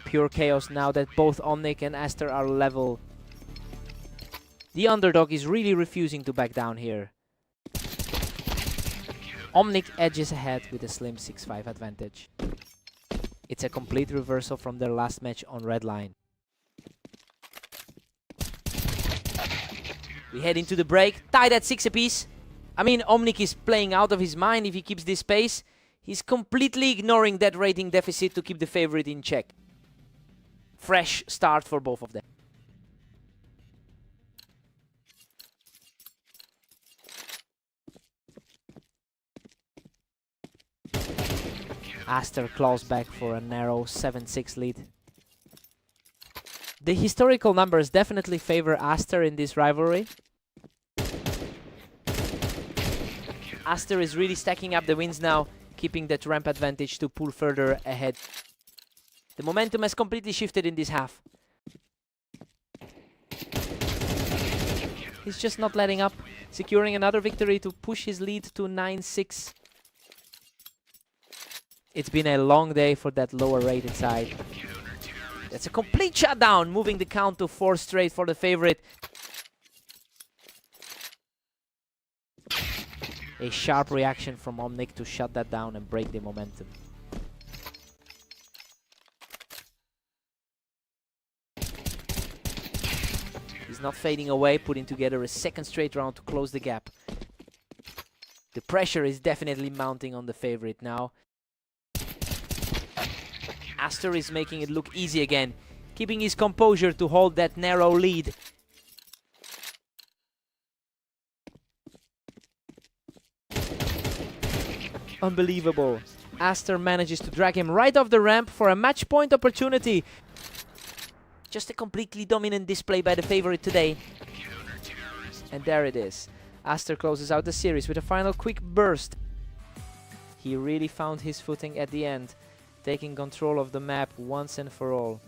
Pure chaos now that both Omnic and Aster are level. The underdog is really refusing to back down here. Omnic edges ahead with a slim 6-5 advantage. It's a complete reversal from their last match on red line. We head into the break, tied at 6 apiece. I mean, Omnic is playing out of his mind if he keeps this pace. He's completely ignoring that rating deficit to keep the favorite in check. Fresh start for both of them. Aster claws back for a narrow 7-6 lead. The historical numbers definitely favor Aster in this rivalry. Aster is really stacking up the wins now, keeping that ramp advantage to pull further ahead. The momentum has completely shifted in this half. He's just not letting up, securing another victory to push his lead to 9-6. It's been a long day for that lower rated side. That's a complete shutdown, moving the count to 4 straight for the favorite. A sharp reaction from Omnic to shut that down and break the momentum. He's not fading away, putting together a second straight round to close the gap. The pressure is definitely mounting on the favorite now. Aster is making it look easy again, keeping his composure to hold that narrow lead. Unbelievable. Aster manages to drag him right off the ramp for a match point opportunity. Just a completely dominant display by the favorite today. And there it is. Aster closes out the series with a final quick burst. He really found his footing at the end, taking control of the map once and for all.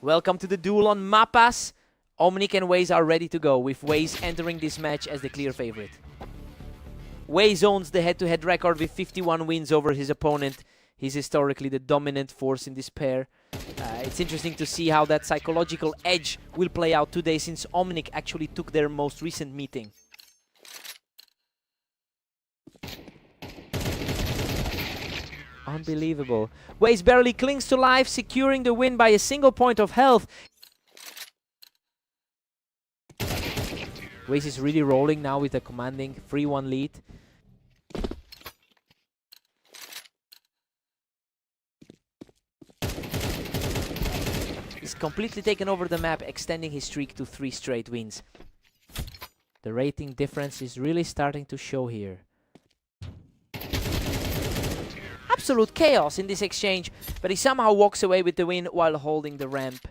Welcome to the duel on Mapas. Omnic and Waze are ready to go, with Waze entering this match as the clear favorite. Waze owns the head-to-head record with 51 wins over his opponent. He's historically the dominant force in this pair. It's interesting to see how that psychological edge will play out today, since Omnic actually took their most recent meeting. Unbelievable. Waze barely clings to life, securing the win by a single point of health. Waze is really rolling now with a commanding 3-1 lead. He's completely taken over the map, extending his streak to 3 straight wins. The rating difference is really starting to show here. Absolute chaos in this exchange, but he somehow walks away with the win while holding the ramp.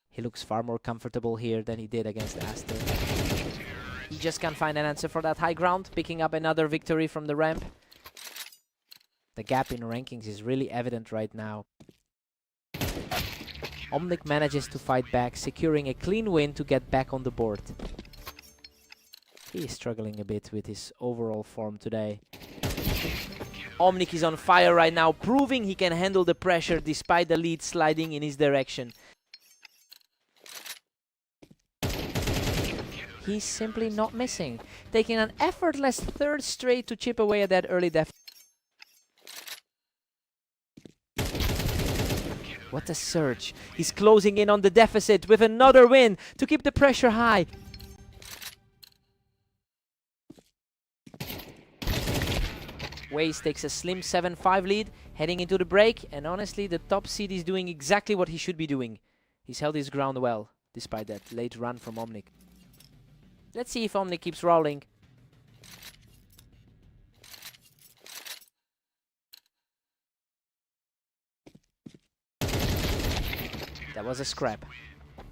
He looks far more comfortable here than he did against Aster. He just can't find an answer for that high ground, picking up another victory from the ramp. The gap in rankings is really evident right now. Omnic manages to fight back, securing a clean win to get back on the board. He is struggling a bit with his overall form today. Omnic is on fire right now, proving he can handle the pressure despite the lead sliding in his direction. He's simply not missing, taking an effortless 3rd straight to chip away at that early deficit. What a surge. He's closing in on the deficit with another win to keep the pressure high. Waze takes a slim 7-5 lead, heading into the break, and honestly, the top seed is doing exactly what he should be doing. He's held his ground well, despite that late run from Omnic. Let's see if Omnic keeps rolling. That was a scrap,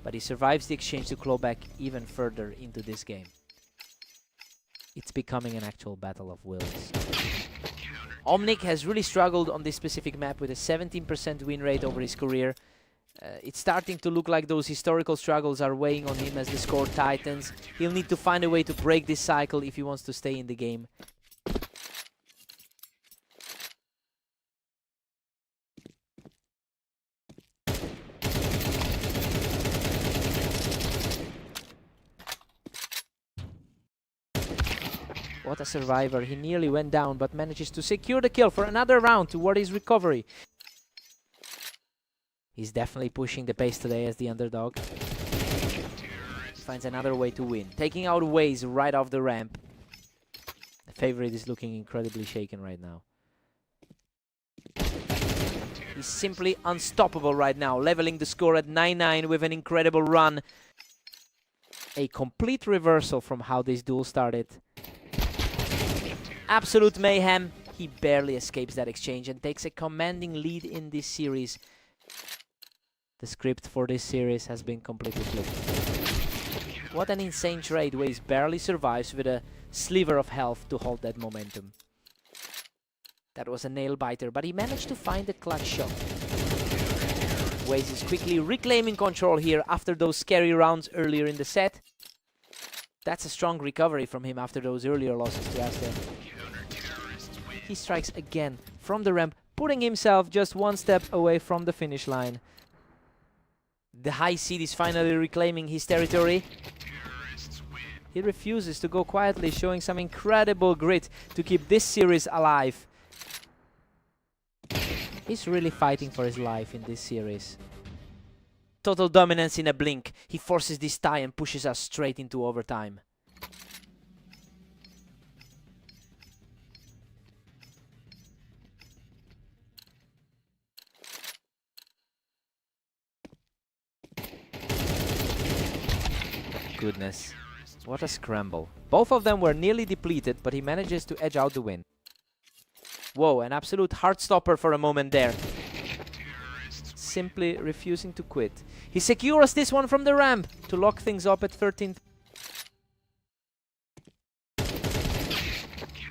but he survives the exchange to claw back even further into this game. It's becoming an actual battle of wills. Omnic has really struggled on this specific map with a 17% win rate over his career. It's starting to look like those historical struggles are weighing on him as the score tightens. He'll need to find a way to break this cycle if he wants to stay in the game. What a survivor. He nearly went down, but manages to secure the kill for another round toward his recovery. He's definitely pushing the pace today as the underdog. He finds another way to win, taking out Waze right off the ramp. The favorite is looking incredibly shaken right now. He's simply unstoppable right now, leveling the score at 9-9 with an incredible run. A complete reversal from how this duel started. Absolute mayhem. He barely escapes that exchange and takes a commanding lead in this series. The script for this series has been completely flipped. What an insane trade. Waze barely survives with a sliver of health to hold that momentum. That was a nail biter, but he managed to find a clutch shot. Waze is quickly reclaiming control here after those scary rounds earlier in the set. That's a strong recovery from him after those earlier losses to Aster. He strikes again from the ramp, putting himself just one step away from the finish line. The high seed is finally reclaiming his territory. He refuses to go quietly, showing some incredible grit to keep this series alive. He's really fighting for his life in this series. Total dominance in a blink. He forces this tie and pushes us straight into overtime. Goodness, what a scramble. Both of them were nearly depleted, but he manages to edge out the win. Whoa, an absolute heart stopper for a moment there. Simply refusing to quit. He secures this one from the ramp to lock things up at 13th.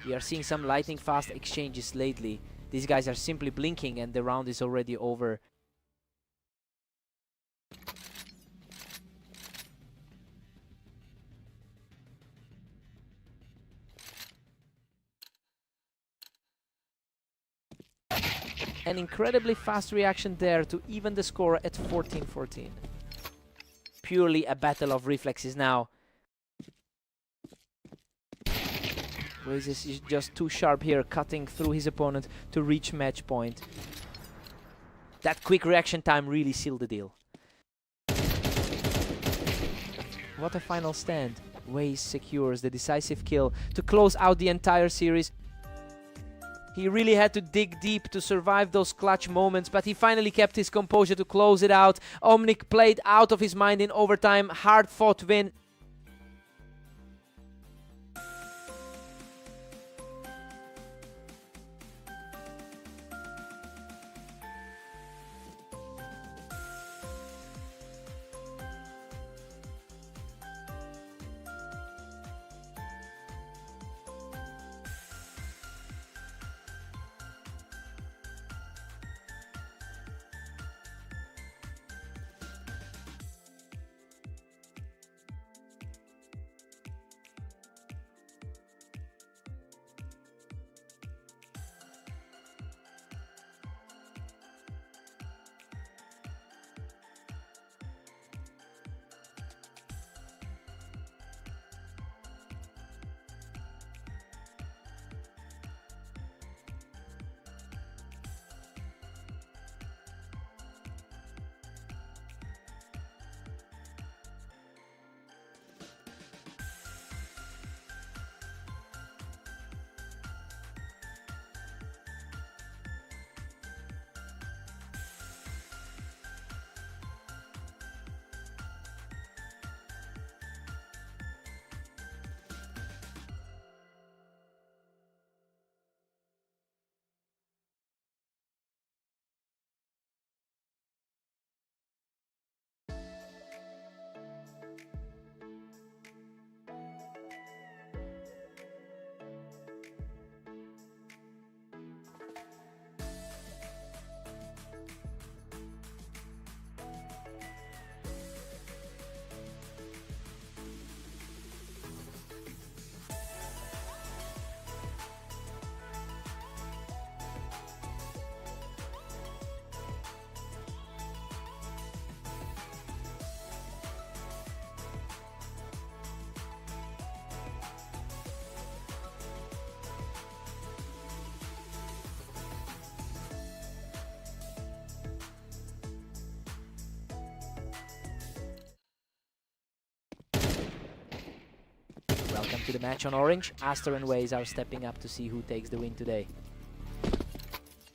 We are seeing some lightning fast exchanges lately. These guys are simply blinking and the round is already over. An incredibly fast reaction there to even the score at 14-14. Purely a battle of reflexes now. Oasis is just too sharp here, cutting through his opponent to reach match point. That quick reaction time really sealed the deal. What a final stand. Waze secures the decisive kill to close out the entire series. He really had to dig deep to survive those clutch moments, but he finally kept his composure to close it out. Omnic played out of his mind in overtime. Hard-fought win. Welcome to the match on Orange. Aster and Waze are stepping up to see who takes the win today.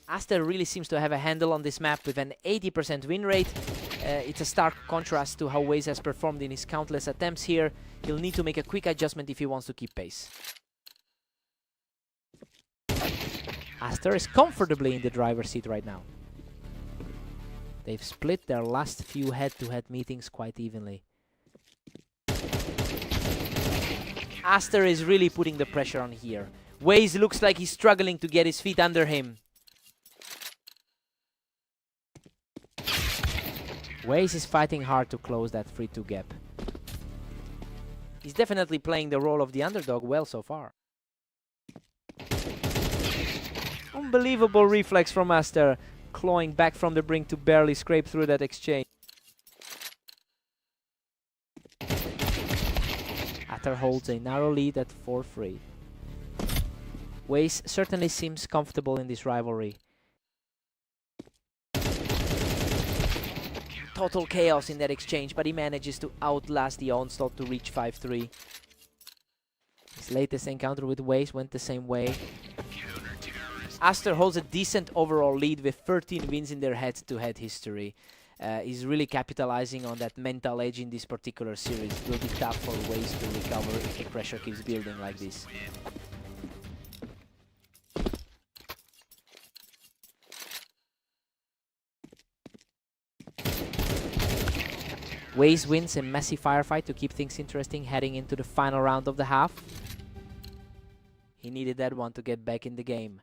Aster really seems to have a handle on this map with an 80% win rate. It's a stark contrast to how Waze has performed in his countless attempts here. He'll need to make a quick adjustment if he wants to keep pace. Aster is comfortably in the driver's seat right now. They've split their last few head-to-head meetings quite evenly. Aster is really putting the pressure on here. Waze looks like he's struggling to get his feet under him. Waze is fighting hard to close that 3-2 gap. He's definitely playing the role of the underdog well so far. Unbelievable reflex from Aster, clawing back from the brink to barely scrape through that exchange. Aster holds a narrow lead at 4-3. Waze certainly seems comfortable in this rivalry. Total chaos in that exchange, but he manages to outlast the onslaught to reach 5-3. His latest encounter with Waze went the same way. Aster holds a decent overall lead with 13 wins in their head-to-head history. He's really capitalizing on that mental edge in this particular series. It will be tough for Waze to recover if the pressure keeps building like this. Waze wins a messy firefight to keep things interesting heading into the final round of the half. He needed that one to get back in the game.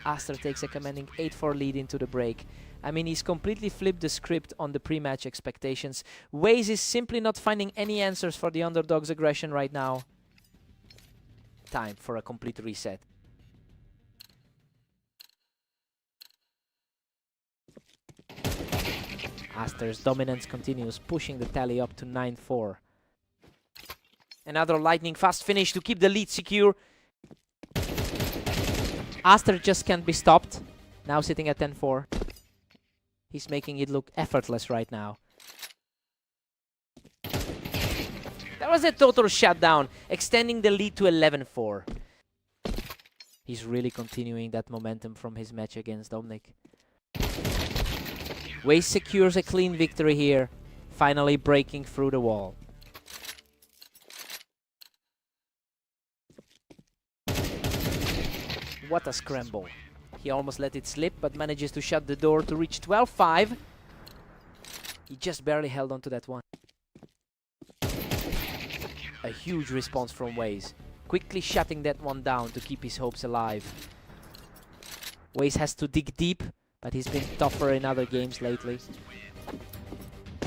Aster takes a commanding 8-4 lead into the break. I mean, he's completely flipped the script on the pre-match expectations. Waze is simply not finding any answers for the underdog's aggression right now. Time for a complete reset. Aster's dominance continues, pushing the tally up to 9-4. Another lightning fast finish to keep the lead secure. Aster just can't be stopped. Now sitting at 10-4. He's making it look effortless right now. That was a total shutdown, extending the lead to 11-4. He's really continuing that momentum from his match against Dominic. Waze secures a clean victory here, finally breaking through the wall. What a scramble. He almost let it slip, but manages to shut the door to reach 12-5. He just barely held on to that one. A huge response from Waze, quickly shutting that one down to keep his hopes alive. Waze has to dig deep, but he's been tougher in other games lately.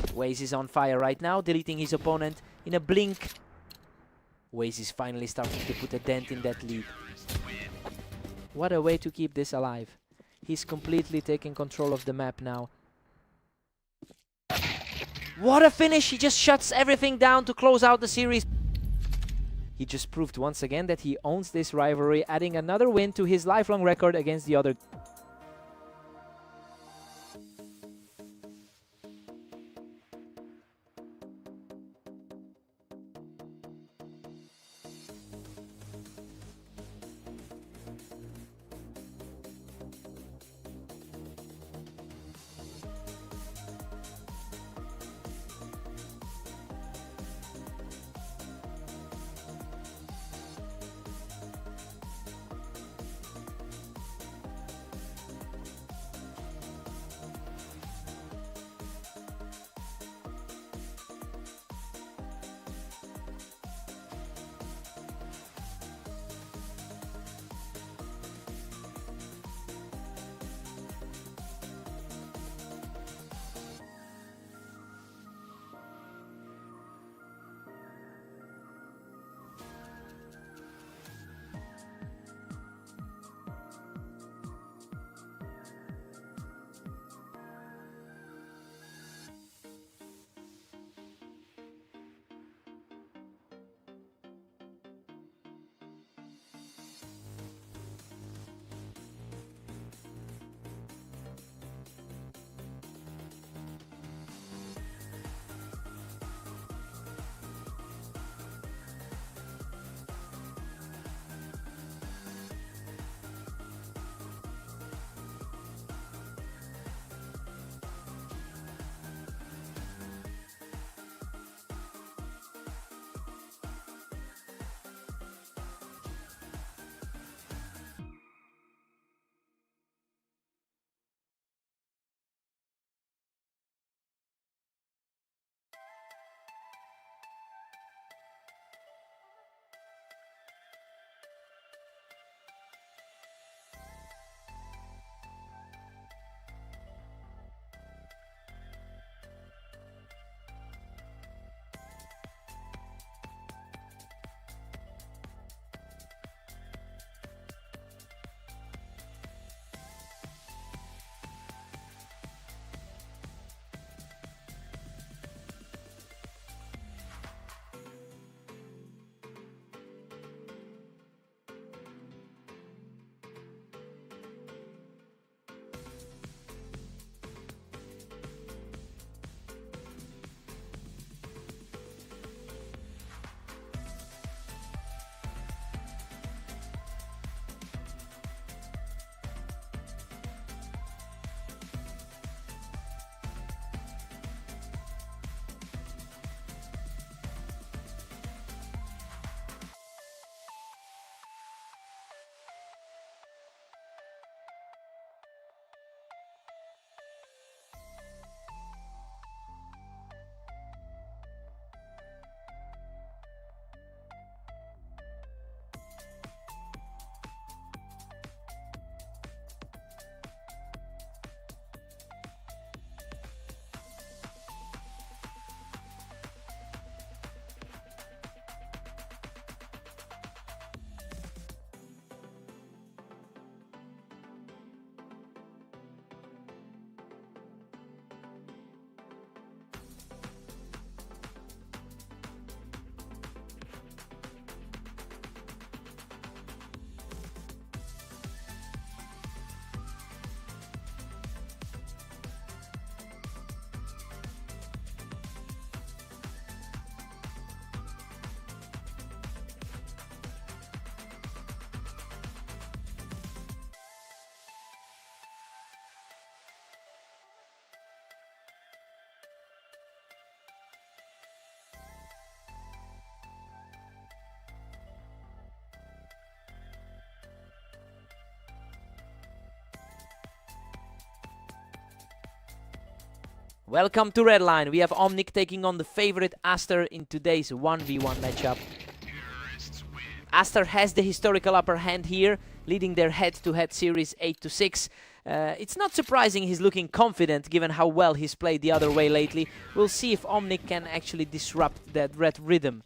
Waze is on fire right now, deleting his opponent in a blink. Waze is finally starting to put a dent in that lead. What a way to keep this alive. He's completely taking control of the map now. What a finish! He just shuts everything down to close out the series. He just proved once again that he owns this rivalry, adding another win to his lifelong record against the other. Welcome to Redline. We have Omnic taking on the favorite Aster in today's 1v1 matchup. Aster has the historical upper hand here, leading their head-to-head series 8-6. It's not surprising he's looking confident given how well he's played the other way lately. We'll see if Omnic can actually disrupt that red rhythm.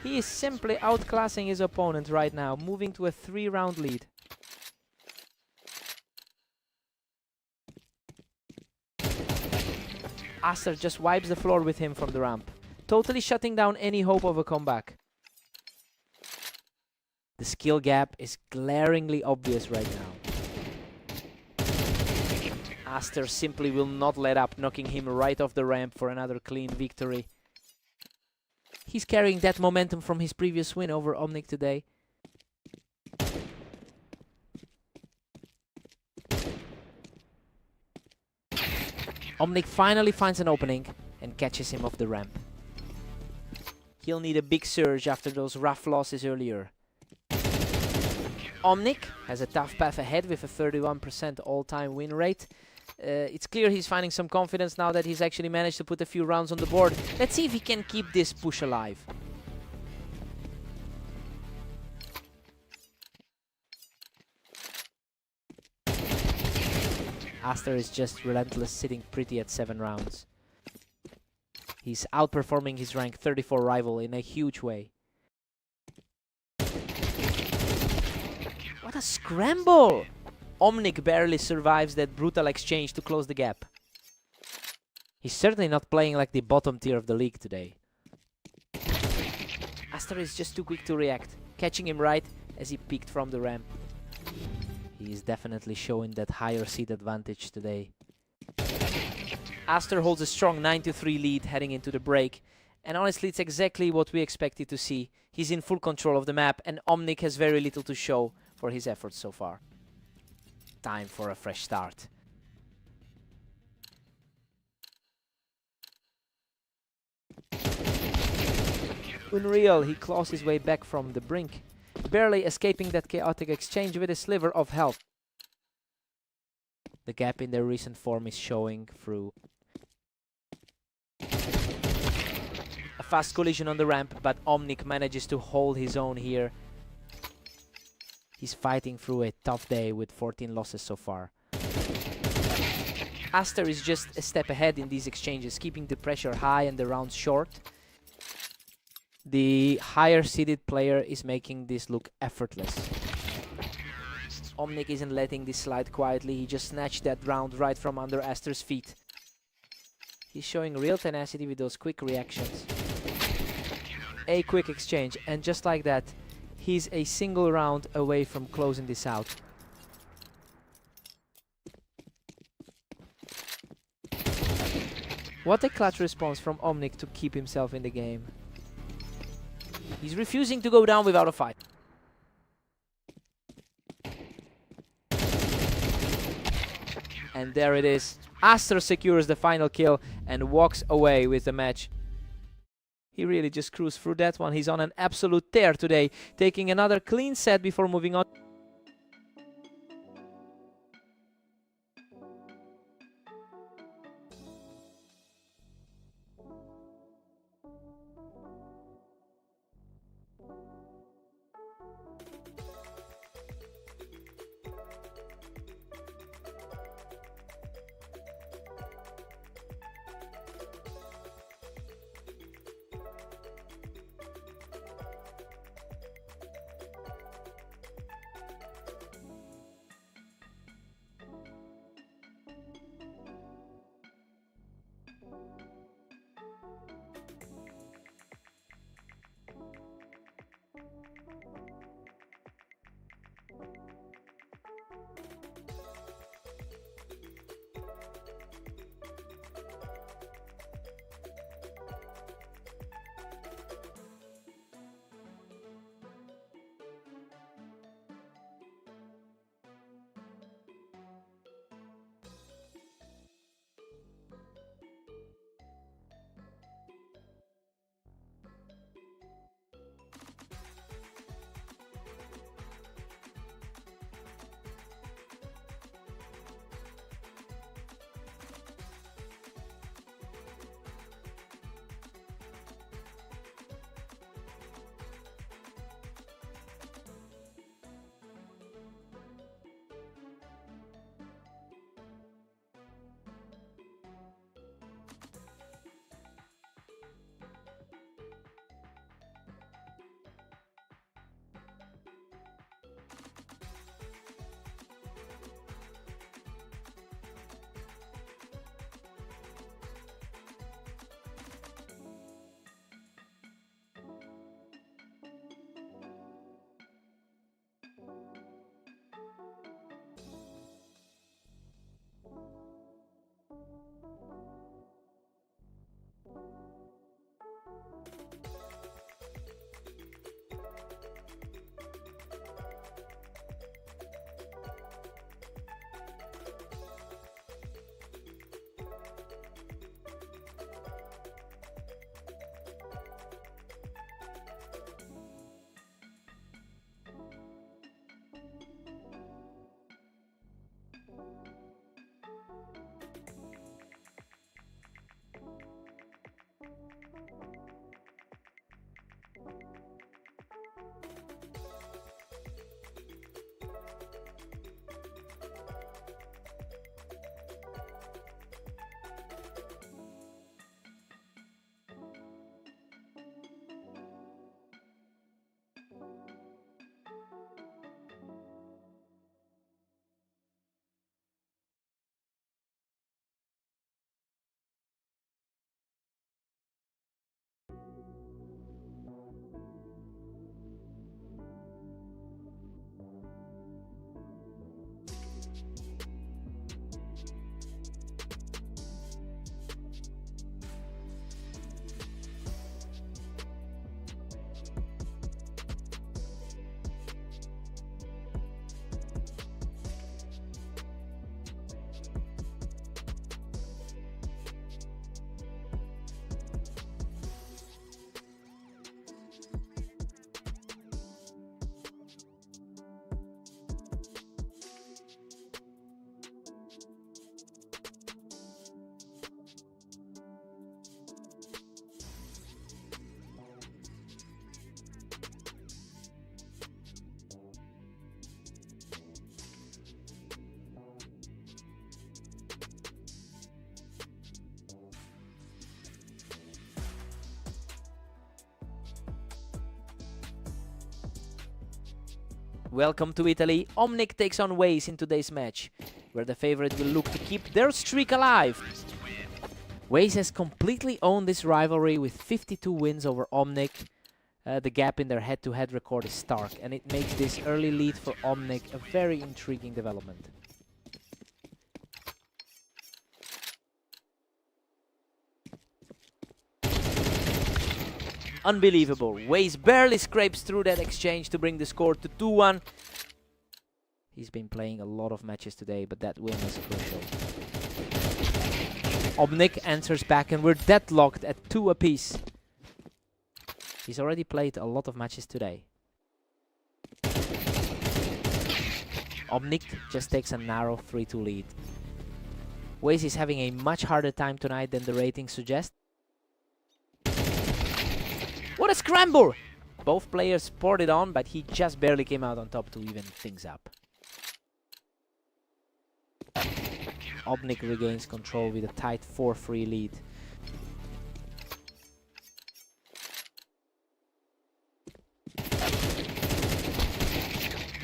He is simply outclassing his opponent right now, moving to a 3-round lead. Aster just wipes the floor with him from the ramp, totally shutting down any hope of a comeback. The skill gap is glaringly obvious right now. Aster simply will not let up, knocking him right off the ramp for another clean victory. He's carrying that momentum from his previous win over Omnic today. Omnic finally finds an opening and catches him off the ramp. He'll need a big surge after those rough losses earlier. Omnic has a tough path ahead with a 31% all-time win rate. It's clear he's finding some confidence now that he's actually managed to put a few rounds on the board. Let's see if he can keep this push alive. Aster is just relentless, sitting pretty at 7 rounds. He's outperforming his rank 34 rival in a huge way. What a scramble! Omnic barely survives that brutal exchange to close the gap. He's certainly not playing like the bottom tier of the league today. Aster is just too quick to react, catching him right as he peeked from the ramp. He is definitely showing that higher seed advantage today. Aster holds a strong 9-3 lead heading into the break. And honestly, it's exactly what we expected to see. He's in full control of the map, and Omnic has very little to show for his efforts so far. Time for a fresh start. Unreal, he claws his way back from the brink, barely escaping that chaotic exchange with a sliver of health. The gap in their recent form is showing through. A fast collision on the ramp, but Omnic manages to hold his own here. He's fighting through a tough day with 14 losses so far. Aster is just a step ahead in these exchanges, keeping the pressure high and the rounds short. The higher seeded player is making this look effortless. Omnic isn't letting this slide quietly, he just snatched that round right from under Aster's feet. He's showing real tenacity with those quick reactions. A quick exchange, and just like that, he's a single round away from closing this out. What a clutch response from Omnic to keep himself in the game. He's refusing to go down without a fight. And there it is. Aster secures the final kill and walks away with the match. He really just cruised through that one. He's on an absolute tear today, taking another clean set before moving on. Welcome to Italy. Omnic takes on Waze in today's match, where the favorite will look to keep their streak alive. Waze has completely owned this rivalry with 52 wins over Omnic. The gap in their head-to-head record is stark, and it makes this early lead for Omnic a very intriguing development. Unbelievable. Waze barely scrapes through that exchange to bring the score to 2-1. He's been playing a lot of matches today, but that win is crucial. Omnic answers back, and we're deadlocked at 2 apiece. He's already played a lot of matches today. Omnic just takes a narrow 3-2 lead. Waze is having a much harder time tonight than the ratings suggest. What a scramble! Both players poured it on, but he just barely came out on top to even things up. Omnic regains control with a tight 4-3 lead.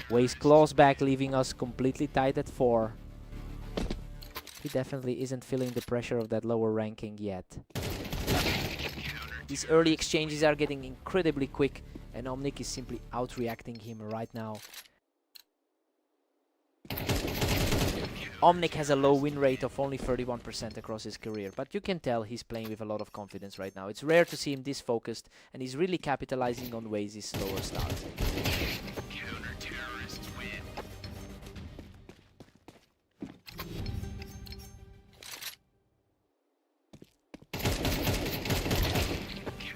Waze claws back, leaving us completely tight at 4. He definitely isn't feeling the pressure of that lower ranking yet. These early exchanges are getting incredibly quick, and Omnic is simply outreacting him right now. Omnic has a low win rate of only 31% across his career, but you can tell he's playing with a lot of confidence right now. It's rare to see him this focused, and he's really capitalizing on Waze's slower start.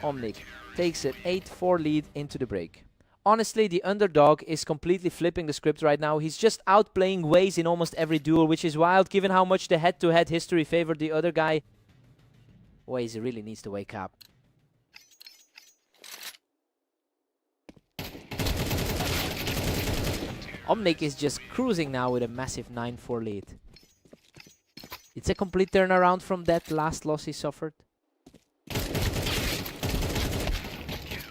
Omnic takes an 8-4 lead into the break. Honestly, the underdog is completely flipping the script right now. He's just outplaying Waze in almost every duel, which is wild given how much the head-to-head history favored the other guy. Waze really needs to wake up. Omnic is just cruising now with a massive 9-4 lead. It's a complete turnaround from that last loss he suffered.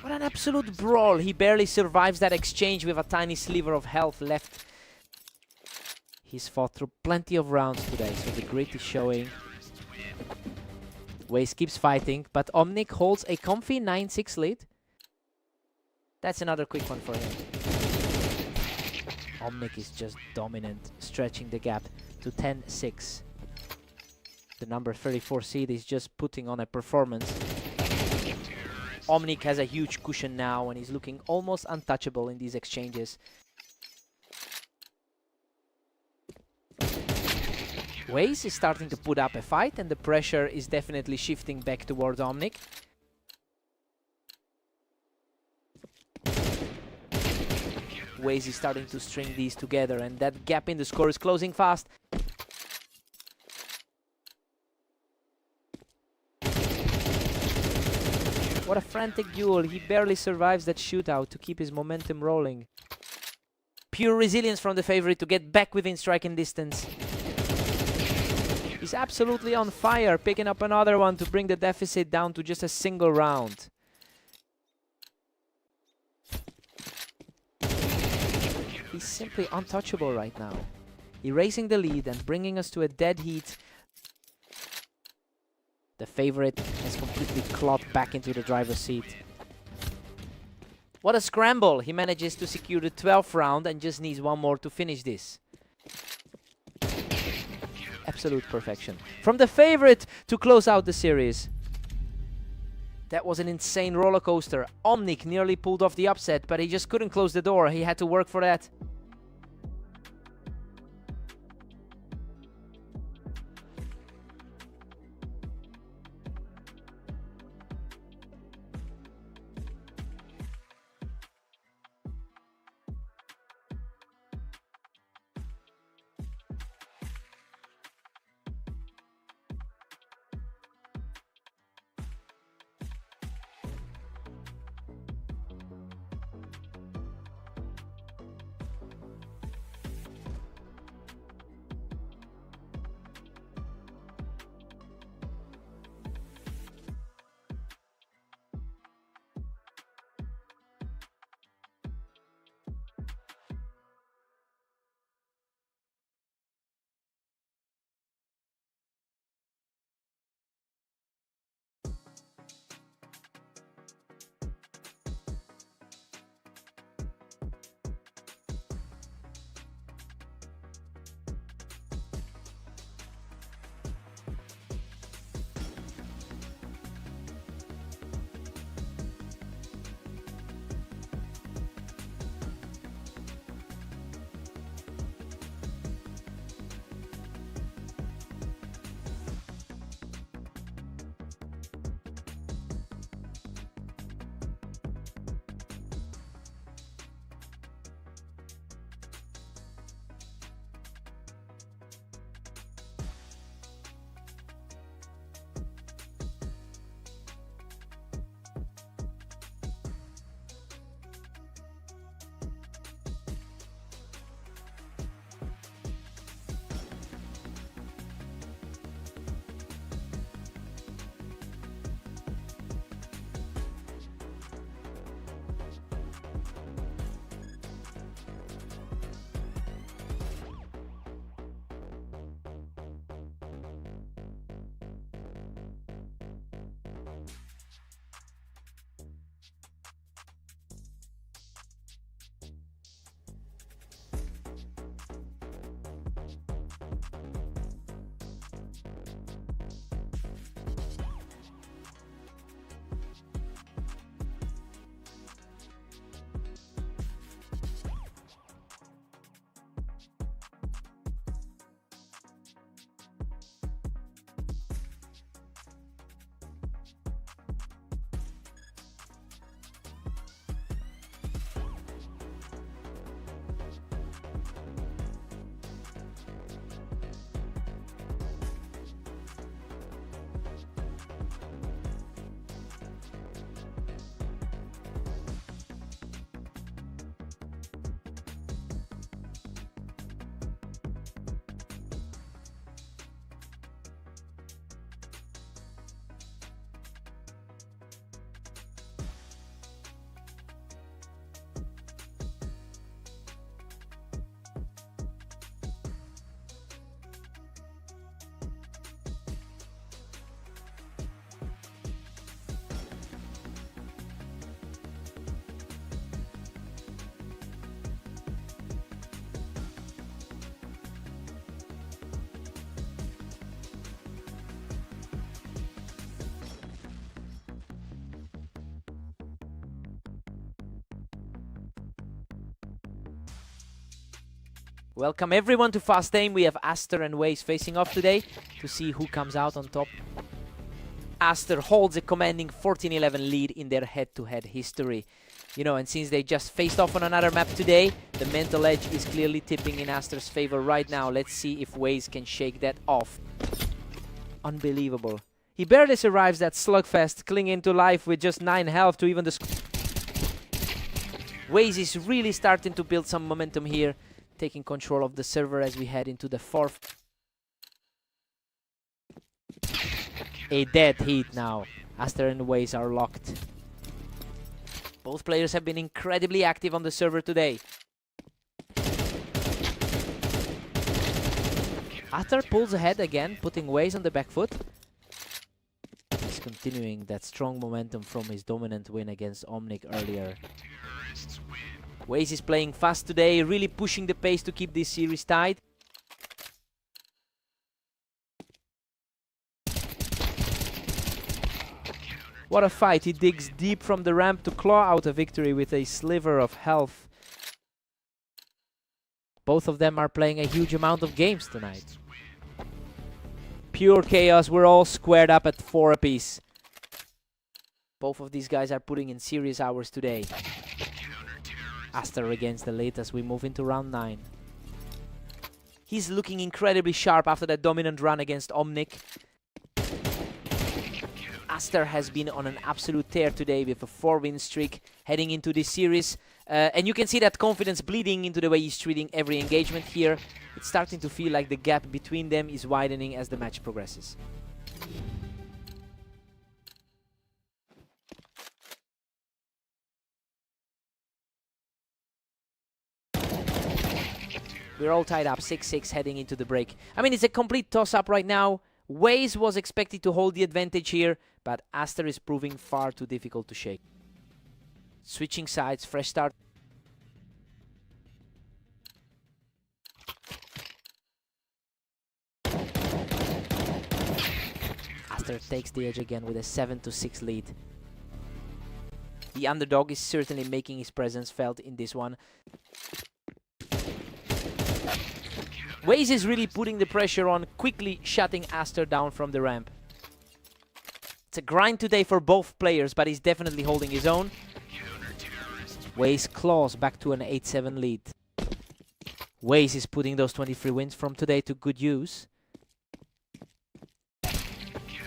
What an absolute brawl. He barely survives that exchange with a tiny sliver of health left. He's fought through plenty of rounds today, so the grit is showing. Waze keeps fighting, but Omnic holds a comfy 9-6 lead. That's another quick one for him. Omnic is just dominant, stretching the gap to 10-6. The number 34 seed is just putting on a performance. Omnic has a huge cushion now, and he's looking almost untouchable in these exchanges. Waze is starting to put up a fight, and the pressure is definitely shifting back towards Omnic. Waze is starting to string these together, and that gap in the score is closing fast. What a frantic duel. He barely survives that shootout to keep his momentum rolling. Pure resilience from the favorite to get back within striking distance. He's absolutely on fire, picking up another one to bring the deficit down to just a single round. He's simply untouchable right now. Erasing the lead and bringing us to a dead heat. The favorite has completely clawed back into the driver's seat. What a scramble! He manages to secure the 12th round and just needs one more to finish this. Absolute perfection. From the favorite to close out the series. That was an insane roller coaster. Omnic nearly pulled off the upset, but he just couldn't close the door. He had to work for that. Welcome everyone to Fast Aim. We have Aster and Waze facing off today to see who comes out on top. Aster holds a commanding 14-11 lead in their head-to-head history. You know, and since they just faced off on another map today, the mental edge is clearly tipping in Aster's favor right now. Let's see if Waze can shake that off. Unbelievable. He barely survives that slugfest, clinging to life with just 9 health to even the... Waze is really starting to build some momentum here, taking control of the server as we head into the 4th. A dead heat now. Aster and Waze are locked. Both players have been incredibly active on the server today. Aster pulls ahead again, putting Waze on the back foot. He's continuing that strong momentum from his dominant win against Omnic earlier. Waze is playing fast today, really pushing the pace to keep this series tied. What a fight. He digs deep from the ramp to claw out a victory with a sliver of health. Both of them are playing a huge amount of games tonight. Pure chaos. We're all squared up at 4 apiece. Both of these guys are putting in serious hours today. Aster against the late as we move into round 9. He's looking incredibly sharp after that dominant run against Omnic. Aster has been on an absolute tear today with a 4-win streak heading into this series. And you can see that confidence bleeding into the way he's treating every engagement here. It's starting to feel like the gap between them is widening as the match progresses. We're all tied up 6-6 heading into the break. I mean, it's a complete toss-up right now. Waze was expected to hold the advantage here, but Aster is proving far too difficult to shake. Switching sides, fresh start. Aster takes the edge again with a 7-6 lead. The underdog is certainly making his presence felt in this one. Waze is really putting the pressure on, quickly shutting Aster down from the ramp. It's a grind today for both players, but he's definitely holding his own. Waze claws back to an 8-7 lead. Waze is putting those 23 wins from today to good use.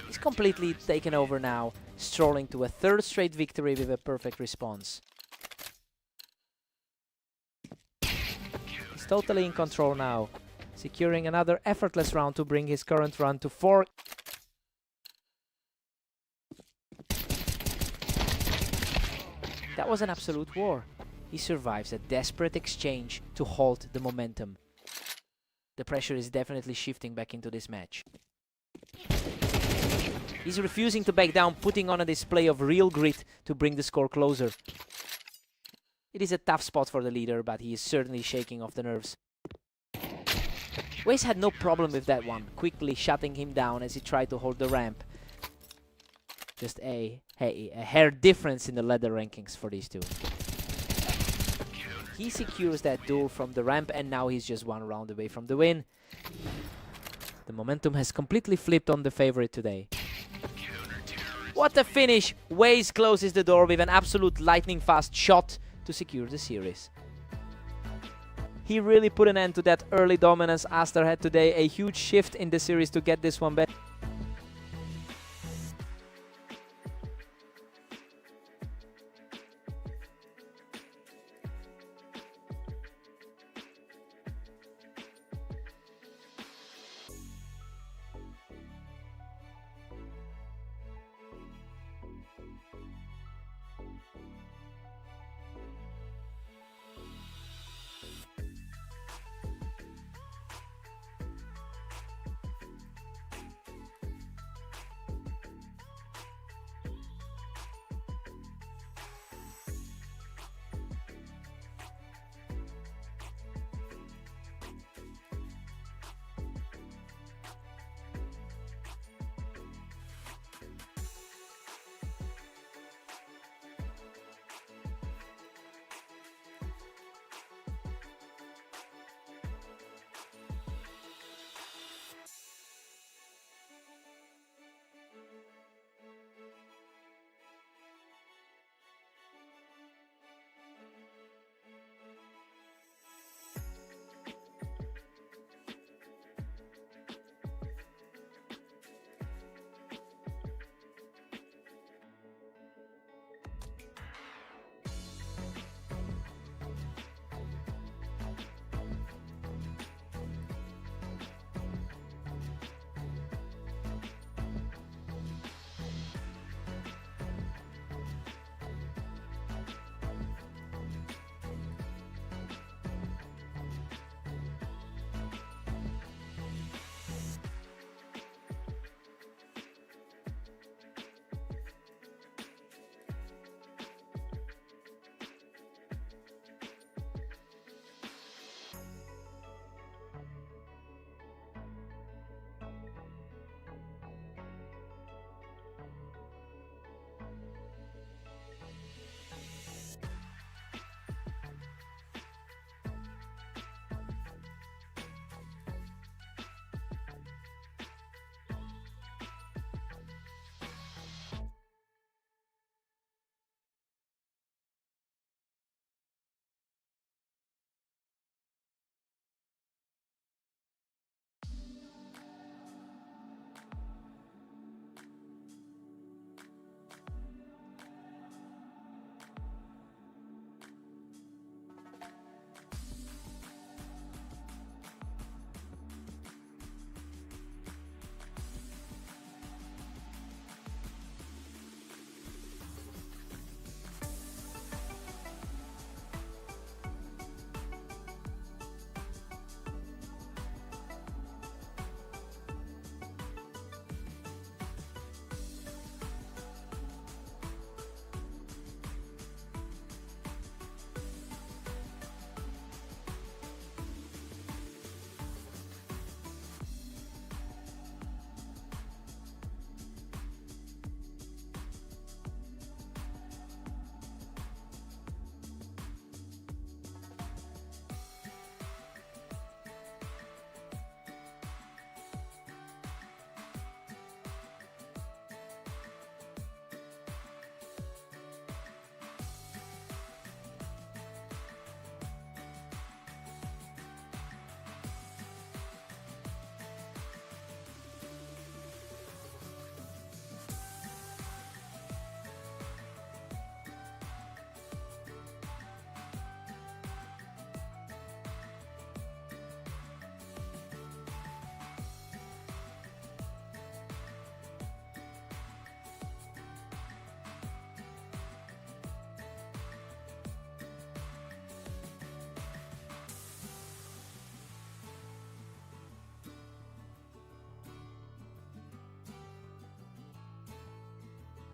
He's completely taken over now, strolling to a 3rd straight victory with a perfect response. He's totally in control now, securing another effortless round to bring his current run to 4. That was an absolute war. He survives a desperate exchange to halt the momentum. The pressure is definitely shifting back into this match. He's refusing to back down, putting on a display of real grit to bring the score closer. It is a tough spot for the leader, but he is certainly shaking off the nerves. Waze had no problem with that one, quickly shutting him down as he tried to hold the ramp. Just a hair difference in the ladder rankings for these two. He secures that duel from the ramp, and now he's just 1 round away from the win. The momentum has completely flipped on the favorite today. What a finish! Waze closes the door with an absolute lightning-fast shot to secure the series. He really put an end to that early dominance Aster had today. A huge shift in the series to get this one back.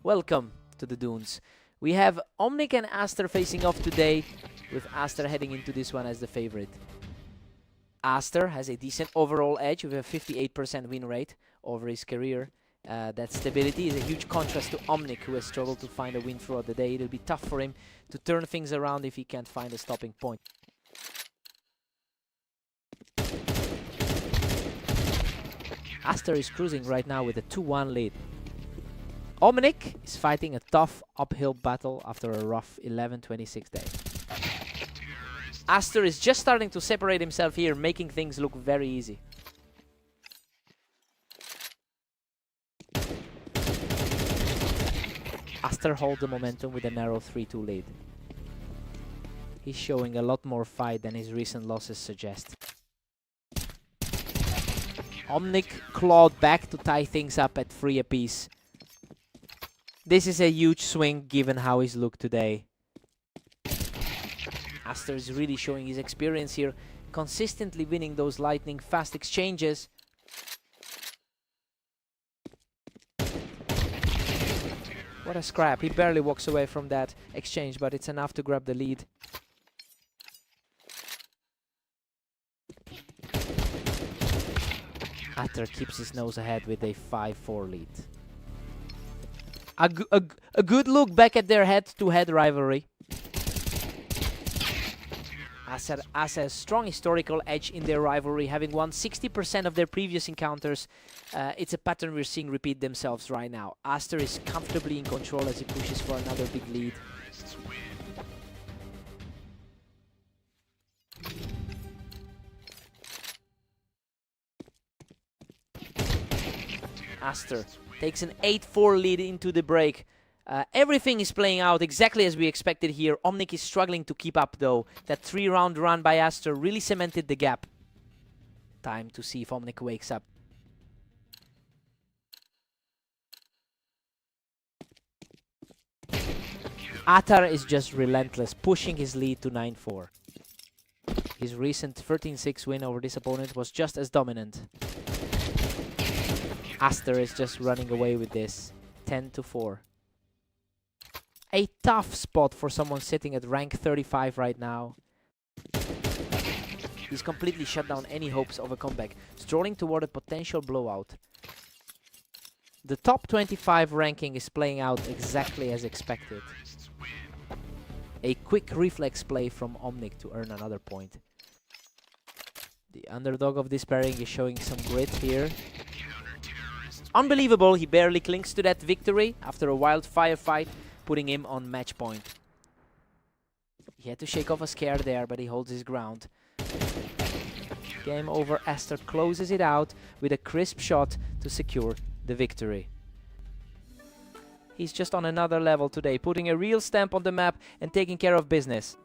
Welcome to the Dunes. We have Omnic and Aster facing off today, with Aster heading into this one as the favorite. Aster has a decent overall edge with a 58% win rate over his career. That stability is a huge contrast to Omnic, who has struggled to find a win throughout the day. It'll be tough for him to turn things around if he can't find a stopping point. Aster is cruising right now with a 2-1 lead. Omnic is fighting a tough uphill battle after a rough 11-26 day. Aster is just starting to separate himself here, making things look very easy. Aster holds the momentum with a narrow 3-2 lead. He's showing a lot more fight than his recent losses suggest. Omnic clawed back to tie things up at 3 apiece. This is a huge swing given how he's looked today. Aster is really showing his experience here, consistently winning those lightning fast exchanges. What a scrap. He barely walks away from that exchange, but it's enough to grab the lead. Aster keeps his nose ahead with a 5-4 lead. A good look back at their head-to-head rivalry. Aster has a strong historical edge in their rivalry, having won 60% of their previous encounters. It's a pattern we're seeing repeat themselves right now. Aster is comfortably in control as he pushes for another big lead. Aster takes an 8-4 lead into the break. Everything is playing out exactly as we expected here. Omnic is struggling to keep up though. That 3-round run by Aster really cemented the gap. Time to see if Omnic wakes up. Atar is just relentless, pushing his lead to 9-4. His recent 13-6 win over this opponent was just as dominant. Aster is just running away with this, 10-4. A tough spot for someone sitting at rank 35 right now. He's completely shut down any hopes of a comeback, strolling toward a potential blowout. The top 25 ranking is playing out exactly as expected. A quick reflex play from Omnic to earn another point. The underdog of this pairing is showing some grit here. Unbelievable, he barely clings to that victory after a wild firefight, putting him on match point. He had to shake off a scare there, but he holds his ground. Game over. Aster closes it out with a crisp shot to secure the victory. He's just on another level today, putting a real stamp on the map and taking care of business.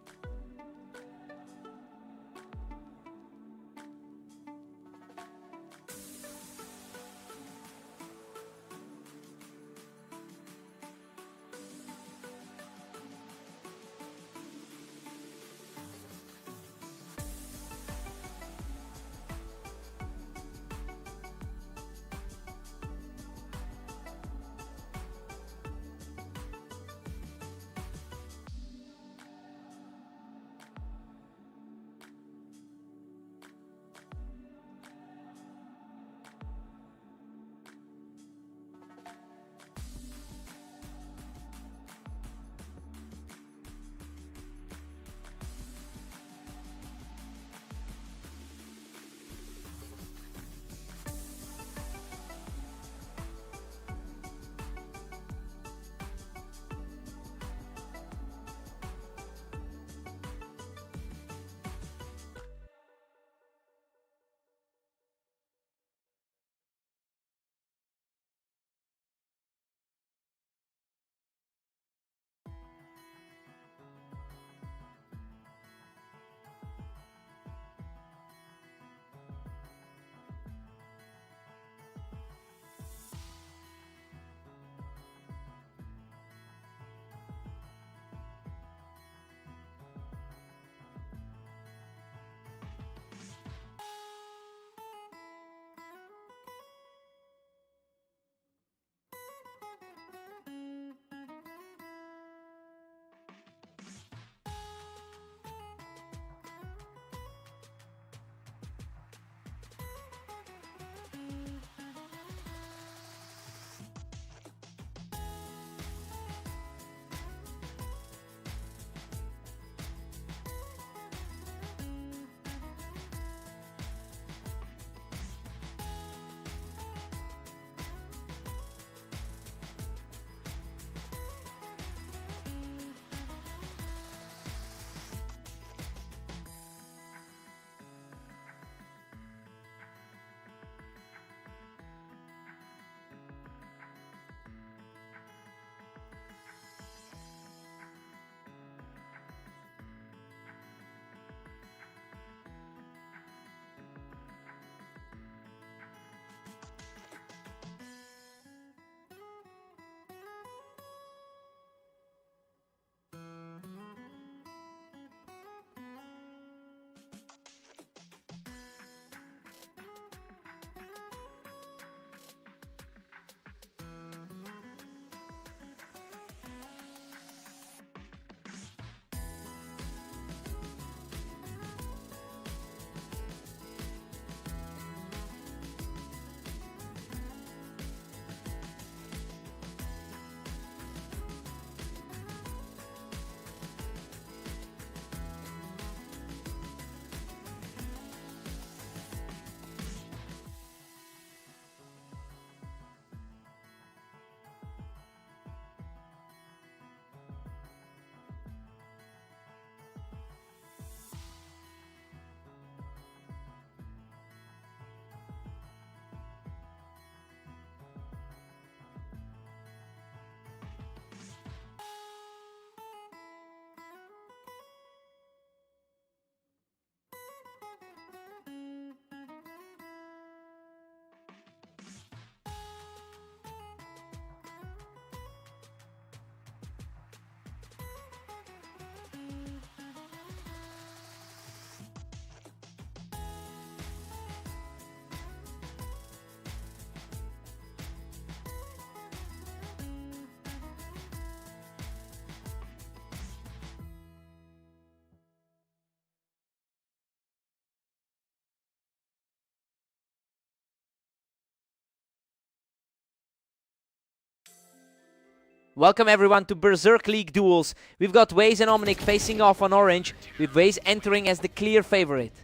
Welcome everyone to Berserk League duels. We've got Waze and Omnic facing off on orange, with Waze entering as the clear favorite.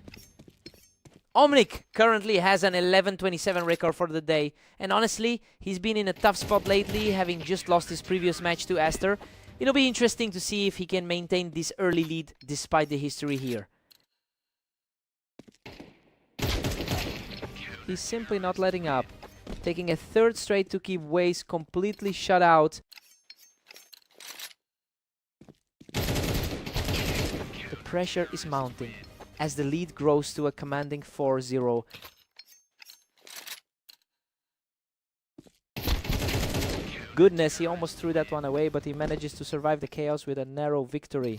Omnic currently has an 11-27 record for the day, and honestly, he's been in a tough spot lately, having just lost his previous match to Aster. It'll be interesting to see if he can maintain this early lead despite the history here. He's simply not letting up, taking a third straight to keep Waze completely shut out. The pressure is mounting as the lead grows to a commanding 4-0. Goodness, he almost threw that one away, but he manages to survive the chaos with a narrow victory.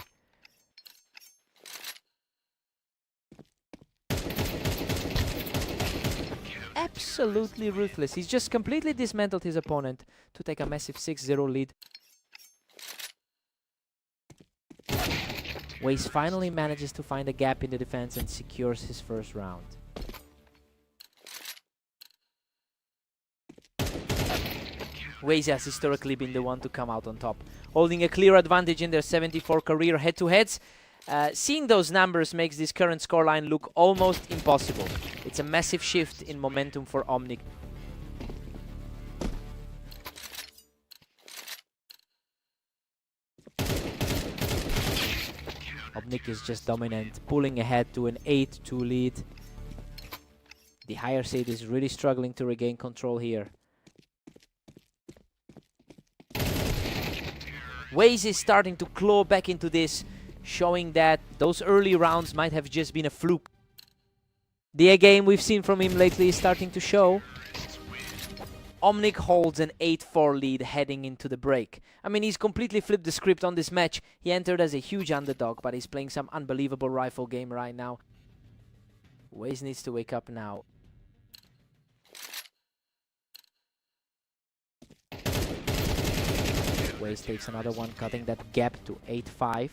Absolutely ruthless. He's just completely dismantled his opponent to take a massive 6-0 lead. Waze finally manages to find a gap in the defense and secures his first round. Waze has historically been the one to come out on top, holding a clear advantage in their 74 career head-to-heads. Seeing those numbers makes this current scoreline look almost impossible. It's a massive shift in momentum for Omnic. Omnic is just dominant, pulling ahead to an 8-2 lead. The higher seed is really struggling to regain control here. Waze is starting to claw back into this, showing that those early rounds might have just been a fluke. The A-game we've seen from him lately is starting to show. Omnic holds an 8-4 lead heading into the break. I mean, he's completely flipped the script on this match. He entered as a huge underdog, but he's playing some unbelievable rifle game right now. Waze needs to wake up now. Waze takes another one, cutting that gap to 8-5.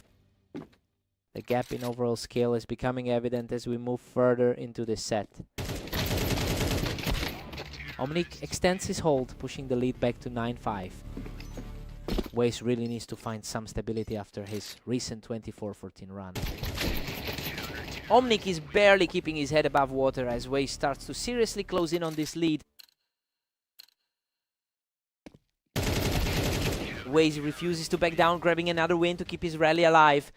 The gap in overall skill is becoming evident as we move further into this set. Omnic extends his hold, pushing the lead back to 9-5. Waze really needs to find some stability after his recent 24-14 run. Omnic is barely keeping his head above water as Waze starts to seriously close in on this lead. Waze refuses to back down, grabbing another win to keep his rally alive.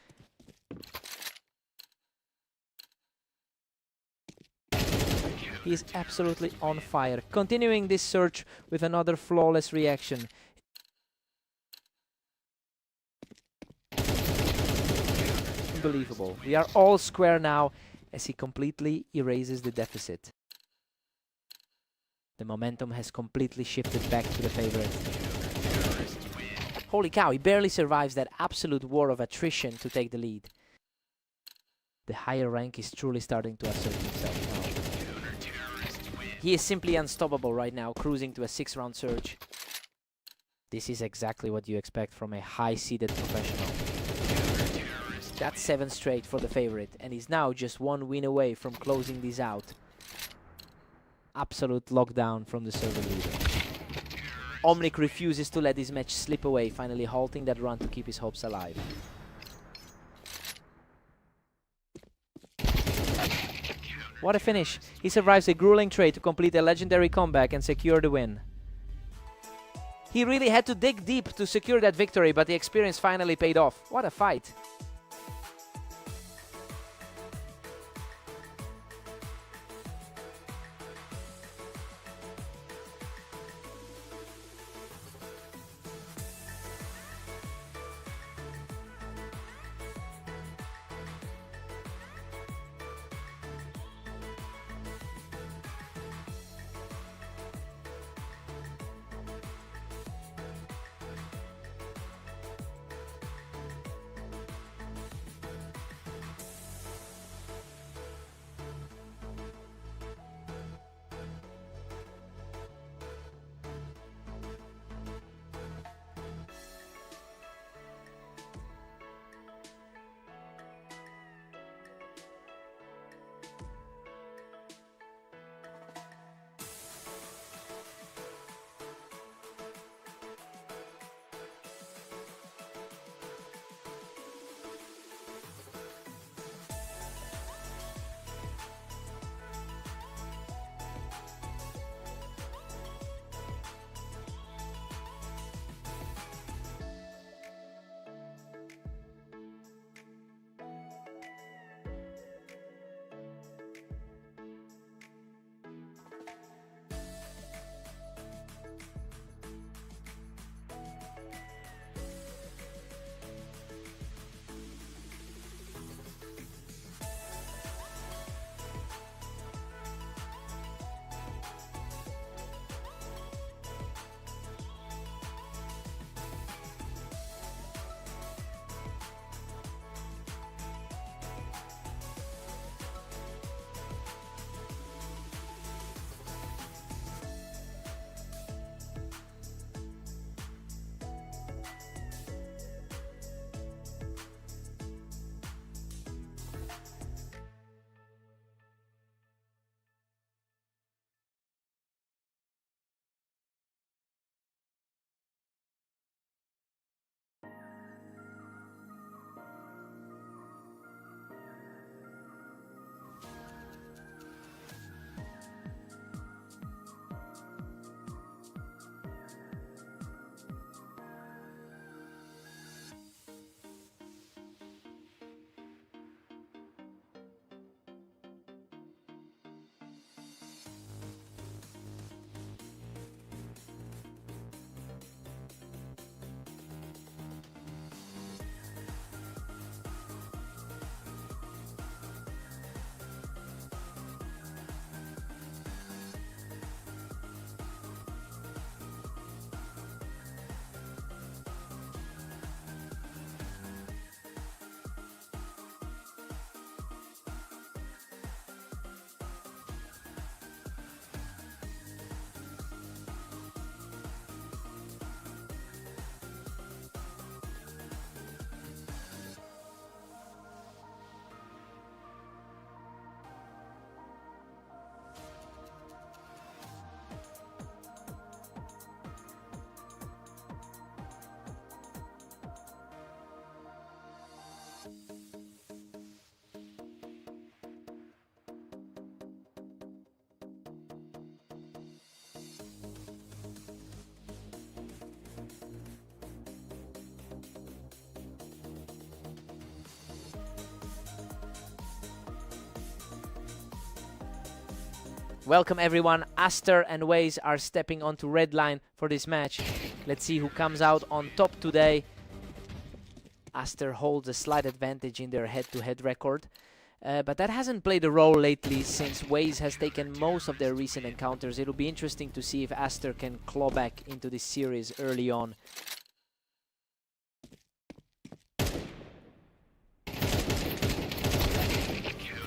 He is absolutely on fire, continuing this search with another flawless reaction. Unbelievable. We are all square now as he completely erases the deficit. The momentum has completely shifted back to the favorite. Holy cow, he barely survives that absolute war of attrition to take the lead. The higher rank is truly starting to assert himself now. He is simply unstoppable right now, cruising to a 6-round surge. This is exactly what you expect from a high-seeded professional. That's 7 straight for the favorite, and he's now just 1 win away from closing this out. Absolute lockdown from the server leader. Omnic refuses to let this match slip away, finally halting that run to keep his hopes alive. What a finish! He survives a grueling trade to complete a legendary comeback and secure the win. He really had to dig deep to secure that victory, but the experience finally paid off. What a fight! Welcome everyone. Aster and Waze are stepping onto red line for this match. Let's see who comes out on top today. Aster holds a slight advantage in their head-to-head record. But that hasn't played a role lately since Waze has taken most of their recent encounters. It'll be interesting to see if Aster can claw back into this series early on.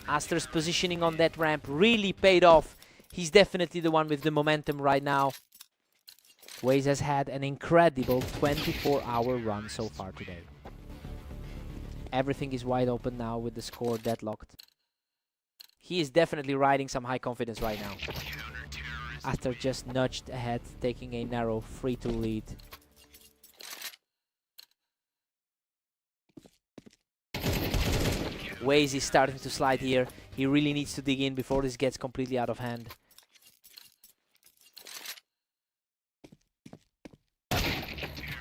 Aster's positioning on that ramp really paid off. He's definitely the one with the momentum right now. Waze has had an incredible 24-hour run so far today. Everything is wide open now with the score deadlocked. He is definitely riding some high confidence right now. Aster just nudged ahead, taking a narrow 3-2 lead. Waze is starting to slide here. He really needs to dig in before this gets completely out of hand.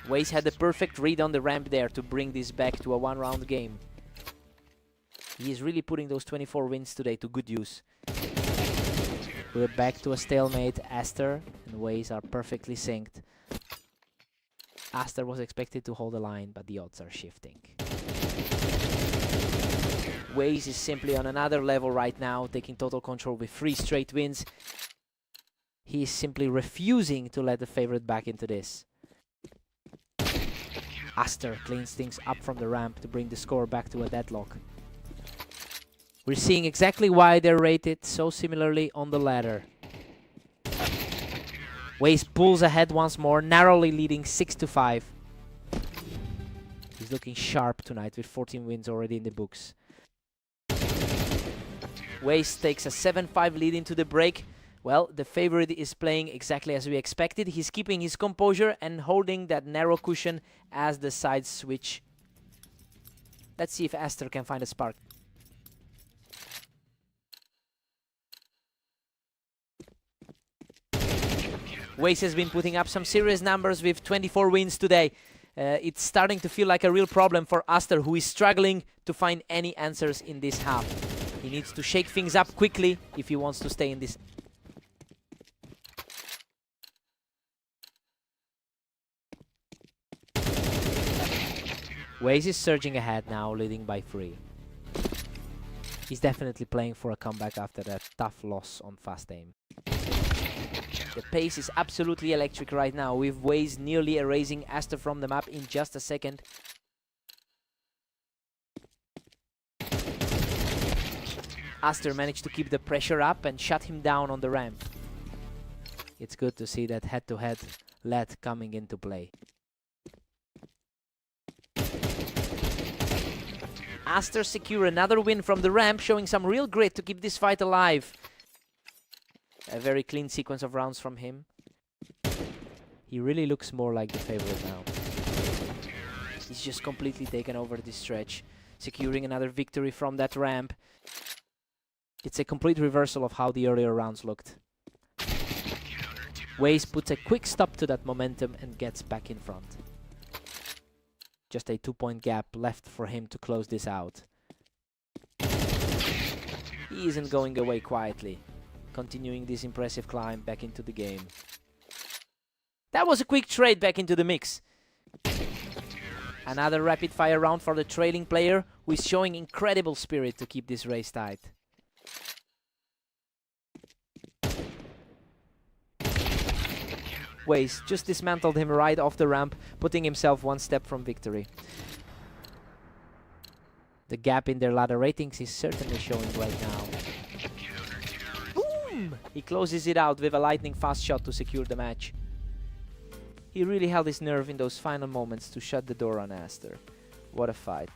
Waze had the perfect read on the ramp there to bring this back to a one-round game. He is really putting those 24 wins today to good use. We're back to a stalemate. Aster and Waze are perfectly synced. Aster was expected to hold the line, but the odds are shifting. Waze is simply on another level right now, taking total control with 3 straight wins. He is simply refusing to let the favorite back into this. Aster cleans things up from the ramp to bring the score back to a deadlock. We're seeing exactly why they're rated so similarly on the ladder. Waze pulls ahead once more, narrowly leading 6-5. He's looking sharp tonight with 14 wins already in the books. Waze takes a 7-5 lead into the break. Well, the favorite is playing exactly as we expected. He's keeping his composure and holding that narrow cushion as the sides switch. Let's see if Aster can find a spark. Waze has been putting up some serious numbers with 24 wins today. It's starting to feel like a real problem for Aster, who is struggling to find any answers in this half. He needs to shake things up quickly if he wants to stay in this. Waze is surging ahead now, leading by 3. He's definitely playing for a comeback after that tough loss on fast aim. The pace is absolutely electric right now, with Waze nearly erasing Aster from the map in just a second. Aster managed to keep the pressure up and shut him down on the ramp. It's good to see that head-to-head lead coming into play. Aster secure another win from the ramp, showing some real grit to keep this fight alive. A very clean sequence of rounds from him. He really looks more like the favorite now. He's just completely taken over this stretch, securing another victory from that ramp. It's a complete reversal of how the earlier rounds looked. Waze puts a quick stop to that momentum and gets back in front. Just a 2-point gap left for him to close this out. He isn't going away quietly, continuing this impressive climb back into the game. That was a quick trade back into the mix. Another rapid fire round for the trailing player, who is showing incredible spirit to keep this race tight. Waze just dismantled him right off the ramp, putting himself one step from victory. The gap in their ladder ratings is certainly showing right now. Boom! He closes it out with a lightning fast shot to secure the match. He really held his nerve in those final moments to shut the door on Aster. What a fight.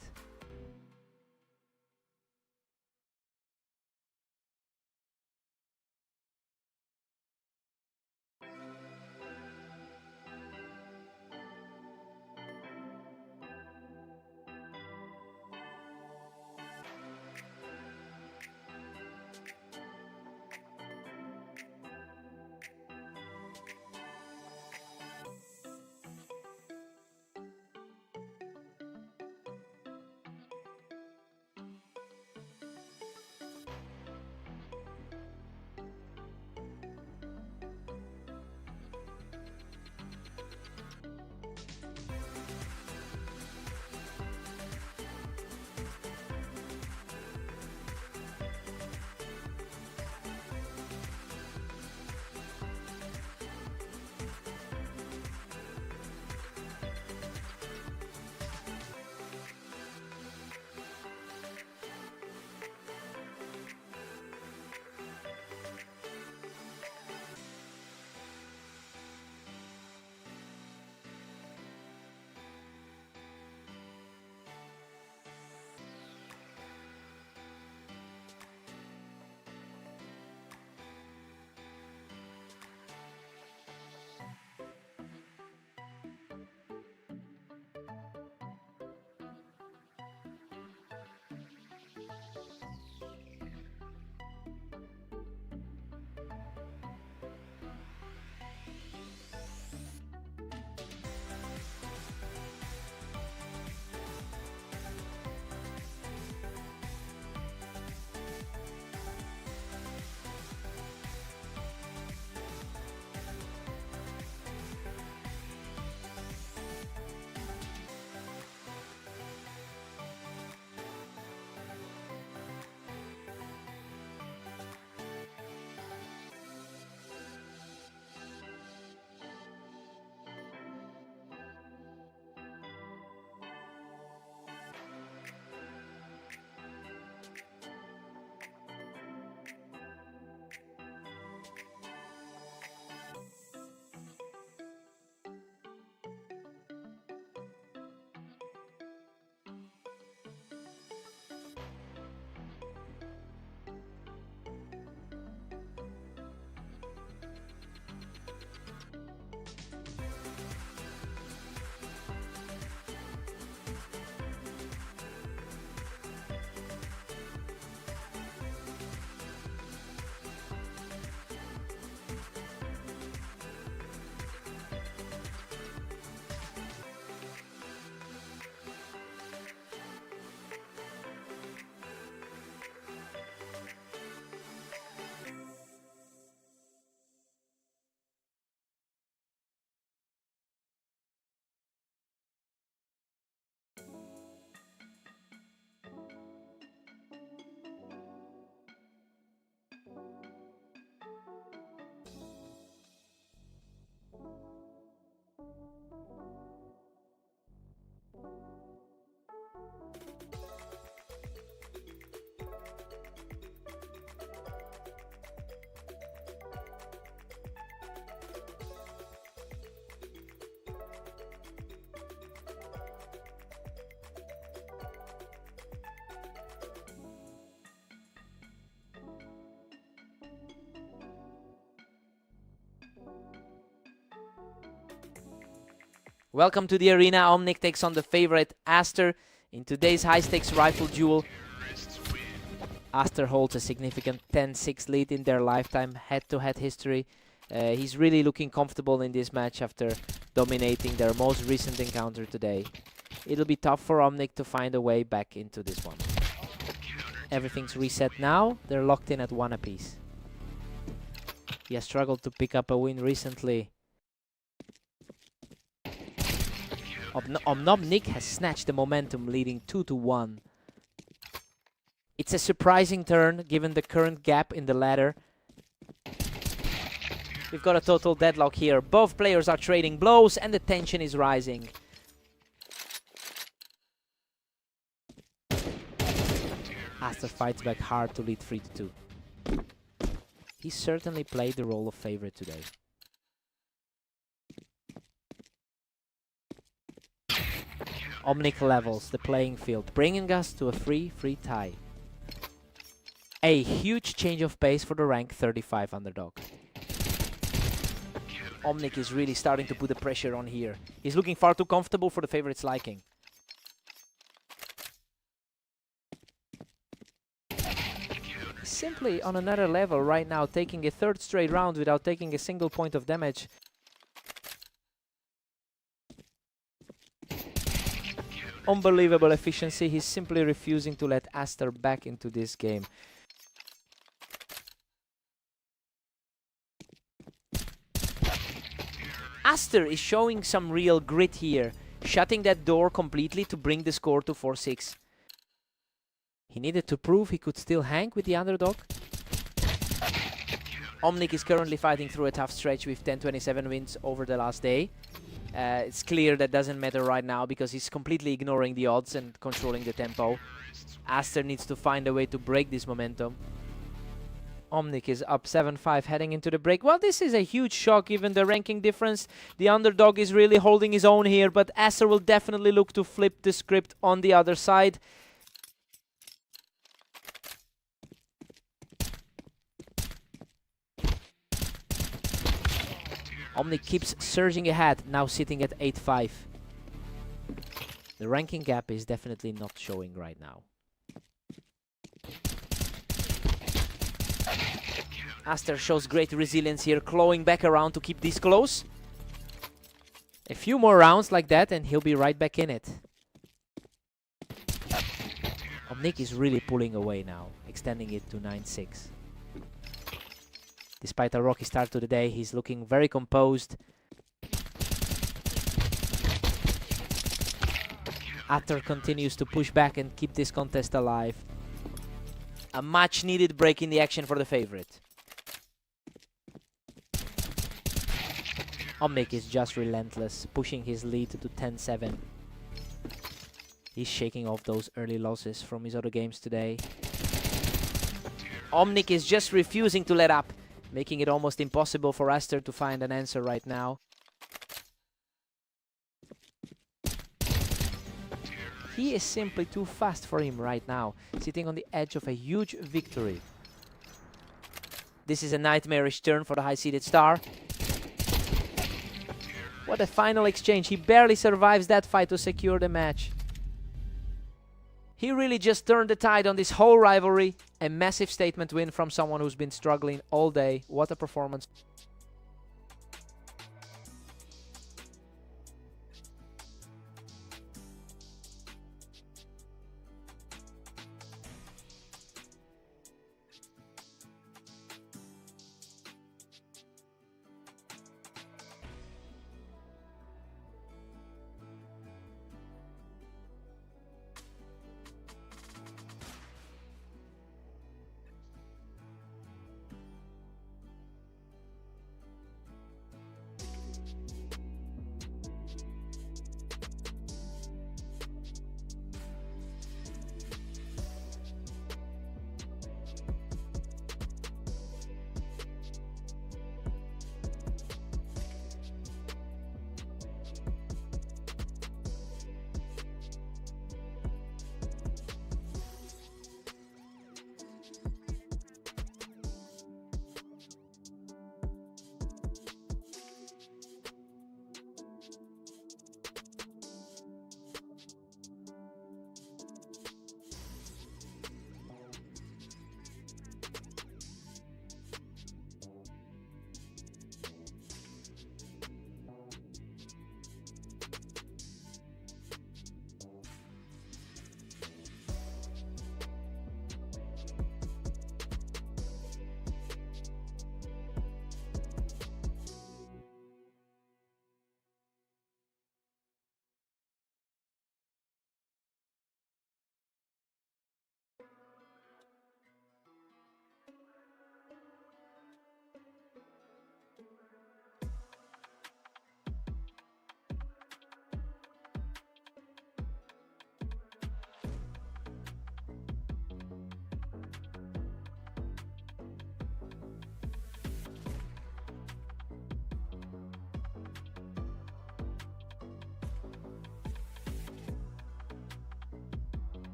Welcome to the arena. Omnic takes on the favorite Aster in today's high-stakes rifle duel. Aster holds a significant 10-6 lead in their lifetime head-to-head history. He's really looking comfortable in this match after dominating their most recent encounter today. It'll be tough for Omnic to find a way back into this one. Everything's reset now. They're locked in at 1 apiece. He has struggled to pick up a win recently. Omnic has snatched the momentum, leading 2-1. It's a surprising turn given the current gap in the ladder. We've got a total deadlock here. Both players are trading blows and the tension is rising. Aster fights back hard to lead 3-2. He certainly played the role of favorite today. Omnic levels the playing field, bringing us to a 3-3 tie. A huge change of pace for the rank 35 underdog. Omnic is really starting to put the pressure on here. He's looking far too comfortable for the favorite's liking. He's simply on another level right now, taking a third straight round without taking a single point of damage. Unbelievable efficiency. He's simply refusing to let Aster back into this game. Aster is showing some real grit here, shutting that door completely to bring the score to 4-6. He needed to prove he could still hang with the underdog. Omnic is currently fighting through a tough stretch with 10-27 wins over the last day. It's clear that doesn't matter right now because he's completely ignoring the odds and controlling the tempo. Aster needs to find a way to break this momentum. Omnic is up 7-5 heading into the break. Well, this is a huge shock given the ranking difference. The underdog is really holding his own here, but Aster will definitely look to flip the script on the other side. Omnic keeps surging ahead, now sitting at 8-5. The ranking gap is definitely not showing right now. Aster shows great resilience here, clawing back around to keep this close. A few more rounds like that and he'll be right back in it. Omnic is really pulling away now, extending it to 9-6. Despite a rocky start to the day, he's looking very composed. Aster continues to push back and keep this contest alive. A much needed break in the action for the favorite. Omnic is just relentless, pushing his lead to 10-7. He's shaking off those early losses from his other games today. Omnic is just refusing to let up, making it almost impossible for Aster to find an answer right now. He is simply too fast for him right now, sitting on the edge of a huge victory. This is a nightmarish turn for the high-seeded star. What a final exchange. He barely survives that fight to secure the match. He really just turned the tide on this whole rivalry. A massive statement win from someone who's been struggling all day. What a performance.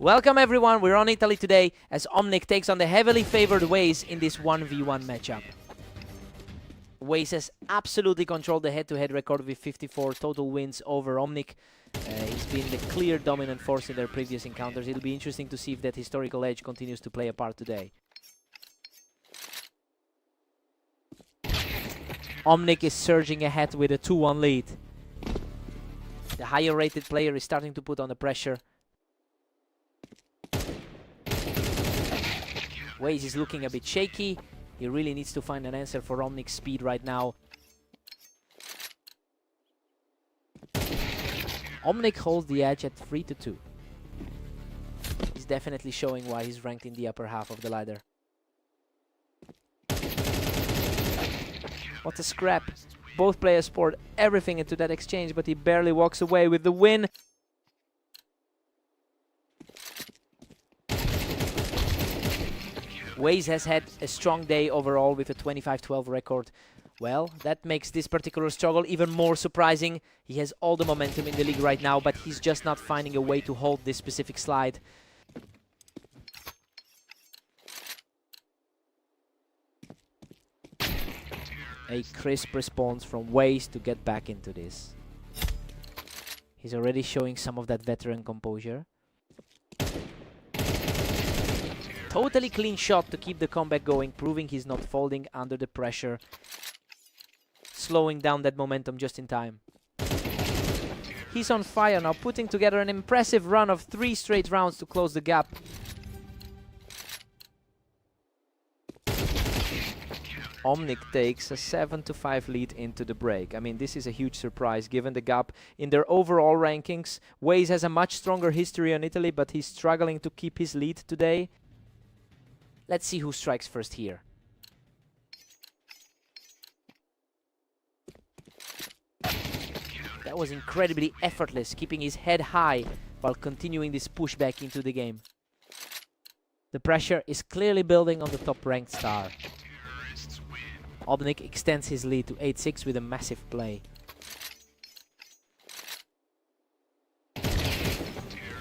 Welcome everyone, we're on Italy today as Omnic takes on the heavily favored Waze in this 1v1 matchup. Waze has absolutely controlled the head-to-head record with 54 total wins over Omnic. He's been the clear dominant force in their previous encounters. It'll be interesting to see if that historical edge continues to play a part today. Omnic is surging ahead with a 2-1 lead. The higher rated player is starting to put on the pressure. Waze is looking a bit shaky. He really needs to find an answer for Omnic's speed right now. Omnic holds the edge at 3-2. He's definitely showing why he's ranked in the upper half of the ladder. What a scrap. Both players poured everything into that exchange, but he barely walks away with the win. Waze has had a strong day overall with a 25-12 record. Well, that makes this particular struggle even more surprising. He has all the momentum in the league right now, but he's just not finding a way to hold this specific slide. A crisp response from Waze to get back into this. He's already showing some of that veteran composure. Totally clean shot to keep the comeback going, proving he's not folding under the pressure. Slowing down that momentum just in time. He's on fire now, putting together an impressive run of 3 straight rounds to close the gap. Omnic takes a 7-5 lead into the break. I mean, this is a huge surprise given the gap in their overall rankings. Waze has a much stronger history on Italy, but he's struggling to keep his lead today. Let's see who strikes first here. That was incredibly effortless, keeping his head high while continuing this pushback into the game. The pressure is clearly building on the top-ranked star. Omnic extends his lead to 8-6 with a massive play.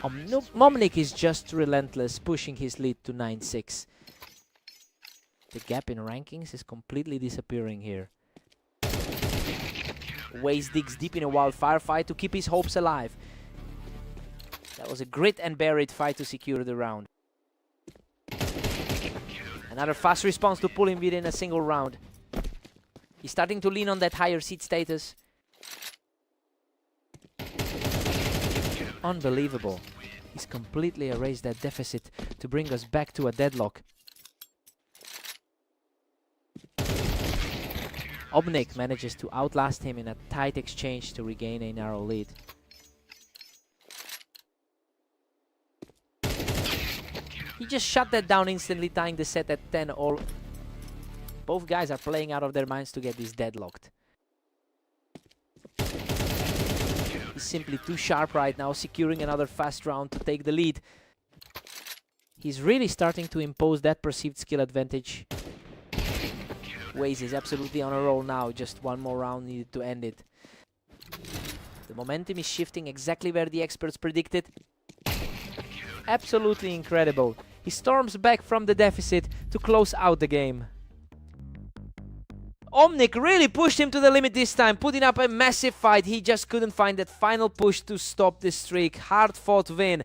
Omnic is just relentless, pushing his lead to 9-6. The gap in rankings is completely disappearing here. Waze digs deep in a wild firefight to keep his hopes alive. That was a grit and bear it fight to secure the round. Another fast response to pull him within a single round. He's starting to lean on that higher seed status. Unbelievable. He's completely erased that deficit to bring us back to a deadlock. Omnic manages to outlast him in a tight exchange to regain a narrow lead. He just shut that down instantly, tying the set at 10-all. Both guys are playing out of their minds to get this deadlocked. He's simply too sharp right now, securing another fast round to take the lead. He's really starting to impose that perceived skill advantage. Waze is absolutely on a roll now, just one more round needed to end it. The momentum is shifting exactly where the experts predicted. Absolutely incredible. He storms back from the deficit to close out the game. Omnic really pushed him to the limit this time, putting up a massive fight. He just couldn't find that final push to stop this streak. Hard-fought win.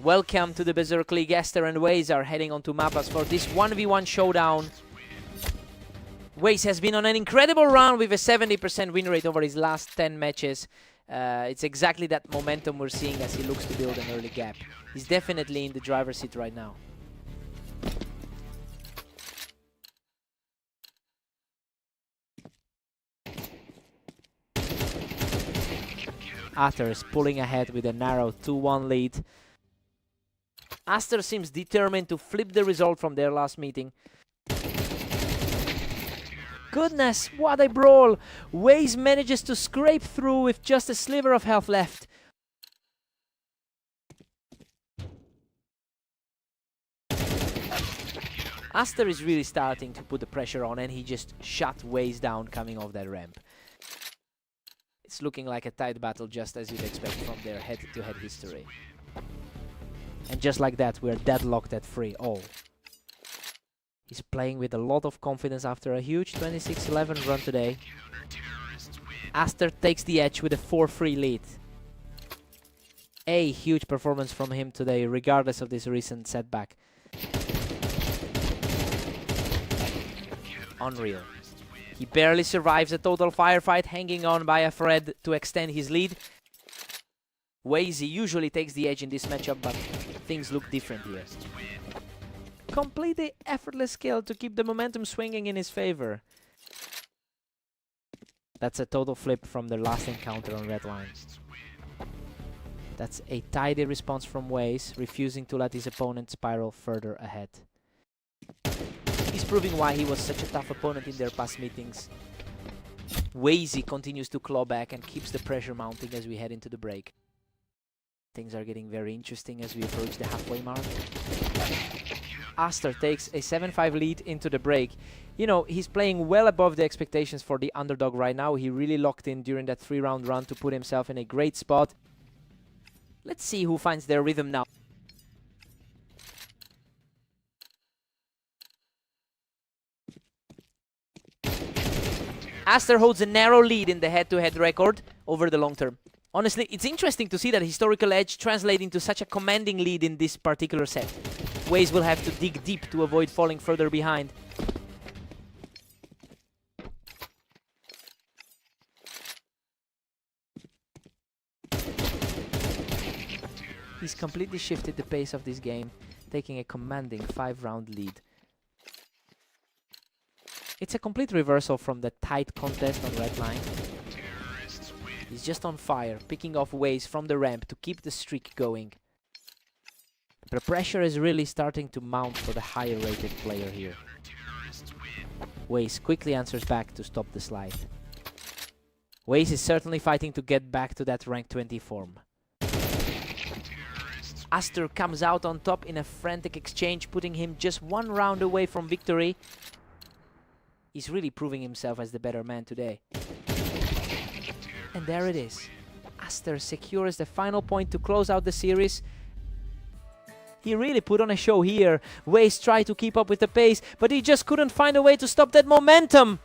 Welcome to the Berserk League. Aster and Waze are heading onto Mapas for this 1v1 showdown. Waze has been on an incredible run with a 70% win rate over his last 10 matches. It's exactly that momentum we're seeing as he looks to build an early gap. He's definitely in the driver's seat right now. Aster is pulling ahead with a narrow 2-1 lead. Aster seems determined to flip the result from their last meeting. Goodness, what a brawl! Waze manages to scrape through with just a sliver of health left. Aster is really starting to put the pressure on, and he just shut Waze down coming off that ramp. It's looking like a tight battle, just as you'd expect from their head-to-head history. And just like that, we're deadlocked at 3-all. He's playing with a lot of confidence after a huge 26-11 run today. Aster takes the edge with a 4-3 lead. A huge performance from him today, regardless of this recent setback. Unreal. He barely survives a total firefight, hanging on by a thread to extend his lead. Waze usually takes the edge in this matchup, but things look different here. Completely effortless skill to keep the momentum swinging in his favor. That's a total flip from the last encounter on red line. That's a tidy response from Waze, refusing to let his opponent spiral further ahead. He's proving why he was such a tough opponent in their past meetings. Waze continues to claw back and keeps the pressure mounting as we head into the break. Things are getting very interesting as we approach the halfway mark. Aster takes a 7-5 lead into the break. You know, he's playing well above the expectations for the underdog right now. He really locked in during that 3-round run to put himself in a great spot. Let's see who finds their rhythm now. Aster holds a narrow lead in the head-to-head record over the long term. Honestly, it's interesting to see that historical edge translate into such a commanding lead in this particular set. Waze will have to dig deep to avoid falling further behind. He's completely shifted the pace of this game, taking a commanding 5-round lead. It's a complete reversal from the tight contest on red line. He's just on fire, picking off Waze from the ramp to keep the streak going. The pressure is really starting to mount for the higher rated player here. Waze quickly answers back to stop the slide. Waze is certainly fighting to get back to that rank 20 form. Aster comes out on top in a frantic exchange, putting him just 1 round away from victory. He's really proving himself as the better man today. And there it is. Aster secures the final point to close out the series. He really put on a show here. Waze tried to keep up with the pace, but he just couldn't find a way to stop that momentum.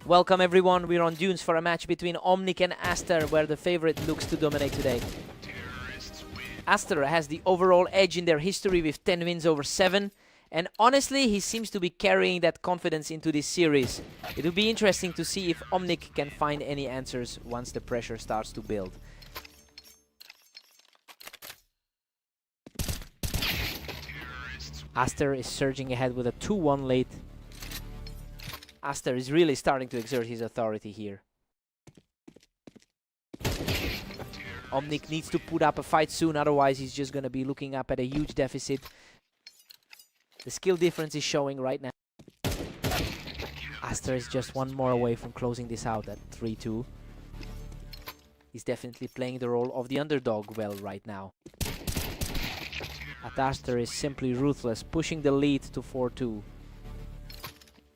Welcome everyone, we're on Dunes for a match between Omnic and Aster, where the favorite looks to dominate today. Aster has the overall edge in their history with 10 wins over 7, and honestly he seems to be carrying that confidence into this series. It will be interesting to see if Omnic can find any answers once the pressure starts to build. Aster is surging ahead with a 2-1 lead. Aster is really starting to exert his authority here. Omnic needs to put up a fight soon, otherwise he's just going to be looking up at a huge deficit. The skill difference is showing right now. Aster is just one more away from closing this out at 3-2. He's definitely playing the role of the underdog well right now. Aster is simply ruthless, pushing the lead to 4-2.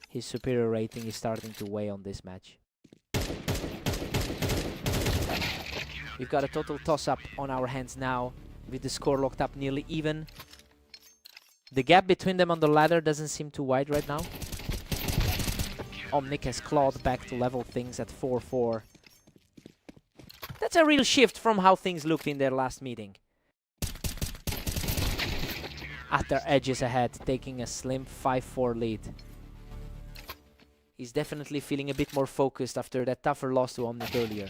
His superior rating is starting to weigh on this match. We've got a total toss-up on our hands now, with the score locked up nearly even. The gap between them on the ladder doesn't seem too wide right now. Omnic has clawed back to level things at 4-4. That's a real shift from how things looked in their last meeting. Aster edges ahead, taking a slim 5-4 lead. He's definitely feeling a bit more focused after that tougher loss to Omnic earlier.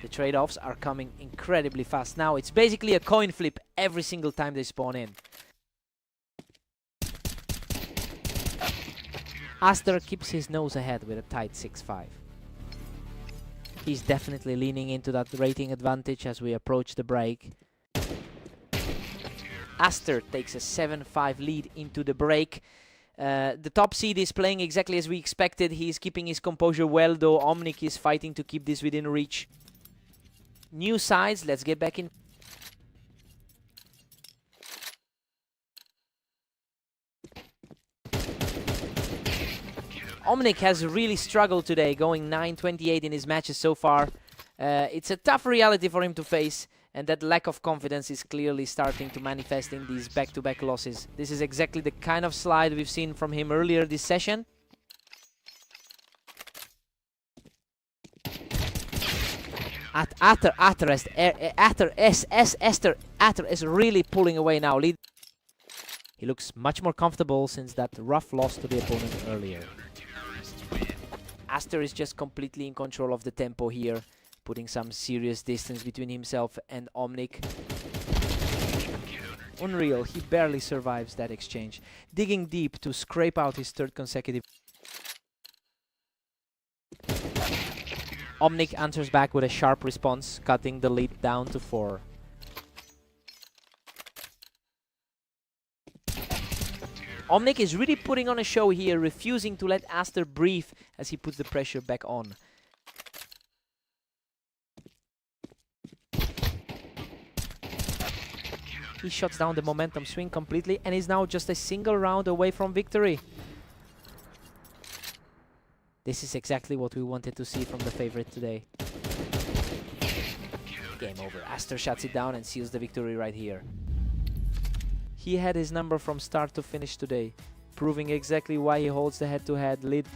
The trade-offs are coming incredibly fast now. It's basically a coin flip every single time they spawn in. Aster keeps his nose ahead with a tight 6-5. He's definitely leaning into that rating advantage as we approach the break. Aster takes a 7-5 lead into the break. The top seed is playing exactly as we expected. He's keeping his composure well, though Omnic is fighting to keep this within reach. New sides, let's get back in. Omnic has really struggled today, going 9-28 in his matches so far. It's a tough reality for him to face, and that lack of confidence is clearly starting to manifest in these back-to-back losses. This is exactly the kind of slide we've seen from him earlier this session. Aster is really pulling away now. He looks much more comfortable since that rough loss to the opponent earlier. Aster is just completely in control of the tempo here, putting some serious distance between himself and Omnic. Unreal, he barely survives that exchange, digging deep to scrape out his third consecutive. Omnic answers back with a sharp response, cutting the lead down to 4. Omnic is really putting on a show here, refusing to let Aster breathe as he puts the pressure back on. He shuts down the momentum swing completely and is now just a single round away from victory. This is exactly what we wanted to see from the favorite today. Game over. Aster shuts it down and seals the victory right here. He had his number from start to finish today, proving exactly why he holds the head-to-head lead.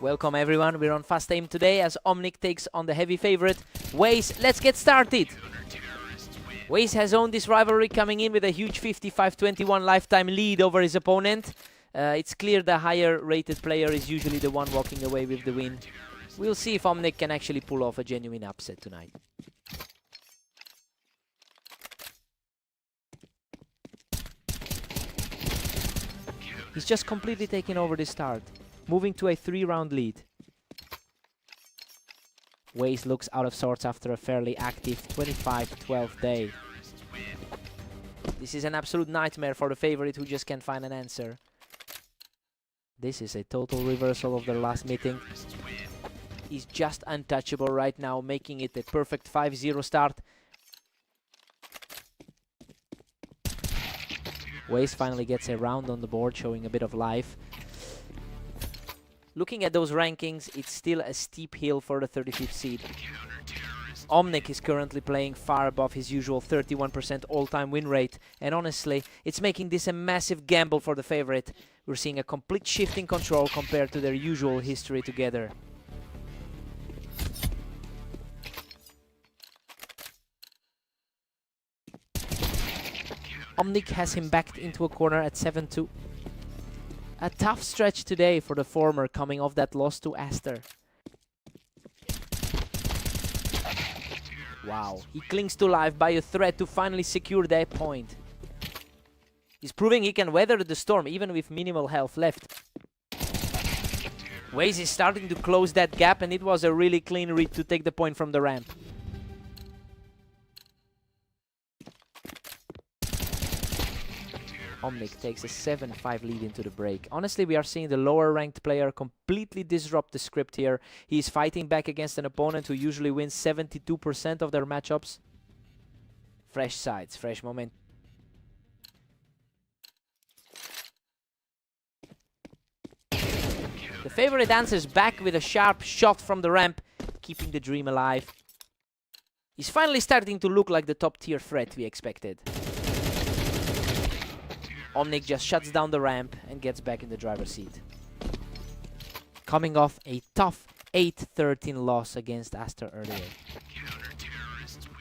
Welcome everyone, we're on Fast Aim today as Omnic takes on the heavy favorite, Waze. Let's get started! Waze has owned this rivalry, coming in with a huge 55-21 lifetime lead over his opponent. It's clear the higher rated player is usually the one walking away with the win. We'll see if Omnic can actually pull off a genuine upset tonight. He's just completely taken over the start, moving to a 3-round lead. Waze looks out of sorts after a fairly active 25-12 day. This is an absolute nightmare for the favorite who just can't find an answer. This is a total reversal of their last meeting. He's just untouchable right now, making it a perfect 5-0 start. Waze finally gets a round on the board, showing a bit of life. Looking at those rankings, it's still a steep hill for the 35th seed. Omnic is currently playing far above his usual 31% all-time win rate, and honestly, it's making this a massive gamble for the favorite. We're seeing a complete shift in control compared to their usual history together. Omnic has him backed into a corner at 7-2. A tough stretch today for the former, coming off that loss to Aster. Wow, he clings to life by a thread to finally secure that point. He's proving he can weather the storm even with minimal health left. Waze is starting to close that gap, and it was a really clean read to take the point from the ramp. Omnic takes a 7-5 lead into the break. Honestly, we are seeing the lower ranked player completely disrupt the script here. He's fighting back against an opponent who usually wins 72% of their matchups. Fresh sides, fresh moment. The favorite answers back with a sharp shot from the ramp, keeping the dream alive. He's finally starting to look like the top tier threat we expected. Omnic just shuts down the ramp and gets back in the driver's seat. Coming off a tough 8-13 loss against Aster earlier.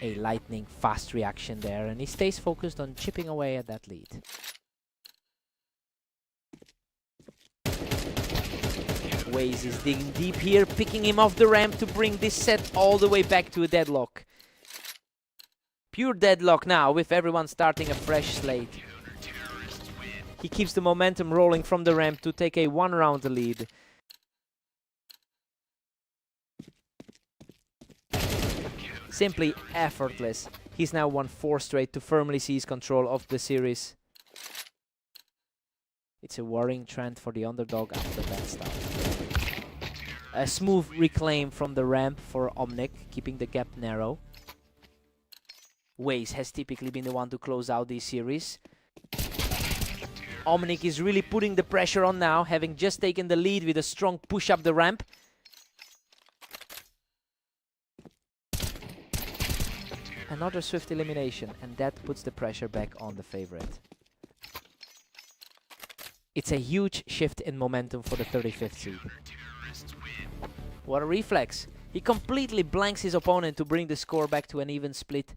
A lightning fast reaction there, and he stays focused on chipping away at that lead. Waze is digging deep here, picking him off the ramp to bring this set all the way back to a deadlock. Pure deadlock now, with everyone starting a fresh slate. He keeps the momentum rolling from the ramp to take a 1-round lead. Simply effortless. He's now won 4 straight to firmly seize control of the series. It's a worrying trend for the underdog after that start. A smooth reclaim from the ramp for Omnic, keeping the gap narrow. Waze has typically been the one to close out this series. Omnic is really putting the pressure on now, having just taken the lead with a strong push up the ramp. Another swift elimination, and that puts the pressure back on the favorite. It's a huge shift in momentum for the 35th seed. What a reflex! He completely blanks his opponent to bring the score back to an even split.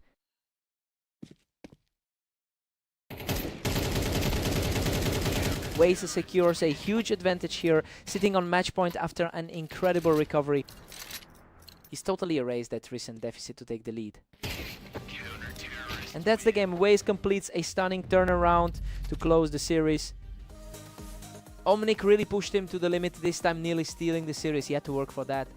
Waze secures a huge advantage here, sitting on match point after an incredible recovery. He's totally erased that recent deficit to take the lead. And that's the game. Waze completes a stunning turnaround to close the series. Omnic really pushed him to the limit this time, nearly stealing the series. He had to work for that.